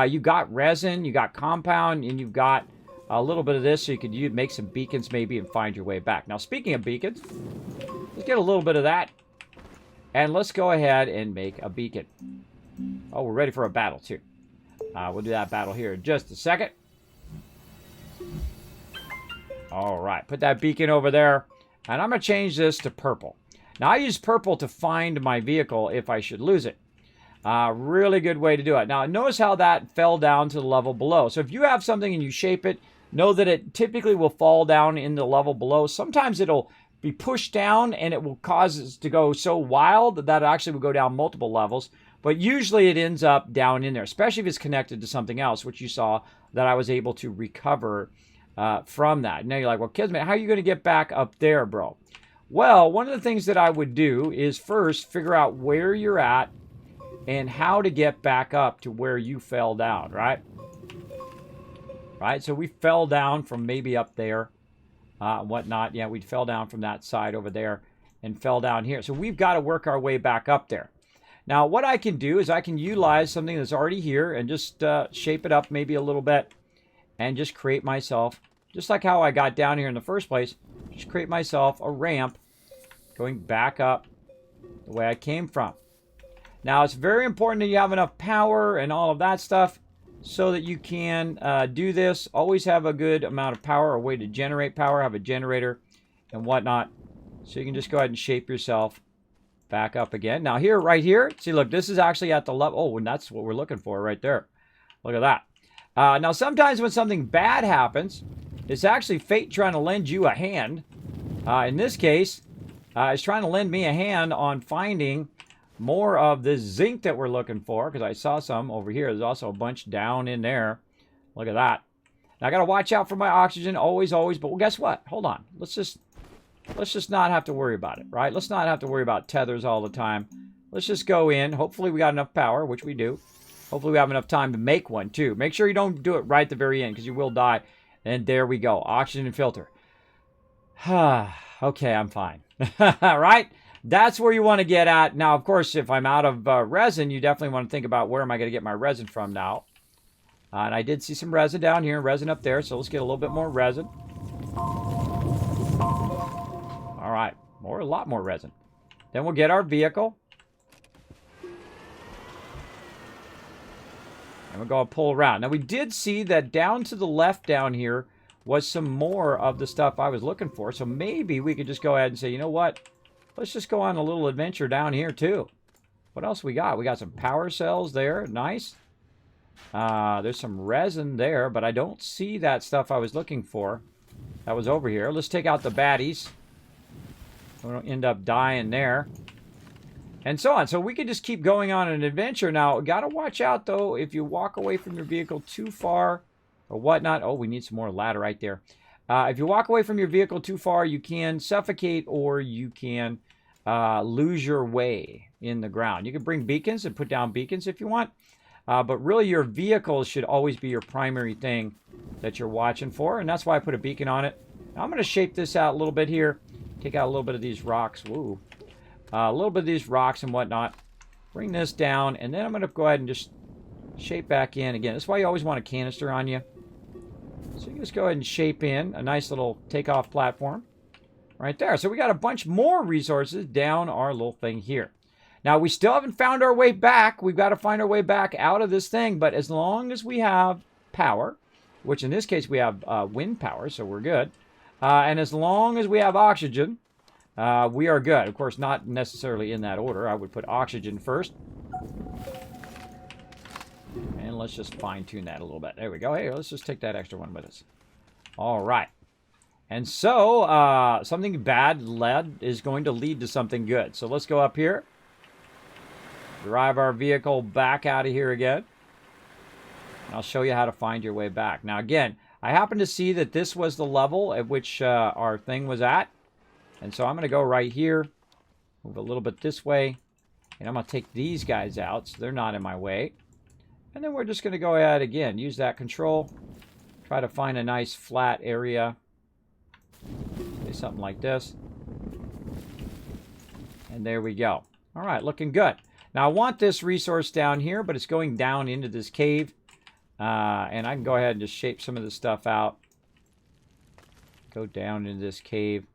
[SPEAKER 1] you got resin, you got compound, and you've got a little bit of this, so you could make some beacons maybe and find your way back. Now, speaking of beacons, let's get a little bit of that. And let's go ahead and make a beacon. Oh, we're ready for a battle, too. We'll do that battle here in just a second. All right, put that beacon over there. And I'm going to change this to purple. Now, I use purple to find my vehicle if I should lose it. Really good way to do it. Now, notice how that fell down to the level below. So if you have something and you shape it, know that it typically will fall down in the level below. Sometimes it'll be pushed down and it will cause it to go so wild that it actually will go down multiple levels. But usually it ends up down in there, especially if it's connected to something else, which you saw that I was able to recover from that. Now you're like, well, Kismet, how are you going to get back up there, bro? Well, one of the things that I would do is first figure out where you're at and how to get back up to where you fell down, right? Right, so we fell down from maybe up there, whatnot. Yeah, we fell down from that side over there and fell down here. So we've got to work our way back up there. Now, what I can do is I can utilize something that's already here and just shape it up maybe a little bit and just create myself, just like how I got down here in the first place, just create myself a ramp going back up the way I came from. Now, it's very important that you have enough power and all of that stuff so that you can do this. Always have a good amount of power, a way to generate power, have a generator and whatnot. So you can just go ahead and shape yourself back up again. Now here, right here, see, look, this is actually at the level. Oh, and that's what we're looking for right there. Look at that. Now, sometimes when something bad happens, it's actually fate trying to lend you a hand. In this case, it's trying to lend me a hand on finding more of this zinc that we're looking for, because I saw some over here. There's also a bunch down in there. Look at that. Now, I got to watch out for my oxygen, always, always. But well, guess what? Hold on. Let's just not have to worry about it, right? Let's not have to worry about tethers all the time. Let's just go in. Hopefully, we got enough power, which we do. Hopefully, we have enough time to make one, too. Make sure you don't do it right at the very end, because you will die. And there we go. Oxygen filter. Okay, I'm fine. Right? That's where you want to get at. Now, of course, if I'm out of resin, you definitely want to think about where am I going to get my resin from now. And I did see some resin down here, resin up there, so let's get a little bit more resin. All right, a lot more resin. Then we'll get our vehicle. And we'll go pull around. Now, we did see that down to the left down here was some more of the stuff I was looking for. So maybe we could just go ahead and say, you know what? Let's just go on a little adventure down here, too. What else we got? We got some power cells there. Nice. There's some resin there, but I don't see that stuff I was looking for. That was over here. Let's take out the baddies. We don't end up dying there. And so on. So we could just keep going on an adventure. Now, got to watch out, though, if you walk away from your vehicle too far or whatnot. Oh, we need some more ladder right there. If you walk away from your vehicle too far, you can suffocate or you can lose your way in the ground. You can bring beacons and put down beacons if you want. But really, your vehicle should always be your primary thing that you're watching for. And that's why I put a beacon on it. Now, I'm going to shape this out a little bit here. Take out a little bit of these rocks. Woo. A little bit of these rocks and whatnot. Bring this down. And then I'm going to go ahead and just shape back in again. That's why you always want a canister on you. So you just go ahead and shape in a nice little takeoff platform right there. So we got a bunch more resources down our little thing here. Now, we still haven't found our way back. We've got to find our way back out of this thing. But as long as we have power, which in this case we have wind power, so we're good. And as long as we have oxygen, we are good. Of course, not necessarily in that order. I would put oxygen first. And let's just fine-tune that a little bit. There we go. Hey, let's just take that extra one with us. All right. And so, something bad is going to lead to something good. So let's go up here. Drive our vehicle back out of here again. I'll show you how to find your way back. Now, again, I happen to see that this was the level at which our thing was at. And so I'm going to go right here. Move a little bit this way. And I'm going to take these guys out so they're not in my way. And then we're just going to go ahead again, use that control, try to find a nice flat area, say something like this. And there we go. All right, looking good. Now I want this resource down here, but it's going down into this cave. And I can go ahead and just shape some of this stuff out. Go down into this cave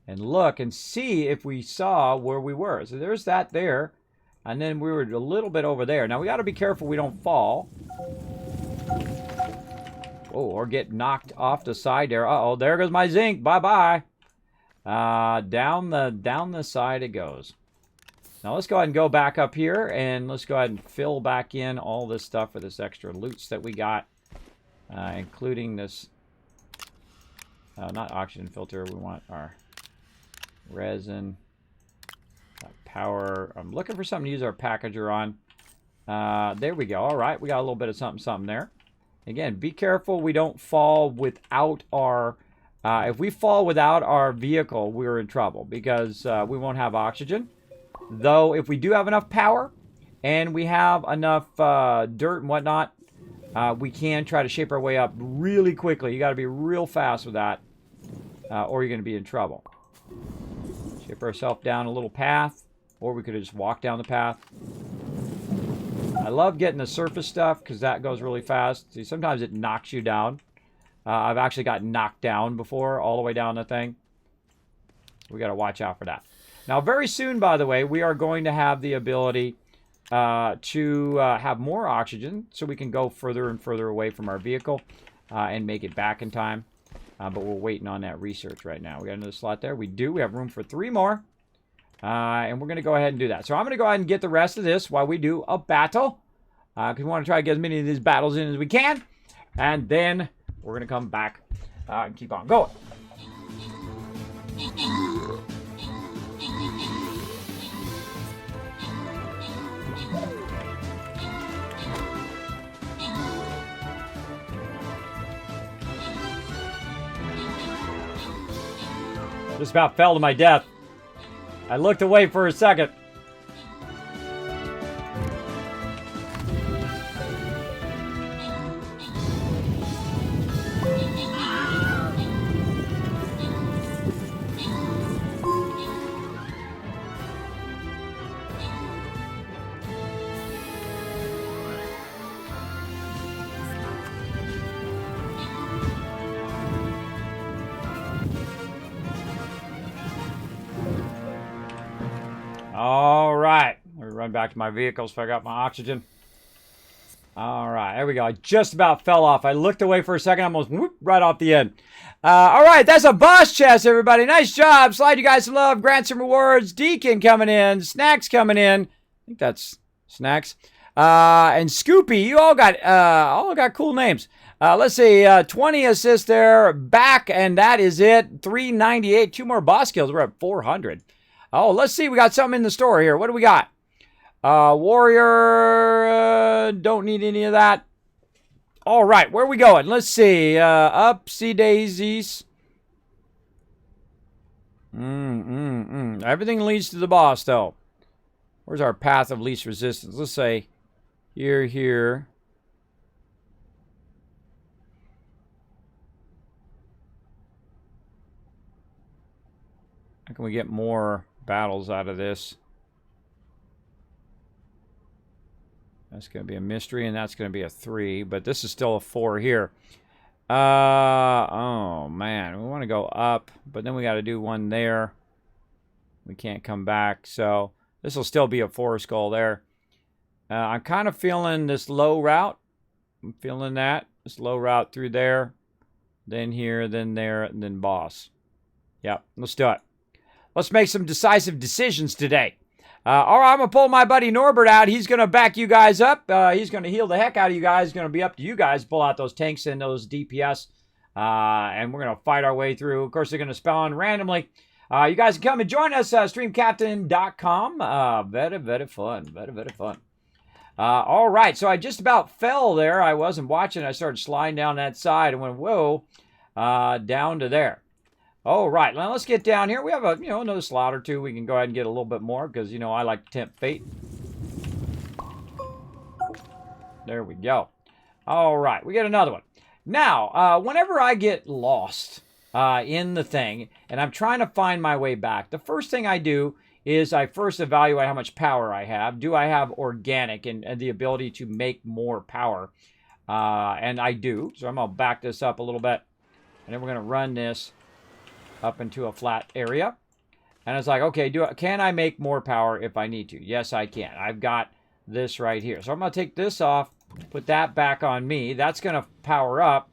[SPEAKER 1] and look and see if we saw where we were. So there's that there. And then we were a little bit over there. Now, we got to be careful we don't fall. Oh, or get knocked off the side there. Uh-oh, there goes my zinc. Bye-bye. Down the side it goes. Now, let's go ahead and go back up here. And let's go ahead and fill back in all this stuff with this extra loots that we got. Including this. Not oxygen filter. We want our resin. Power. I'm looking for something to use our packager on. There we go. All right, we got a little bit of something there. Again, be careful we don't fall without our... if we fall without our vehicle, we're in trouble because we won't have oxygen. Though, if we do have enough power and we have enough dirt and whatnot, we can try to shape our way up really quickly. You got to be real fast with that or you're going to be in trouble. Shape ourselves down a little path. Or we could have just walked down the path. I love getting the surface stuff because that goes really fast. See, sometimes it knocks you down. I've actually got knocked down before, all the way down the thing. We got to watch out for that. Now, very soon, by the way, we are going to have the ability to have more oxygen so we can go further and further away from our vehicle and make it back in time. But we're waiting on that research right now. We got another slot there. We do. We have room for 3 more. And we're going to go ahead and do that. So I'm going to go ahead and get the rest of this while we do a battle. Because we want to try to get as many of these battles in as we can. And then we're going to come back and keep on going. Just about fell to my death. I looked away for a second. All right. Let me run back to my vehicle so I got my oxygen. All right. There we go. I just about fell off. I looked away for a second. Almost whoop, right off the end. All right. That's a boss chest, everybody. Nice job. Slide you guys some love. Grant some rewards. Deacon coming in. Snacks coming in. I think that's Snacks. And Scoopy. You all got cool names. Let's see. 20 assists there. Back. And that is it. 398. 2 more boss kills. We're at 400. Oh, let's see. We got something in the store here. What do we got? Warrior. Don't need any of that. All right. Where are we going? Let's see. Upsy daisies. Everything leads to the boss, though. Where's our path of least resistance? Let's say here. How can we get more battles out of this? That's going to be a mystery, and that's going to be a 3. But this is still a 4 here. Oh, man. We want to go up, but then we got to do one there. We can't come back, so this will still be a 4 skull there. I'm kind of feeling this low route. I'm feeling that. This low route through there. Then here, then there, and then boss. Yep, let's do it. Let's make some decisive decisions today. All right, I'm going to pull my buddy Norbert out. He's going to back you guys up. He's going to heal the heck out of you guys. It's going to be up to you guys to pull out those tanks and those DPS. And we're going to fight our way through. Of course, they're going to spawn randomly. You guys can come and join us, streamcaptain.com. Very fun. Very fun. All right, so I just about fell there. I wasn't watching. I started sliding down that side and went, whoa, down to there. All right, now let's get down here. We have another slot or two. We can go ahead and get a little bit more because, I like to tempt fate. There we go. All right, we get another one. Now, whenever I get lost in the thing and I'm trying to find my way back, the first thing I do is I first evaluate how much power I have. Do I have organic and the ability to make more power? And I do. So I'm going to back this up a little bit. And then we're going to run this up into a flat area. And it's like, okay, can I make more power if I need to? Yes, I can. I've got this right here. So I'm going to take this off, put that back on me. That's going to power up.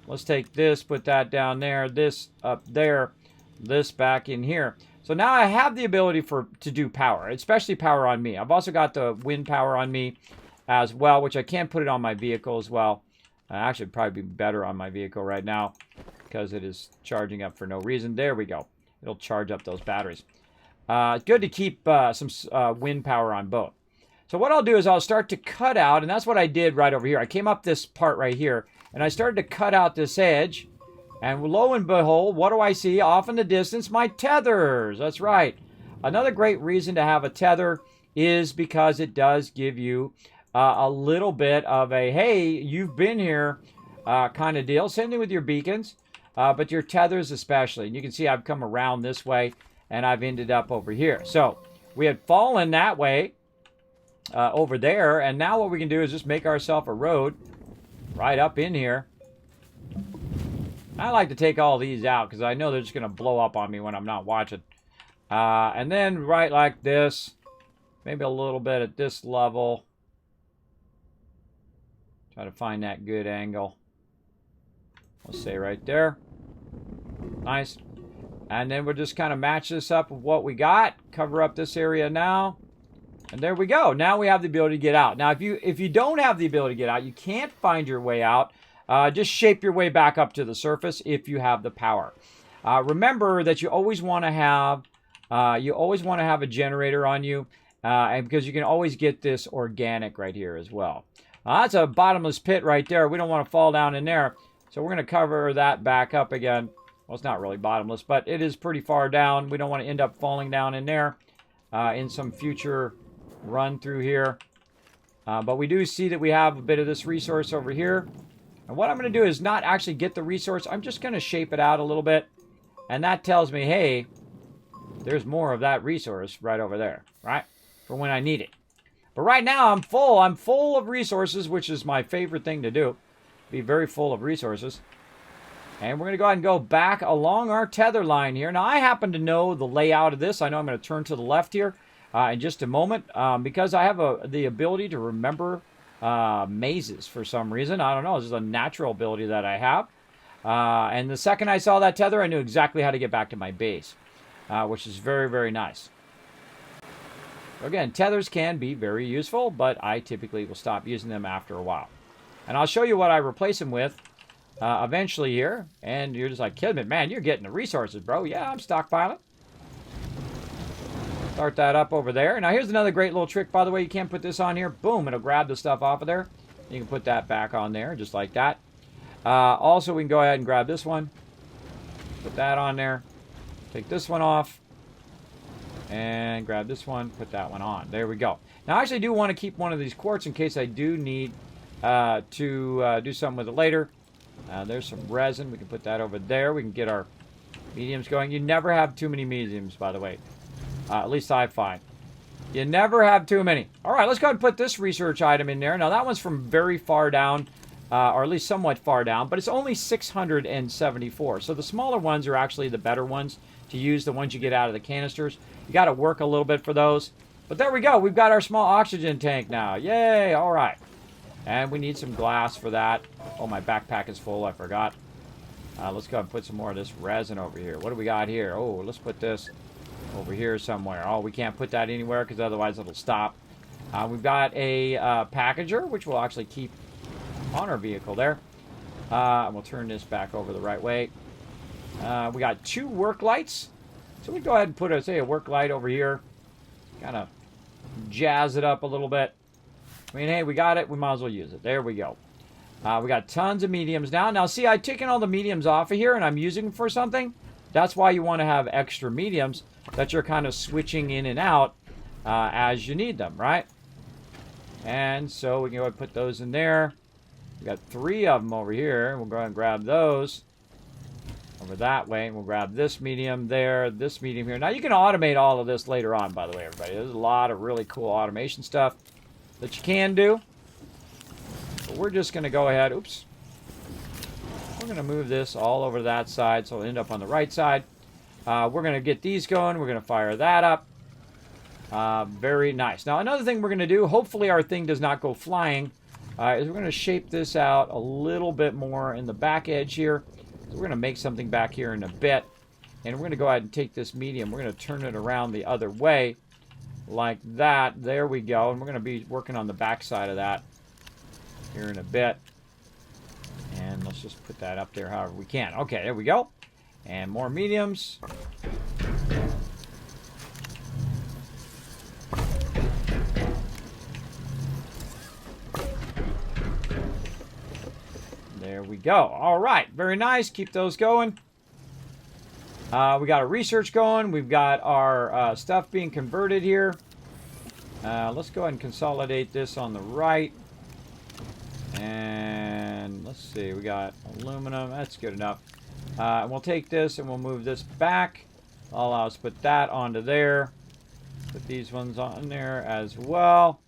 [SPEAKER 1] Let's take this, put that down there, this up there, this back in here. So now I have the ability to do power, especially power on me. I've also got the wind power on me as well, which I can put it on my vehicle as well. Actually, probably be better on my vehicle right now because it is charging up for no reason. There we go. It'll charge up those batteries. Good to keep some wind power on both. So what I'll do is I'll start to cut out, and that's what I did right over here. I came up this part right here, and I started to cut out this edge. And lo and behold, what do I see off in the distance? My tethers. That's right. Another great reason to have a tether is because it does give you a little bit of a, hey, you've been here kind of deal. Same thing with your beacons, but your tethers especially. And you can see I've come around this way, and I've ended up over here. So we had fallen that way over there, and now what we can do is just make ourselves a road right up in here. I like to take all these out because I know they're just going to blow up on me when I'm not watching. And then right like this, maybe a little bit at this level. Try to find that good angle. We'll say right there. Nice. And then we'll just kind of match this up with what we got. Cover up this area now. And there we go. Now we have the ability to get out. Now, if you don't have the ability to get out, you can't find your way out. Just shape your way back up to the surface if you have the power. Remember that you always want to have a generator on you, and because you can always get this organic right here as well. That's a bottomless pit right there. We don't want to fall down in there, so we're going to cover that back up again. Well, it's not really bottomless, but it is pretty far down. We don't want to end up falling down in there in some future run through here. But we do see that we have a bit of this resource over here. And what I'm going to do is not actually get the resource. I'm just going to shape it out a little bit. And that tells me, hey, there's more of that resource right over there, right? For when I need it. But right now, I'm full. I'm full of resources, which is my favorite thing to do. Be very full of resources. And we're going to go ahead and go back along our tether line here. Now, I happen to know the layout of this. I know I'm going to turn to the left here in just a moment because I have the ability to remember mazes for some reason. I don't know. This is a natural ability that I have. And the second I saw that tether, I knew exactly how to get back to my base, which is very, very nice. Again, tethers can be very useful, but I typically will stop using them after a while. And I'll show you what I replace them with eventually here. And you're just like, Kismet, man, you're getting the resources, bro. Yeah, I'm stockpiling. Start that up over there. Now, here's another great little trick, by the way. You can't put this on here. Boom, it'll grab the stuff off of there. You can put that back on there, just like that. Also, we can go ahead and grab this one. Put that on there. Take this one off. And grab this one. Put that one on. There we go. Now, I actually do want to keep one of these quartz in case I do need to do something with it later. There's some resin. We can put that over there. We can get our mediums going. You never have too many mediums, by the way. At least I find. You never have too many. All right, let's go ahead and put this research item in there. Now, that one's from very far down, or at least somewhat far down, but it's only 674. So the smaller ones are actually the better ones to use, the ones you get out of the canisters. You got to work a little bit for those. But there we go. We've got our small oxygen tank now. Yay, all right. And we need some glass for that. Oh, my backpack is full. I forgot. Let's go ahead and put some more of this resin over here. What do we got here? Oh, let's put this over here somewhere. Oh, we can't put that anywhere because otherwise it'll stop. We've got a packager, which we'll actually keep on our vehicle there. And we'll turn this back over the right way. We got 2 work lights. So we go ahead and put, say, a work light over here. Kind of jazz it up a little bit. I mean, hey, we got it. We might as well use it. There we go. We got tons of mediums now. Now, see, I've taken all the mediums off of here, and I'm using them for something. That's why you want to have extra mediums that you're kind of switching in and out as you need them, right? And so we can go ahead and put those in there. We got 3 of them over here. We'll go ahead and grab those over that way. And we'll grab this medium there, this medium here. Now, you can automate all of this later on, by the way, everybody. There's a lot of really cool automation stuff that you can do. But we're just going to go ahead. Oops. We're going to move this all over to that side so it'll end up on the right side. We're going to get these going. We're going to fire that up. Very nice. Now, another thing we're going to do, hopefully our thing does not go flying, is we're going to shape this out a little bit more in the back edge here. So we're going to make something back here in a bit. And we're going to go ahead and take this medium. We're going to turn it around the other way like that. There we go. And we're going to be working on the back side of that here in a bit. And let's just put that up there however we can. Okay, there we go. And more mediums. There we go. All right, very nice. Keep those going. We got our research going. We've got our stuff being converted here. Let's go ahead and consolidate this on the right. And let's see, we got aluminum. That's good enough. And we'll take this and we'll move this back. I'll allow us to put that onto there. Put these ones on there as well.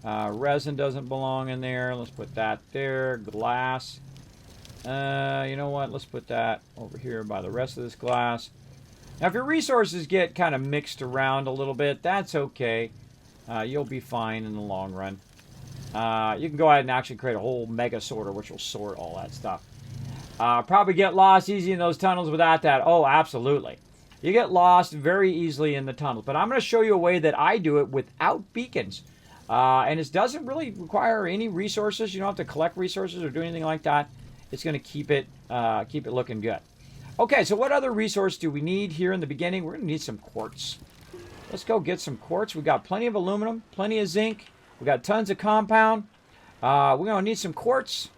[SPEAKER 1] Resin doesn't belong in there. Let's put that there. Glass. You know what? Let's put that over here by the rest of this glass. Now, if your resources get kind of mixed around a little bit, that's okay. You'll be fine in the long run. You can go ahead and actually create a whole mega sorter, which will sort all that stuff. Probably get lost easy in those tunnels without that. Oh, absolutely. You get lost very easily in the tunnels. But I'm going to show you a way that I do it without beacons. And it doesn't really require any resources. You don't have to collect resources or do anything like that. It's going to keep it looking good. Okay, so what other resource do we need here in the beginning? We're going to need some quartz. Let's go get some quartz. We've got plenty of aluminum, plenty of zinc. We've got tons of compound. We're going to need some quartz.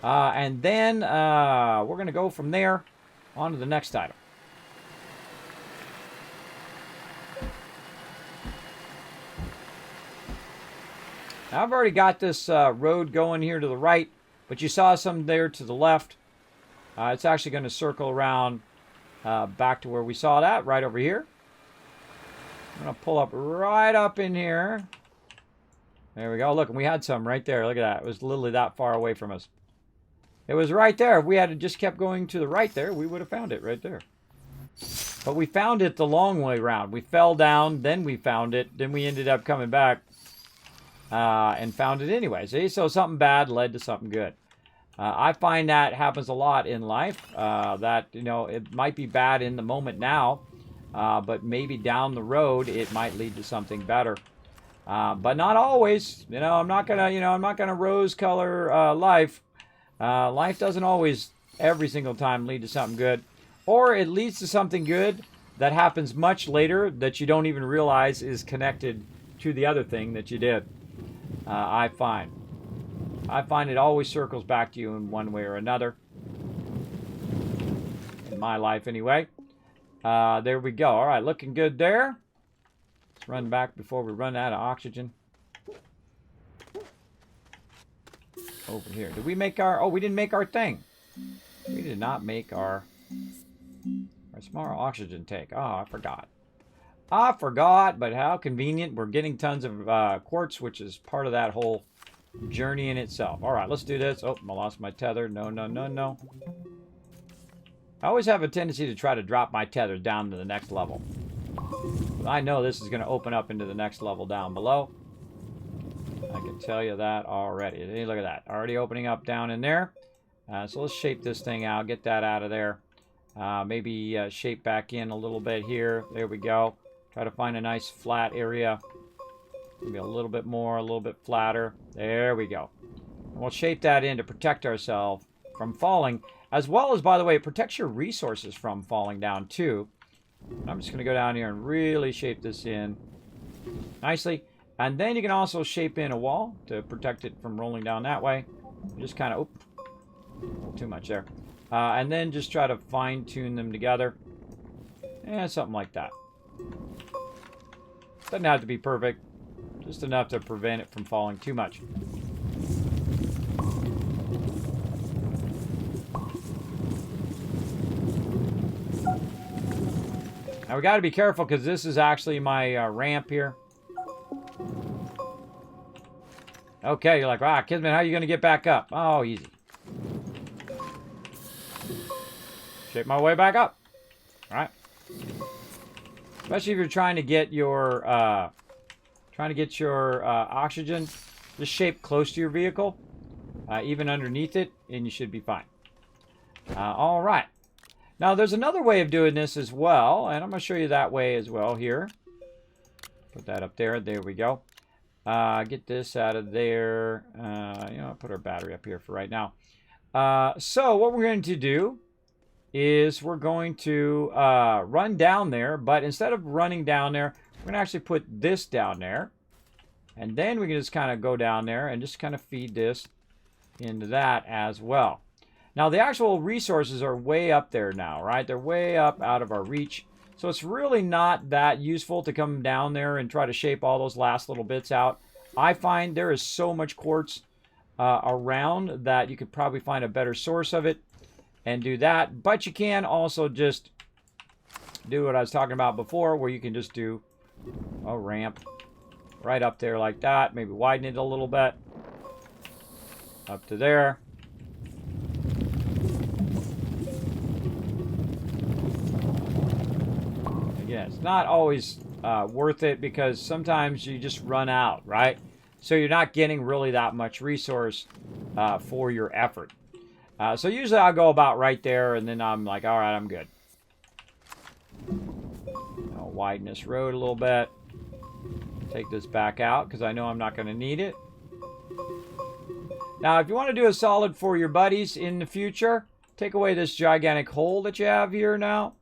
[SPEAKER 1] And then we're going to go from there. On to the next item. Now, I've already got this road going here to the right, but you saw some there to the left. It's actually going to circle around back to where we saw that, right over here. I'm going to pull up right up in here. There we go. Look, and we had some right there. Look at that. It was literally that far away from us. It was right there. If we had just kept going to the right there, we would have found it right there. But we found it the long way around. We fell down, then we found it, then we ended up coming back and found it anyway. See, so something bad led to something good. I find that happens a lot in life. That, you know, it might be bad in the moment now, but maybe down the road it might lead to something better. But not always. You know, I'm not gonna rose color life. Life doesn't always, every single time, lead to something good. Or it leads to something good that happens much later that you don't even realize is connected to the other thing that you did. I find it always circles back to you in one way or another. In my life, anyway. There we go. All right, looking good there. Let's run back before we run out of oxygen. Over here. Did we make our... Oh, we didn't make our thing. We did not make our small oxygen tank. Oh, I forgot. I forgot, but how convenient. We're getting tons of quartz, which is part of that whole journey in itself. All right, let's do this. Oh, I lost my tether. No, no, no, no. I always have a tendency to try to drop my tether down to the next level. I know this is going to open up into the next level down below. I can tell you that already. Hey, look at that. Already opening up down in there. So let's shape this thing out. Get that out of there. Maybe shape back in a little bit here. There we go. Try to find a nice flat area. Maybe a little bit more, a little bit flatter. There we go. And we'll shape that in to protect ourselves from falling. As well as, by the way, it protects your resources from falling down too. I'm just going to go down here and really shape this in nicely. And then you can also shape in a wall to protect it from rolling down that way. Just kind of, a little too much there. And then just try to fine tune them together. And something like that. Doesn't have to be perfect. Just enough to prevent it from falling too much. Now we got to be careful because this is actually my ramp here. Okay, you're like, ah, Kismet, how are you going to get back up? Oh, easy. Shape my way back up. All right. Especially if you're trying to get your oxygen, just shape close to your vehicle, even underneath it, and you should be fine. All right. Now, there's another way of doing this as well, and I'm going to show you that way as well here. Put that up there. There we go. Get this out of there. I'll put our battery up here for right now. So what we're going to do is we're going to run down there, but instead of running down there, we're going to actually put this down there. And then we can just kind of go down there and just kind of feed this into that as well. Now, the actual resources are way up there now, right? They're way up out of our reach. So it's really not that useful to come down there and try to shape all those last little bits out. I find there is so much quartz around that you could probably find a better source of it and do that. But you can also just do what I was talking about before, where you can just do a ramp right up there like that. Maybe widen it a little bit. Up to there. Again, it's not always worth it because sometimes you just run out, right? So you're not getting really that much resource for your effort. So usually I'll go about right there and then I'm like, all right, I'm good. I'll widen this road a little bit. Take this back out because I know I'm not going to need it. Now, if you want to do a solid for your buddies in the future, take away this gigantic hole that you have here now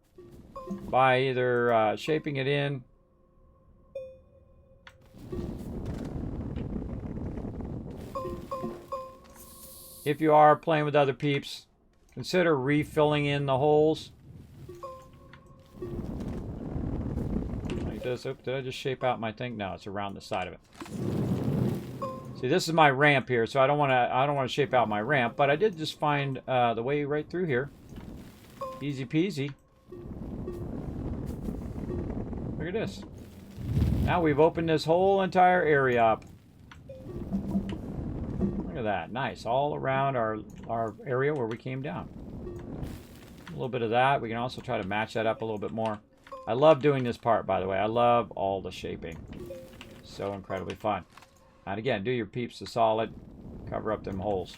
[SPEAKER 1] by either shaping it in. If you are playing with other peeps, consider refilling in the holes this. Oop, did I just shape out my thing? No, it's around the side of it. See, this is my ramp here, so I don't want to shape out my ramp, but I did just find the way right through here. Easy peasy. Look at this. Now we've opened this whole entire area up. Look at that. Nice. All around our area where we came down. A little bit of that. We can also try to match that up a little bit more. I love doing this part, by the way. I love all the shaping. So incredibly fun. And again, do your peeps to solid. Cover up them holes.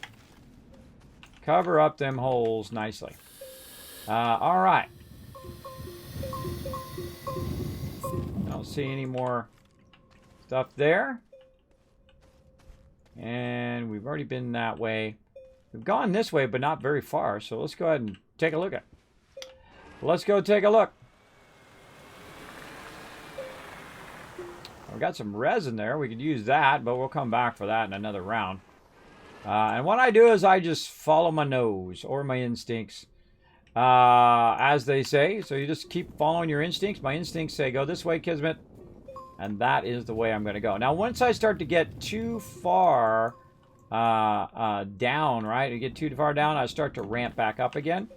[SPEAKER 1] Cover up them holes nicely. All right. I don't see any more stuff there. And we've already been that way. We've gone this way, but not very far. So let's go ahead and take a look at it. Let's go take a look. We've got some resin there. We could use that, but we'll come back for that in another round. And what I do is I just follow my nose or my instincts, as they say. So you just keep following your instincts. My instincts say, go this way, Kismet. And that is the way I'm going to go. Now, once I start to get too far down, right? You get too far down, I start to ramp back up again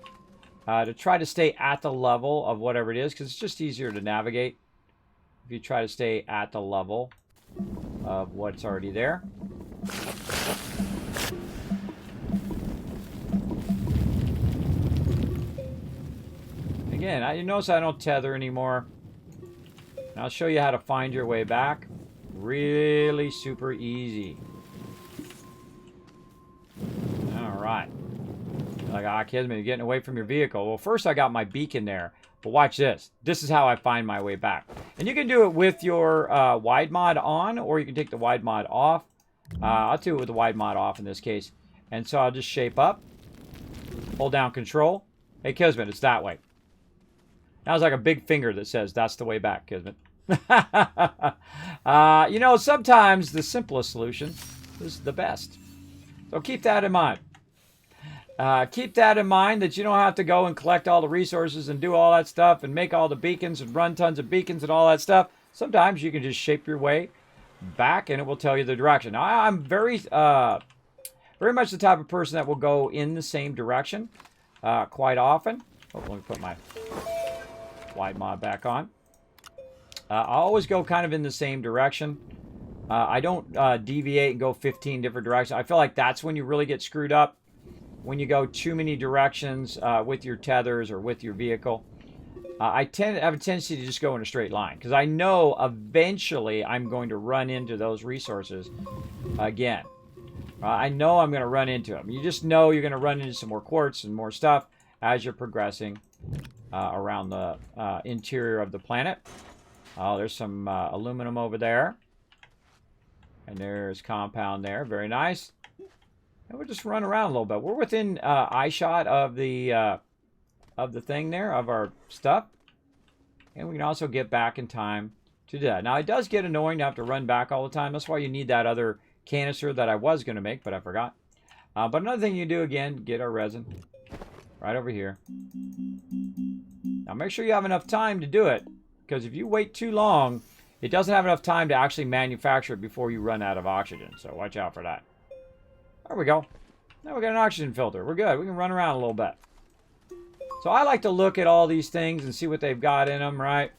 [SPEAKER 1] to try to stay at the level of whatever it is, because it's just easier to navigate if you try to stay at the level of what's already there. Again, you notice I don't tether anymore. And I'll show you how to find your way back. Really super easy. Alright. Like, Kismet, you're getting away from your vehicle. Well, first I got my beacon there. But watch this. This is how I find my way back. And you can do it with your wide mod on, or you can take the wide mod off. I'll do it with the wide mod off in this case. And so I'll just shape up. Hold down control. Hey, Kismet, it's that way. Now it's like a big finger that says, that's the way back, Kismet. You know, sometimes the simplest solution is the best. So keep that in mind. Keep that in mind, that you don't have to go and collect all the resources and do all that stuff and make all the beacons and run tons of beacons and all that stuff. Sometimes you can just shape your way back and it will tell you the direction. Now, I'm very much the type of person that will go in the same direction quite often. Oh, let me put my wide mod back on. I always go kind of in the same direction. I don't deviate and go 15 different directions. I feel like that's when you really get screwed up. When you go too many directions with your tethers or with your vehicle. I tend to have a tendency to just go in a straight line, because I know eventually I'm going to run into those resources again. I know I'm going to run into them. You just know you're going to run into some more quartz and more stuff as you're progressing around the interior of the planet. Oh, there's some aluminum over there. And there's compound there. Very nice. And we'll just run around a little bit. We're within eye shot of the thing there, of our stuff. And we can also get back in time to do that. Now, it does get annoying to have to run back all the time. That's why you need that other canister that I was going to make, but I forgot. But another thing you do, again, get our resin right over here. Now, make sure you have enough time to do it, because if you wait too long, it doesn't have enough time to actually manufacture it before you run out of oxygen. So watch out for that. There we go. Now we got an oxygen filter. We're good. We can run around a little bit. So I like to look at all these things and see what they've got in them, right?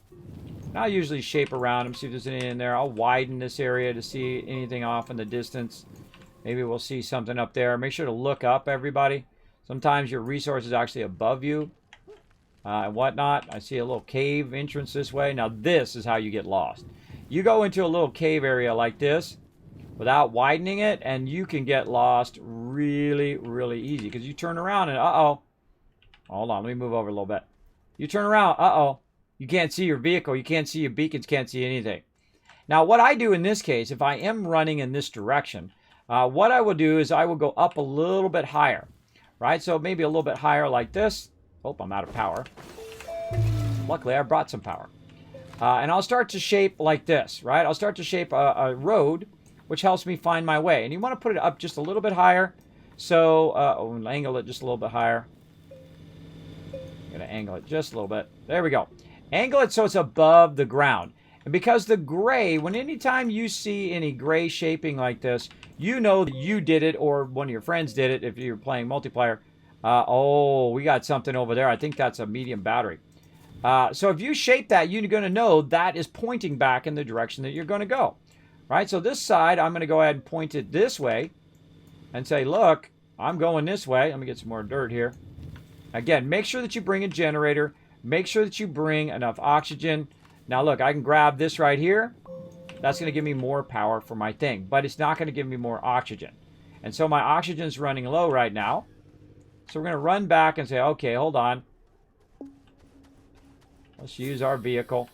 [SPEAKER 1] And I usually shape around them, see if there's anything in there. I'll widen this area to see anything off in the distance. Maybe we'll see something up there. Make sure to look up, everybody. Sometimes your resource is actually above you and whatnot. I see a little cave entrance this way. Now this is how you get lost. You go into a little cave area like this without widening it, and you can get lost really, really easy. Because you turn around and, uh-oh. Hold on, let me move over a little bit. You turn around, uh-oh. You can't see your vehicle. You can't see your beacons, can't see anything. Now, what I do in this case, if I am running in this direction, what I will do is I will go up a little bit higher. Right? So maybe a little bit higher like this. Oh, I'm out of power. Luckily, I brought some power. And I'll start to shape like this, right? I'll start to shape a road, which helps me find my way. And you want to put it up just a little bit higher. So, angle it just a little bit higher. Gonna angle it just a little bit. There we go. Angle it so it's above the ground. And because the gray, when anytime you see any gray shaping like this, you know that you did it or one of your friends did it if you're playing multiplayer. Oh, we got something over there. I think that's a medium battery. So if you shape that, you're going to know that is pointing back in the direction that you're going to go. Right? So this side, I'm going to go ahead and point it this way and say, look, I'm going this way. Let me get some more dirt here. Again, make sure that you bring a generator. Make sure that you bring enough oxygen. Now, look, I can grab this right here. That's going to give me more power for my thing, but it's not going to give me more oxygen. And so my oxygen's running low right now. So we're going to run back and say, okay, hold on. Let's use our vehicle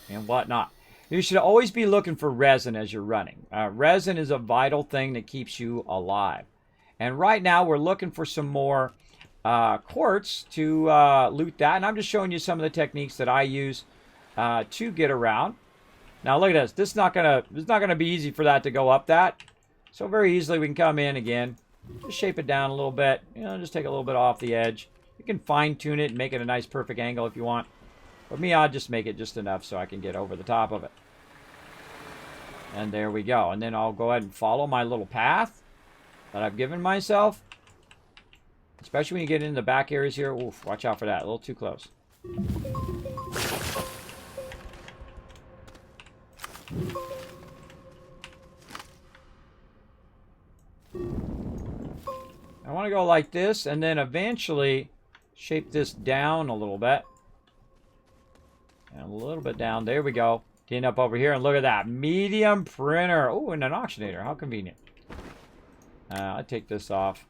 [SPEAKER 1] and whatnot. You should always be looking for resin as you're running. Resin is a vital thing that keeps you alive. And right now we're looking for some more quartz to loot that. And I'm just showing you some of the techniques that I use to get around. Now look at this. This is not gonna be easy for that to go up that. So very easily we can come in again. Just shape it down a little bit. You know, just take a little bit off the edge. You can fine tune it and make it a nice perfect angle if you want. But me, I'll just make it just enough so I can get over the top of it. And there we go. And then I'll go ahead and follow my little path that I've given myself. Especially when you get into the back areas here. Oof, watch out for that. A little too close. I want to go like this and then eventually shape this down a little bit. And a little bit down. There we go. Getting up over here and look at that. Medium printer. Oh, and an auctionator. How convenient. I'll take this off.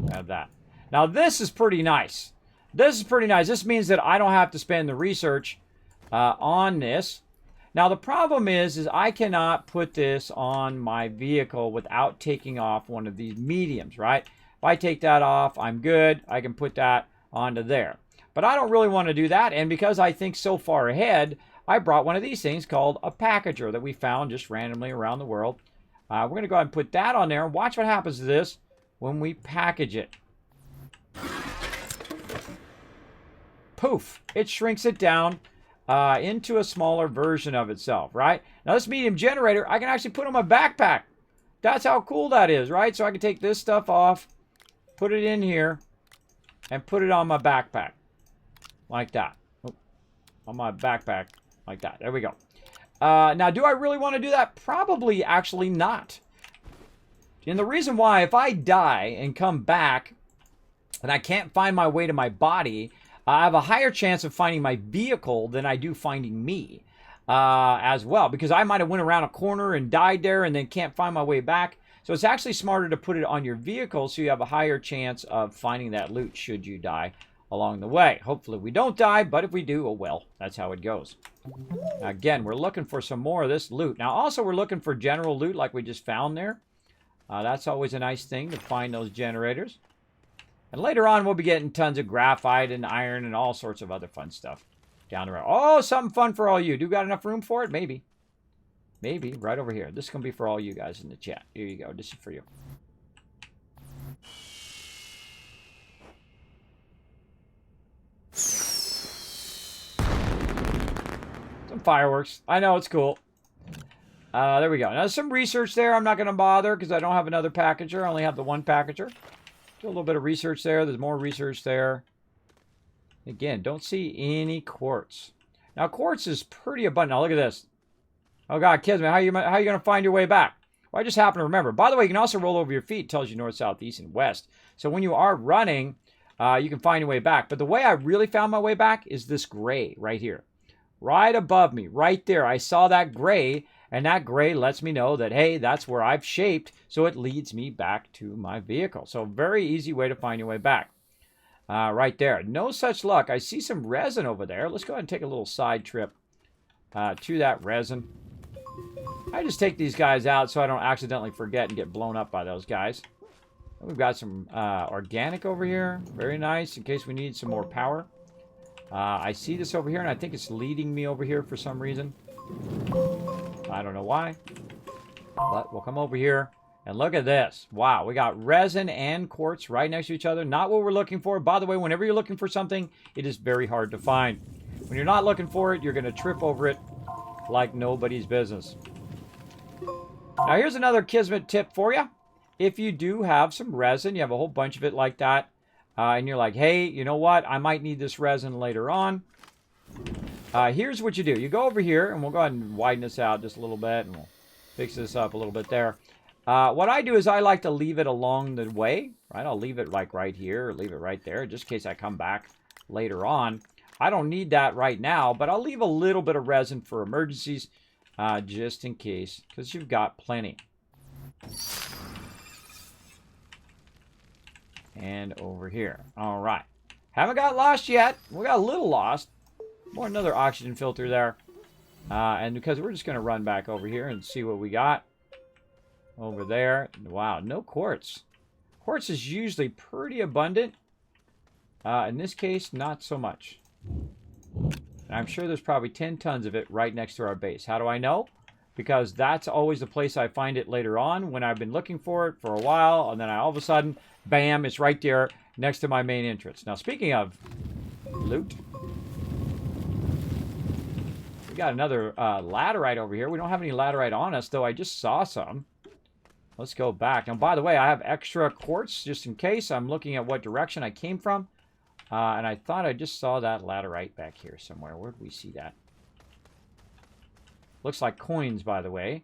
[SPEAKER 1] Grab that. Now this is pretty nice. This is pretty nice. This means that I don't have to spend the research on this. Now the problem is I cannot put this on my vehicle without taking off one of these mediums, right? If I take that off, I'm good. I can put that onto there. But I don't really want to do that. And because I think so far ahead, I brought one of these things called a packager that we found just randomly around the world. We're going to go ahead and put that on there and watch what happens to this when we package it. Poof! It shrinks it down into a smaller version of itself, right? Now this medium generator, I can actually put on my backpack. That's how cool that is, right? So I can take this stuff off, put it in here, and put it on my backpack. Like that. Oh, on my backpack. Like that. There we go. Now, do I really want to do that? Probably actually not. And the reason why, if I die and come back and I can't find my way to my body, I have a higher chance of finding my vehicle than I do finding me as well. Because I might have went around a corner and died there and then can't find my way back. So it's actually smarter to put it on your vehicle so you have a higher chance of finding that loot should you die along the way. Hopefully we don't die, but if we do, oh well, that's how it goes. Again, we're looking for some more of this loot. Now also we're looking for general loot like we just found there. That's always a nice thing to find those generators. And later on we'll be getting tons of graphite and iron and all sorts of other fun stuff down the road. Oh, something fun for all you. Do you got enough room for it? Maybe. Maybe. Right over here. This is going to be for all you guys in the chat. Here you go. This is for you. Some fireworks. I know, it's cool. There we go. Now, there's some research there. I'm not going to bother because I don't have another packager. I only have the one packager. Do a little bit of research there. There's more research there. Again, don't see any quartz. Now, quartz is pretty abundant. Now, look at this. Oh, God, Kismet, how are you going to find your way back? Well, I just happen to remember. By the way, you can also roll over your feet. It tells you north, south, east, and west. So when you are running, you can find your way back. But the way I really found my way back is this gray right here. Right above me, right there. I saw that gray, and that gray lets me know that, hey, that's where I've shaped, so it leads me back to my vehicle. So very easy way to find your way back. Right there. No such luck. I see some resin over there. Let's go ahead and take a little side trip to that resin. I just take these guys out so I don't accidentally forget and get blown up by those guys. We've got some organic over here. Very nice, in case we need some more power. I see this over here, and I think it's leading me over here for some reason. I don't know why. But we'll come over here, and look at this. Wow, we got resin and quartz right next to each other. Not what we're looking for. By the way, whenever you're looking for something, it is very hard to find. When you're not looking for it, you're going to trip over it like nobody's business. Now here's another Kismet tip for you. If you do have some resin, you have a whole bunch of it like that, and you're like, hey, you know what? I might need this resin later on. Here's what you do. You go over here, and we'll go ahead and widen this out just a little bit, and we'll fix this up a little bit there. What I do is I like to leave it along the way, right? I'll leave it like right here, or leave it right there, just in case I come back later on. I don't need that right now, but I'll leave a little bit of resin for emergencies, just in case, because you've got plenty. And over here. All right. Haven't got lost yet. We got a little lost. More another oxygen filter there. And because we're just going to run back over here and see what we got. Over there. Wow, no quartz. Quartz is usually pretty abundant. In this case, not so much. And I'm sure there's probably 10 tons of it right next to our base. How do I know? Because that's always the place I find it later on when I've been looking for it for a while. And then all of a sudden, bam, it's right there next to my main entrance. Now, speaking of loot, we got another laterite over here. We don't have any laterite on us, though I just saw some. Let's go back. Now, by the way, I have extra quartz just in case. I'm looking at what direction I came from. And I thought I just saw that laterite back here somewhere. Where did we see that? Looks like coins, by the way.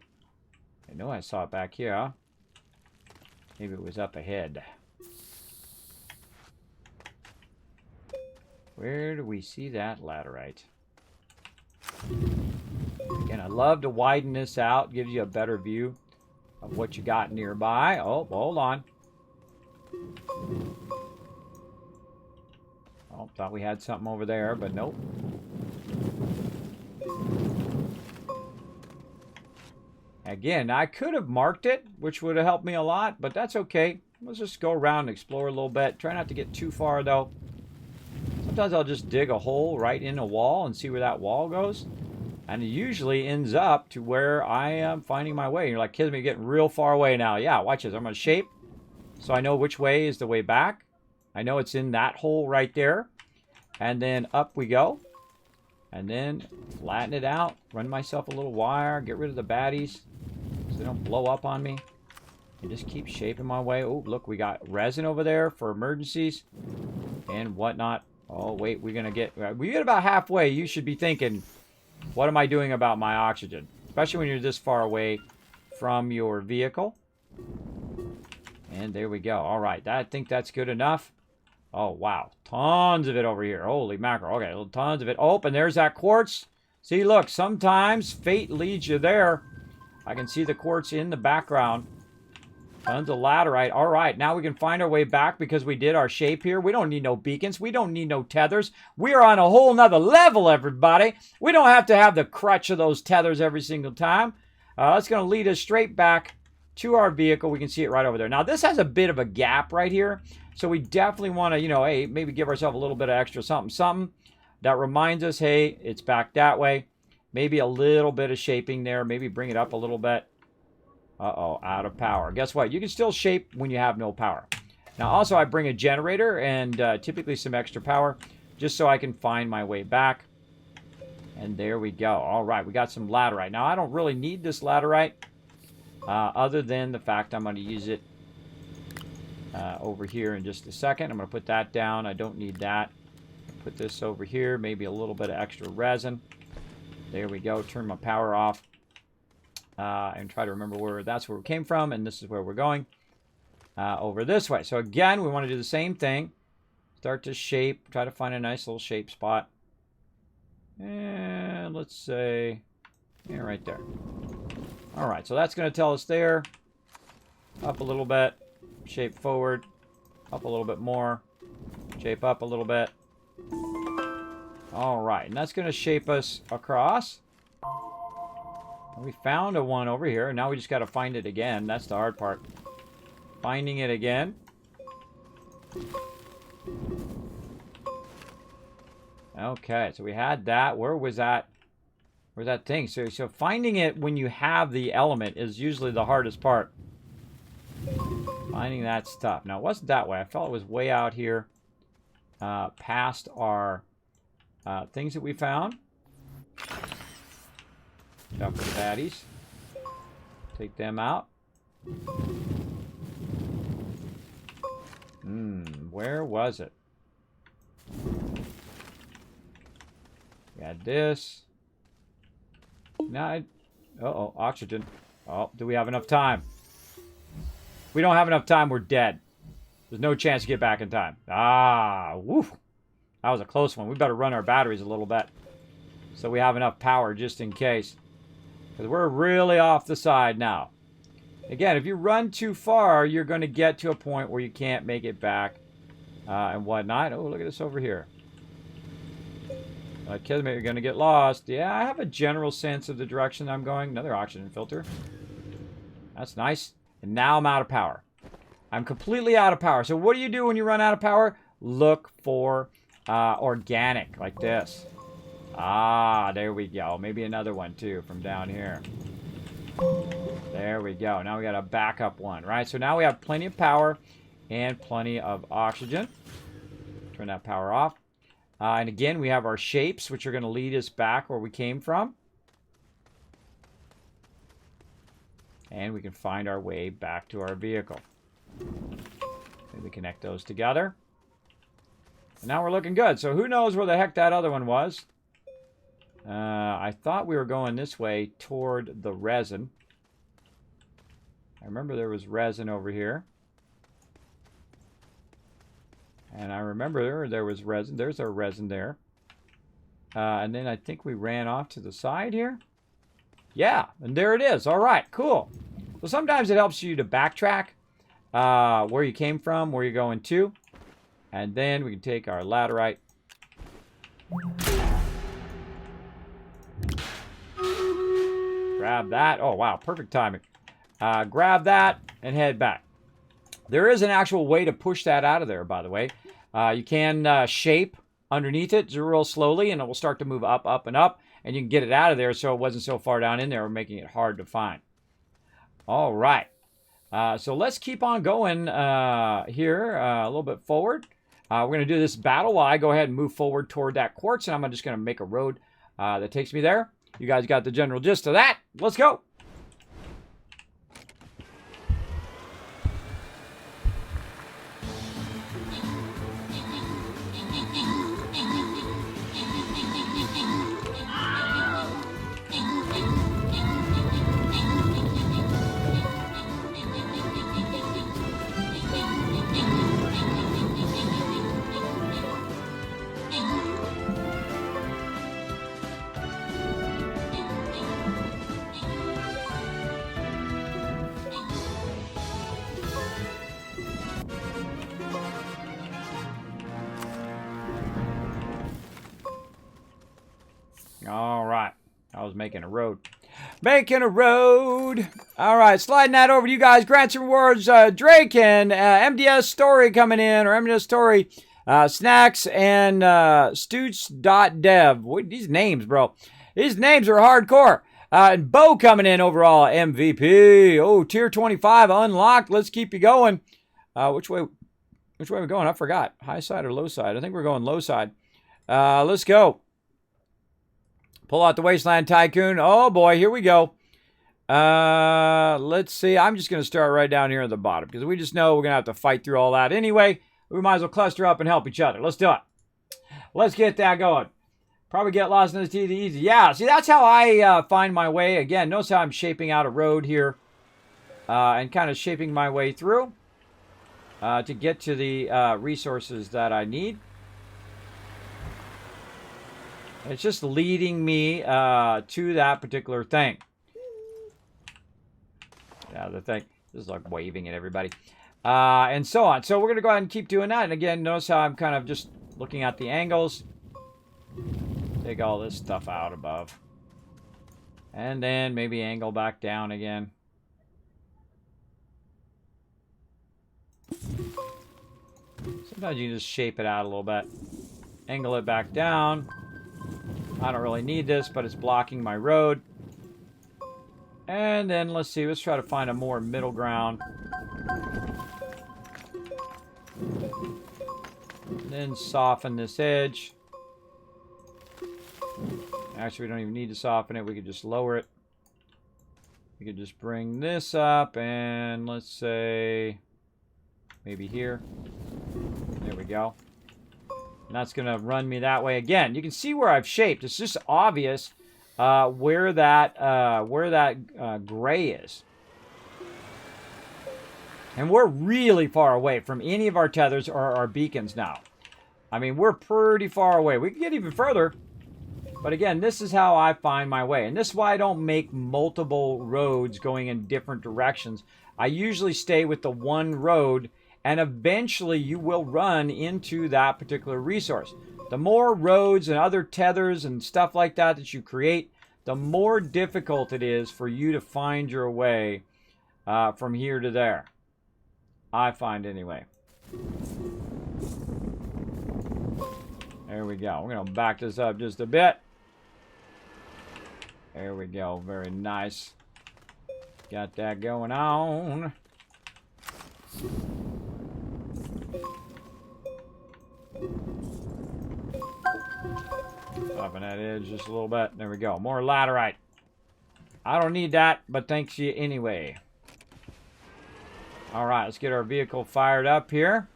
[SPEAKER 1] I know I saw it back here. Maybe it was up ahead. Where do we see that laterite? Again, I love to widen this out. Gives you a better view of what you got nearby. Oh, hold on. Oh, thought we had something over there, but nope. Again, I could have marked it, which would have helped me a lot, but that's okay. Let's just go around and explore a little bit. Try not to get too far, though. Sometimes I'll just dig a hole right in a wall and see where that wall goes. And it usually ends up to where I am finding my way. You're like, Kismet, you're getting real far away now. Yeah, watch this. I'm going to shape so I know which way is the way back. I know it's in that hole right there. And then up we go. And then flatten it out. Run myself a little wire. Get rid of the baddies so they don't blow up on me. And just keep shaping my way. Oh, look, we got resin over there for emergencies and whatnot. Oh, wait, we get about halfway. You should be thinking, what am I doing about my oxygen? Especially when you're this far away from your vehicle. And there we go. All right, I think that's good enough. Oh, wow. Tons of it over here. Holy mackerel. Okay, tons of it. Oh, and there's that quartz. See, look, sometimes fate leads you there. I can see the quartz in the background. Tons of laterite. All right, now we can find our way back because we did our shape here. We don't need no beacons. We don't need no tethers. We are on a whole nother level, everybody. We don't have to have the crutch of those tethers every single time. That's going to lead us straight back to our vehicle. We can see it right over there. Now, this has a bit of a gap right here. So we definitely want to, hey, maybe give ourselves a little bit of extra something that reminds us, hey, it's back that way. Maybe a little bit of shaping there. Maybe bring it up a little bit. Uh-oh, out of power. Guess what? You can still shape when you have no power. Now, also, I bring a generator and typically some extra power just so I can find my way back. And there we go. All right, we got some laterite. Now, I don't really need this laterite other than the fact I'm going to use it over here in just a second. I'm going to put that down. I don't need that. Put this over here. Maybe a little bit of extra resin. There we go. Turn my power off. And try to remember where that's where we came from. And this is where we're going. Over this way. So again, we want to do the same thing. Start to shape. Try to find a nice little shape spot. And let's say, yeah, right there. All right. So that's going to tell us there. Up a little bit. Shape forward, up a little bit more, shape up a little bit. All right, and that's going to shape us across. We found a one over here. Now we just got to find it again. That's the hard part. Finding it again. Okay, so we had that. Where was that? Where's that thing? So finding it when you have the element is usually the hardest part. Finding that stuff. Now, it wasn't that way. I felt it was way out here past our things that we found. Jumper baddies. Take them out. Where was it? Got this. Now, uh-oh, oxygen. Oh, do we have enough time? If we don't have enough time, we're dead. There's no chance to get back in time. Ah, woof. That was a close one. We better run our batteries a little bit so we have enough power just in case. Because we're really off the side now. Again, if you run too far, you're going to get to a point where you can't make it back and whatnot. Oh, look at this over here. Kismet, you're going to get lost. Yeah, I have a general sense of the direction I'm going. Another oxygen filter. That's nice. And now I'm out of power. I'm completely out of power. So what do you do when you run out of power? Look for organic, like this. Ah, there we go. Maybe another one, too, from down here. There we go. Now we got a backup one, right? So now we have plenty of power and plenty of oxygen. Turn that power off. And again, we have our shapes, which are going to lead us back where we came from. And we can find our way back to our vehicle. Maybe connect those together. And now we're looking good. So who knows where the heck that other one was? I thought we were going this way toward the resin. I remember there was resin over here. And I remember there was resin. There's our resin there. And then I think we ran off to the side here. Yeah, and there it is. All right, cool. So sometimes it helps you to backtrack where you came from, where you're going to. And then we can take our laterite. Grab that. Oh, wow, perfect timing. Grab that and head back. There is an actual way to push that out of there, by the way. You can shape underneath it real slowly, and it will start to move up, up, and up. And you can get it out of there so it wasn't so far down in there, making it hard to find. All right. So let's keep on going here a little bit forward. We're going to do this battle while I go ahead and move forward toward that quartz, and I'm just going to make a road that takes me there. You guys got the general gist of that. Let's go. All right. I was making a road. Making a road. All right. Sliding that over to you guys. Grants and rewards. Drake and MDS Story coming in. Or MDS Story. Snacks and Stoots.dev. What these names, bro? These names are hardcore. And Bo coming in overall MVP. Oh, tier 25 unlocked. Let's keep you going. Which way are we going? I forgot. High side or low side? I think we're going low side. Let's go. Pull out the Wasteland Tycoon. Oh, boy. Here we go. Let's see. I'm just going to start right down here at the bottom because we just know we're going to have to fight through all that anyway. We might as well cluster up and help each other. Let's do it. Let's get that going. Probably get lost in this TV easy. Yeah, see, that's how I find my way. Again, notice how I'm shaping out a road here and kind of shaping my way through to get to the resources that I need. It's just leading me to that particular thing. Yeah, the thing. This is like waving at everybody. And so on. So we're going to go ahead and keep doing that. And again, notice how I'm kind of just looking at the angles. Take all this stuff out above. And then maybe angle back down again. Sometimes you can just shape it out a little bit. Angle it back down. I don't really need this, but it's blocking my road. And then let's see. Let's try to find a more middle ground. And then soften this edge. Actually, we don't even need to soften it. We could just lower it. We could just bring this up and let's say maybe here. There we go. And that's going to run me that way again. You can see where I've shaped. It's just obvious where that gray is. And we're really far away from any of our tethers or our beacons now. I mean, we're pretty far away. We can get even further. But again, this is how I find my way. And this is why I don't make multiple roads going in different directions. I usually stay with the one road, and eventually you will run into that particular resource. The more roads and other tethers and stuff like that that you create, the more difficult it is for you to find your way from here to there. I find anyway. There we go. We're going to back this up just a bit. There we go. Very nice. Got that going on. Soften that edge just a little bit. There we go. More laterite. I don't need that, but thanks you anyway. All right, let's get our vehicle fired up here.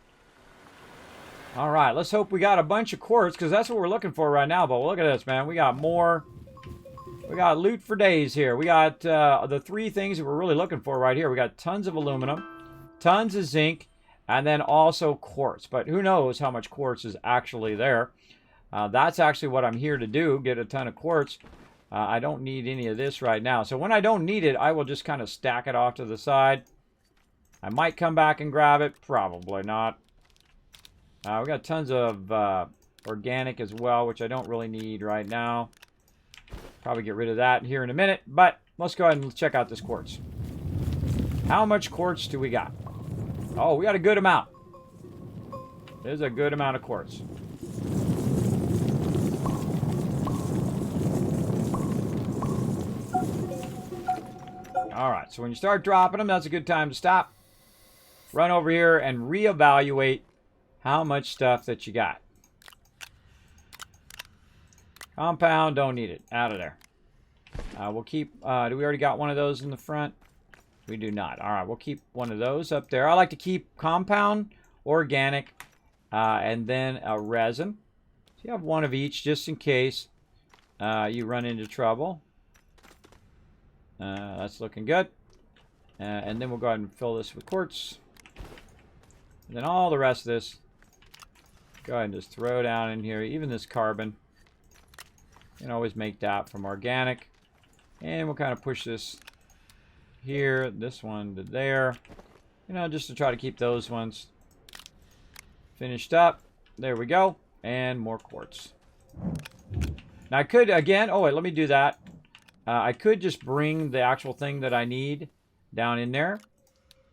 [SPEAKER 1] All right, let's hope we got a bunch of quartz, because that's what we're looking for right now. But look at this, man. We got more. We got loot for days here. We got the three things that we're really looking for right here. We got tons of aluminum, tons of zinc, and then also quartz. But who knows how much quartz is actually there. That's actually what I'm here to do, get a ton of quartz. I don't need any of this right now. So when I don't need it, I will just kind of stack it off to the side. I might come back and grab it. Probably not. We got tons of organic as well, which I don't really need right now. Probably get rid of that here in a minute. But let's go ahead and check out this quartz. How much quartz do we got? Oh, we got a good amount. There's a good amount of quartz. All right, so when you start dropping them, that's a good time to stop. Run over here and reevaluate how much stuff that you got. Compound, don't need it. Out of there. We'll keep, do we already got one of those in the front? We do not. All right, we'll keep one of those up there. I like to keep compound, organic, and then a resin. So you have one of each just in case you run into trouble. That's looking good. And then we'll go ahead and fill this with quartz. And then all the rest of this, go ahead and just throw down in here. Even this carbon. You can always make that from organic. And we'll kind of push this here, this one to there. You know, just to try to keep those ones finished up. There we go. And more quartz. Now I could, again, oh wait, let me do that. I could just bring the actual thing that I need down in there.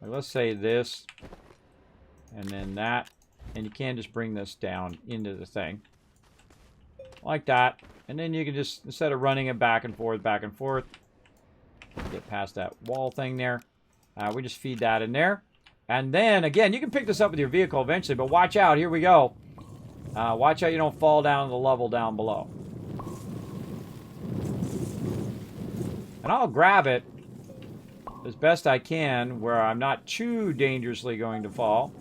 [SPEAKER 1] Like, let's say this. And then that. And you can just bring this down into the thing. Like that. And then you can just, instead of running it back and forth, get past that wall thing there. We just feed that in there. And then, again, you can pick this up with your vehicle eventually, but watch out. Here we go. Watch out you don't fall down to the level down below. And I'll grab it as best I can where I'm not too dangerously going to fall.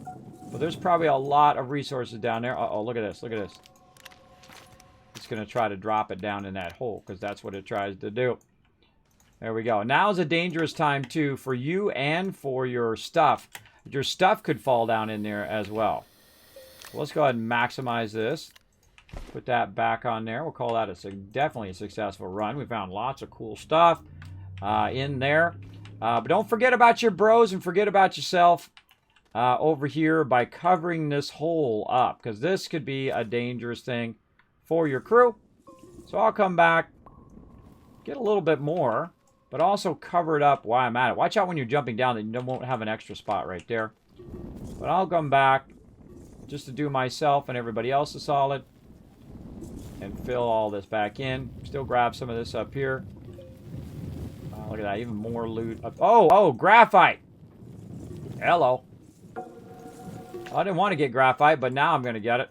[SPEAKER 1] But there's probably a lot of resources down there. Uh-oh, look at this. Look at this. It's going to try to drop it down in that hole because that's what it tries to do. There we go. Now is a dangerous time, too, for you and for your stuff. Your stuff could fall down in there as well. So let's go ahead and maximize this. Put that back on there. We'll call that definitely a successful run. We found lots of cool stuff in there. But don't forget about your bros and forget about yourself over here by covering this hole up. Because this could be a dangerous thing for your crew. So I'll come back, get a little bit more, but also cover it up while I'm at it. Watch out when you're jumping down that you won't have an extra spot right there. But I'll come back just to do myself and everybody else a solid. And fill all this back in. Still grab some of this up here. Look at that. Even more loot. Oh, graphite. Hello. I didn't want to get graphite, but now I'm going to get it.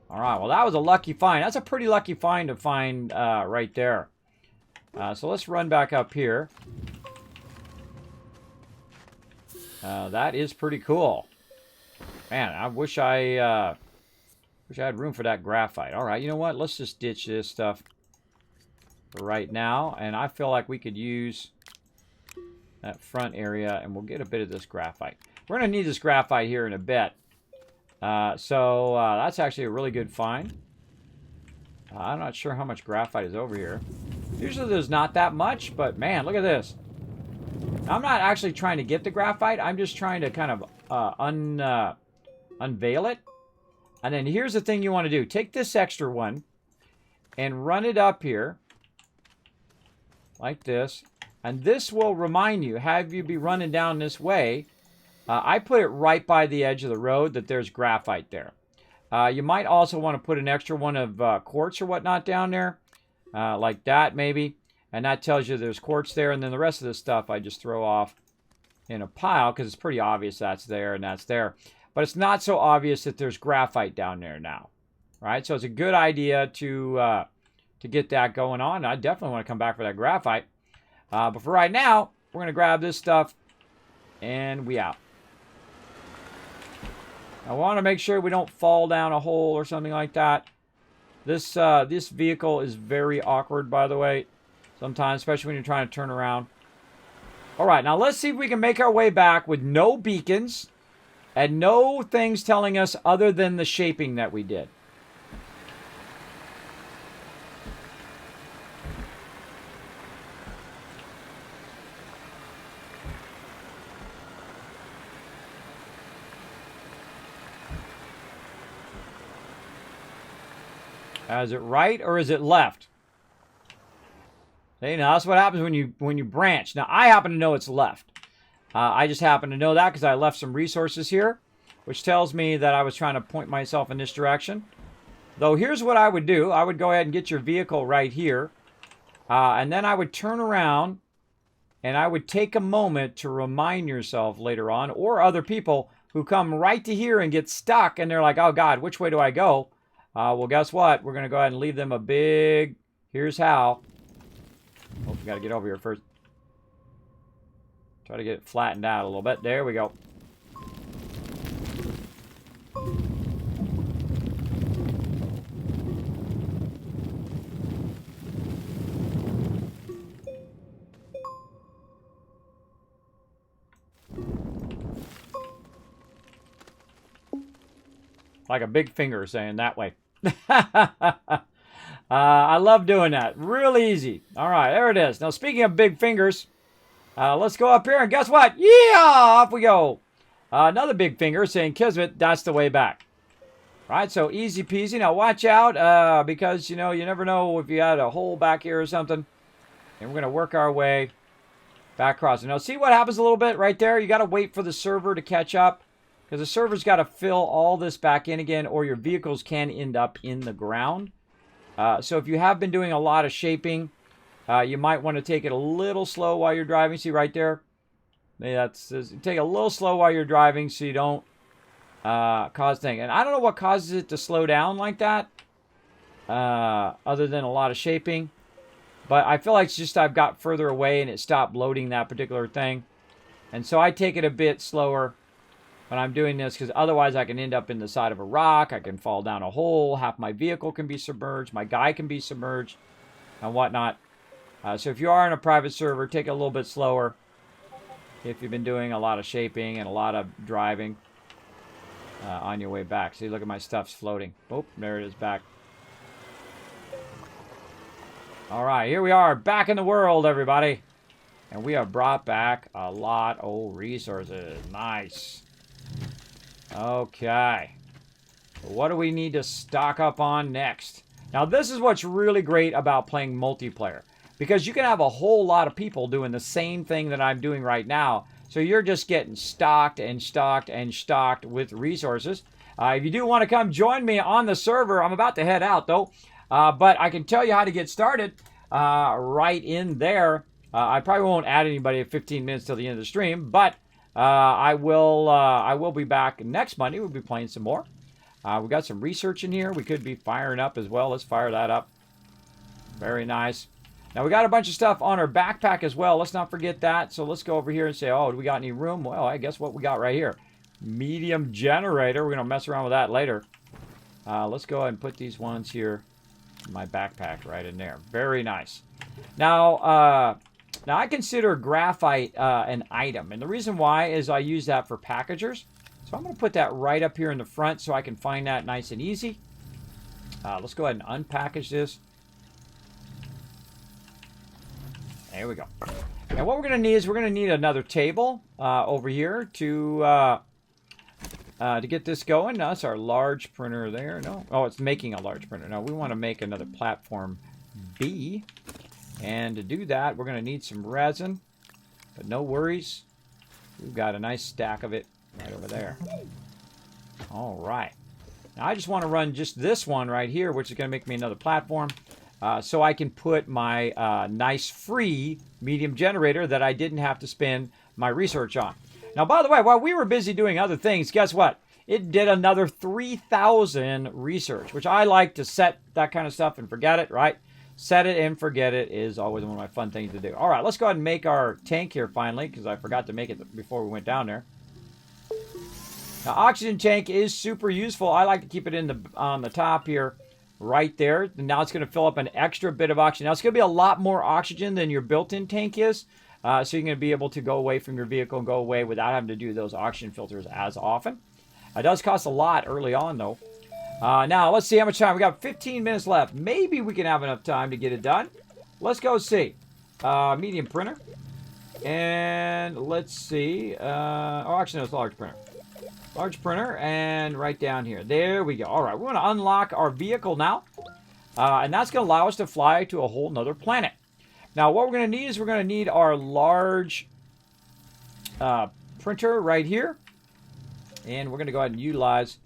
[SPEAKER 1] All right. Well, that was a lucky find. That's a pretty lucky find to find right there. So let's run back up here. That is pretty cool. Man, I wish I had room for that graphite. All right, you know what? Let's just ditch this stuff for right now. And I feel like we could use that front area, and we'll get a bit of this graphite. We're going to need this graphite here in a bit. So that's actually a really good find. I'm not sure how much graphite is over here. Usually there's not that much, but man, look at this. I'm not actually trying to get the graphite. I'm just trying to kind of unveil it. And then here's the thing you want to do. Take this extra one and run it up here like this. And this will remind you, have you be running down this way. I put it right by the edge of the road that there's graphite there. You might also want to put an extra one of quartz or whatnot down there. Like that maybe. And that tells you there's quartz there. And then the rest of the stuff I just throw off in a pile because it's pretty obvious that's there and that's there. But it's not so obvious that there's graphite down there now. Right? So it's a good idea to get that going on. I definitely want to come back for that graphite. But for right now, we're going to grab this stuff and we out. I want to make sure we don't fall down a hole or something like that. This vehicle is very awkward, by the way, sometimes, especially when you're trying to turn around. All right, now let's see if we can make our way back with no beacons and no things telling us other than the shaping that we did. Is it right or is it left? See, now that's what happens when you branch. Now, I happen to know it's left. I just happen to know that because I left some resources here, which tells me that I was trying to point myself in this direction. Though, here's what I would do. I would go ahead and get your vehicle right here. And then I would turn around and I would take a moment to remind yourself later on, or other people who come right to here and get stuck and they're like, oh God, which way do I go? Well, guess what? We're going to go ahead and leave them a big, here's how. Oh, we got to get over here first. Try to get it flattened out a little bit. There we go. Like a big finger saying that way. I love doing that. Real easy. All right, there it is. Now, speaking of big fingers, let's go up here, and guess what? Yeah, off we go. Another big finger saying, Kismet, that's the way back. All right, so easy peasy. Now, watch out, because, you know, you never know if you had a hole back here or something. And we're going to work our way back across. Now, see what happens a little bit right there? You got to wait for the server to catch up. Because the server's got to fill all this back in again, or your vehicles can end up in the ground. So if you have been doing a lot of shaping, you might want to take it a little slow while you're driving. See right there? Maybe take a little slow while you're driving so you don't cause things. And I don't know what causes it to slow down like that, other than a lot of shaping. But I feel like it's just I've got further away and it stopped loading that particular thing. And so I take it a bit slower when I'm doing this, because otherwise I can end up in the side of a rock, I can fall down a hole, half my vehicle can be submerged, my guy can be submerged, and whatnot. So if you are in a private server, take it a little bit slower if you've been doing a lot of shaping and a lot of driving on your way back. See, look at my stuff's floating. Oh, there it is back. All right, here we are, back in the world, everybody. And we have brought back a lot of resources. Nice. Okay. What do we need to stock up on next? Now, this is what's really great about playing multiplayer. Because you can have a whole lot of people doing the same thing that I'm doing right now. So you're just getting stocked and stocked and stocked with resources. If you do want to come join me on the server, I'm about to head out, though. But I can tell you how to get started right in there. I probably won't add anybody at 15 minutes till the end of the stream, but I will be back next Monday. We'll be playing some more. We got some research in here. We could be firing up as well. Let's fire that up. Very nice. Now, we got a bunch of stuff on our backpack as well. Let's not forget that. So let's go over here and say, oh, do we got any room? Well, I guess what we got right here. Medium generator. We're going to mess around with that later. Let's go ahead and put these ones here in my backpack right in there. Very nice. Now I consider graphite an item. And the reason why is I use that for packagers. So I'm going to put that right up here in the front so I can find that nice and easy. Let's go ahead and unpackage this. There we go. And what we're going to need is we're going to need another table over here to get this going. Now, that's our large printer there. No, oh, it's making a large printer. No, we want to make another platform B. And to do that, we're going to need some resin. But no worries. We've got a nice stack of it right over there. All right. Now, I just want to run just this one right here, which is going to make me another platform. So I can put my nice free medium generator that I didn't have to spend my research on. Now, by the way, while we were busy doing other things, guess what? It did another 3,000 research, which I like to set that kind of stuff and forget it, right? Set it and forget it is always one of my fun things to do. All right, let's go ahead and make our tank here finally, because I forgot to make it before we went down there. Now, oxygen tank is super useful. I like to keep it on the top here, right there. And now it's going to fill up an extra bit of oxygen. Now, it's going to be a lot more oxygen than your built-in tank is. So you're going to be able to go away from your vehicle and go away without having to do those oxygen filters as often. It does cost a lot early on, though. Now, let's see how much time. We got 15 minutes left. Maybe we can have enough time to get it done. Let's go see. Medium printer. And let's see. Oh, actually, no, it's a large printer. Large printer, and right down here. There we go. All right, we want to unlock our vehicle now. And that's going to allow us to fly to a whole nother planet. Now, what we're going to need is we're going to need our large printer right here. And we're going to go ahead and utilize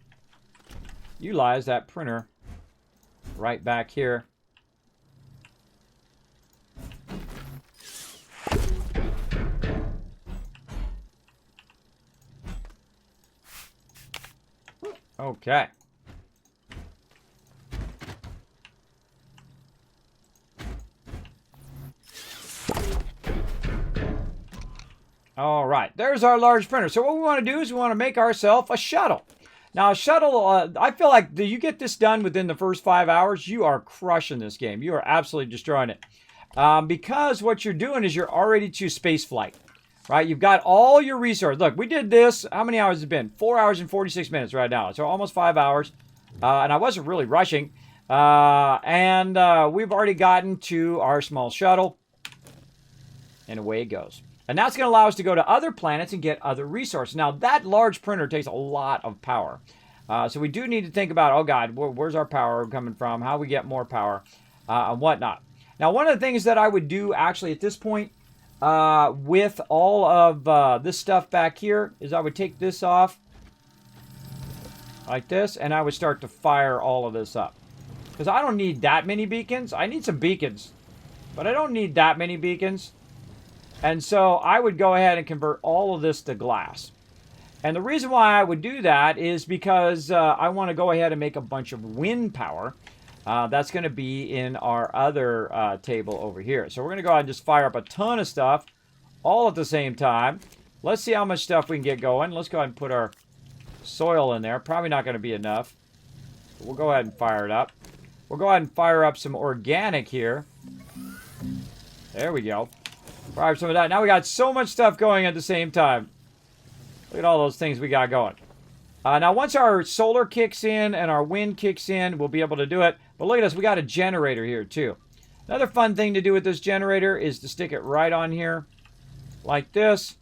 [SPEAKER 1] that printer right back here. Okay. All right, there's our large printer. So what we want to do is we want to make ourselves a shuttle. Now, a shuttle, I feel like you get this done within the first 5 hours, you are crushing this game. You are absolutely destroying it. Because what you're doing is you're already to space flight. Right, you've got all your resources. Look, we did this. How many hours has it been? 4 hours and 46 minutes right now. So almost 5 hours. And I wasn't really rushing. And we've already gotten to our small shuttle. And away it goes. And that's going to allow us to go to other planets and get other resources. Now, that large printer takes a lot of power. So we do need to think about, oh, God, where's our power coming from? How we get more power and whatnot. Now, one of the things that I would do actually at this point, with all of this stuff back here is I would take this off like this, and I would start to fire all of this up. Because I don't need that many beacons. I need some beacons, but I don't need that many beacons. And so I would go ahead and convert all of this to glass. And the reason why I would do that is because I want to go ahead and make a bunch of wind power. That's going to be in our other table over here. So we're going to go ahead and just fire up a ton of stuff all at the same time. Let's see how much stuff we can get going. Let's go ahead and put our soil in there. Probably not going to be enough. But we'll go ahead and fire it up. We'll go ahead and fire up some organic here. There we go. Fire up some of that. Now we got so much stuff going at the same time. Look at all those things we got going. Now, once our solar kicks in and our wind kicks in, we'll be able to do it. But look at us. We got a generator here, too. Another fun thing to do with this generator is to stick it right on here like this.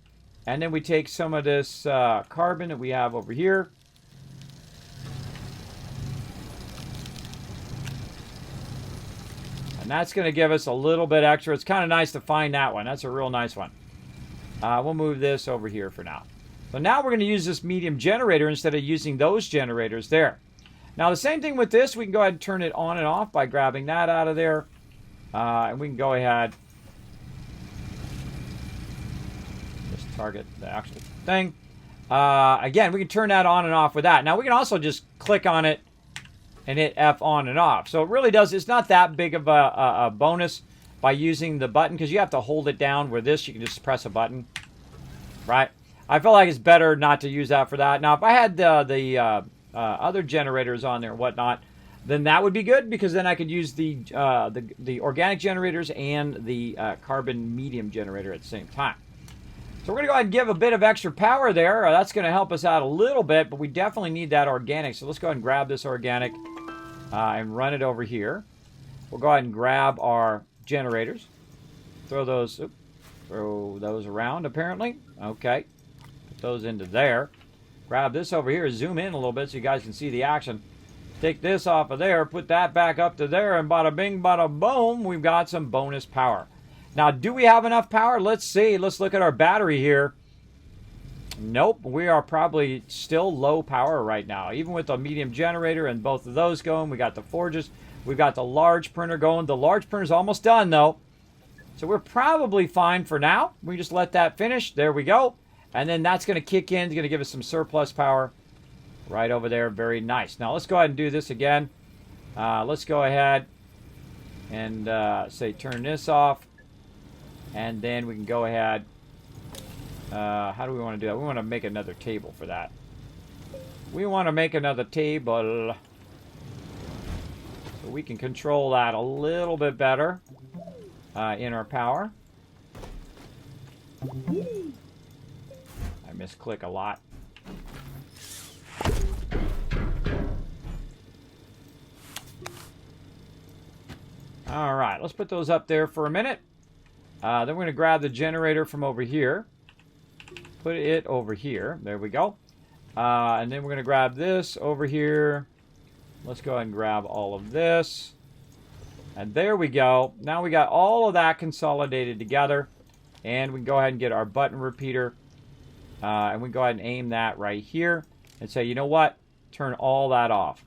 [SPEAKER 1] And then we take some of this carbon that we have over here. And that's going to give us a little bit extra. It's kind of nice to find that one. That's a real nice one. We'll move this over here for now. So now we're going to use this medium generator instead of using those generators there. Now the same thing with this. We can go ahead and turn it on and off by grabbing that out of there. And we can go ahead. Just target the actual thing. Again, we can turn that on and off with that. Now we can also just click on it and hit F on and off. So it really does. It's not that big of a bonus. by using the button, because you have to hold it down, where this, you can just press a button, right? I feel like it's better not to use that for that. Now, if I had the other generators on there and whatnot, then that would be good, because then I could use the organic generators and the carbon medium generator at the same time. So we're going to go ahead and give a bit of extra power there. That's going to help us out a little bit, but we definitely need that organic. So let's go ahead and grab this organic and run it over here. We'll go ahead and grab our generators. Throw those around, apparently. Okay. Put those into there. Grab this over here. Zoom in a little bit so you guys can see the action. Take this off of there. Put that back up to there. And bada bing, bada boom. We've got some bonus power. Now, do we have enough power? Let's see. Let's look at our battery here. Nope. We are probably still low power right now. Even with the medium generator and both of those going. We got the forges. We've got the large printer going. The large printer's almost done, though. So we're probably fine for now. We just let that finish. There we go. And then that's going to kick in. It's going to give us some surplus power right over there. Very nice. Now, let's go ahead and do this again. Let's go ahead and say turn this off. And then we can go ahead. How do we want to do that? We want to make another table for that. We want to make another table. So we can control that a little bit better in our power. I misclick a lot. All right, let's put those up there for a minute. Then we're going to grab the generator from over here. Put it over here. There we go. And then we're going to grab this over here. Let's go ahead and grab all of this. And there we go. Now we got all of that consolidated together. And we can go ahead and get our button repeater. And we can go ahead and aim that right here. And say, you know what? Turn all that off.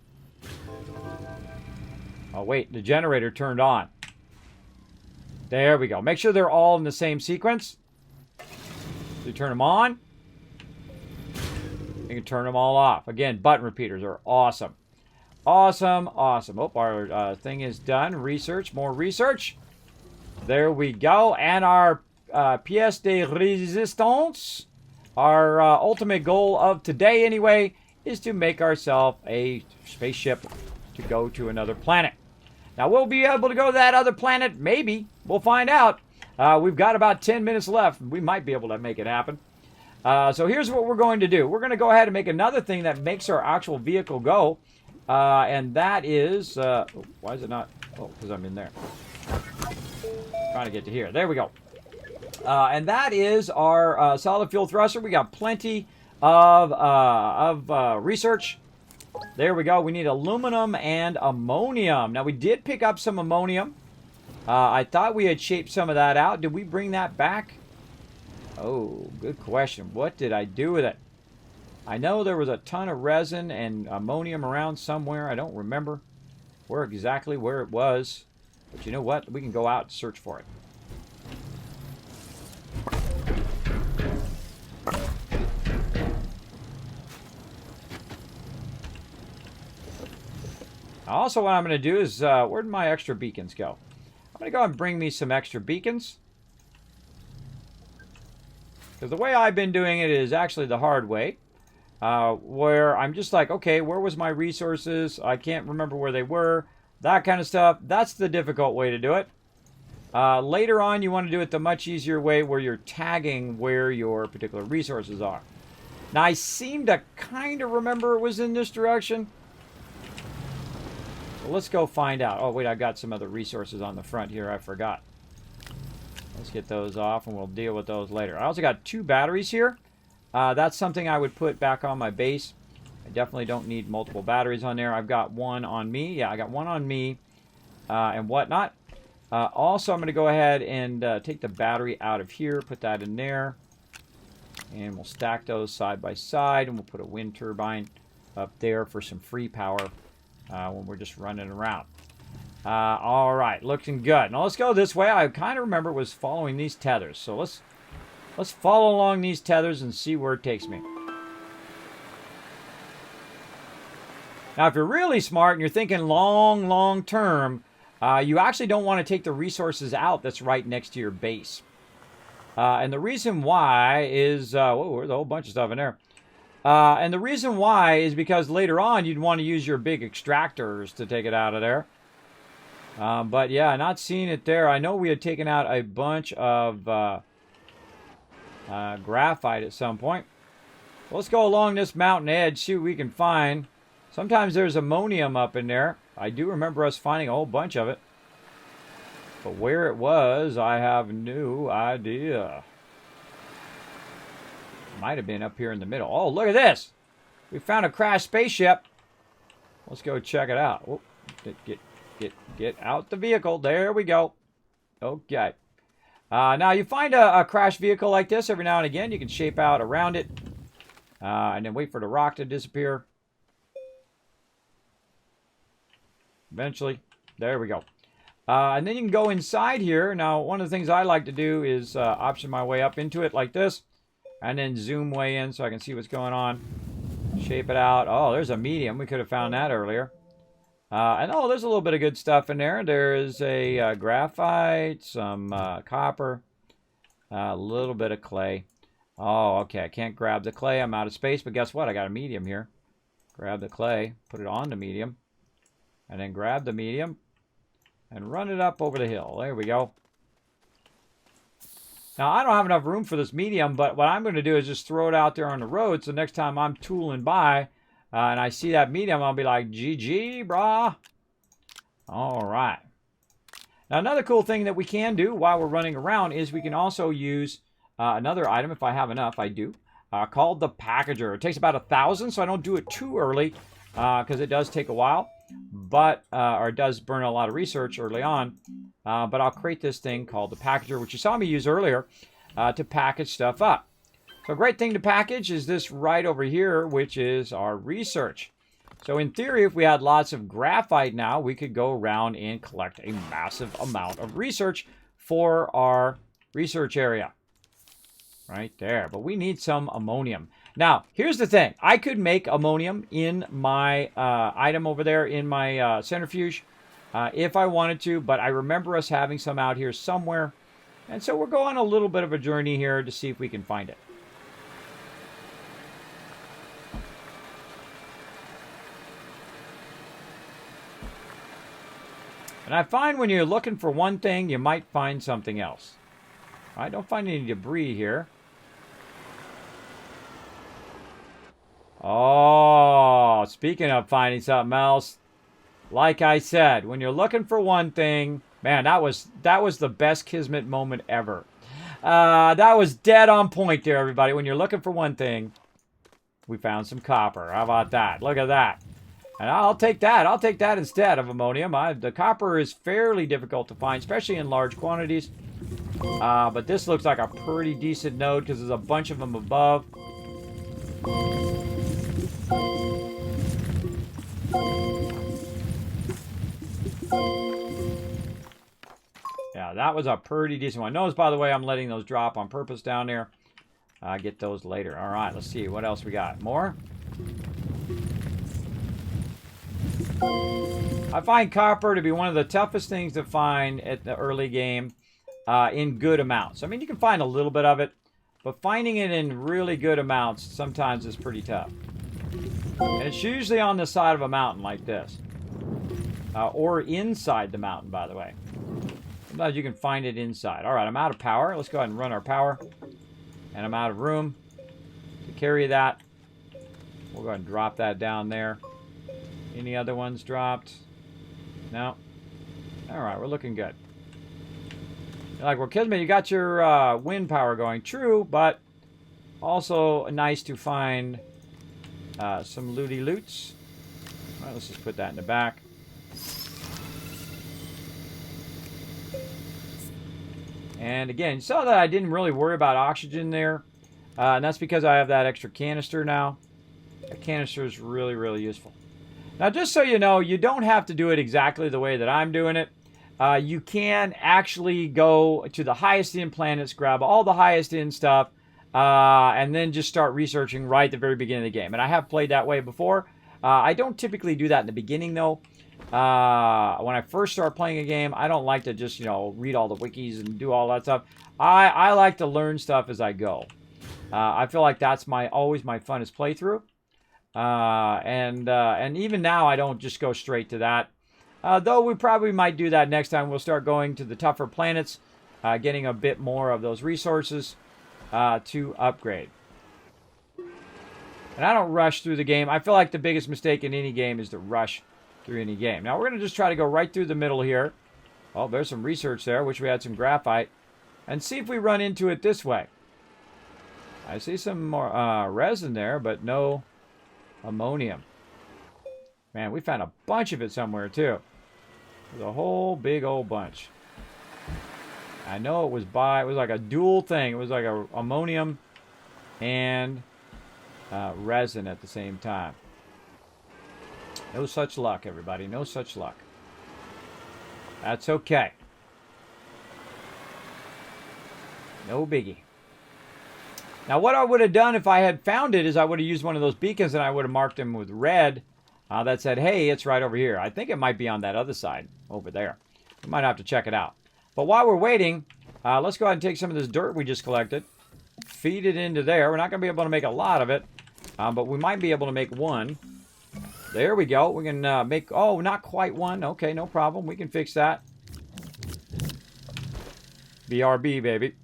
[SPEAKER 1] Oh, wait. The generator turned on. There we go. Make sure they're all in the same sequence. You turn them on. You can turn them all off. Again, button repeaters are awesome. Awesome, awesome. Oh, our thing is done. Research, more research. There we go. And our pièce de résistance, our ultimate goal of today anyway, is to make ourselves a spaceship to go to another planet. Now, we'll be able to go to that other planet, maybe. We'll find out. We've got about 10 minutes left. We might be able to make it happen. So here's what we're going to do. We're going to go ahead and make another thing that makes our actual vehicle go. And that is... why is it not... Oh, because I'm in there. Trying to get to here. There we go. And that is our solid fuel thruster. We got plenty of research. There we go. We need aluminum and ammonium. Now, we did pick up some ammonium. I thought we had shaped some of that out. Did we bring that back? Oh, good question. What did I do with it? I know there was a ton of resin and ammonium around somewhere. I don't remember exactly where it was. But you know what? We can go out and search for it. Also, what I'm going to do is, where did my extra beacons go? I'm going to go and bring me some extra beacons. Because the way I've been doing it is actually the hard way. Where I'm just like, okay, where was my resources? I can't remember where they were. That kind of stuff. That's the difficult way to do it. Later on, you want to do it the much easier way where you're tagging where your particular resources are. Now, I seem to kind of remember it was in this direction. So let's go find out. Oh, wait, I've got some other resources on the front here. I forgot. Let's get those off, and we'll deal with those later. I also got 2 batteries here. That's something I would put back on my base. I definitely don't need multiple batteries on there. I've got one on me. Yeah, I got one on me and whatnot. Also, I'm going to go ahead and take the battery out of here, put that in there. And we'll stack those side by side, and we'll put a wind turbine up there for some free power when we're just running around. All right, looking good. Now, let's go this way. I kind of remember it was following these tethers. So let's follow along these tethers and see where it takes me. Now, if you're really smart and you're thinking long term, you actually don't want to take the resources out that's right next to your base. And the reason why is, whoa, there's a whole bunch of stuff in there. And the reason why is because later on you'd want to use your big extractors to take it out of there. But yeah, not seeing it there. I know we had taken out a bunch of graphite at some point. Let's go along this mountain edge, see what we can find. Sometimes there's ammonium up in there. I do remember us finding a whole bunch of it. But where it was, I have no idea. Might have been up here in the middle. Oh, look at this! We found a crashed spaceship. Let's go check it out. Oh, get out the vehicle. There we go. Okay. Now, you find a crashed vehicle like this every now and again. You can shape out around it. And then wait for the rock to disappear. Eventually. There we go. And then you can go inside here. Now, one of the things I like to do is option my way up into it like this. And then zoom way in so I can see what's going on. Shape it out. Oh, there's a medium. We could have found that earlier. And oh, there's a little bit of good stuff in there. There's a graphite, some copper, a little bit of clay. Oh, okay. I can't grab the clay. I'm out of space. But guess what? I got a medium here. Grab the clay. Put it on the medium. And then grab the medium. And run it up over the hill. There we go. Now, I don't have enough room for this medium, but what I'm going to do is just throw it out there on the road, so next time I'm tooling by and I see that medium, I'll be like, GG, brah. All right. Now, another cool thing that we can do while we're running around is we can also use another item, if I have enough, I do, called the packager. It takes about 1,000, so I don't do it too early because it does take a while. But or it does burn a lot of research early on. But I'll create this thing called the packager, which you saw me use earlier to package stuff up. So a great thing to package is this right over here, which is our research. So in theory, if we had lots of graphite now, we could go around and collect a massive amount of research for our research area. Right there. But we need some ammonium. Now, here's the thing. I could make ammonium in my item over there in my centrifuge if I wanted to, but I remember us having some out here somewhere. And so we're going a little bit of a journey here to see if we can find it. And I find when you're looking for one thing, you might find something else. I don't find any debris here. Oh, speaking of finding something else, like I said, when you're looking for one thing, man, that was the best Kismet moment ever. That was dead on point there, everybody. When you're looking for one thing, we found some copper. How about that? Look at that. And I'll take that. I'll take that instead of ammonium. The copper is fairly difficult to find, especially in large quantities. But this looks like a pretty decent node because there's a bunch of them above. Yeah, that was a pretty decent one. Notice, by the way, I'm letting those drop on purpose down there. Get those later. All right, let's see. What else we got? More? I find copper to be one of the toughest things to find at the early game in good amounts. I mean, you can find a little bit of it, but finding it in really good amounts sometimes is pretty tough. And it's usually on the side of a mountain like this. Or inside the mountain, by the way. Sometimes you can find it inside. All right, I'm out of power. Let's go ahead and run our power. And I'm out of room to carry that. We'll go ahead and drop that down there. Any other ones dropped? No. All right, we're looking good. Like, well, Kismet, you got your wind power going. True, but also nice to find some looty loots. All right, let's just put that in the back. And again, you saw that I didn't really worry about oxygen there. And that's because I have that extra canister now. That canister is really, really useful. Now, just so you know, you don't have to do it exactly the way that I'm doing it. You can actually go to the highest end planets, grab all the highest end stuff, and then just start researching right at the very beginning of the game. And I have played that way before. I don't typically do that in the beginning, though. When I first start playing a game, I don't like to just, you know, read all the wikis and do all that stuff. I like to learn stuff as I go. I feel like that's always my funnest playthrough. And even now, I don't just go straight to that. Though we probably might do that next time. We'll start going to the tougher planets, getting a bit more of those resources to upgrade. And I don't rush through the game. I feel like the biggest mistake in any game is to rush through any game. Now, we're going to just try to go right through the middle here. Oh, there's some research there. Wish we had some graphite. And see if we run into it this way. I see some more resin there, but no ammonium. Man, we found a bunch of it somewhere, too. There's a whole big old bunch. I know it was like a dual thing. It was like a ammonium and resin at the same time. No such luck, everybody. No such luck. That's okay. No biggie. Now, what I would have done if I had found it is I would have used one of those beacons and I would have marked them with red that said, hey, it's right over here. I think it might be on that other side over there. We might have to check it out. But while we're waiting, let's go ahead and take some of this dirt we just collected, feed it into there. We're not going to be able to make a lot of it, but we might be able to make one. There we go. We can make, oh, not quite one. Okay, no problem. We can fix that. BRB, baby.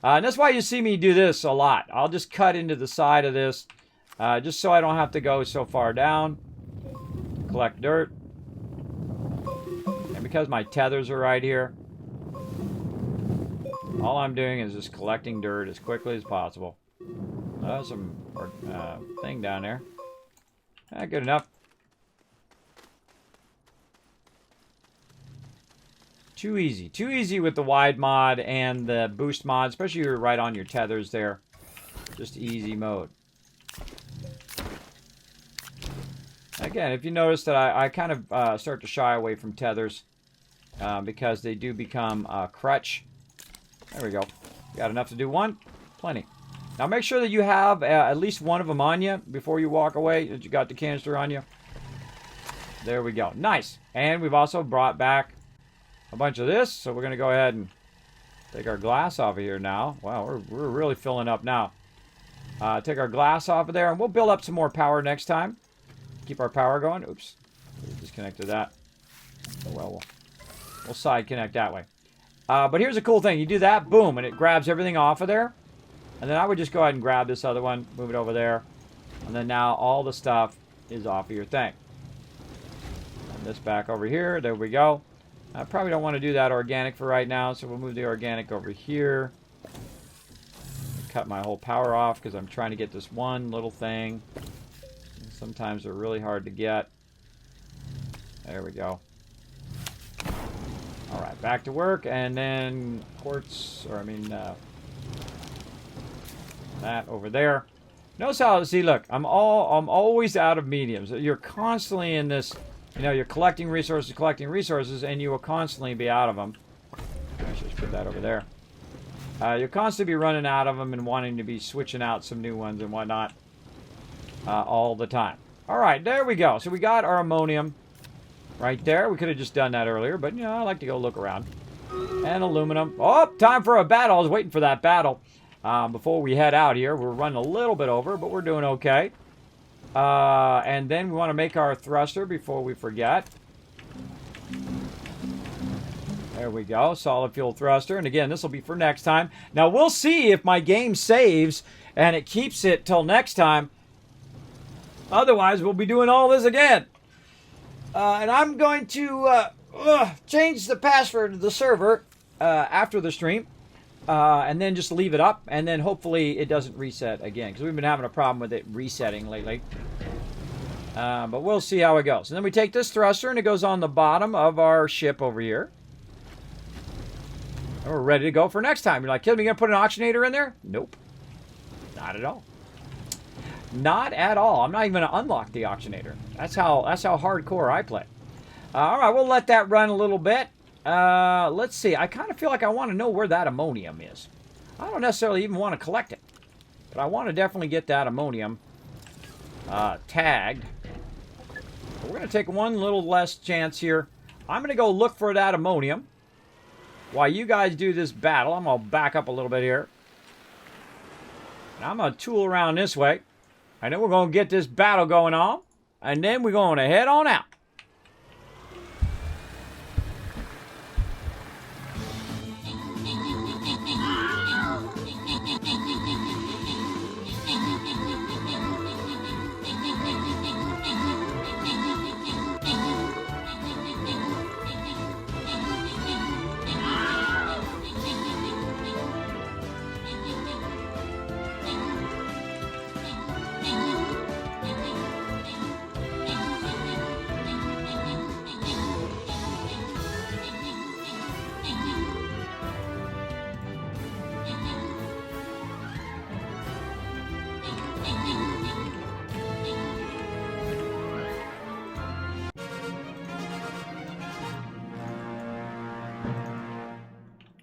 [SPEAKER 1] And that's why you see me do this a lot. I'll just cut into the side of this just so I don't have to go so far down. Collect dirt. And because my tethers are right here, all I'm doing is just collecting dirt as quickly as possible. Some thing down there. Good enough. Too easy. Too easy with the wide mod and the boost mod, especially if you're right on your tethers there. Just easy mode. Again, if you notice that I kind of start to shy away from tethers because they do become a crutch. There we go. Got enough to do one? Plenty. Now make sure that you have at least one of them on you before you walk away, that you got the canister on you. There we go. Nice. And we've also brought back a bunch of this, so we're going to go ahead and take our glass off of here now. Wow, we're really filling up now. Take our glass off of there, and we'll build up some more power next time. Keep our power going. Oops, we disconnected that. Oh, well, we'll side connect that way. But here's a cool thing. You do that, boom, and it grabs everything off of there. And then I would just go ahead and grab this other one, move it over there. And then now all the stuff is off of your thing. And this back over here. There we go. I probably don't want to do that organic for right now, so we'll move the organic over here. Cut my whole power off because I'm trying to get this one little thing. Sometimes they're really hard to get. There we go. All right, back to work, and then quartz, or I mean, that over there. Notice how, see, look, I'm always out of mediums. You're constantly in this. You know, you're collecting resources, and you will constantly be out of them. I should just put that over there. You'll constantly be running out of them and wanting to be switching out some new ones and whatnot all the time. All right, there we go. So we got our ammonium right there. We could have just done that earlier, but, you know, I like to go look around. And aluminum. Oh, time for a battle. I was waiting for that battle before we head out here. We're running a little bit over, but we're doing okay. And then we want to make our thruster before we forget. There we go, solid fuel thruster. And again, this will be for next time. Now, we'll see if my game saves and it keeps it till next time. Otherwise, we'll be doing all this again. And I'm going to change the password to the server after the stream. And then just leave it up, and then hopefully it doesn't reset again, because we've been having a problem with it resetting lately. But we'll see how it goes. And then we take this thruster, and it goes on the bottom of our ship over here. And we're ready to go for next time. You're like, Kid, are you going to put an oxygenator in there? Nope. Not at all. Not at all. I'm not even going to unlock the oxygenator. That's how hardcore I play. All right, we'll let that run a little bit. Let's see. I kind of feel like I want to know where that ammonium is. I don't necessarily even want to collect it, but I want to definitely get that ammonium tagged. We're going to take one little less chance here. I'm going to go look for that ammonium. While you guys do this battle, I'm going to back up a little bit here. And I'm going to tool around this way. And then we're going to get this battle going on. And then we're going to head on out.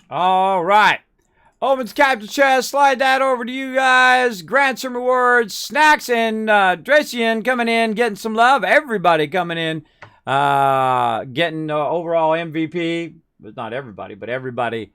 [SPEAKER 1] All right. Opens captain chest. Slide that over to you guys. Grant some rewards. Snacks and Dracian coming in, getting some love. Everybody coming in, getting overall MVP. But not everybody, but everybody.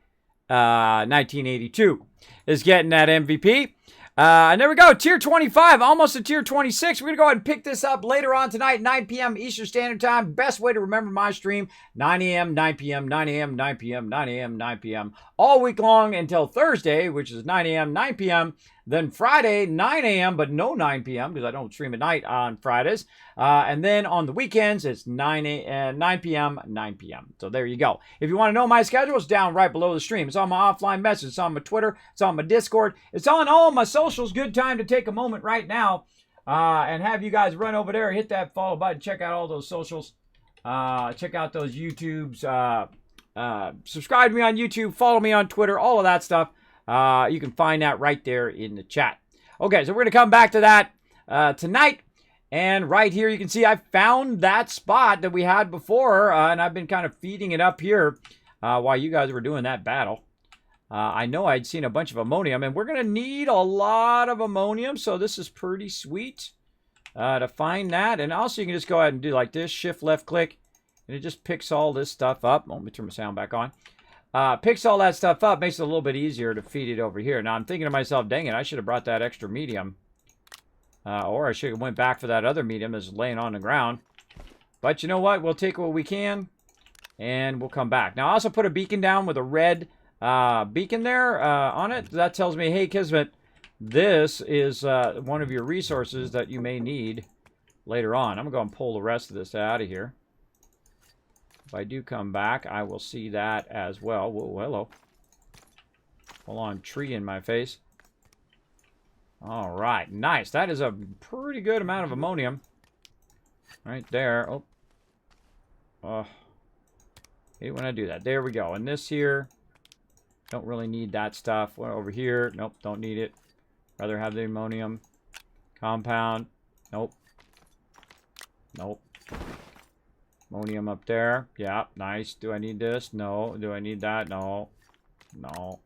[SPEAKER 1] 1982 is getting that MVP. And there we go. Tier 25, almost a tier 26. We're going to go ahead and pick this up later on tonight, 9 p.m. Eastern Standard Time. Best way to remember my stream, 9 a.m., 9 p.m., 9 a.m., 9 p.m., 9 a.m., 9 p.m. All week long until Thursday, which is 9 a.m., 9 p.m. Then Friday, 9 a.m., but no 9 p.m. because I don't stream at night on Fridays. And then on the weekends, it's 9 p.m., 9 p.m. So there you go. If you want to know my schedule, it's down right below the stream. It's on my offline message. It's on my Twitter. It's on my Discord. It's on all my socials. Good time to take a moment right now and have you guys run over there, hit that follow button, check out all those socials. Check out those YouTubes. Subscribe to me on YouTube. Follow me on Twitter. All of that stuff. You can find that right there in the chat. Okay, so we're going to come back to that tonight. And right here, you can see I found that spot that we had before. And I've been kind of feeding it up here while you guys were doing that battle. I know I'd seen a bunch of ammonium. And we're going to need a lot of ammonium. So this is pretty sweet to find that. And also, you can just go ahead and do like this. Shift left click. And it just picks all this stuff up. Let me turn my sound back on. Picks all that stuff up, makes it a little bit easier to feed it over here. Now I'm thinking to myself, dang it, I should have brought that extra medium. Or I should have went back for that other medium that's laying on the ground. But you know what? We'll take what we can, and we'll come back. Now I also put a beacon down with a red beacon there on it. That tells me, hey, Kismet, this is one of your resources that you may need later on. I'm going to go and pull the rest of this out of here. If I do come back, I will see that as well. Whoa, hello. Hold on, tree in my face. All right, nice. That is a pretty good amount of ammonium. Right there. Oh. Oh. Hate when I do that. There we go. And this here, don't really need that stuff. What over here? Nope, don't need it. Rather have the ammonium. Compound. Nope. Nope. Ammonium up there. Yeah, nice. Do I need this? No. Do I need that? No. No.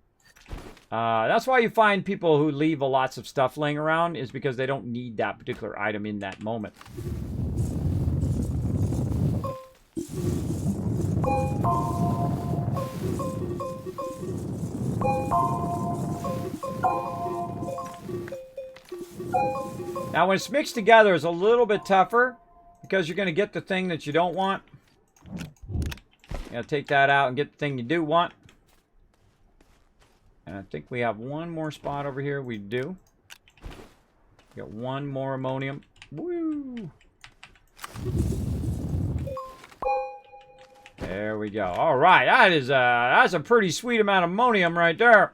[SPEAKER 1] That's why you find people who leave lots of stuff laying around is because they don't need that particular item in that moment. Now, when it's mixed together, it's a little bit tougher because you're going to get the thing that you don't want. You got to take that out and get the thing you do want. And I think we have one more spot over here. We do. Got one more ammonium. Woo! There we go. All right, that's a pretty sweet amount of ammonium right there.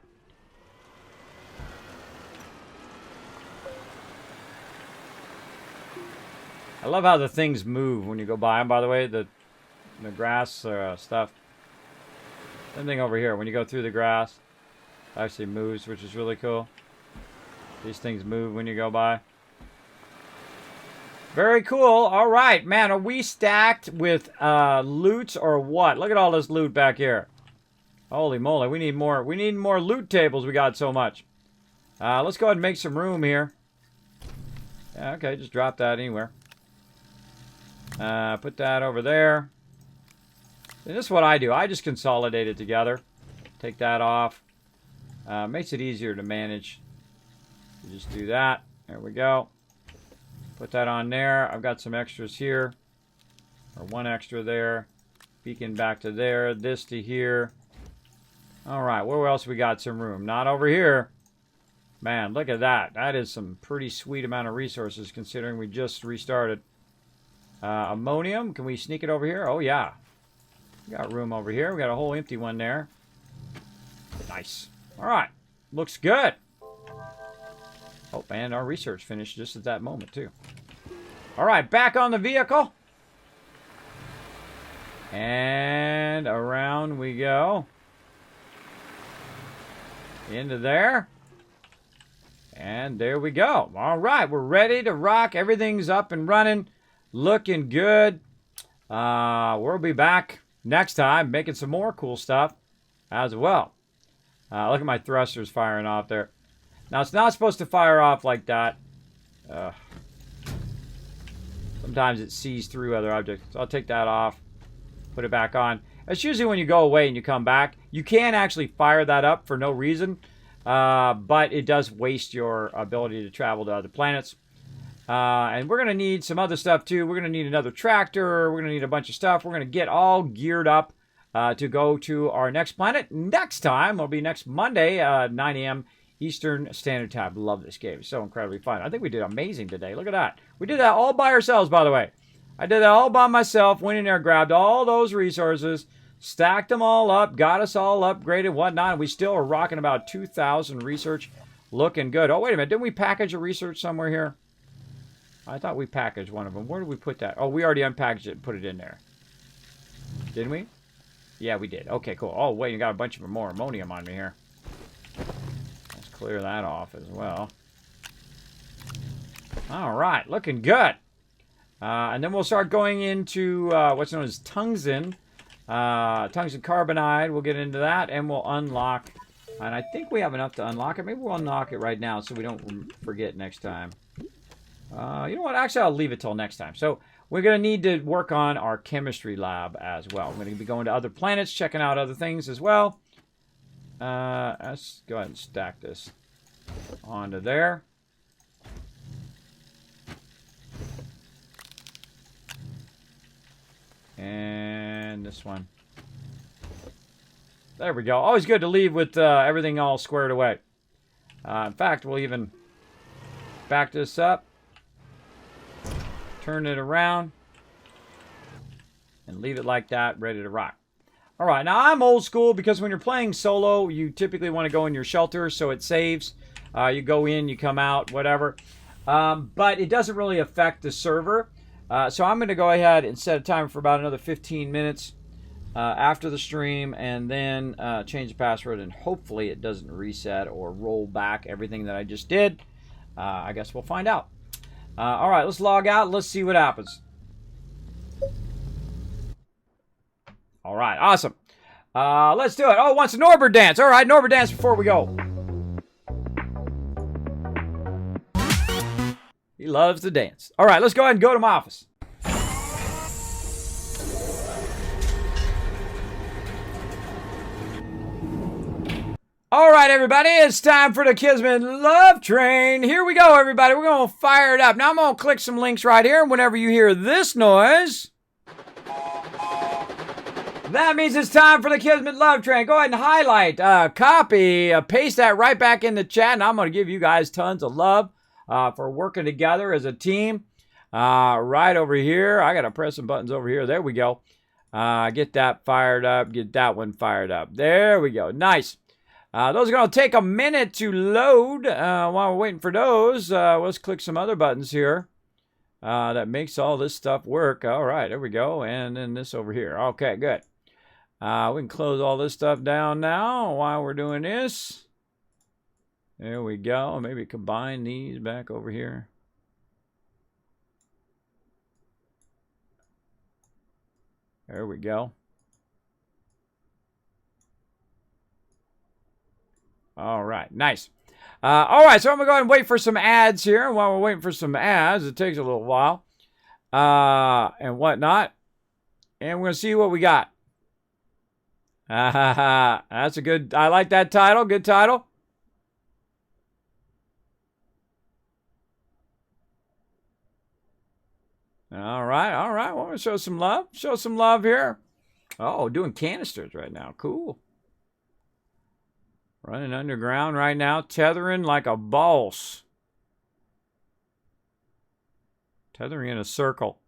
[SPEAKER 1] I love how the things move when you go by them. By the way, the grass stuff. Same thing over here. When you go through the grass, it actually moves, which is really cool. These things move when you go by. Very cool. All right, man. Are we stacked with loot or what? Look at all this loot back here. Holy moly, we need more. We need more loot tables. We got so much. Let's go ahead and make some room here. Yeah, okay, just drop that anywhere. Put that over there. And this is what I do. I just consolidate it together. Take that off. Makes it easier to manage. You just do that. There we go. Put that on there. I've got some extras here. Or one extra there. Beacon back to there. This to here. Alright, where else we got some room? Not over here. Man, look at that. That is some pretty sweet amount of resources considering we just restarted. Ammonium. Can we sneak it over here? Oh, yeah. We got room over here. We got a whole empty one there. Nice. Alright. Looks good. Oh, and our research finished just at that moment, too. Alright, back on the vehicle. And around we go. Into there. And there we go. Alright, we're ready to rock. Everything's up and running. Looking good. We'll be back next time making some more cool stuff as well. Look at my thrusters firing off there. Now, it's not supposed to fire off like that. Sometimes it sees through other objects. So I'll take that off. Put it back on. It's usually when you go away and you come back. You can actually fire that up for no reason. But it does waste your ability to travel to other planets. And we're going to need some other stuff too. We're going to need another tractor. We're going to need a bunch of stuff. We're going to get all geared up to go to our next planet. Next time, it'll be next Monday, 9 a.m. Eastern Standard Time. Love this game. It's so incredibly fun. I think we did amazing today. Look at that. We did that all by ourselves, by the way. I did that all by myself. Went in there, grabbed all those resources, stacked them all up, got us all upgraded, whatnot. We still are rocking about 2,000 research. Looking good. Oh, wait a minute. Didn't we package a research somewhere here? I thought we packaged one of them. Where did we put that? Oh, we already unpackaged it and put it in there. Didn't we? Yeah, we did. Okay, cool. Oh, wait, you got a bunch of more ammonium on me here. Let's clear that off as well. All right, looking good. And then we'll start going into what's known as tungsten. Tungsten carbonide. We'll get into that, and we'll unlock. And I think we have enough to unlock it. Maybe we'll unlock it right now so we don't forget next time. You know what? Actually, I'll leave it till next time. So we're going to need to work on our chemistry lab as well. We're going to be going to other planets, checking out other things as well. Let's go ahead and stack this onto there. And this one. There we go. Always good to leave with everything all squared away. In fact, we'll even back this up. Turn it around. And leave it like that, ready to rock. Alright, now I'm old school because when you're playing solo, you typically want to go in your shelter so it saves. You go in, you come out, whatever. But it doesn't really affect the server. So I'm going to go ahead and set a timer for about another 15 minutes after the stream and then change the password, and hopefully it doesn't reset or roll back everything that I just did. I guess we'll find out. All right, let's log out. Let's see what happens. All right, awesome. Let's do it. Oh, it wants a Norbert dance. All right, Norbert dance before we go. He loves to dance. All right, let's go ahead and go to my office. All right, everybody, it's time for the Kismet Love Train. Here we go, everybody. We're going to fire it up. Now, I'm going to click some links right here, and whenever you hear this noise, that means it's time for the Kismet Love Train. Go ahead and highlight, copy, paste that right back in the chat, and I'm going to give you guys tons of love for working together as a team. Right over here. I got to press some buttons over here. There we go. Get that fired up. Get that one fired up. There we go. Nice. Those are going to take a minute to load. While we're waiting for those, let's click some other buttons here. That makes all this stuff work. All right, there we go. And then this over here. Okay, good. We can close all this stuff down now while we're doing this. There we go. Maybe combine these back over here. There we go. All right, nice. All right, so I'm going to go ahead and wait for some ads here. And while we're waiting for some ads, it takes a little while. and whatnot. And we're going to see what we got. That's a good, I like that title. Good title. All right, all right. Want to show some love? Show some love here. Oh, doing canisters right now. Cool. Running underground right now, tethering like a boss. Tethering in a circle.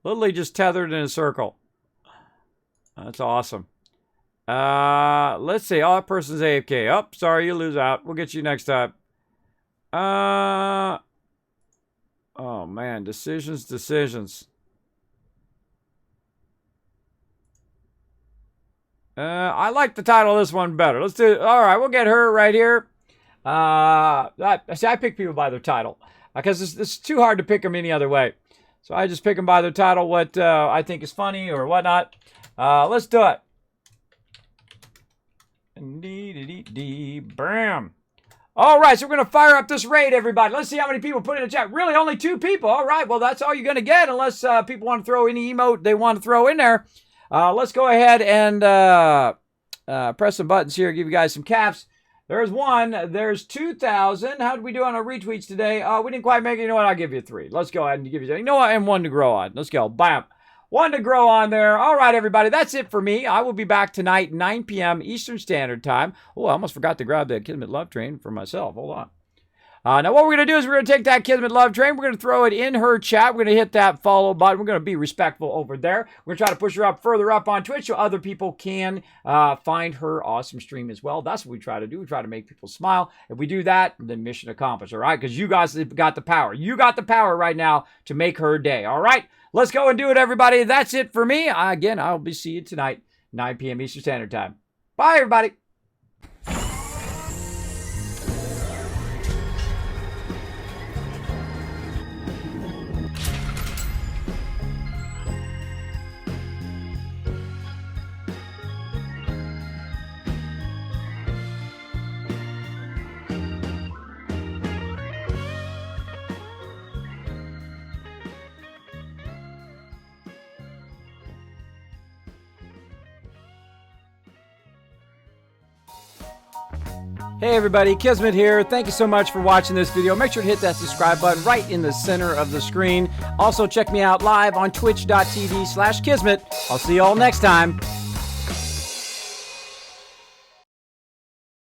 [SPEAKER 1] Literally just tethered in a circle. That's awesome. Let's see. Oh, that person's AFK. Oh, sorry, you lose out. We'll get you next time. Oh, man. Decisions. I like the title of this one better. Let's do it. All right, we'll get her right here. I pick people by their title because it's too hard to pick them any other way. So I just pick them by their title, what I think is funny or whatnot. Let's do it. Bam. All right, so we're going to fire up this raid, everybody. Let's see how many people put in the chat. Really, only 2 people. All right, well, that's all you're going to get unless people want to throw any emote they want to throw in there. Let's go ahead and press some buttons here, give you guys some caps. There's 1. There's 2,000. How did we do on our retweets today? We didn't quite make it. You know what? I'll give you 3. Let's go ahead and give you, you know what? And 1 to grow on. Let's go. Bam. 1 to grow on there. All right, everybody. That's it for me. I will be back tonight, 9 p.m. Eastern Standard Time. Oh, I almost forgot to grab the Kismet Love Train for myself. Hold on. Now, what we're going to do is we're going to take that Kismet Love Train. We're going to throw it in her chat. We're going to hit that follow button. We're going to be respectful over there. We're going to try to push her up further up on Twitch so other people can find her awesome stream as well. That's what we try to do. We try to make people smile. If we do that, then mission accomplished, all right? Because you guys have got the power. You got the power right now to make her day, all right? Let's go and do it, everybody. That's it for me. Again, I'll be seeing you tonight, 9 p.m. Eastern Standard Time. Bye, everybody. Hey everybody, Kismet here. Thank you so much for watching this video. Make sure to hit that subscribe button right in the center of the screen. Also check me out live on twitch.tv/Kismet. I'll see you all next time.